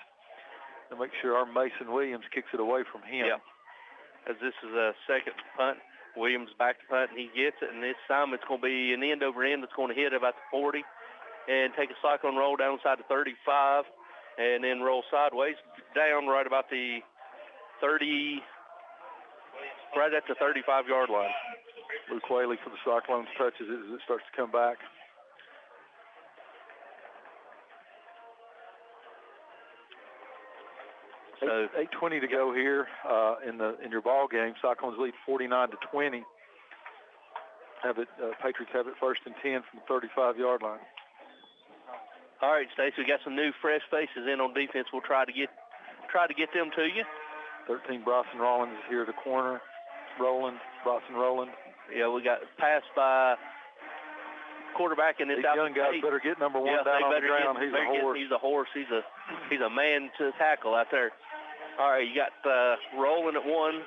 And make sure our Mason Williams kicks it away from him. Yep. As this is a second punt, Williams back to punt, and he gets it. And this time it's going to be an end over end that's going to hit about the 40 and take a Cyclone roll down inside the 35 and then roll sideways down right about the 30, right at the 35-yard line. Luke Whaley for the Cyclones touches it as it starts to come back. So 8:20 to go here in your ball game. Cyclones lead 49-20. Patriots have it 1st and 10 from the 35-yard line. All right, Stacey, we got some new fresh faces in on defense. We'll try to get them to you. 13 Bryson Rollins is here at the corner. Bryson Rowland. Yeah, we got passed by quarterback, and it's these out. Young guys better get number 1 down on the ground. He's a horse. He's a horse. He's a man to tackle out there. All right, you got Rowland at 1.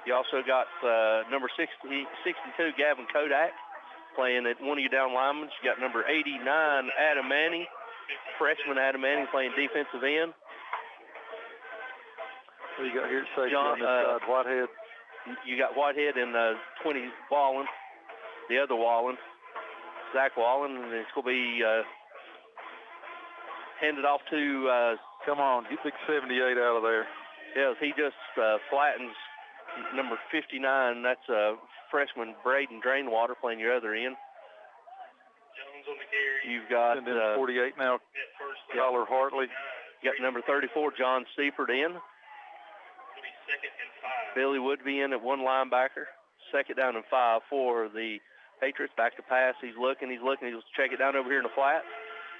You also got number 62, Gavin Kodak, playing at one of your down linemen. You got number 89, Adam Manning, freshman Adam Manning, playing defensive end. What do you got here at safety on this side? Whitehead. You got Whitehead and 20 Wallen, the other Wallen, Zach Wallen, and it's going to be handed off to... come on, get big 78 out of there. Yes, he just flattens number 59. That's freshman Braden Drainwater playing your other end. Jones on the carry. You've got 48 now, Tyler Hartley. You got number 34, John Seifert in. It'll be 2nd and 5. Billy Woodby in at 1 linebacker. 2nd down and 5 for the Patriots. Back to pass. He's looking. He'll check it down over here in the flat.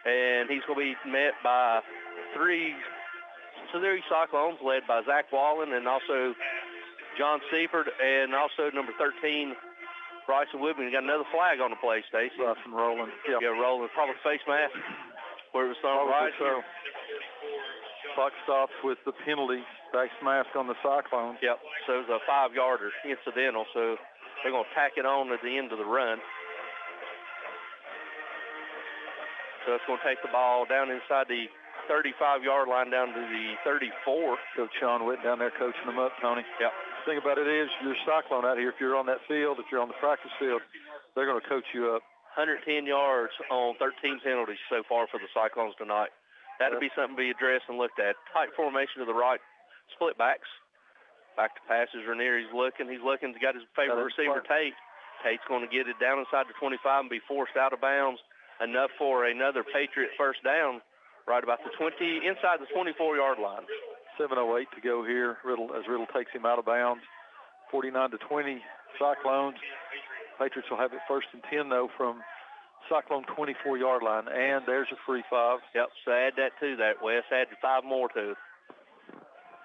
And he's going to be met by 3 Cyclones led by Zach Wallen and also John Seifert and also number 13, Bryson Woodby. You got another flag on the play, Stacey. Bryson Rowland. Yep. Yeah, Rowland. Probably face mask where it was thrown right. So. Clock stops with the penalty. Face mask on the Cyclones. Yep. So it's a 5-yarder incidental. So they're going to tack it on at the end of the run. So it's going to take the ball down inside the 35-yard line down to the 34. Coach Sean Witt down there coaching them up, Tony. Yep. The thing about it is you're a Cyclone out here. If you're on that field, if you're on the practice field, they're going to coach you up. 110 yards on 13 penalties so far for the Cyclones tonight. That would be something to be addressed and looked at. Tight formation to the right, split backs. Back to passes. Ranier, he's looking. He's got his favorite receiver, Tate. Tate's going to get it down inside the 25 and be forced out of bounds. Enough for another Patriot first down right about the 20, inside the 24-yard line. 7:08 to go here. Riddle takes him out of bounds. 49-20 Cyclones. Patriots will have it 1st and 10, though, from Cyclone 24-yard line. And there's a free 5. Yep, so add that to that, Wes. Add 5 more to it.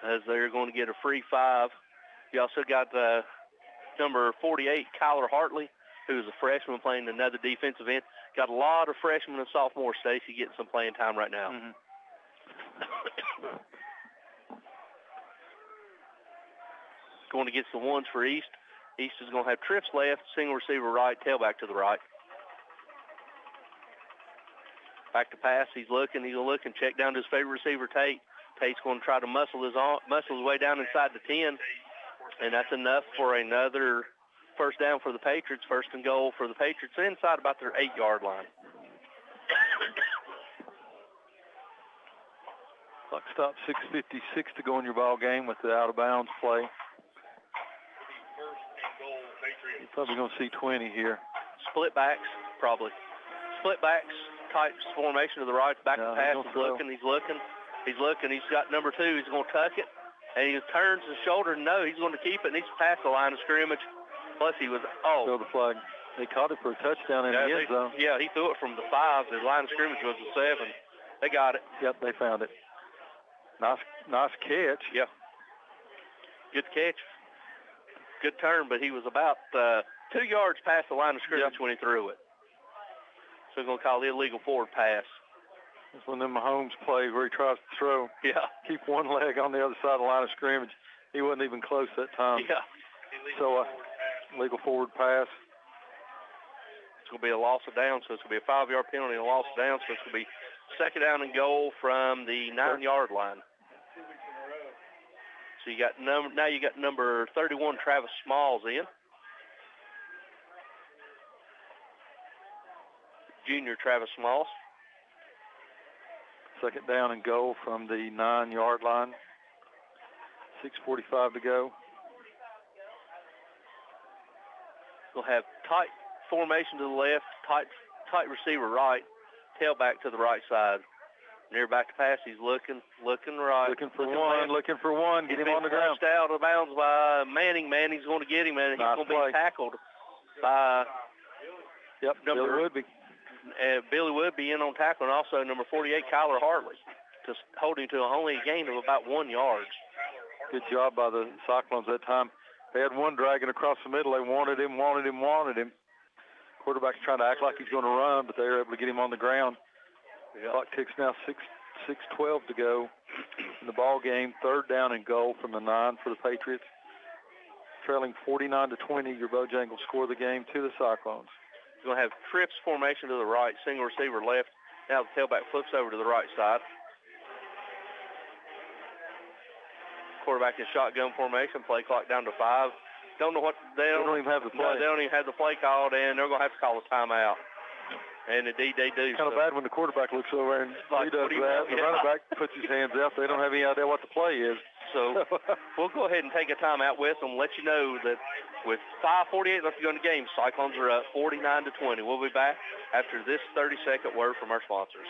As they're going to get a free 5. You also got number 48, Kyler Hartley, who's a freshman playing another defensive end. Got a lot of freshmen and sophomores, Stacey, getting some playing time right now. Mm-hmm. Going against the ones for East. East is going to have trips left, single receiver right, tailback to the right. Back to pass. He's looking, check down to his favorite receiver, Tate. Tate's going to try to muscle his way down inside the 10, and that's enough for another first down for the Patriots, first and goal for the Patriots inside about their 8-yard line. Clock stop, 6:56 to go in your ball game with the out-of-bounds play. You're probably going to see 20 here. Split backs, probably. Split backs, tight formation to the right, back to pass. He's looking. He's got number 2. He's going to tuck it, and he turns his shoulder. No, he's going to keep it, and he's past the line of scrimmage. Plus, he was, Throw the flag. They caught it for a touchdown in the end zone. Yeah, he threw it from the 5. The line of scrimmage was the 7. They got it. Yep, they found it. Nice catch. Yeah. Good catch. Good turn, but he was about 2 yards past the line of scrimmage when he threw it. So we're going to call the illegal forward pass. That's one of them Mahomes plays where he tries to throw. Yeah. Keep one leg on the other side of the line of scrimmage. He wasn't even close that time. Yeah. So legal forward pass. It's going to be a loss of down, so it's going to be a 5-yard penalty and a loss of down, so it's going to be second down and goal from the 9-yard line. So you got number 31, Travis Smalls in. Junior Travis Smalls. Second down and goal from the 9-yard line. 6:45 to go. We'll have tight formation to the left, tight receiver right, tailback to the right side. Near back to pass, he's looking right. Looking for one. Get him on the ground. He's out of bounds by Manning. Manning's going to get him, and he's going to be tackled by Billy Woodby. Billy Woodby in on tackle, and also number 48, Kyler Hartley, just holding to only a gain of about 1 yard. Good job by the Cyclones that time. They had one dragging across the middle. They wanted him. Quarterback's trying to act like he's going to run, but they were able to get him on the ground. The clock ticks now, 6:12 to go in the ball game. Third down and goal from the 9 for the Patriots. Trailing 49-20, your Bojangles score the game to the Cyclones. You're going to have trips formation to the right, single receiver left. Now the tailback flips over to the right side. Quarterback in shotgun formation, play clock down to 5. They don't even have the play. No, they don't even have the play called, and they're going to have to call a timeout. And indeed they do. Kind of bad when the quarterback looks over and he does that. The running back puts his hands up. They don't have any idea what the play is. So we'll go ahead and take a timeout with them. Let you know that with 5:48 left to go in the game, Cyclones are up 49-20. We'll be back after this 30-second word from our sponsors.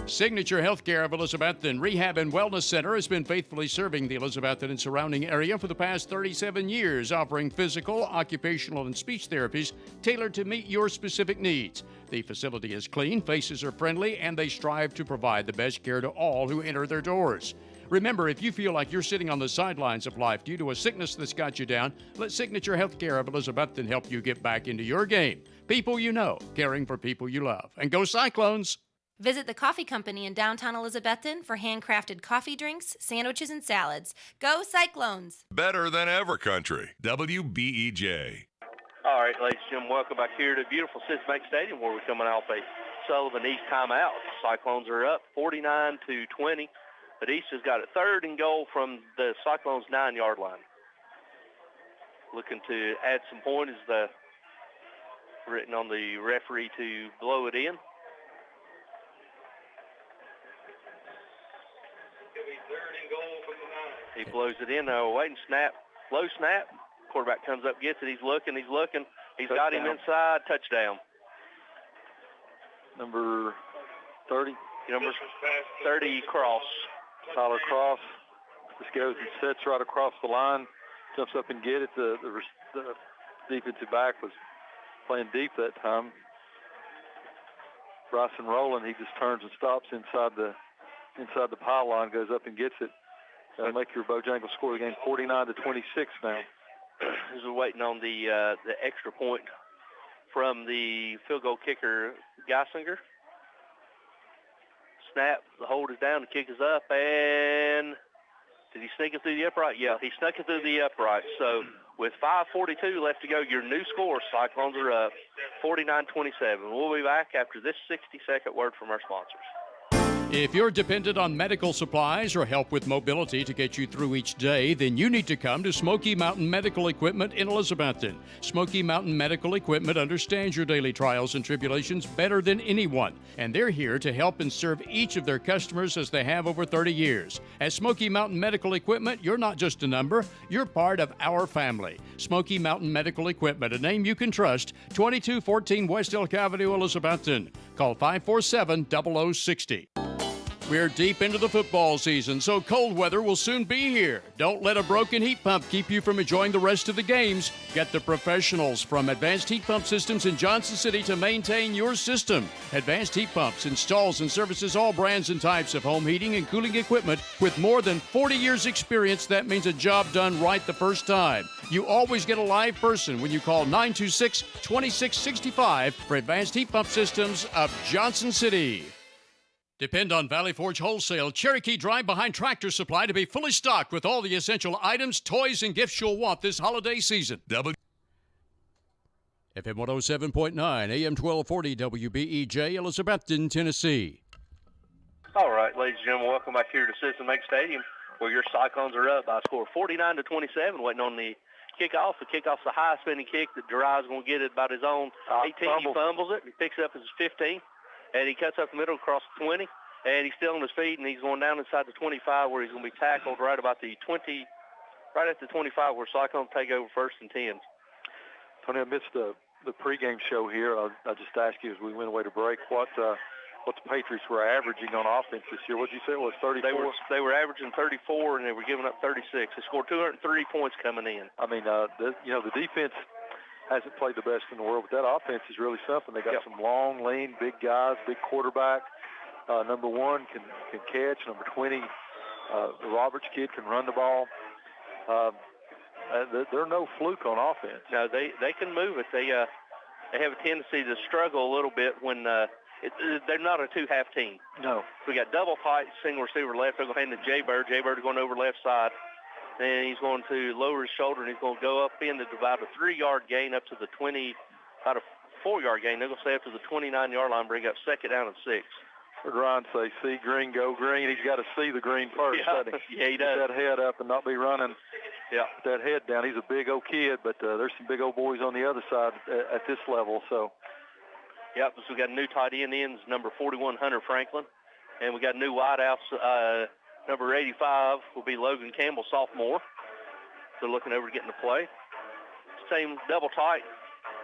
Signature Healthcare of Elizabethton Rehab and Wellness Center has been faithfully serving the Elizabethton and surrounding area for the past 37 years, offering physical, occupational, and speech therapies tailored to meet your specific needs. The facility is clean, faces are friendly, and they strive to provide the best care to all who enter their doors. Remember, if you feel like you're sitting on the sidelines of life due to a sickness that's got you down, let Signature Healthcare of Elizabethton help you get back into your game. People you know, caring for people you love. And go Cyclones! Visit the Coffee Company in downtown Elizabethton for handcrafted coffee drinks, sandwiches, and salads. Go Cyclones! Better than ever country. WBEJ. All right, ladies and gentlemen, welcome back here to beautiful Citizens Bank Stadium where we're coming off a Sullivan East timeout. Cyclones are up 49-20. But East has got a third and goal from the Cyclones' 9-yard line. Looking to add some points is written on the referee to blow it in. He blows it in. Now waiting snap, low snap. Quarterback comes up, gets it. He's looking. He's got him inside. Touchdown. Number 30. Number 30, Cross. Tyler Cross just goes and sits right across the line, jumps up and get it. The defensive back was playing deep that time. Bryson Rowland, he just turns and stops inside the pylon, goes up and gets it. That'll make your Bojangles score the game 49-26 now. As we're waiting on the extra point from the field goal kicker, Geisinger. Snap, the hold is down, the kick is up, and did he sneak it through the upright? Yeah, he snuck it through the upright. So with 5:42 left to go, your new score, Cyclones are up 49-27. We'll be back after this 60-second word from our sponsors. If you're dependent on medical supplies or help with mobility to get you through each day, then you need to come to Smoky Mountain Medical Equipment in Elizabethton. Smoky Mountain Medical Equipment understands your daily trials and tribulations better than anyone, and they're here to help and serve each of their customers as they have over 30 years. At Smoky Mountain Medical Equipment, you're not just a number, you're part of our family. Smoky Mountain Medical Equipment, a name you can trust, 2214 West Elk Avenue, Elizabethton. Call 547-0060. We're deep into the football season, so cold weather will soon be here. Don't let a broken heat pump keep you from enjoying the rest of the games. Get the professionals from Advanced Heat Pump Systems in Johnson City to maintain your system. Advanced Heat Pumps installs and services all brands and types of home heating and cooling equipment with more than 40 years experience. That means a job done right the first time. You always get a live person when you call 926-2665 for Advanced Heat Pump Systems of Johnson City. Depend on Valley Forge Wholesale Cherokee Drive behind Tractor Supply to be fully stocked with all the essential items, toys, and gifts you'll want this holiday season. FM 107.9, AM 1240, WBEJ, Elizabethton, Tennessee. All right, ladies and gentlemen, welcome back here to Citizen Bank Stadium, where your Cyclones are up by a score of 49-27, waiting on the kickoff. The kickoff's a high-spinning kick that Jiraiya's going to get it about his own 18. He fumbles it. He picks it up his 15. And he cuts up the middle across the 20, and he's still on his feet, and he's going down inside the 25 where he's going to be tackled right about the 20, right at the 25 where Cyclones take over first and 10. Tony, I missed the pregame show here. I'll just ask you as we went away to break, what the Patriots were averaging on offense this year. What did you say it was, 34? They were averaging 34, and they were giving up 36. They scored 203 points coming in. I mean, the defense hasn't played the best in the world, but that offense is really something. They got some long, lean, big guys, big quarterback. Number 1 can catch. Number 20, the Roberts kid can run the ball. They're no fluke on offense. No, they can move it. They have a tendency to struggle a little bit when they're not a two-half team. No. We got double tight, single receiver left. They're going to hand to Jay-Bird. Jay-Bird is going over left side. Then he's going to lower his shoulder, and he's going to go up into about a 3-yard gain up to the 20, about a 4-yard gain. They're going to stay up to the 29-yard line, bring up second down and 6. Heard Ryan say, see green, go green. He's got to see the green first, doesn't he? Yeah, he does. Get that head up and not be running with that head down. He's a big old kid, but there's some big old boys on the other side at this level. So, so we got a new tight end in, number 41, Hunter Franklin. And we got new wideouts. Number 85 will be Logan Campbell, sophomore. They're looking over to getting the play. Same double tight.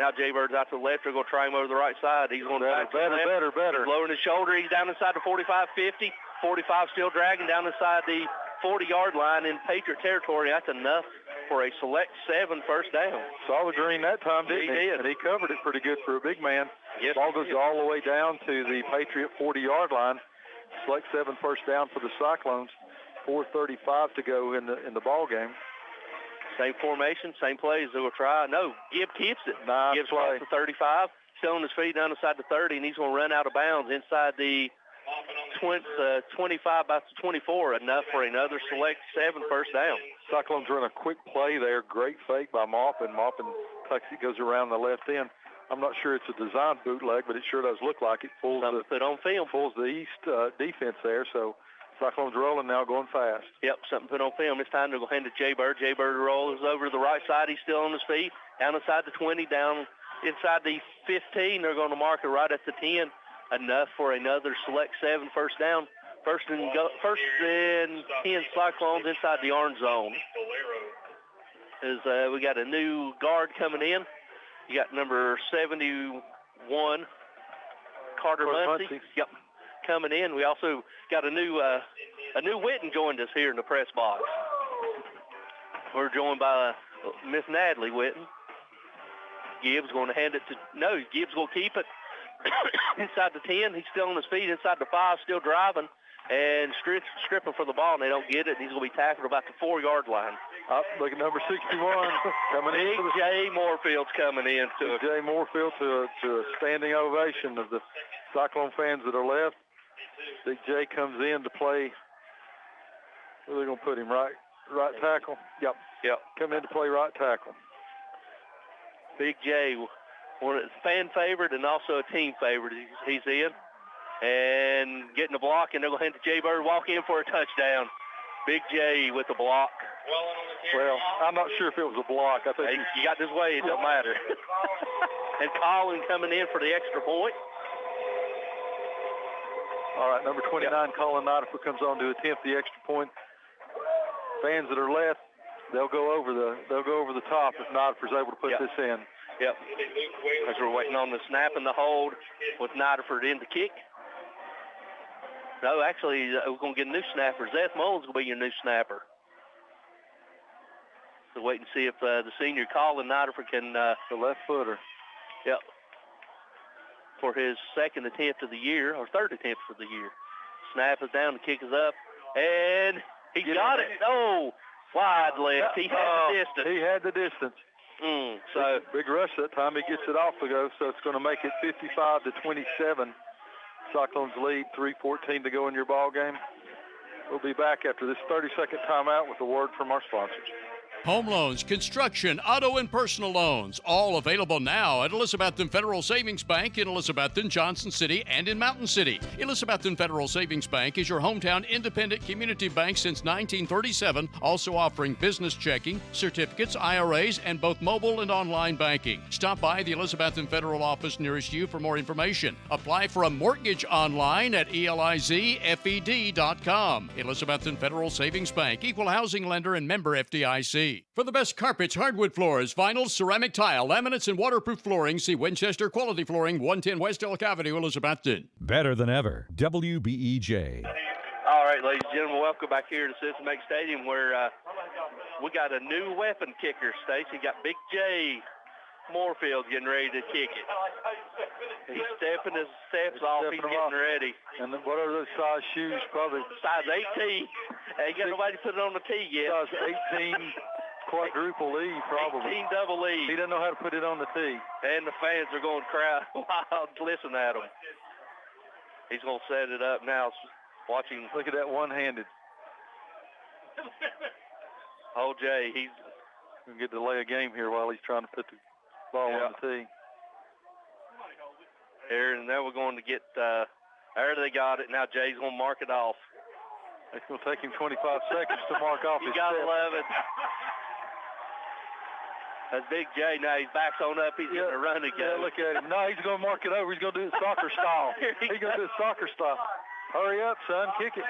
Now Jay-Bird's out to the left. They're going to try him over the right side. He's going better. He's lowering his shoulder. He's down inside the 45-50. 45 still dragging down inside the 40-yard line in Patriot territory. That's enough for a select 7 first down. Saw the green that time, didn't he? He did. And he covered it pretty good for a big man. Yes, ball goes all the way down to the Patriot 40-yard line. Select 7 first down for the Cyclones. 4:35 to go in the ball game. Same formation, same plays. They will try. No, Gibb keeps it. Nice Gibbs play. across the 35, still on his feet down inside the 30, and he's going to run out of bounds inside the 25, about the 24. Enough for another select 7 first down. Cyclones run a quick play there. Great fake by Maupin. Maupin tucks it, goes around the left end. I'm not sure it's a design bootleg, but it sure does look like it. Fools put on film. Fools the East defense there, so Cyclones rolling now, going fast. Yep, something put on film. This time they're going to hand it to Jay-Bird. Jay-Bird rolls over to the right side. He's still on his feet. Down inside the 20, down inside the 15. They're going to mark it right at the 10. Enough for another select 7 first down. First and 10 Cyclones inside the orange zone. We got a new guard coming in. You got number 71, Carter Muncie. Yep, coming in. We also got a new Witten joined us here in the press box. We're joined by Miss Natalie Witten. Gibbs going to hand it to Gibbs will keep it inside the 10. He's still on his feet inside the 5, still driving and stripping for the ball, and they don't get it. He's going to be tackled about the 4-yard line. Look at number 61 coming in. Big Jay Moorfield's coming in. Jay Moorfield to a standing ovation of the Cyclone fans that are left. Big Jay comes in to play. Where are they going to put him? Right tackle? Yep. Come in to play right tackle. Big Jay, one of fan favorite and also a team favorite. He's in. and getting the block, and they're going to hand to Jay Bird, walk in for a touchdown. Big J with the block. Well, I'm not sure if it was a block. I think hey, you got this way, it don't matter. And Colin coming in for the extra point. All right, number 29, Colin Nidifer comes on to attempt the extra point. Fans that are left, they'll go over the top if Nidifer's able to put this in. Yep. As we're waiting on the snap and the hold with Nidifer in the kick. No, actually, we're going to get a new snapper. Zeth Mullins will be your new snapper. So wait and see if the senior Colin Nidifer can... the left footer. Yep. For his second attempt of the year, or third attempt of the year. Snap is down, the kick is up, and he got it. No, wide left. He had the distance. He had the distance. So big rush that time. He gets it off to go, so it's going to make it 55-27. Cyclones lead, 3:14 to go in your ball game. We'll be back after this 30-second timeout with a word from our sponsors. Home loans, construction, auto, and personal loans, all available now at Elizabethton Federal Savings Bank in Elizabethton, Johnson City, and in Mountain City. Elizabethton Federal Savings Bank is your hometown independent community bank since 1937, also offering business checking, certificates, IRAs, and both mobile and online banking. Stop by the Elizabethton Federal office nearest you for more information. Apply for a mortgage online at elizfed.com. Elizabethton Federal Savings Bank, equal housing lender and member FDIC. For the best carpets, hardwood floors, vinyl, ceramic tile, laminates, and waterproof flooring, see Winchester Quality Flooring, 110 West Elk Avenue, Elizabethton. Better than ever. WBEJ. All right, ladies and gentlemen, welcome back here to Citizen Bank Stadium where we got a new weapon kicker, Stacy. Got Big J Moorfield getting ready to kick it. He's stepping his steps off. He's getting ready. And what are those size shoes? Probably size 18. Ain't got nobody put it on the tee yet. Size 18 quadruple E, probably. 18 double E. He doesn't know how to put it on the tee. And the fans are going to crowd wild to listen at him. He's going to set it up now. Watching. Look at that one-handed. Oh, Jay, he's going to get to lay a game here while he's trying to put the ball on the tee. Here, and now we're going to get, there they got it. Now Jay's going to mark it off. It's going to take him 25 seconds to mark off his You got to step. love it. That's Big J. Now he's backs on up. He's getting a run again. Yeah, look at him. No, he's going to mark it over. He's going to do it soccer style. He's going to do it soccer style. Hurry up, son. Kick it.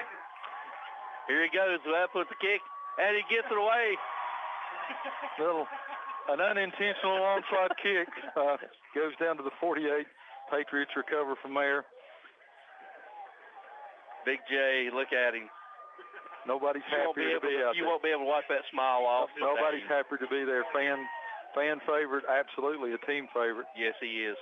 Here he goes. That puts the kick, and he gets it away. An unintentional onside kick goes down to the 48. Patriots recover from there. Big J, look at him. Nobody's happy to be out there. You won't be able to wipe that smile off. Nobody's happy to be there. Fan favorite, absolutely a team favorite. Yes, he is.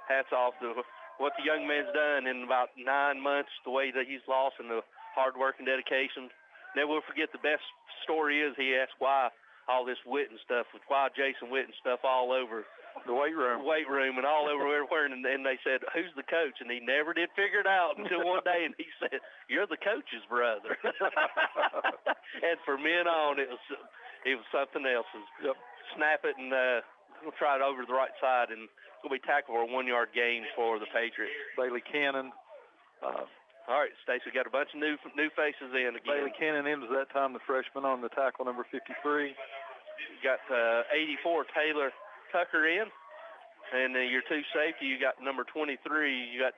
Hats off to what the young man's done in about 9 months, the way that he's lost and the hard work and dedication. Never will forget the best story is he asked why all this Witten stuff, why Jason Witten stuff all over the weight room and all over everywhere. And they said, who's the coach? And he never did figure it out until one day. And he said, you're the coach's brother. And from then on, it was something else. Yep. Snap it and we'll try it over to the right side. And it's going to be tackled for a 1-yard gain for the Patriots. Bailey Cannon. All right, Stacey, got a bunch of new faces in again. Bailey Cannon in was that time the freshman on the tackle, number 53. Got 84, Taylor Tucker in. And your two safety, you got number 23. You got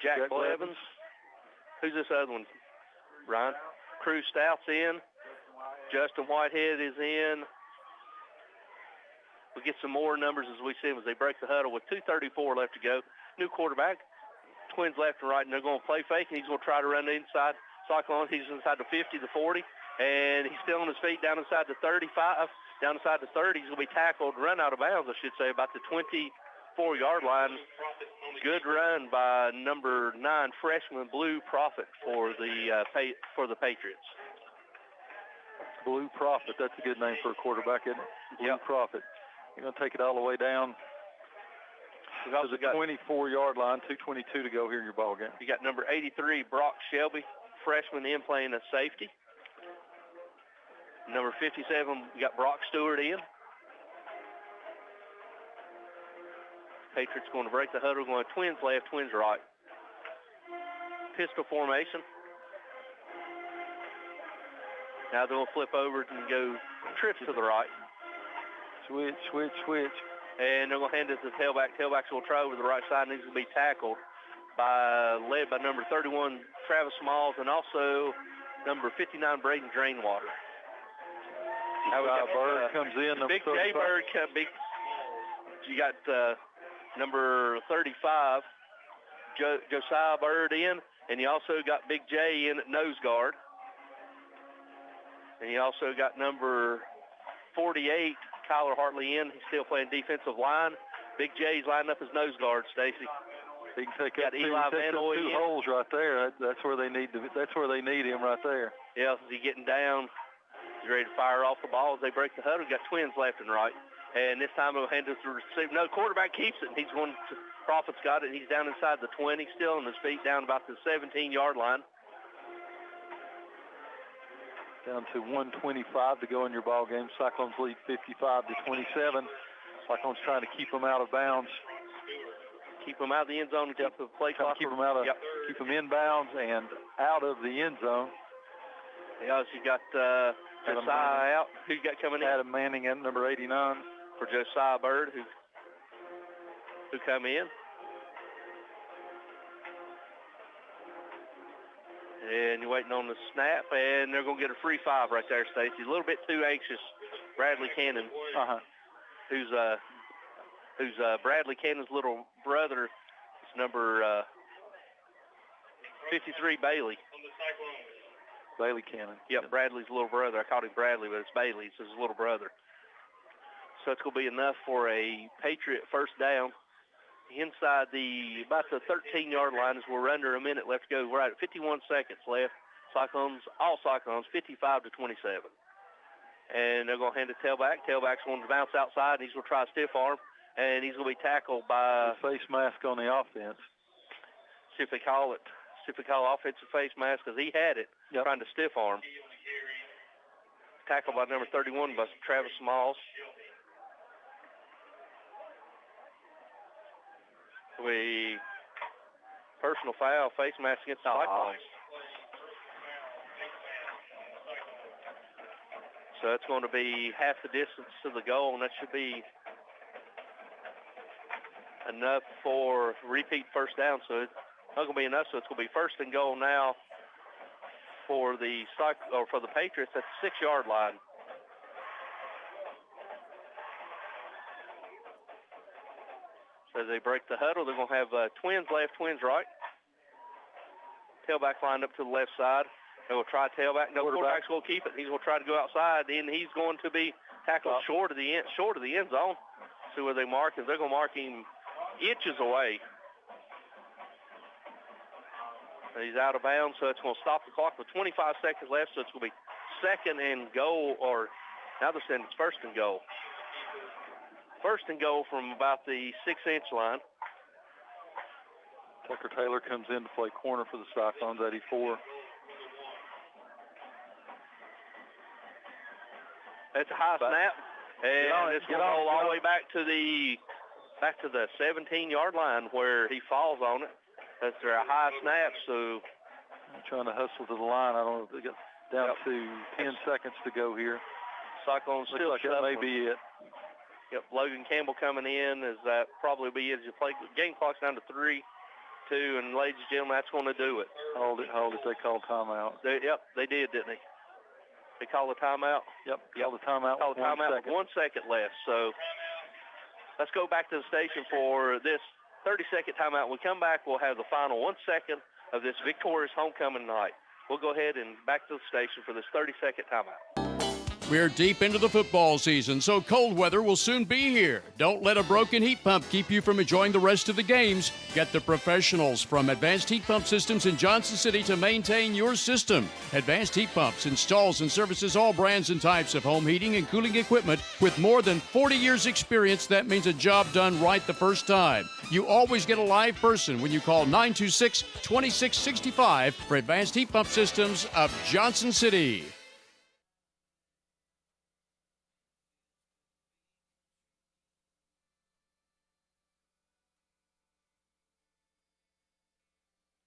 Jack Blevins. Who's this other one? Ryan. Cruz Stout's in. Justin Whitehead is in. We'll get some more numbers as we see them as they break the huddle with 2:34 left to go. New quarterback. Twins left and right, and they're going to play fake, and he's going to try to run the inside. Cyclone, he's inside the 50, the 40, and he's still on his feet down inside the 35, down inside the 30. He's going to be tackled, run out of bounds, I should say, about the 24-yard line. Good run by number 9, freshman Blue Prophet for the Patriots. Blue Prophet, that's a good name for a quarterback, isn't it? Blue Prophet. You're going to take it all the way down to the 24-yard line, 2:22 to go here in your ball game. You got number 83, Brock Shelby, freshman in playing a safety. Number 57, you got Brock Stewart in. Patriots going to break the huddle, going Twins left, Twins right. pistol formation. Now they're going to flip over and go trips to the right. Switch, switch, switch. And they're going to hand it to the tailback. Tailback's going to try over the right side, and he's going to be tackled led by number 31, Travis Smalls, and also number 59, Braden Drainwater. Bird comes in. Big J Bird. You got number 35, Josiah Bird in, and you also got Big J in at nose guard. And you also got number 48, Kyler Hartley in. He's still playing defensive line. Big J's lining up as nose guard, Stacy. He can take up two holes right there. That's where they need him right there. Yeah, he's getting down. He's ready to fire off the ball as they break the huddle. Got twins left and right. And this time he'll hand it to the receiver. No, quarterback keeps it. And he's going to, Prophet's got it. He's down inside the 20, still on his feet, down about the 17-yard line. Down to 1:25 to go in your ball game. Cyclones lead 55-27. Cyclones trying to keep them out of bounds. Keep them out of the end zone and keep the play clock. Keep them keep them in bounds and out of the end zone. Yeah, so you got Josiah out. Who you got coming in? Adam Manning at number 89 for Josiah Bird, who come in. And you're waiting on the snap, and they're going to get a free 5 right there, Stacy. A little bit too anxious. Bradley Cannon, who's Bradley Cannon's little brother, is number 53, Bailey. Bailey Cannon. Yep, Bradley's little brother. I called him Bradley, but it's Bailey. It's his little brother. So it's going to be enough for a Patriot first down. Inside about the 13-yard line as we're under a minute left to go. We're at 51 seconds left. All Cyclones, 55-27. And they're going to hand it to tailback. Tailback's going to bounce outside, and he's going to try a stiff arm, and he's going to be tackled by... The face mask on the offense. See if they call offensive face mask, because he had it, trying to stiff arm. Tackled by number 31 by Travis Smalls. Personal foul, face mask against the Cyclones. So it's going to be half the distance to the goal, and that should be enough for repeat first down. So it's not going to be enough, so it's going to be first and goal now for the Patriots at the 6-yard line. As they break the huddle, they're going to have twins left, twins right. Tailback lined up to the left side. They will try tailback. No, quarterback's going to keep it. He's going to try to go outside, and he's going to be tackled short of the end zone. See where they mark him. They're going to mark him inches away. He's out of bounds, so it's going to stop the clock with 25 seconds left, so it's going to be second and goal, or now they're saying it's first and goal. First and goal from about the 6-inch line. Tucker Taylor comes in to play corner for the Cyclones, 84. That's a high snap, and it's going to roll all the way back to the 17-yard line where he falls on it. That's a high snap, so I'm trying to hustle to the line. I don't know if they got down to 10 seconds to go here. Cyclones still looks like that may be it. Yep, Logan Campbell coming in as that probably be as you play. Game clock's down to 3-2, and ladies and gentlemen, that's going to do it. Hold it. They called timeout. They did, didn't they? They called a timeout. Yep. Called the timeout. Called a timeout with 1 second left. So let's go back to the station for this 30-second timeout. When we come back, we'll have the final 1 second of this victorious homecoming night. We'll go ahead and back to the station for this 30-second timeout. We're deep into the football season, so cold weather will soon be here. Don't let a broken heat pump keep you from enjoying the rest of the games. Get the professionals from Advanced Heat Pump Systems in Johnson City to maintain your system. Advanced Heat Pumps installs and services all brands and types of home heating and cooling equipment. With more than 40 years experience, that means a job done right the first time. You always get a live person when you call 926-2665 for Advanced Heat Pump Systems of Johnson City.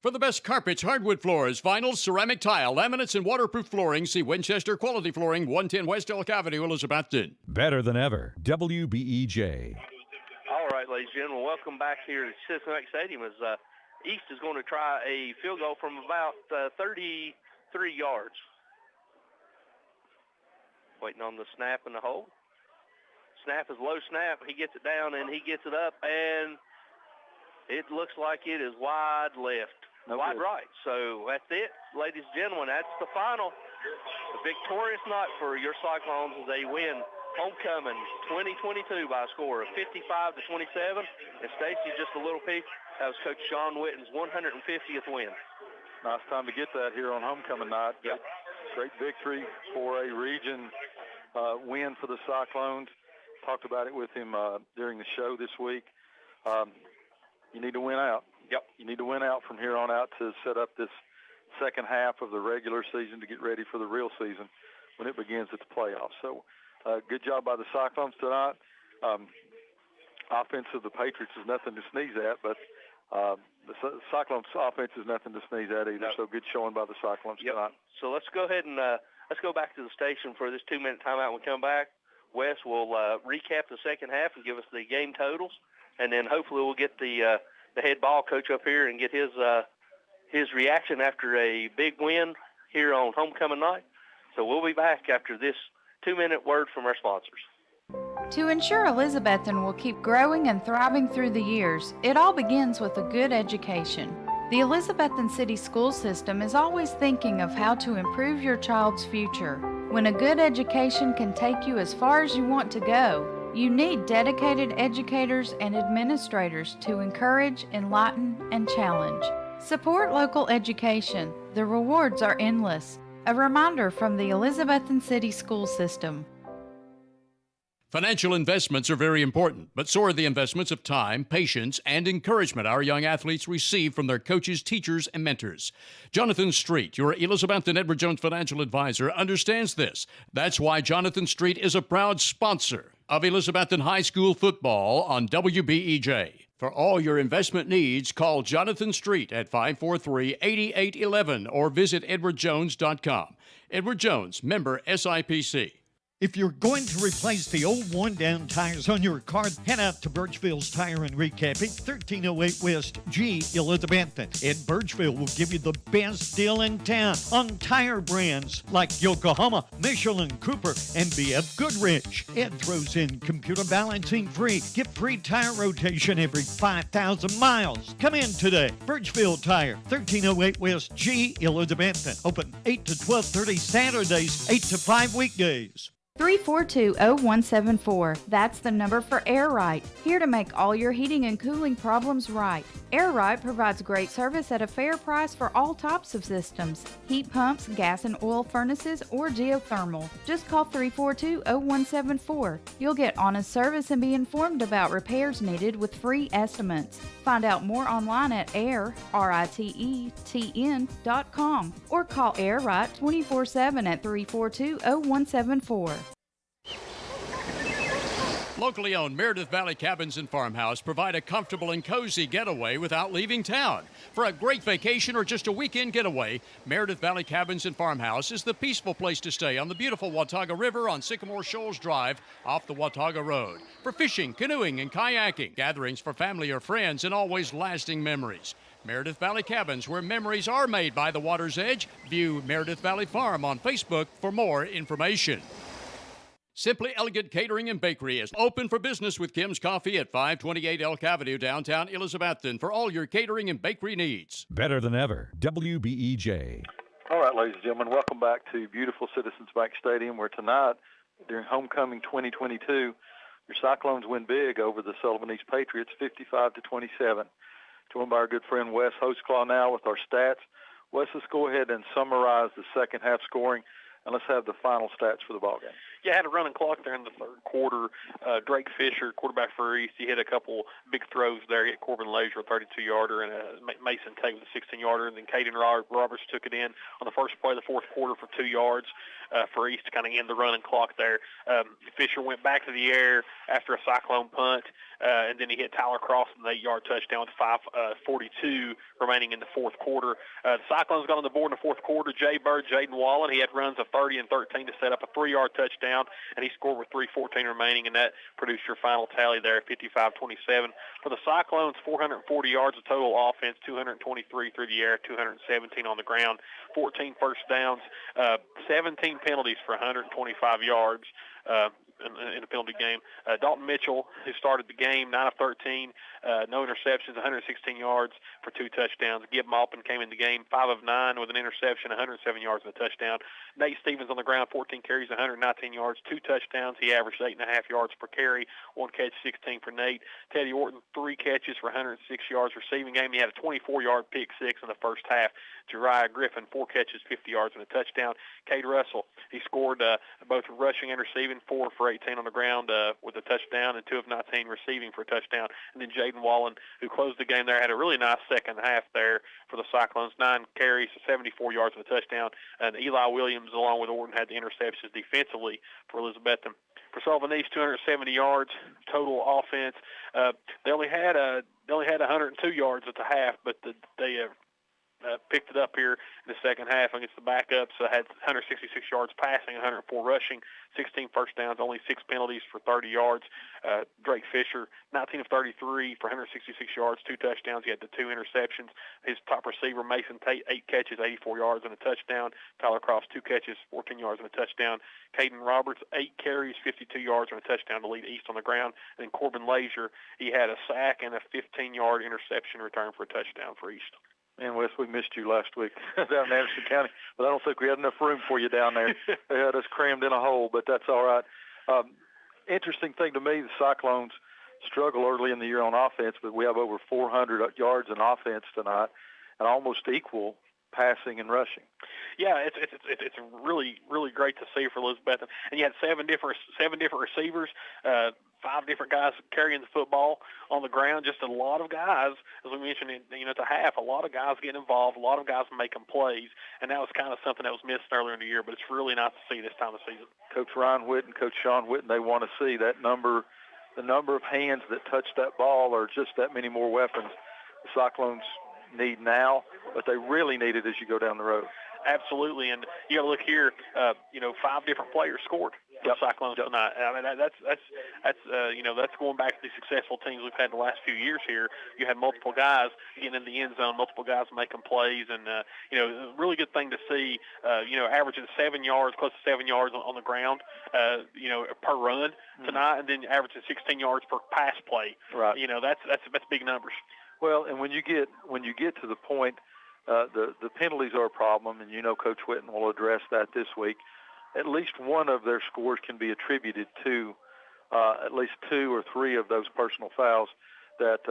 For the best carpets, hardwood floors, vinyl, ceramic tile, laminates, and waterproof flooring, see Winchester Quality Flooring, 110 West Elk Avenue, Elizabethton. Better than ever. WBEJ. All right, ladies and gentlemen, welcome back here to Cincinnati Stadium as East is going to try a field goal from about 33 yards. Waiting on the snap and the hold. Snap is low snap. He gets it down and he gets it up, and it looks like it is wide left. Wide right. So that's it, ladies and gentlemen. That's the final. The victorious night for your Cyclones as they win homecoming 2022 by a score of 55-27. And Stacy, just a little peek, that was Coach Sean Witten's 150th win. Nice time to get that here on homecoming night. Yep. Great victory for a region win for the Cyclones. Talked about it with him during the show this week. You need to win out. Yep. You need to win out from here on out to set up this second half of the regular season to get ready for the real season when it begins at the playoffs. So good job by the Cyclones tonight. Offense of the Patriots is nothing to sneeze at, but the Cyclones offense is nothing to sneeze at either. So good showing by the Cyclones tonight. So let's go ahead and let's go back to the station for this 2-minute timeout. When we come back, Wes will recap the second half and give us the game totals, and then hopefully we'll get the head ball coach up here and get his reaction after a big win here on homecoming night. So we'll be back after this 2-minute word from our sponsors. To ensure Elizabethton will keep growing and thriving through the years, it all begins with a good education. The Elizabethton City School System is always thinking of how to improve your child's future. When a good education can take you as far as you want to go, you need dedicated educators and administrators to encourage, enlighten, and challenge. Support local education. The rewards are endless. A reminder from the Elizabethton City School System. Financial investments are very important, but so are the investments of time, patience, and encouragement our young athletes receive from their coaches, teachers, and mentors. Jonathan Street, your Elizabethton Edward Jones financial advisor, understands this. That's why Jonathan Street is a proud sponsor of Elizabethton High School football on WBEJ. For all your investment needs, call Jonathan Street at 543-8811 or visit edwardjones.com. Edward Jones, member SIPC. If you're going to replace the old worn-down tires on your car, head out to Birchville's Tire and Recapping, 1308 West G, Elizabethton. Ed Birchville will give you the best deal in town on tire brands like Yokohama, Michelin, Cooper, and BF Goodrich. Ed throws in computer balancing free. Get free tire rotation every 5,000 miles. Come in today. Birchville Tire, 1308 West G, Elizabethton. Open 8 to 12:30 Saturdays, 8 to 5 weekdays. 342-0174. That's the number for Air Right. Here to make all your heating and cooling problems right. Air Right provides great service at a fair price for all types of systems. Heat pumps, gas and oil furnaces, or geothermal. Just call 342-0174. You'll get honest service and be informed about repairs needed with free estimates. Find out more online at RITETN.com or call Air Right 24/7 at 342-0174. Locally owned Meredith Valley Cabins and Farmhouse provide a comfortable and cozy getaway without leaving town. For a great vacation or just a weekend getaway, Meredith Valley Cabins and Farmhouse is the peaceful place to stay on the beautiful Watauga River on Sycamore Shoals Drive off the Watauga Road. For fishing, canoeing, and kayaking, gatherings for family or friends, and always lasting memories. Meredith Valley Cabins, where memories are made by the water's edge. View Meredith Valley Farm on Facebook for more information. Simply Elegant Catering and Bakery is open for business with Kim's Coffee at 528 Elk Avenue, downtown Elizabethton, for all your catering and bakery needs. Better than ever. WBEJ. All right, ladies and gentlemen, welcome back to beautiful Citizens Bank Stadium, where tonight, during homecoming 2022, your Cyclones win big over the Sullivan East Patriots, 55-27. Joined by our good friend Wes Hostclaw now with our stats. Wes, let's go ahead and summarize the second half scoring and let's have the final stats for the ball game. Yeah, had a running clock there in the third quarter. Drake Fisher, quarterback for East, he hit a couple big throws there. He hit Corbin Leisure, a 32-yarder, and Mason Tate with a 16-yarder. And then Caden Roberts took it in on the first play of the fourth quarter for 2 yards for East to kind of end the running clock there. Fisher went back to the air after a Cyclone punt, and then he hit Tyler Cross with an 8-yard touchdown with 5:42 remaining in the fourth quarter. The Cyclones got on the board in the fourth quarter. Jay Bird, Jaden Wallen, he had runs of 30 and 13 to set up a 3-yard touchdown, and he scored with 3:14 remaining, and that produced your final tally there, 55-27. For the Cyclones, 440 yards of total offense, 223 through the air, 217 on the ground, 14 first downs, 17 penalties for 125 yards. In a penalty game. Dalton Mitchell, who started the game, 9 of 13, no interceptions, 116 yards for 2 touchdowns. Gibb Maupin came in the game, 5 of 9 with an interception, 107 yards and a touchdown. Nate Stevens on the ground, 14 carries, 119 yards, 2 touchdowns. He averaged 8.5 yards per carry, 1 catch, 16 for Nate. Teddy Orton, 3 catches for 106 yards receiving game. He had a 24-yard pick six in the first half. Jariah Griffin, 4 catches, 50 yards and a touchdown. Cade Russell, he scored both rushing and receiving, 4 for 18 on the ground with a touchdown and 2 of 19 receiving for a touchdown. And then Jaden Wallen, who closed the game there, had a really nice second half there for the Cyclones, 9 carries, 74 yards and a touchdown. And Eli Williams, along with Orton, had the interceptions defensively for Elizabethton. For Sullivan East, 270 yards total offense. They only had 102 yards at the half, but they picked it up here in the second half against the backups. Had 166 yards passing, 104 rushing, 16 first downs, only 6 penalties for 30 yards. Drake Fisher, 19 of 33 for 166 yards, 2 touchdowns. He had the 2 interceptions. His top receiver, Mason Tate, 8 catches, 84 yards and a touchdown. Tyler Cross, 2 catches, 14 yards and a touchdown. Caden Roberts, 8 carries, 52 yards and a touchdown to lead East on the ground. And then Corbin Leisure, he had a sack and a 15-yard interception return for a touchdown for East. Man, Wes, we missed you last week down in Anderson County, but I don't think we had enough room for you down there. They had us crammed in a hole, but that's all right. Interesting thing to me, the Cyclones struggle early in the year on offense, but we have over 400 yards in offense tonight and almost equal passing and rushing. Yeah, it's really, really great to see for Elizabethton. And you had seven different receivers, 5 different guys carrying the football on the ground. Just a lot of guys, as we mentioned, at the half, a lot of guys getting involved, a lot of guys making plays, and that was kind of something that was missed earlier in the year. But it's really nice to see this time of season. Coach Ryan Whitten, Coach Sean Whitten, they want to see that number, the number of hands that touch that ball, or just that many more weapons the Cyclones need now, but they really need it as you go down the road. Absolutely, and you got to look here. 5 different players scored for the Cyclones tonight. I mean, that's going back to the successful teams we've had the last few years here. You had multiple guys getting in the end zone, multiple guys making plays, and a really good thing to see. Averaging 7 yards, close to 7 yards on the ground, per run tonight, and then averaging 16 yards per pass play. Right. That's big numbers. Well, and when you get to the point, the penalties are a problem, and Coach Whitten will address that this week. At least one of their scores can be attributed to at least 2 or 3 of those personal fouls that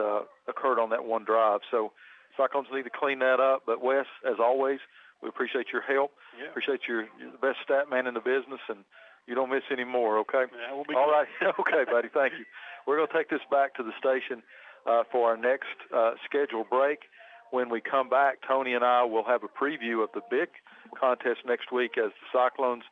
occurred on that one drive. So Cyclones need to clean that up. But Wes, as always, we appreciate your help. Yeah. Appreciate you're the best stat man in the business, and you don't miss any more. Okay. Yeah, we'll be all good. right. Okay, buddy. Thank you. We're going to take this back to the station for our next scheduled break. When we come back, Tony and I will have a preview of the big contest next week as the Cyclones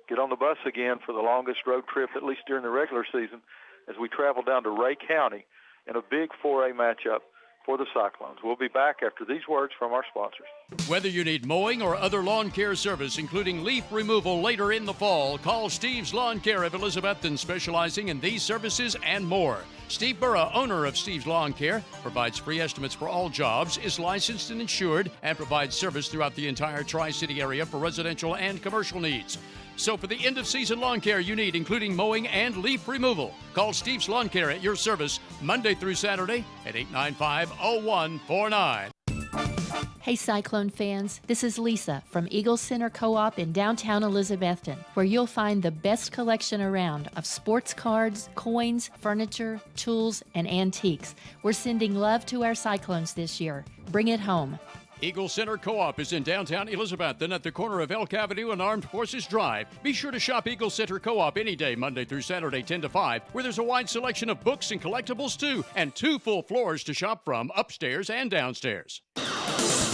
get on the bus again for the longest road trip, at least during the regular season, as we travel down to Ray County in a big 4A matchup for the Cyclones. We'll be back after these words from our sponsors. Whether you need mowing or other lawn care service, including leaf removal later in the fall, call Steve's Lawn Care of Elizabethton, specializing in these services and more. Steve Burra, owner of Steve's Lawn Care, provides free estimates for all jobs, is licensed and insured, and provides service throughout the entire Tri-City area for residential and commercial needs. So for the end-of-season lawn care you need, including mowing and leaf removal, call Steve's Lawn Care at your service Monday through Saturday at 895-0149. Hey Cyclone fans, this is Lisa from Eagle Center Co-op in downtown Elizabethton, where you'll find the best collection around of sports cards, coins, furniture, tools, and antiques. We're sending love to our Cyclones this year. Bring it home. Eagle Center Co-op is in downtown Elizabethton at the corner of Elk Avenue and Armed Forces Drive. Be sure to shop Eagle Center Co-op any day, Monday through Saturday, 10 to 5, where there's a wide selection of books and collectibles too, and 2 full floors to shop from, upstairs and downstairs.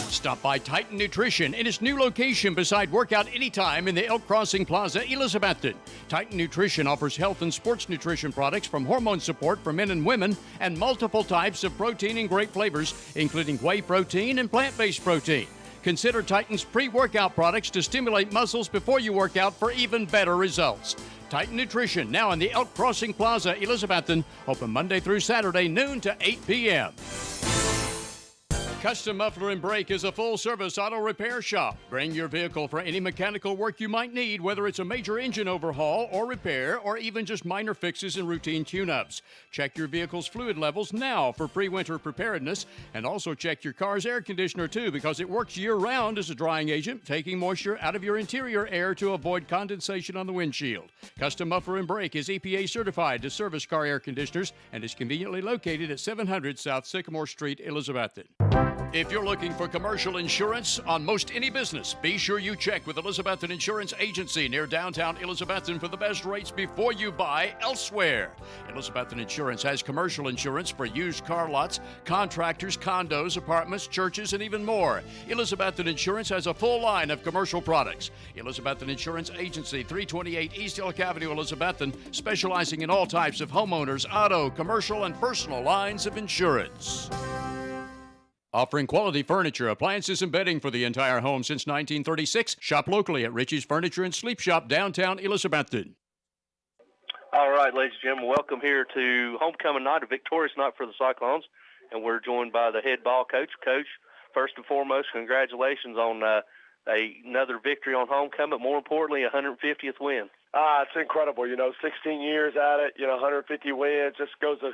Stop by Titan Nutrition in its new location beside Workout Anytime in the Elk Crossing Plaza, Elizabethton. Titan Nutrition offers health and sports nutrition products from hormone support for men and women and multiple types of protein and great flavors, including whey protein and plant-based protein. Consider Titan's pre-workout products to stimulate muscles before you work out for even better results. Titan Nutrition, now in the Elk Crossing Plaza, Elizabethton, open Monday through Saturday, noon to 8 p.m. Custom Muffler and Brake is a full-service auto repair shop. Bring your vehicle for any mechanical work you might need, whether it's a major engine overhaul or repair, or even just minor fixes and routine tune-ups. Check your vehicle's fluid levels now for pre-winter preparedness, and also check your car's air conditioner too, because it works year-round as a drying agent, taking moisture out of your interior air to avoid condensation on the windshield. Custom Muffler and Brake is EPA certified to service car air conditioners and is conveniently located at 700 South Sycamore Street, Elizabethton. If you're looking for commercial insurance on most any business, be sure you check with Elizabethton Insurance Agency near downtown Elizabethton for the best rates before you buy elsewhere. Elizabethton Insurance has commercial insurance for used car lots, contractors, condos, apartments, churches, and even more. Elizabethton Insurance has a full line of commercial products. Elizabethton Insurance Agency, 328 East Elk Avenue, Elizabethton, specializing in all types of homeowners, auto, commercial, and personal lines of insurance. Offering quality furniture, appliances, and bedding for the entire home since 1936. Shop locally at Richie's Furniture and Sleep Shop, downtown Elizabethton. All right, ladies and gentlemen, welcome here to homecoming night, a victorious night for the Cyclones, and we're joined by the head ball coach. Coach, first and foremost, congratulations on another victory on homecoming, but more importantly, a 150th win. It's incredible. 16 years at it, 150 wins. Just goes to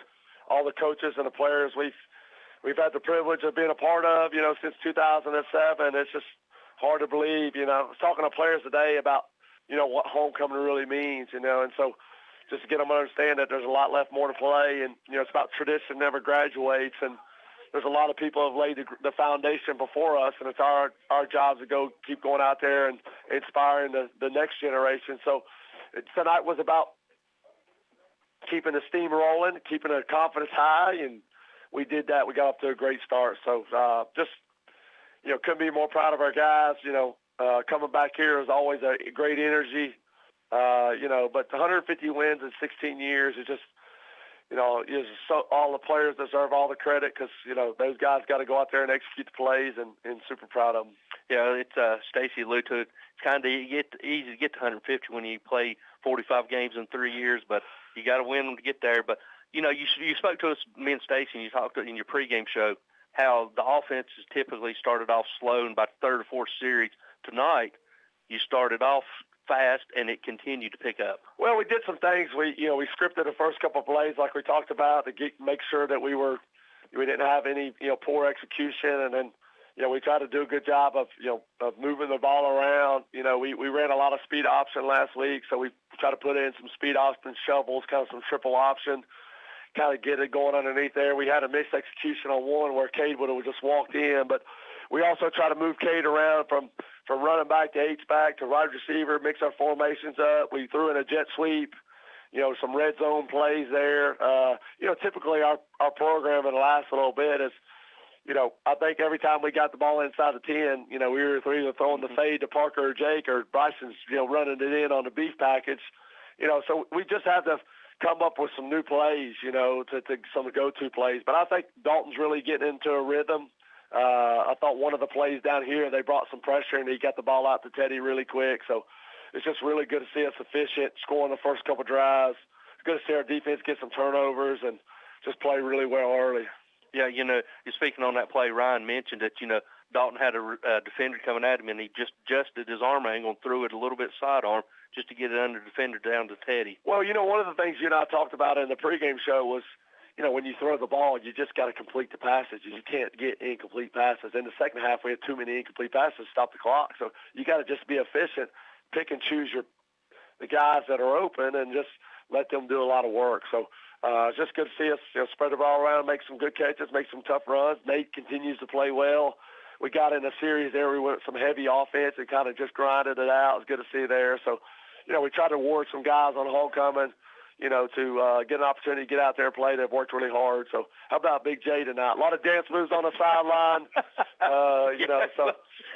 all the coaches and the players we've had the privilege of being a part of, since 2007. It's just hard to believe, I was talking to players today about, what homecoming really means, and so just to get them to understand that there's a lot left more to play, and, it's about tradition never graduates, and there's a lot of people have laid the foundation before us, and it's our job to go keep going out there and inspiring the next generation. So tonight was about keeping the steam rolling, keeping the confidence high, and we did that. We got off to a great start. So couldn't be more proud of our guys. Coming back here is always a great energy. But 150 wins in 16 years is just, all the players deserve all the credit because, those guys got to go out there and execute the plays, and super proud of them. Yeah, it's Stacy alluded to it. It's kind of easy to get to 150 when you play 45 games in 3 years, but you got to win them to get there. But you spoke to us, me and Stacy, and you talked in your pregame show how the offense has typically started off slow, and by the third or fourth series tonight, you started off fast, and it continued to pick up. Well, we did some things. We scripted the first couple of plays like we talked about to make sure that we didn't have any poor execution, and then we tried to do a good job of moving the ball around. We ran a lot of speed option last week, so we tried to put in some speed option shovels, kind of some triple option, kind of get it going underneath there. We had a missed execution on one where Cade would have just walked in, but we also try to move Cade around from running back to H-back to wide receiver, mix our formations up. We threw in a jet sweep, some red zone plays there. Typically our program in the last little bit is, I think every time we got the ball inside the 10, we were either throwing the fade to Parker or Jake, or Bryson's, running it in on the beef package. So we just have to come up with some new plays, to some go-to plays. But I think Dalton's really getting into a rhythm. I thought one of the plays down here, they brought some pressure, and he got the ball out to Teddy really quick. So it's just really good to see us efficient, scoring the first couple drives. It's good to see our defense get some turnovers and just play really well early. Yeah, you're speaking on that play, Ryan mentioned that, Dalton had a defender coming at him, and he just adjusted his arm angle and threw it a little bit sidearm just to get it under defender down to Teddy. Well, one of the things you and I talked about in the pregame show was, when you throw the ball, you just got to complete the passes. You can't get incomplete passes. In the second half, we had too many incomplete passes to stop the clock. So you got to just be efficient, pick and choose the guys that are open, and just let them do a lot of work. So it's just good to see us spread the ball around, make some good catches, make some tough runs. Nate continues to play well. we got in a series there. We went some heavy offense and kind of just grinded it out. It was good to see there. So, we tried to reward some guys on homecoming, to get an opportunity to get out there and play. They've worked really hard. So how about Big J tonight? A lot of dance moves on the sideline. So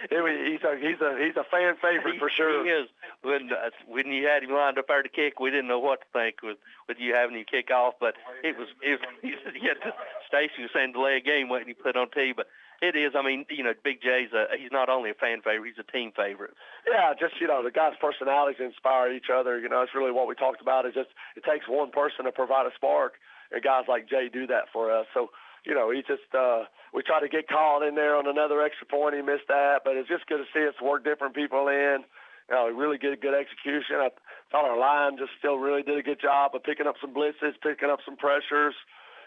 he's a fan favorite for sure. He is. When you had him lined up there to kick, we didn't know what to think with you having him kick off. But it was Stacy was saying delay a game waiting to put on tee, but it is. I mean, Big J's he's not only a fan favorite, he's a team favorite. Yeah, just the guys' personalities inspire each other. It's really what we talked about. Is just it takes one person to provide a spark, and guys like Jay do that for us. So he just we tried to get called in there on another extra point. He missed that, but it's just good to see us work different people in. Really good execution. I thought our line just still really did a good job of picking up some blitzes, picking up some pressures.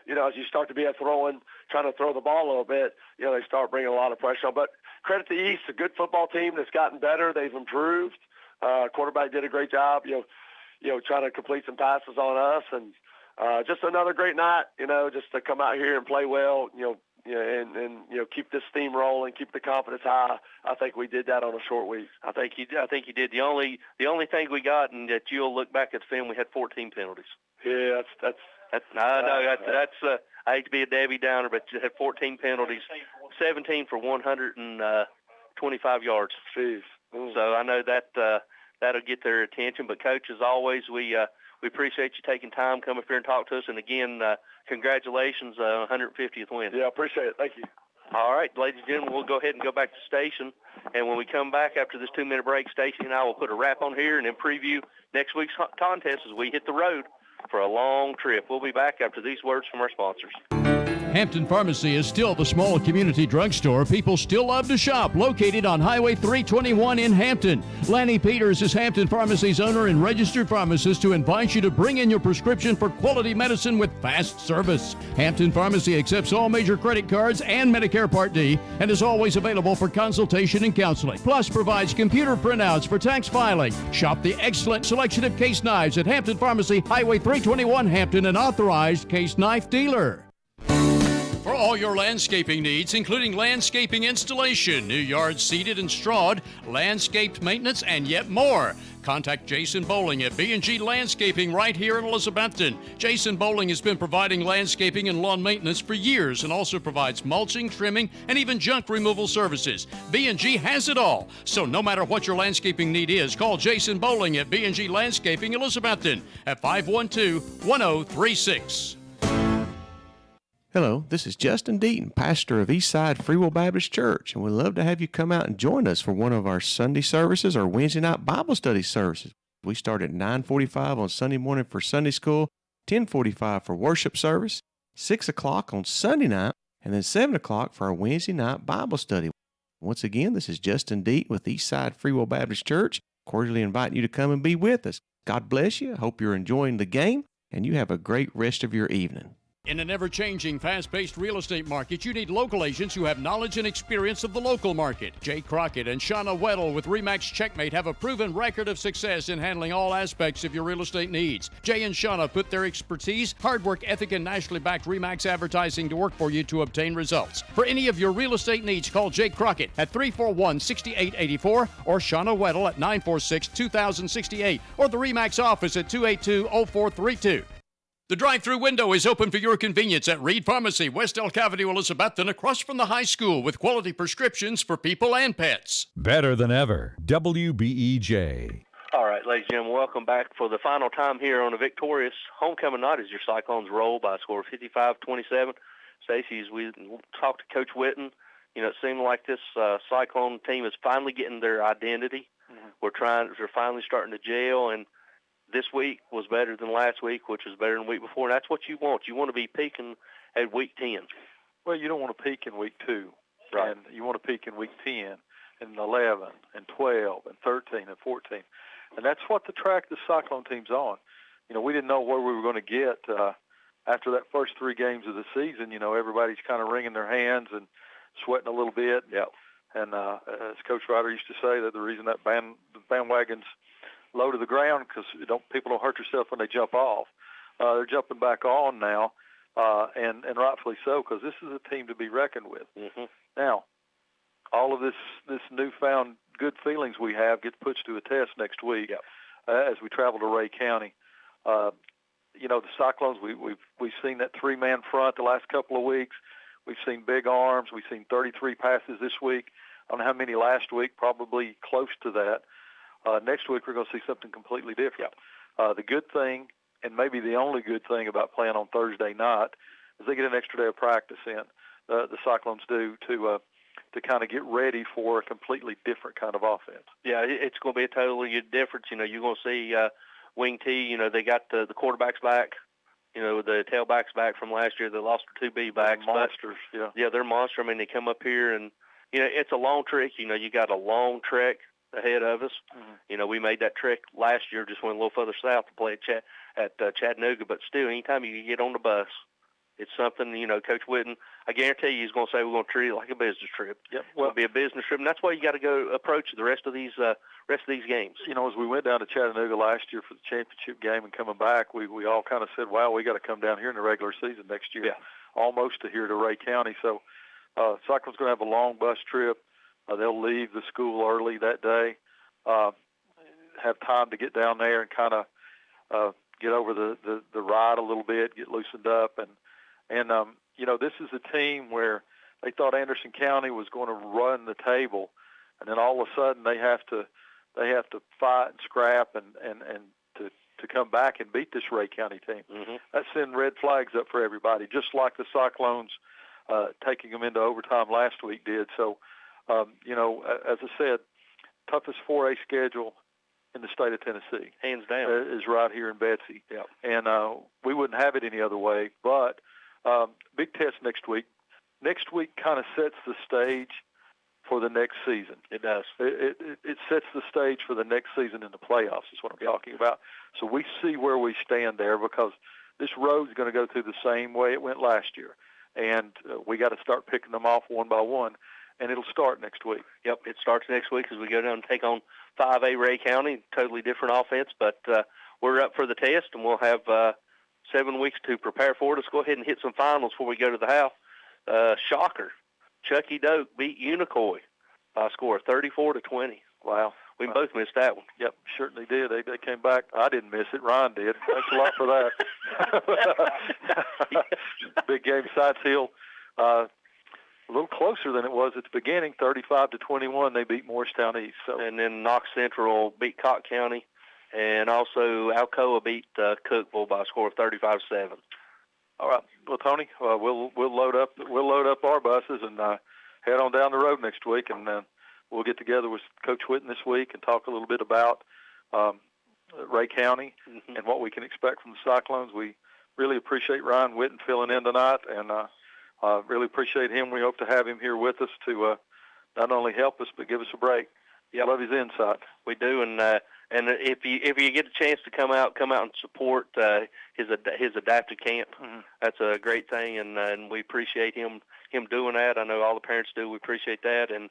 As you start to be trying to throw the ball a little bit, they start bringing a lot of pressure on. But credit to East, a good football team that's gotten better. They've improved. Quarterback did a great job, trying to complete some passes on us. And just another great night, just to come out here and play well, and keep this steam rolling, keep the confidence high. I think we did that on a short week. I think you did. The only thing we got, and that you'll look back at the film, we had 14 penalties. Yeah, that's I hate to be a Debbie Downer, but you had 14 penalties, 17 for 125 yards. Jeez. So I know that that'll get their attention. But Coach, as always, we appreciate you taking time, come up here and talk to us. And again, congratulations, 150th win. Yeah, appreciate it. Thank you. All right, ladies and gentlemen, we'll go ahead and go back to the station. And when we come back after this 2-minute break, Stacy and I will put a wrap on here and then preview next week's contest as we hit the road for a long trip. We'll be back after these words from our sponsors. Hampton Pharmacy is still the small community drugstore people still love to shop, located on Highway 321 in Hampton. Lanny Peters is Hampton Pharmacy's owner and registered pharmacist who invites you to bring in your prescription for quality medicine with fast service. Hampton Pharmacy accepts all major credit cards and Medicare Part D and is always available for consultation and counseling. Plus provides computer printouts for tax filing. Shop the excellent selection of case knives at Hampton Pharmacy, Highway 321 Hampton, an authorized case knife dealer. For all your landscaping needs, including landscaping installation, new yards seeded and strawed, landscaped maintenance, and yet more, contact Jason Bowling at B&G Landscaping right here in Elizabethton. Jason Bowling has been providing landscaping and lawn maintenance for years and also provides mulching, trimming, and even junk removal services. B&G has it all. So no matter what your landscaping need is, call Jason Bowling at B&G Landscaping Elizabethton at 512-1036. Hello, this is Justin Deaton, pastor of Eastside Free Will Baptist Church, and we'd love to have you come out and join us for one of our Sunday services or Wednesday night Bible study services. We start at 9:45 on Sunday morning for Sunday school, 10:45 for worship service, 6 o'clock on Sunday night, and then 7 o'clock for our Wednesday night Bible study. Once again, this is Justin Deaton with Eastside Free Will Baptist Church, cordially inviting you to come and be with us. God bless you. I hope you're enjoying the game, and you have a great rest of your evening. In an ever-changing, fast-paced real estate market, you need local agents who have knowledge and experience of the local market. Jay Crockett and Shauna Weddle with RE/MAX Checkmate have a proven record of success in handling all aspects of your real estate needs. Jay and Shauna put their expertise, hard work ethic, and nationally backed RE/MAX advertising to work for you to obtain results. For any of your real estate needs, call Jay Crockett at 341-6884 or Shauna Weddle at 946-2068 or the RE/MAX office at 282-0432. The drive-through window is open for your convenience at Reed Pharmacy, West Elk Avenue, Elizabethton, across from the high school with quality prescriptions for people and pets. Better than ever. WBEJ. All right, ladies and gentlemen, welcome back for the final time here on a victorious homecoming night as your Cyclones roll by a score of 55-27. Stacey, as we talked to Coach Witten, it seemed like this Cyclone team is finally getting their identity. Mm-hmm. They're finally starting to gel, and this week was better than last week, which was better than the week before. And that's what you want. You want to be peaking at week 10. Well, you don't want to peak in week 2. Right. And you want to peak in week 10 and 11 and 12 and 13 and 14. And that's what the track the Cyclone team's on. We didn't know where we were going to get after that first 3 games of the season. Everybody's kind of wringing their hands and sweating a little bit. Yep. And as Coach Ryder used to say, that the reason that the bandwagon's low to the ground because people don't hurt themselves when they jump off. They're jumping back on now, and rightfully so because this is a team to be reckoned with. Mm-hmm. Now, all of this newfound good feelings we have gets put to a test next week as we travel to Ray County. The Cyclones, we've seen that three-man front the last couple of weeks. We've seen big arms. We've seen 33 passes this week. I don't know how many last week, probably close to that. Next week we're going to see something completely different. The good thing, and maybe the only good thing about playing on Thursday night, is they get an extra day of practice in. The Cyclones do to kind of get ready for a completely different kind of offense. Yeah, it's going to be a totally difference. You're going to see Wing T. They got the quarterbacks back. The tailbacks back from last year. They lost their 2B backs. They're monsters, Yeah, they're monsters. I mean, they come up here and, it's a long trek. You got a long trek ahead of us. Mm-hmm. We made that trek last year, just went a little further south to play at Chattanooga. But still, anytime you get on the bus, it's something, Coach Whitten, I guarantee you he's going to say we're going to treat it like a business trip. Yep. Well, it'll be a business trip, and that's why you got to go approach the rest of these games. As we went down to Chattanooga last year for the championship game and coming back, we all kind of said, wow, we got to come down here in the regular season next year, almost to here to Ray County. So Cyclone's going to have a long bus trip. They'll leave the school early that day, have time to get down there and kind of get over the ride a little bit, get loosened up. And this is a team where they thought Anderson County was going to run the table, and then all of a sudden they have to fight and scrap and to come back and beat this Ray County team. Mm-hmm. That sent red flags up for everybody, just like the Cyclones taking them into overtime last week did. So, as I said, toughest 4A schedule in the state of Tennessee, hands down, is right here in Betsy. Yeah. And we wouldn't have it any other way. But big test next week. Next week kind of sets the stage for the next season. It does. It sets the stage for the next season in the playoffs is what I'm talking about. So we see where we stand there, because this road's going to go through the same way it went last year. And we got to start picking them off one by one, and it'll start next week. Yep, it starts next week as we go down and take on 5A Ray County, totally different offense, but we're up for the test, and we'll have 7 weeks to prepare for it. Let's go ahead and hit some finals before we go to the house. Shocker. Chucky Doak beat Unicoi by a score of 34-20. Wow. We both missed that one. Yep, certainly did. They came back. I didn't miss it. Ryan did. Thanks a lot for that. Big game, Sides Hill. A little closer than it was at the beginning, 35-21. They beat Morristown East. So. And then Knox Central beat Cott County, and also Alcoa beat Cookeville by a score of 35-7. All right. Well, Tony, we'll load up our buses and head on down the road next week, and we'll get together with Coach Whitten this week and talk a little bit about Ray County and what we can expect from the Cyclones. We really appreciate Ryan Whitten filling in tonight, and really appreciate him. We hope to have him here with us to not only help us but give us a break. Yep. Love his insight. We do, and if you get a chance to come out and support his adaptive camp, that's a great thing, and we appreciate him doing that. I know all the parents do. We appreciate that, and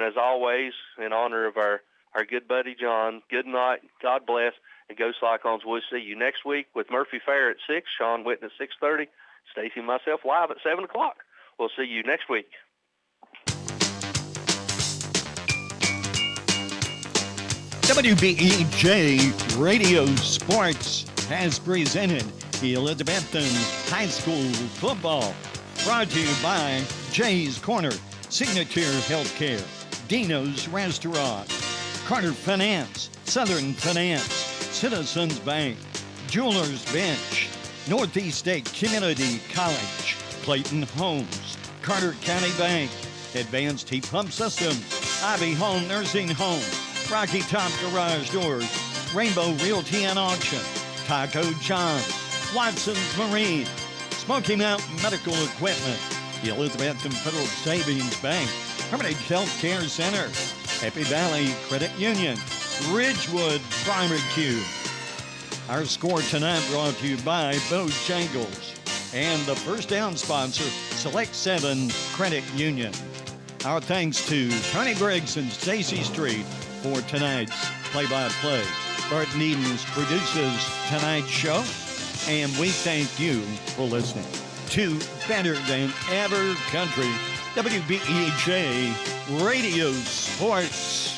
as always, in honor of our good buddy John, good night, God bless, and go Cyclones. We'll see you next week with Murphy Fair at 6, Sean Whitten at 6:30, Stacy and myself live at 7 o'clock. We'll see you next week. WBEJ Radio Sports has presented Elizabethton High School football. Brought to you by Jay's Corner, Signature Healthcare, Dino's Restaurant, Carter Finance, Southern Finance, Citizens Bank, Jewelers Bench, Northeast State Community College, Clayton Homes, Carter County Bank, Advanced Heat Pump Systems, Ivy Hall Nursing Home, Rocky Top Garage Doors, Rainbow Realty and Auction, Taco John's, Watson's Marine, Smoky Mountain Medical Equipment, the Elizabethton Federal Savings Bank, Hermitage Health Care Center, Happy Valley Credit Union, Ridgewood Barbecue. Our score tonight brought to you by Bojangles and the first down sponsor, Select 7 Credit Union. Our thanks to Tony Briggs and Stacy Street for tonight's play-by-play. Bart Edens produces tonight's show, and we thank you for listening to Better Than Ever Country WBEJ Radio Sports.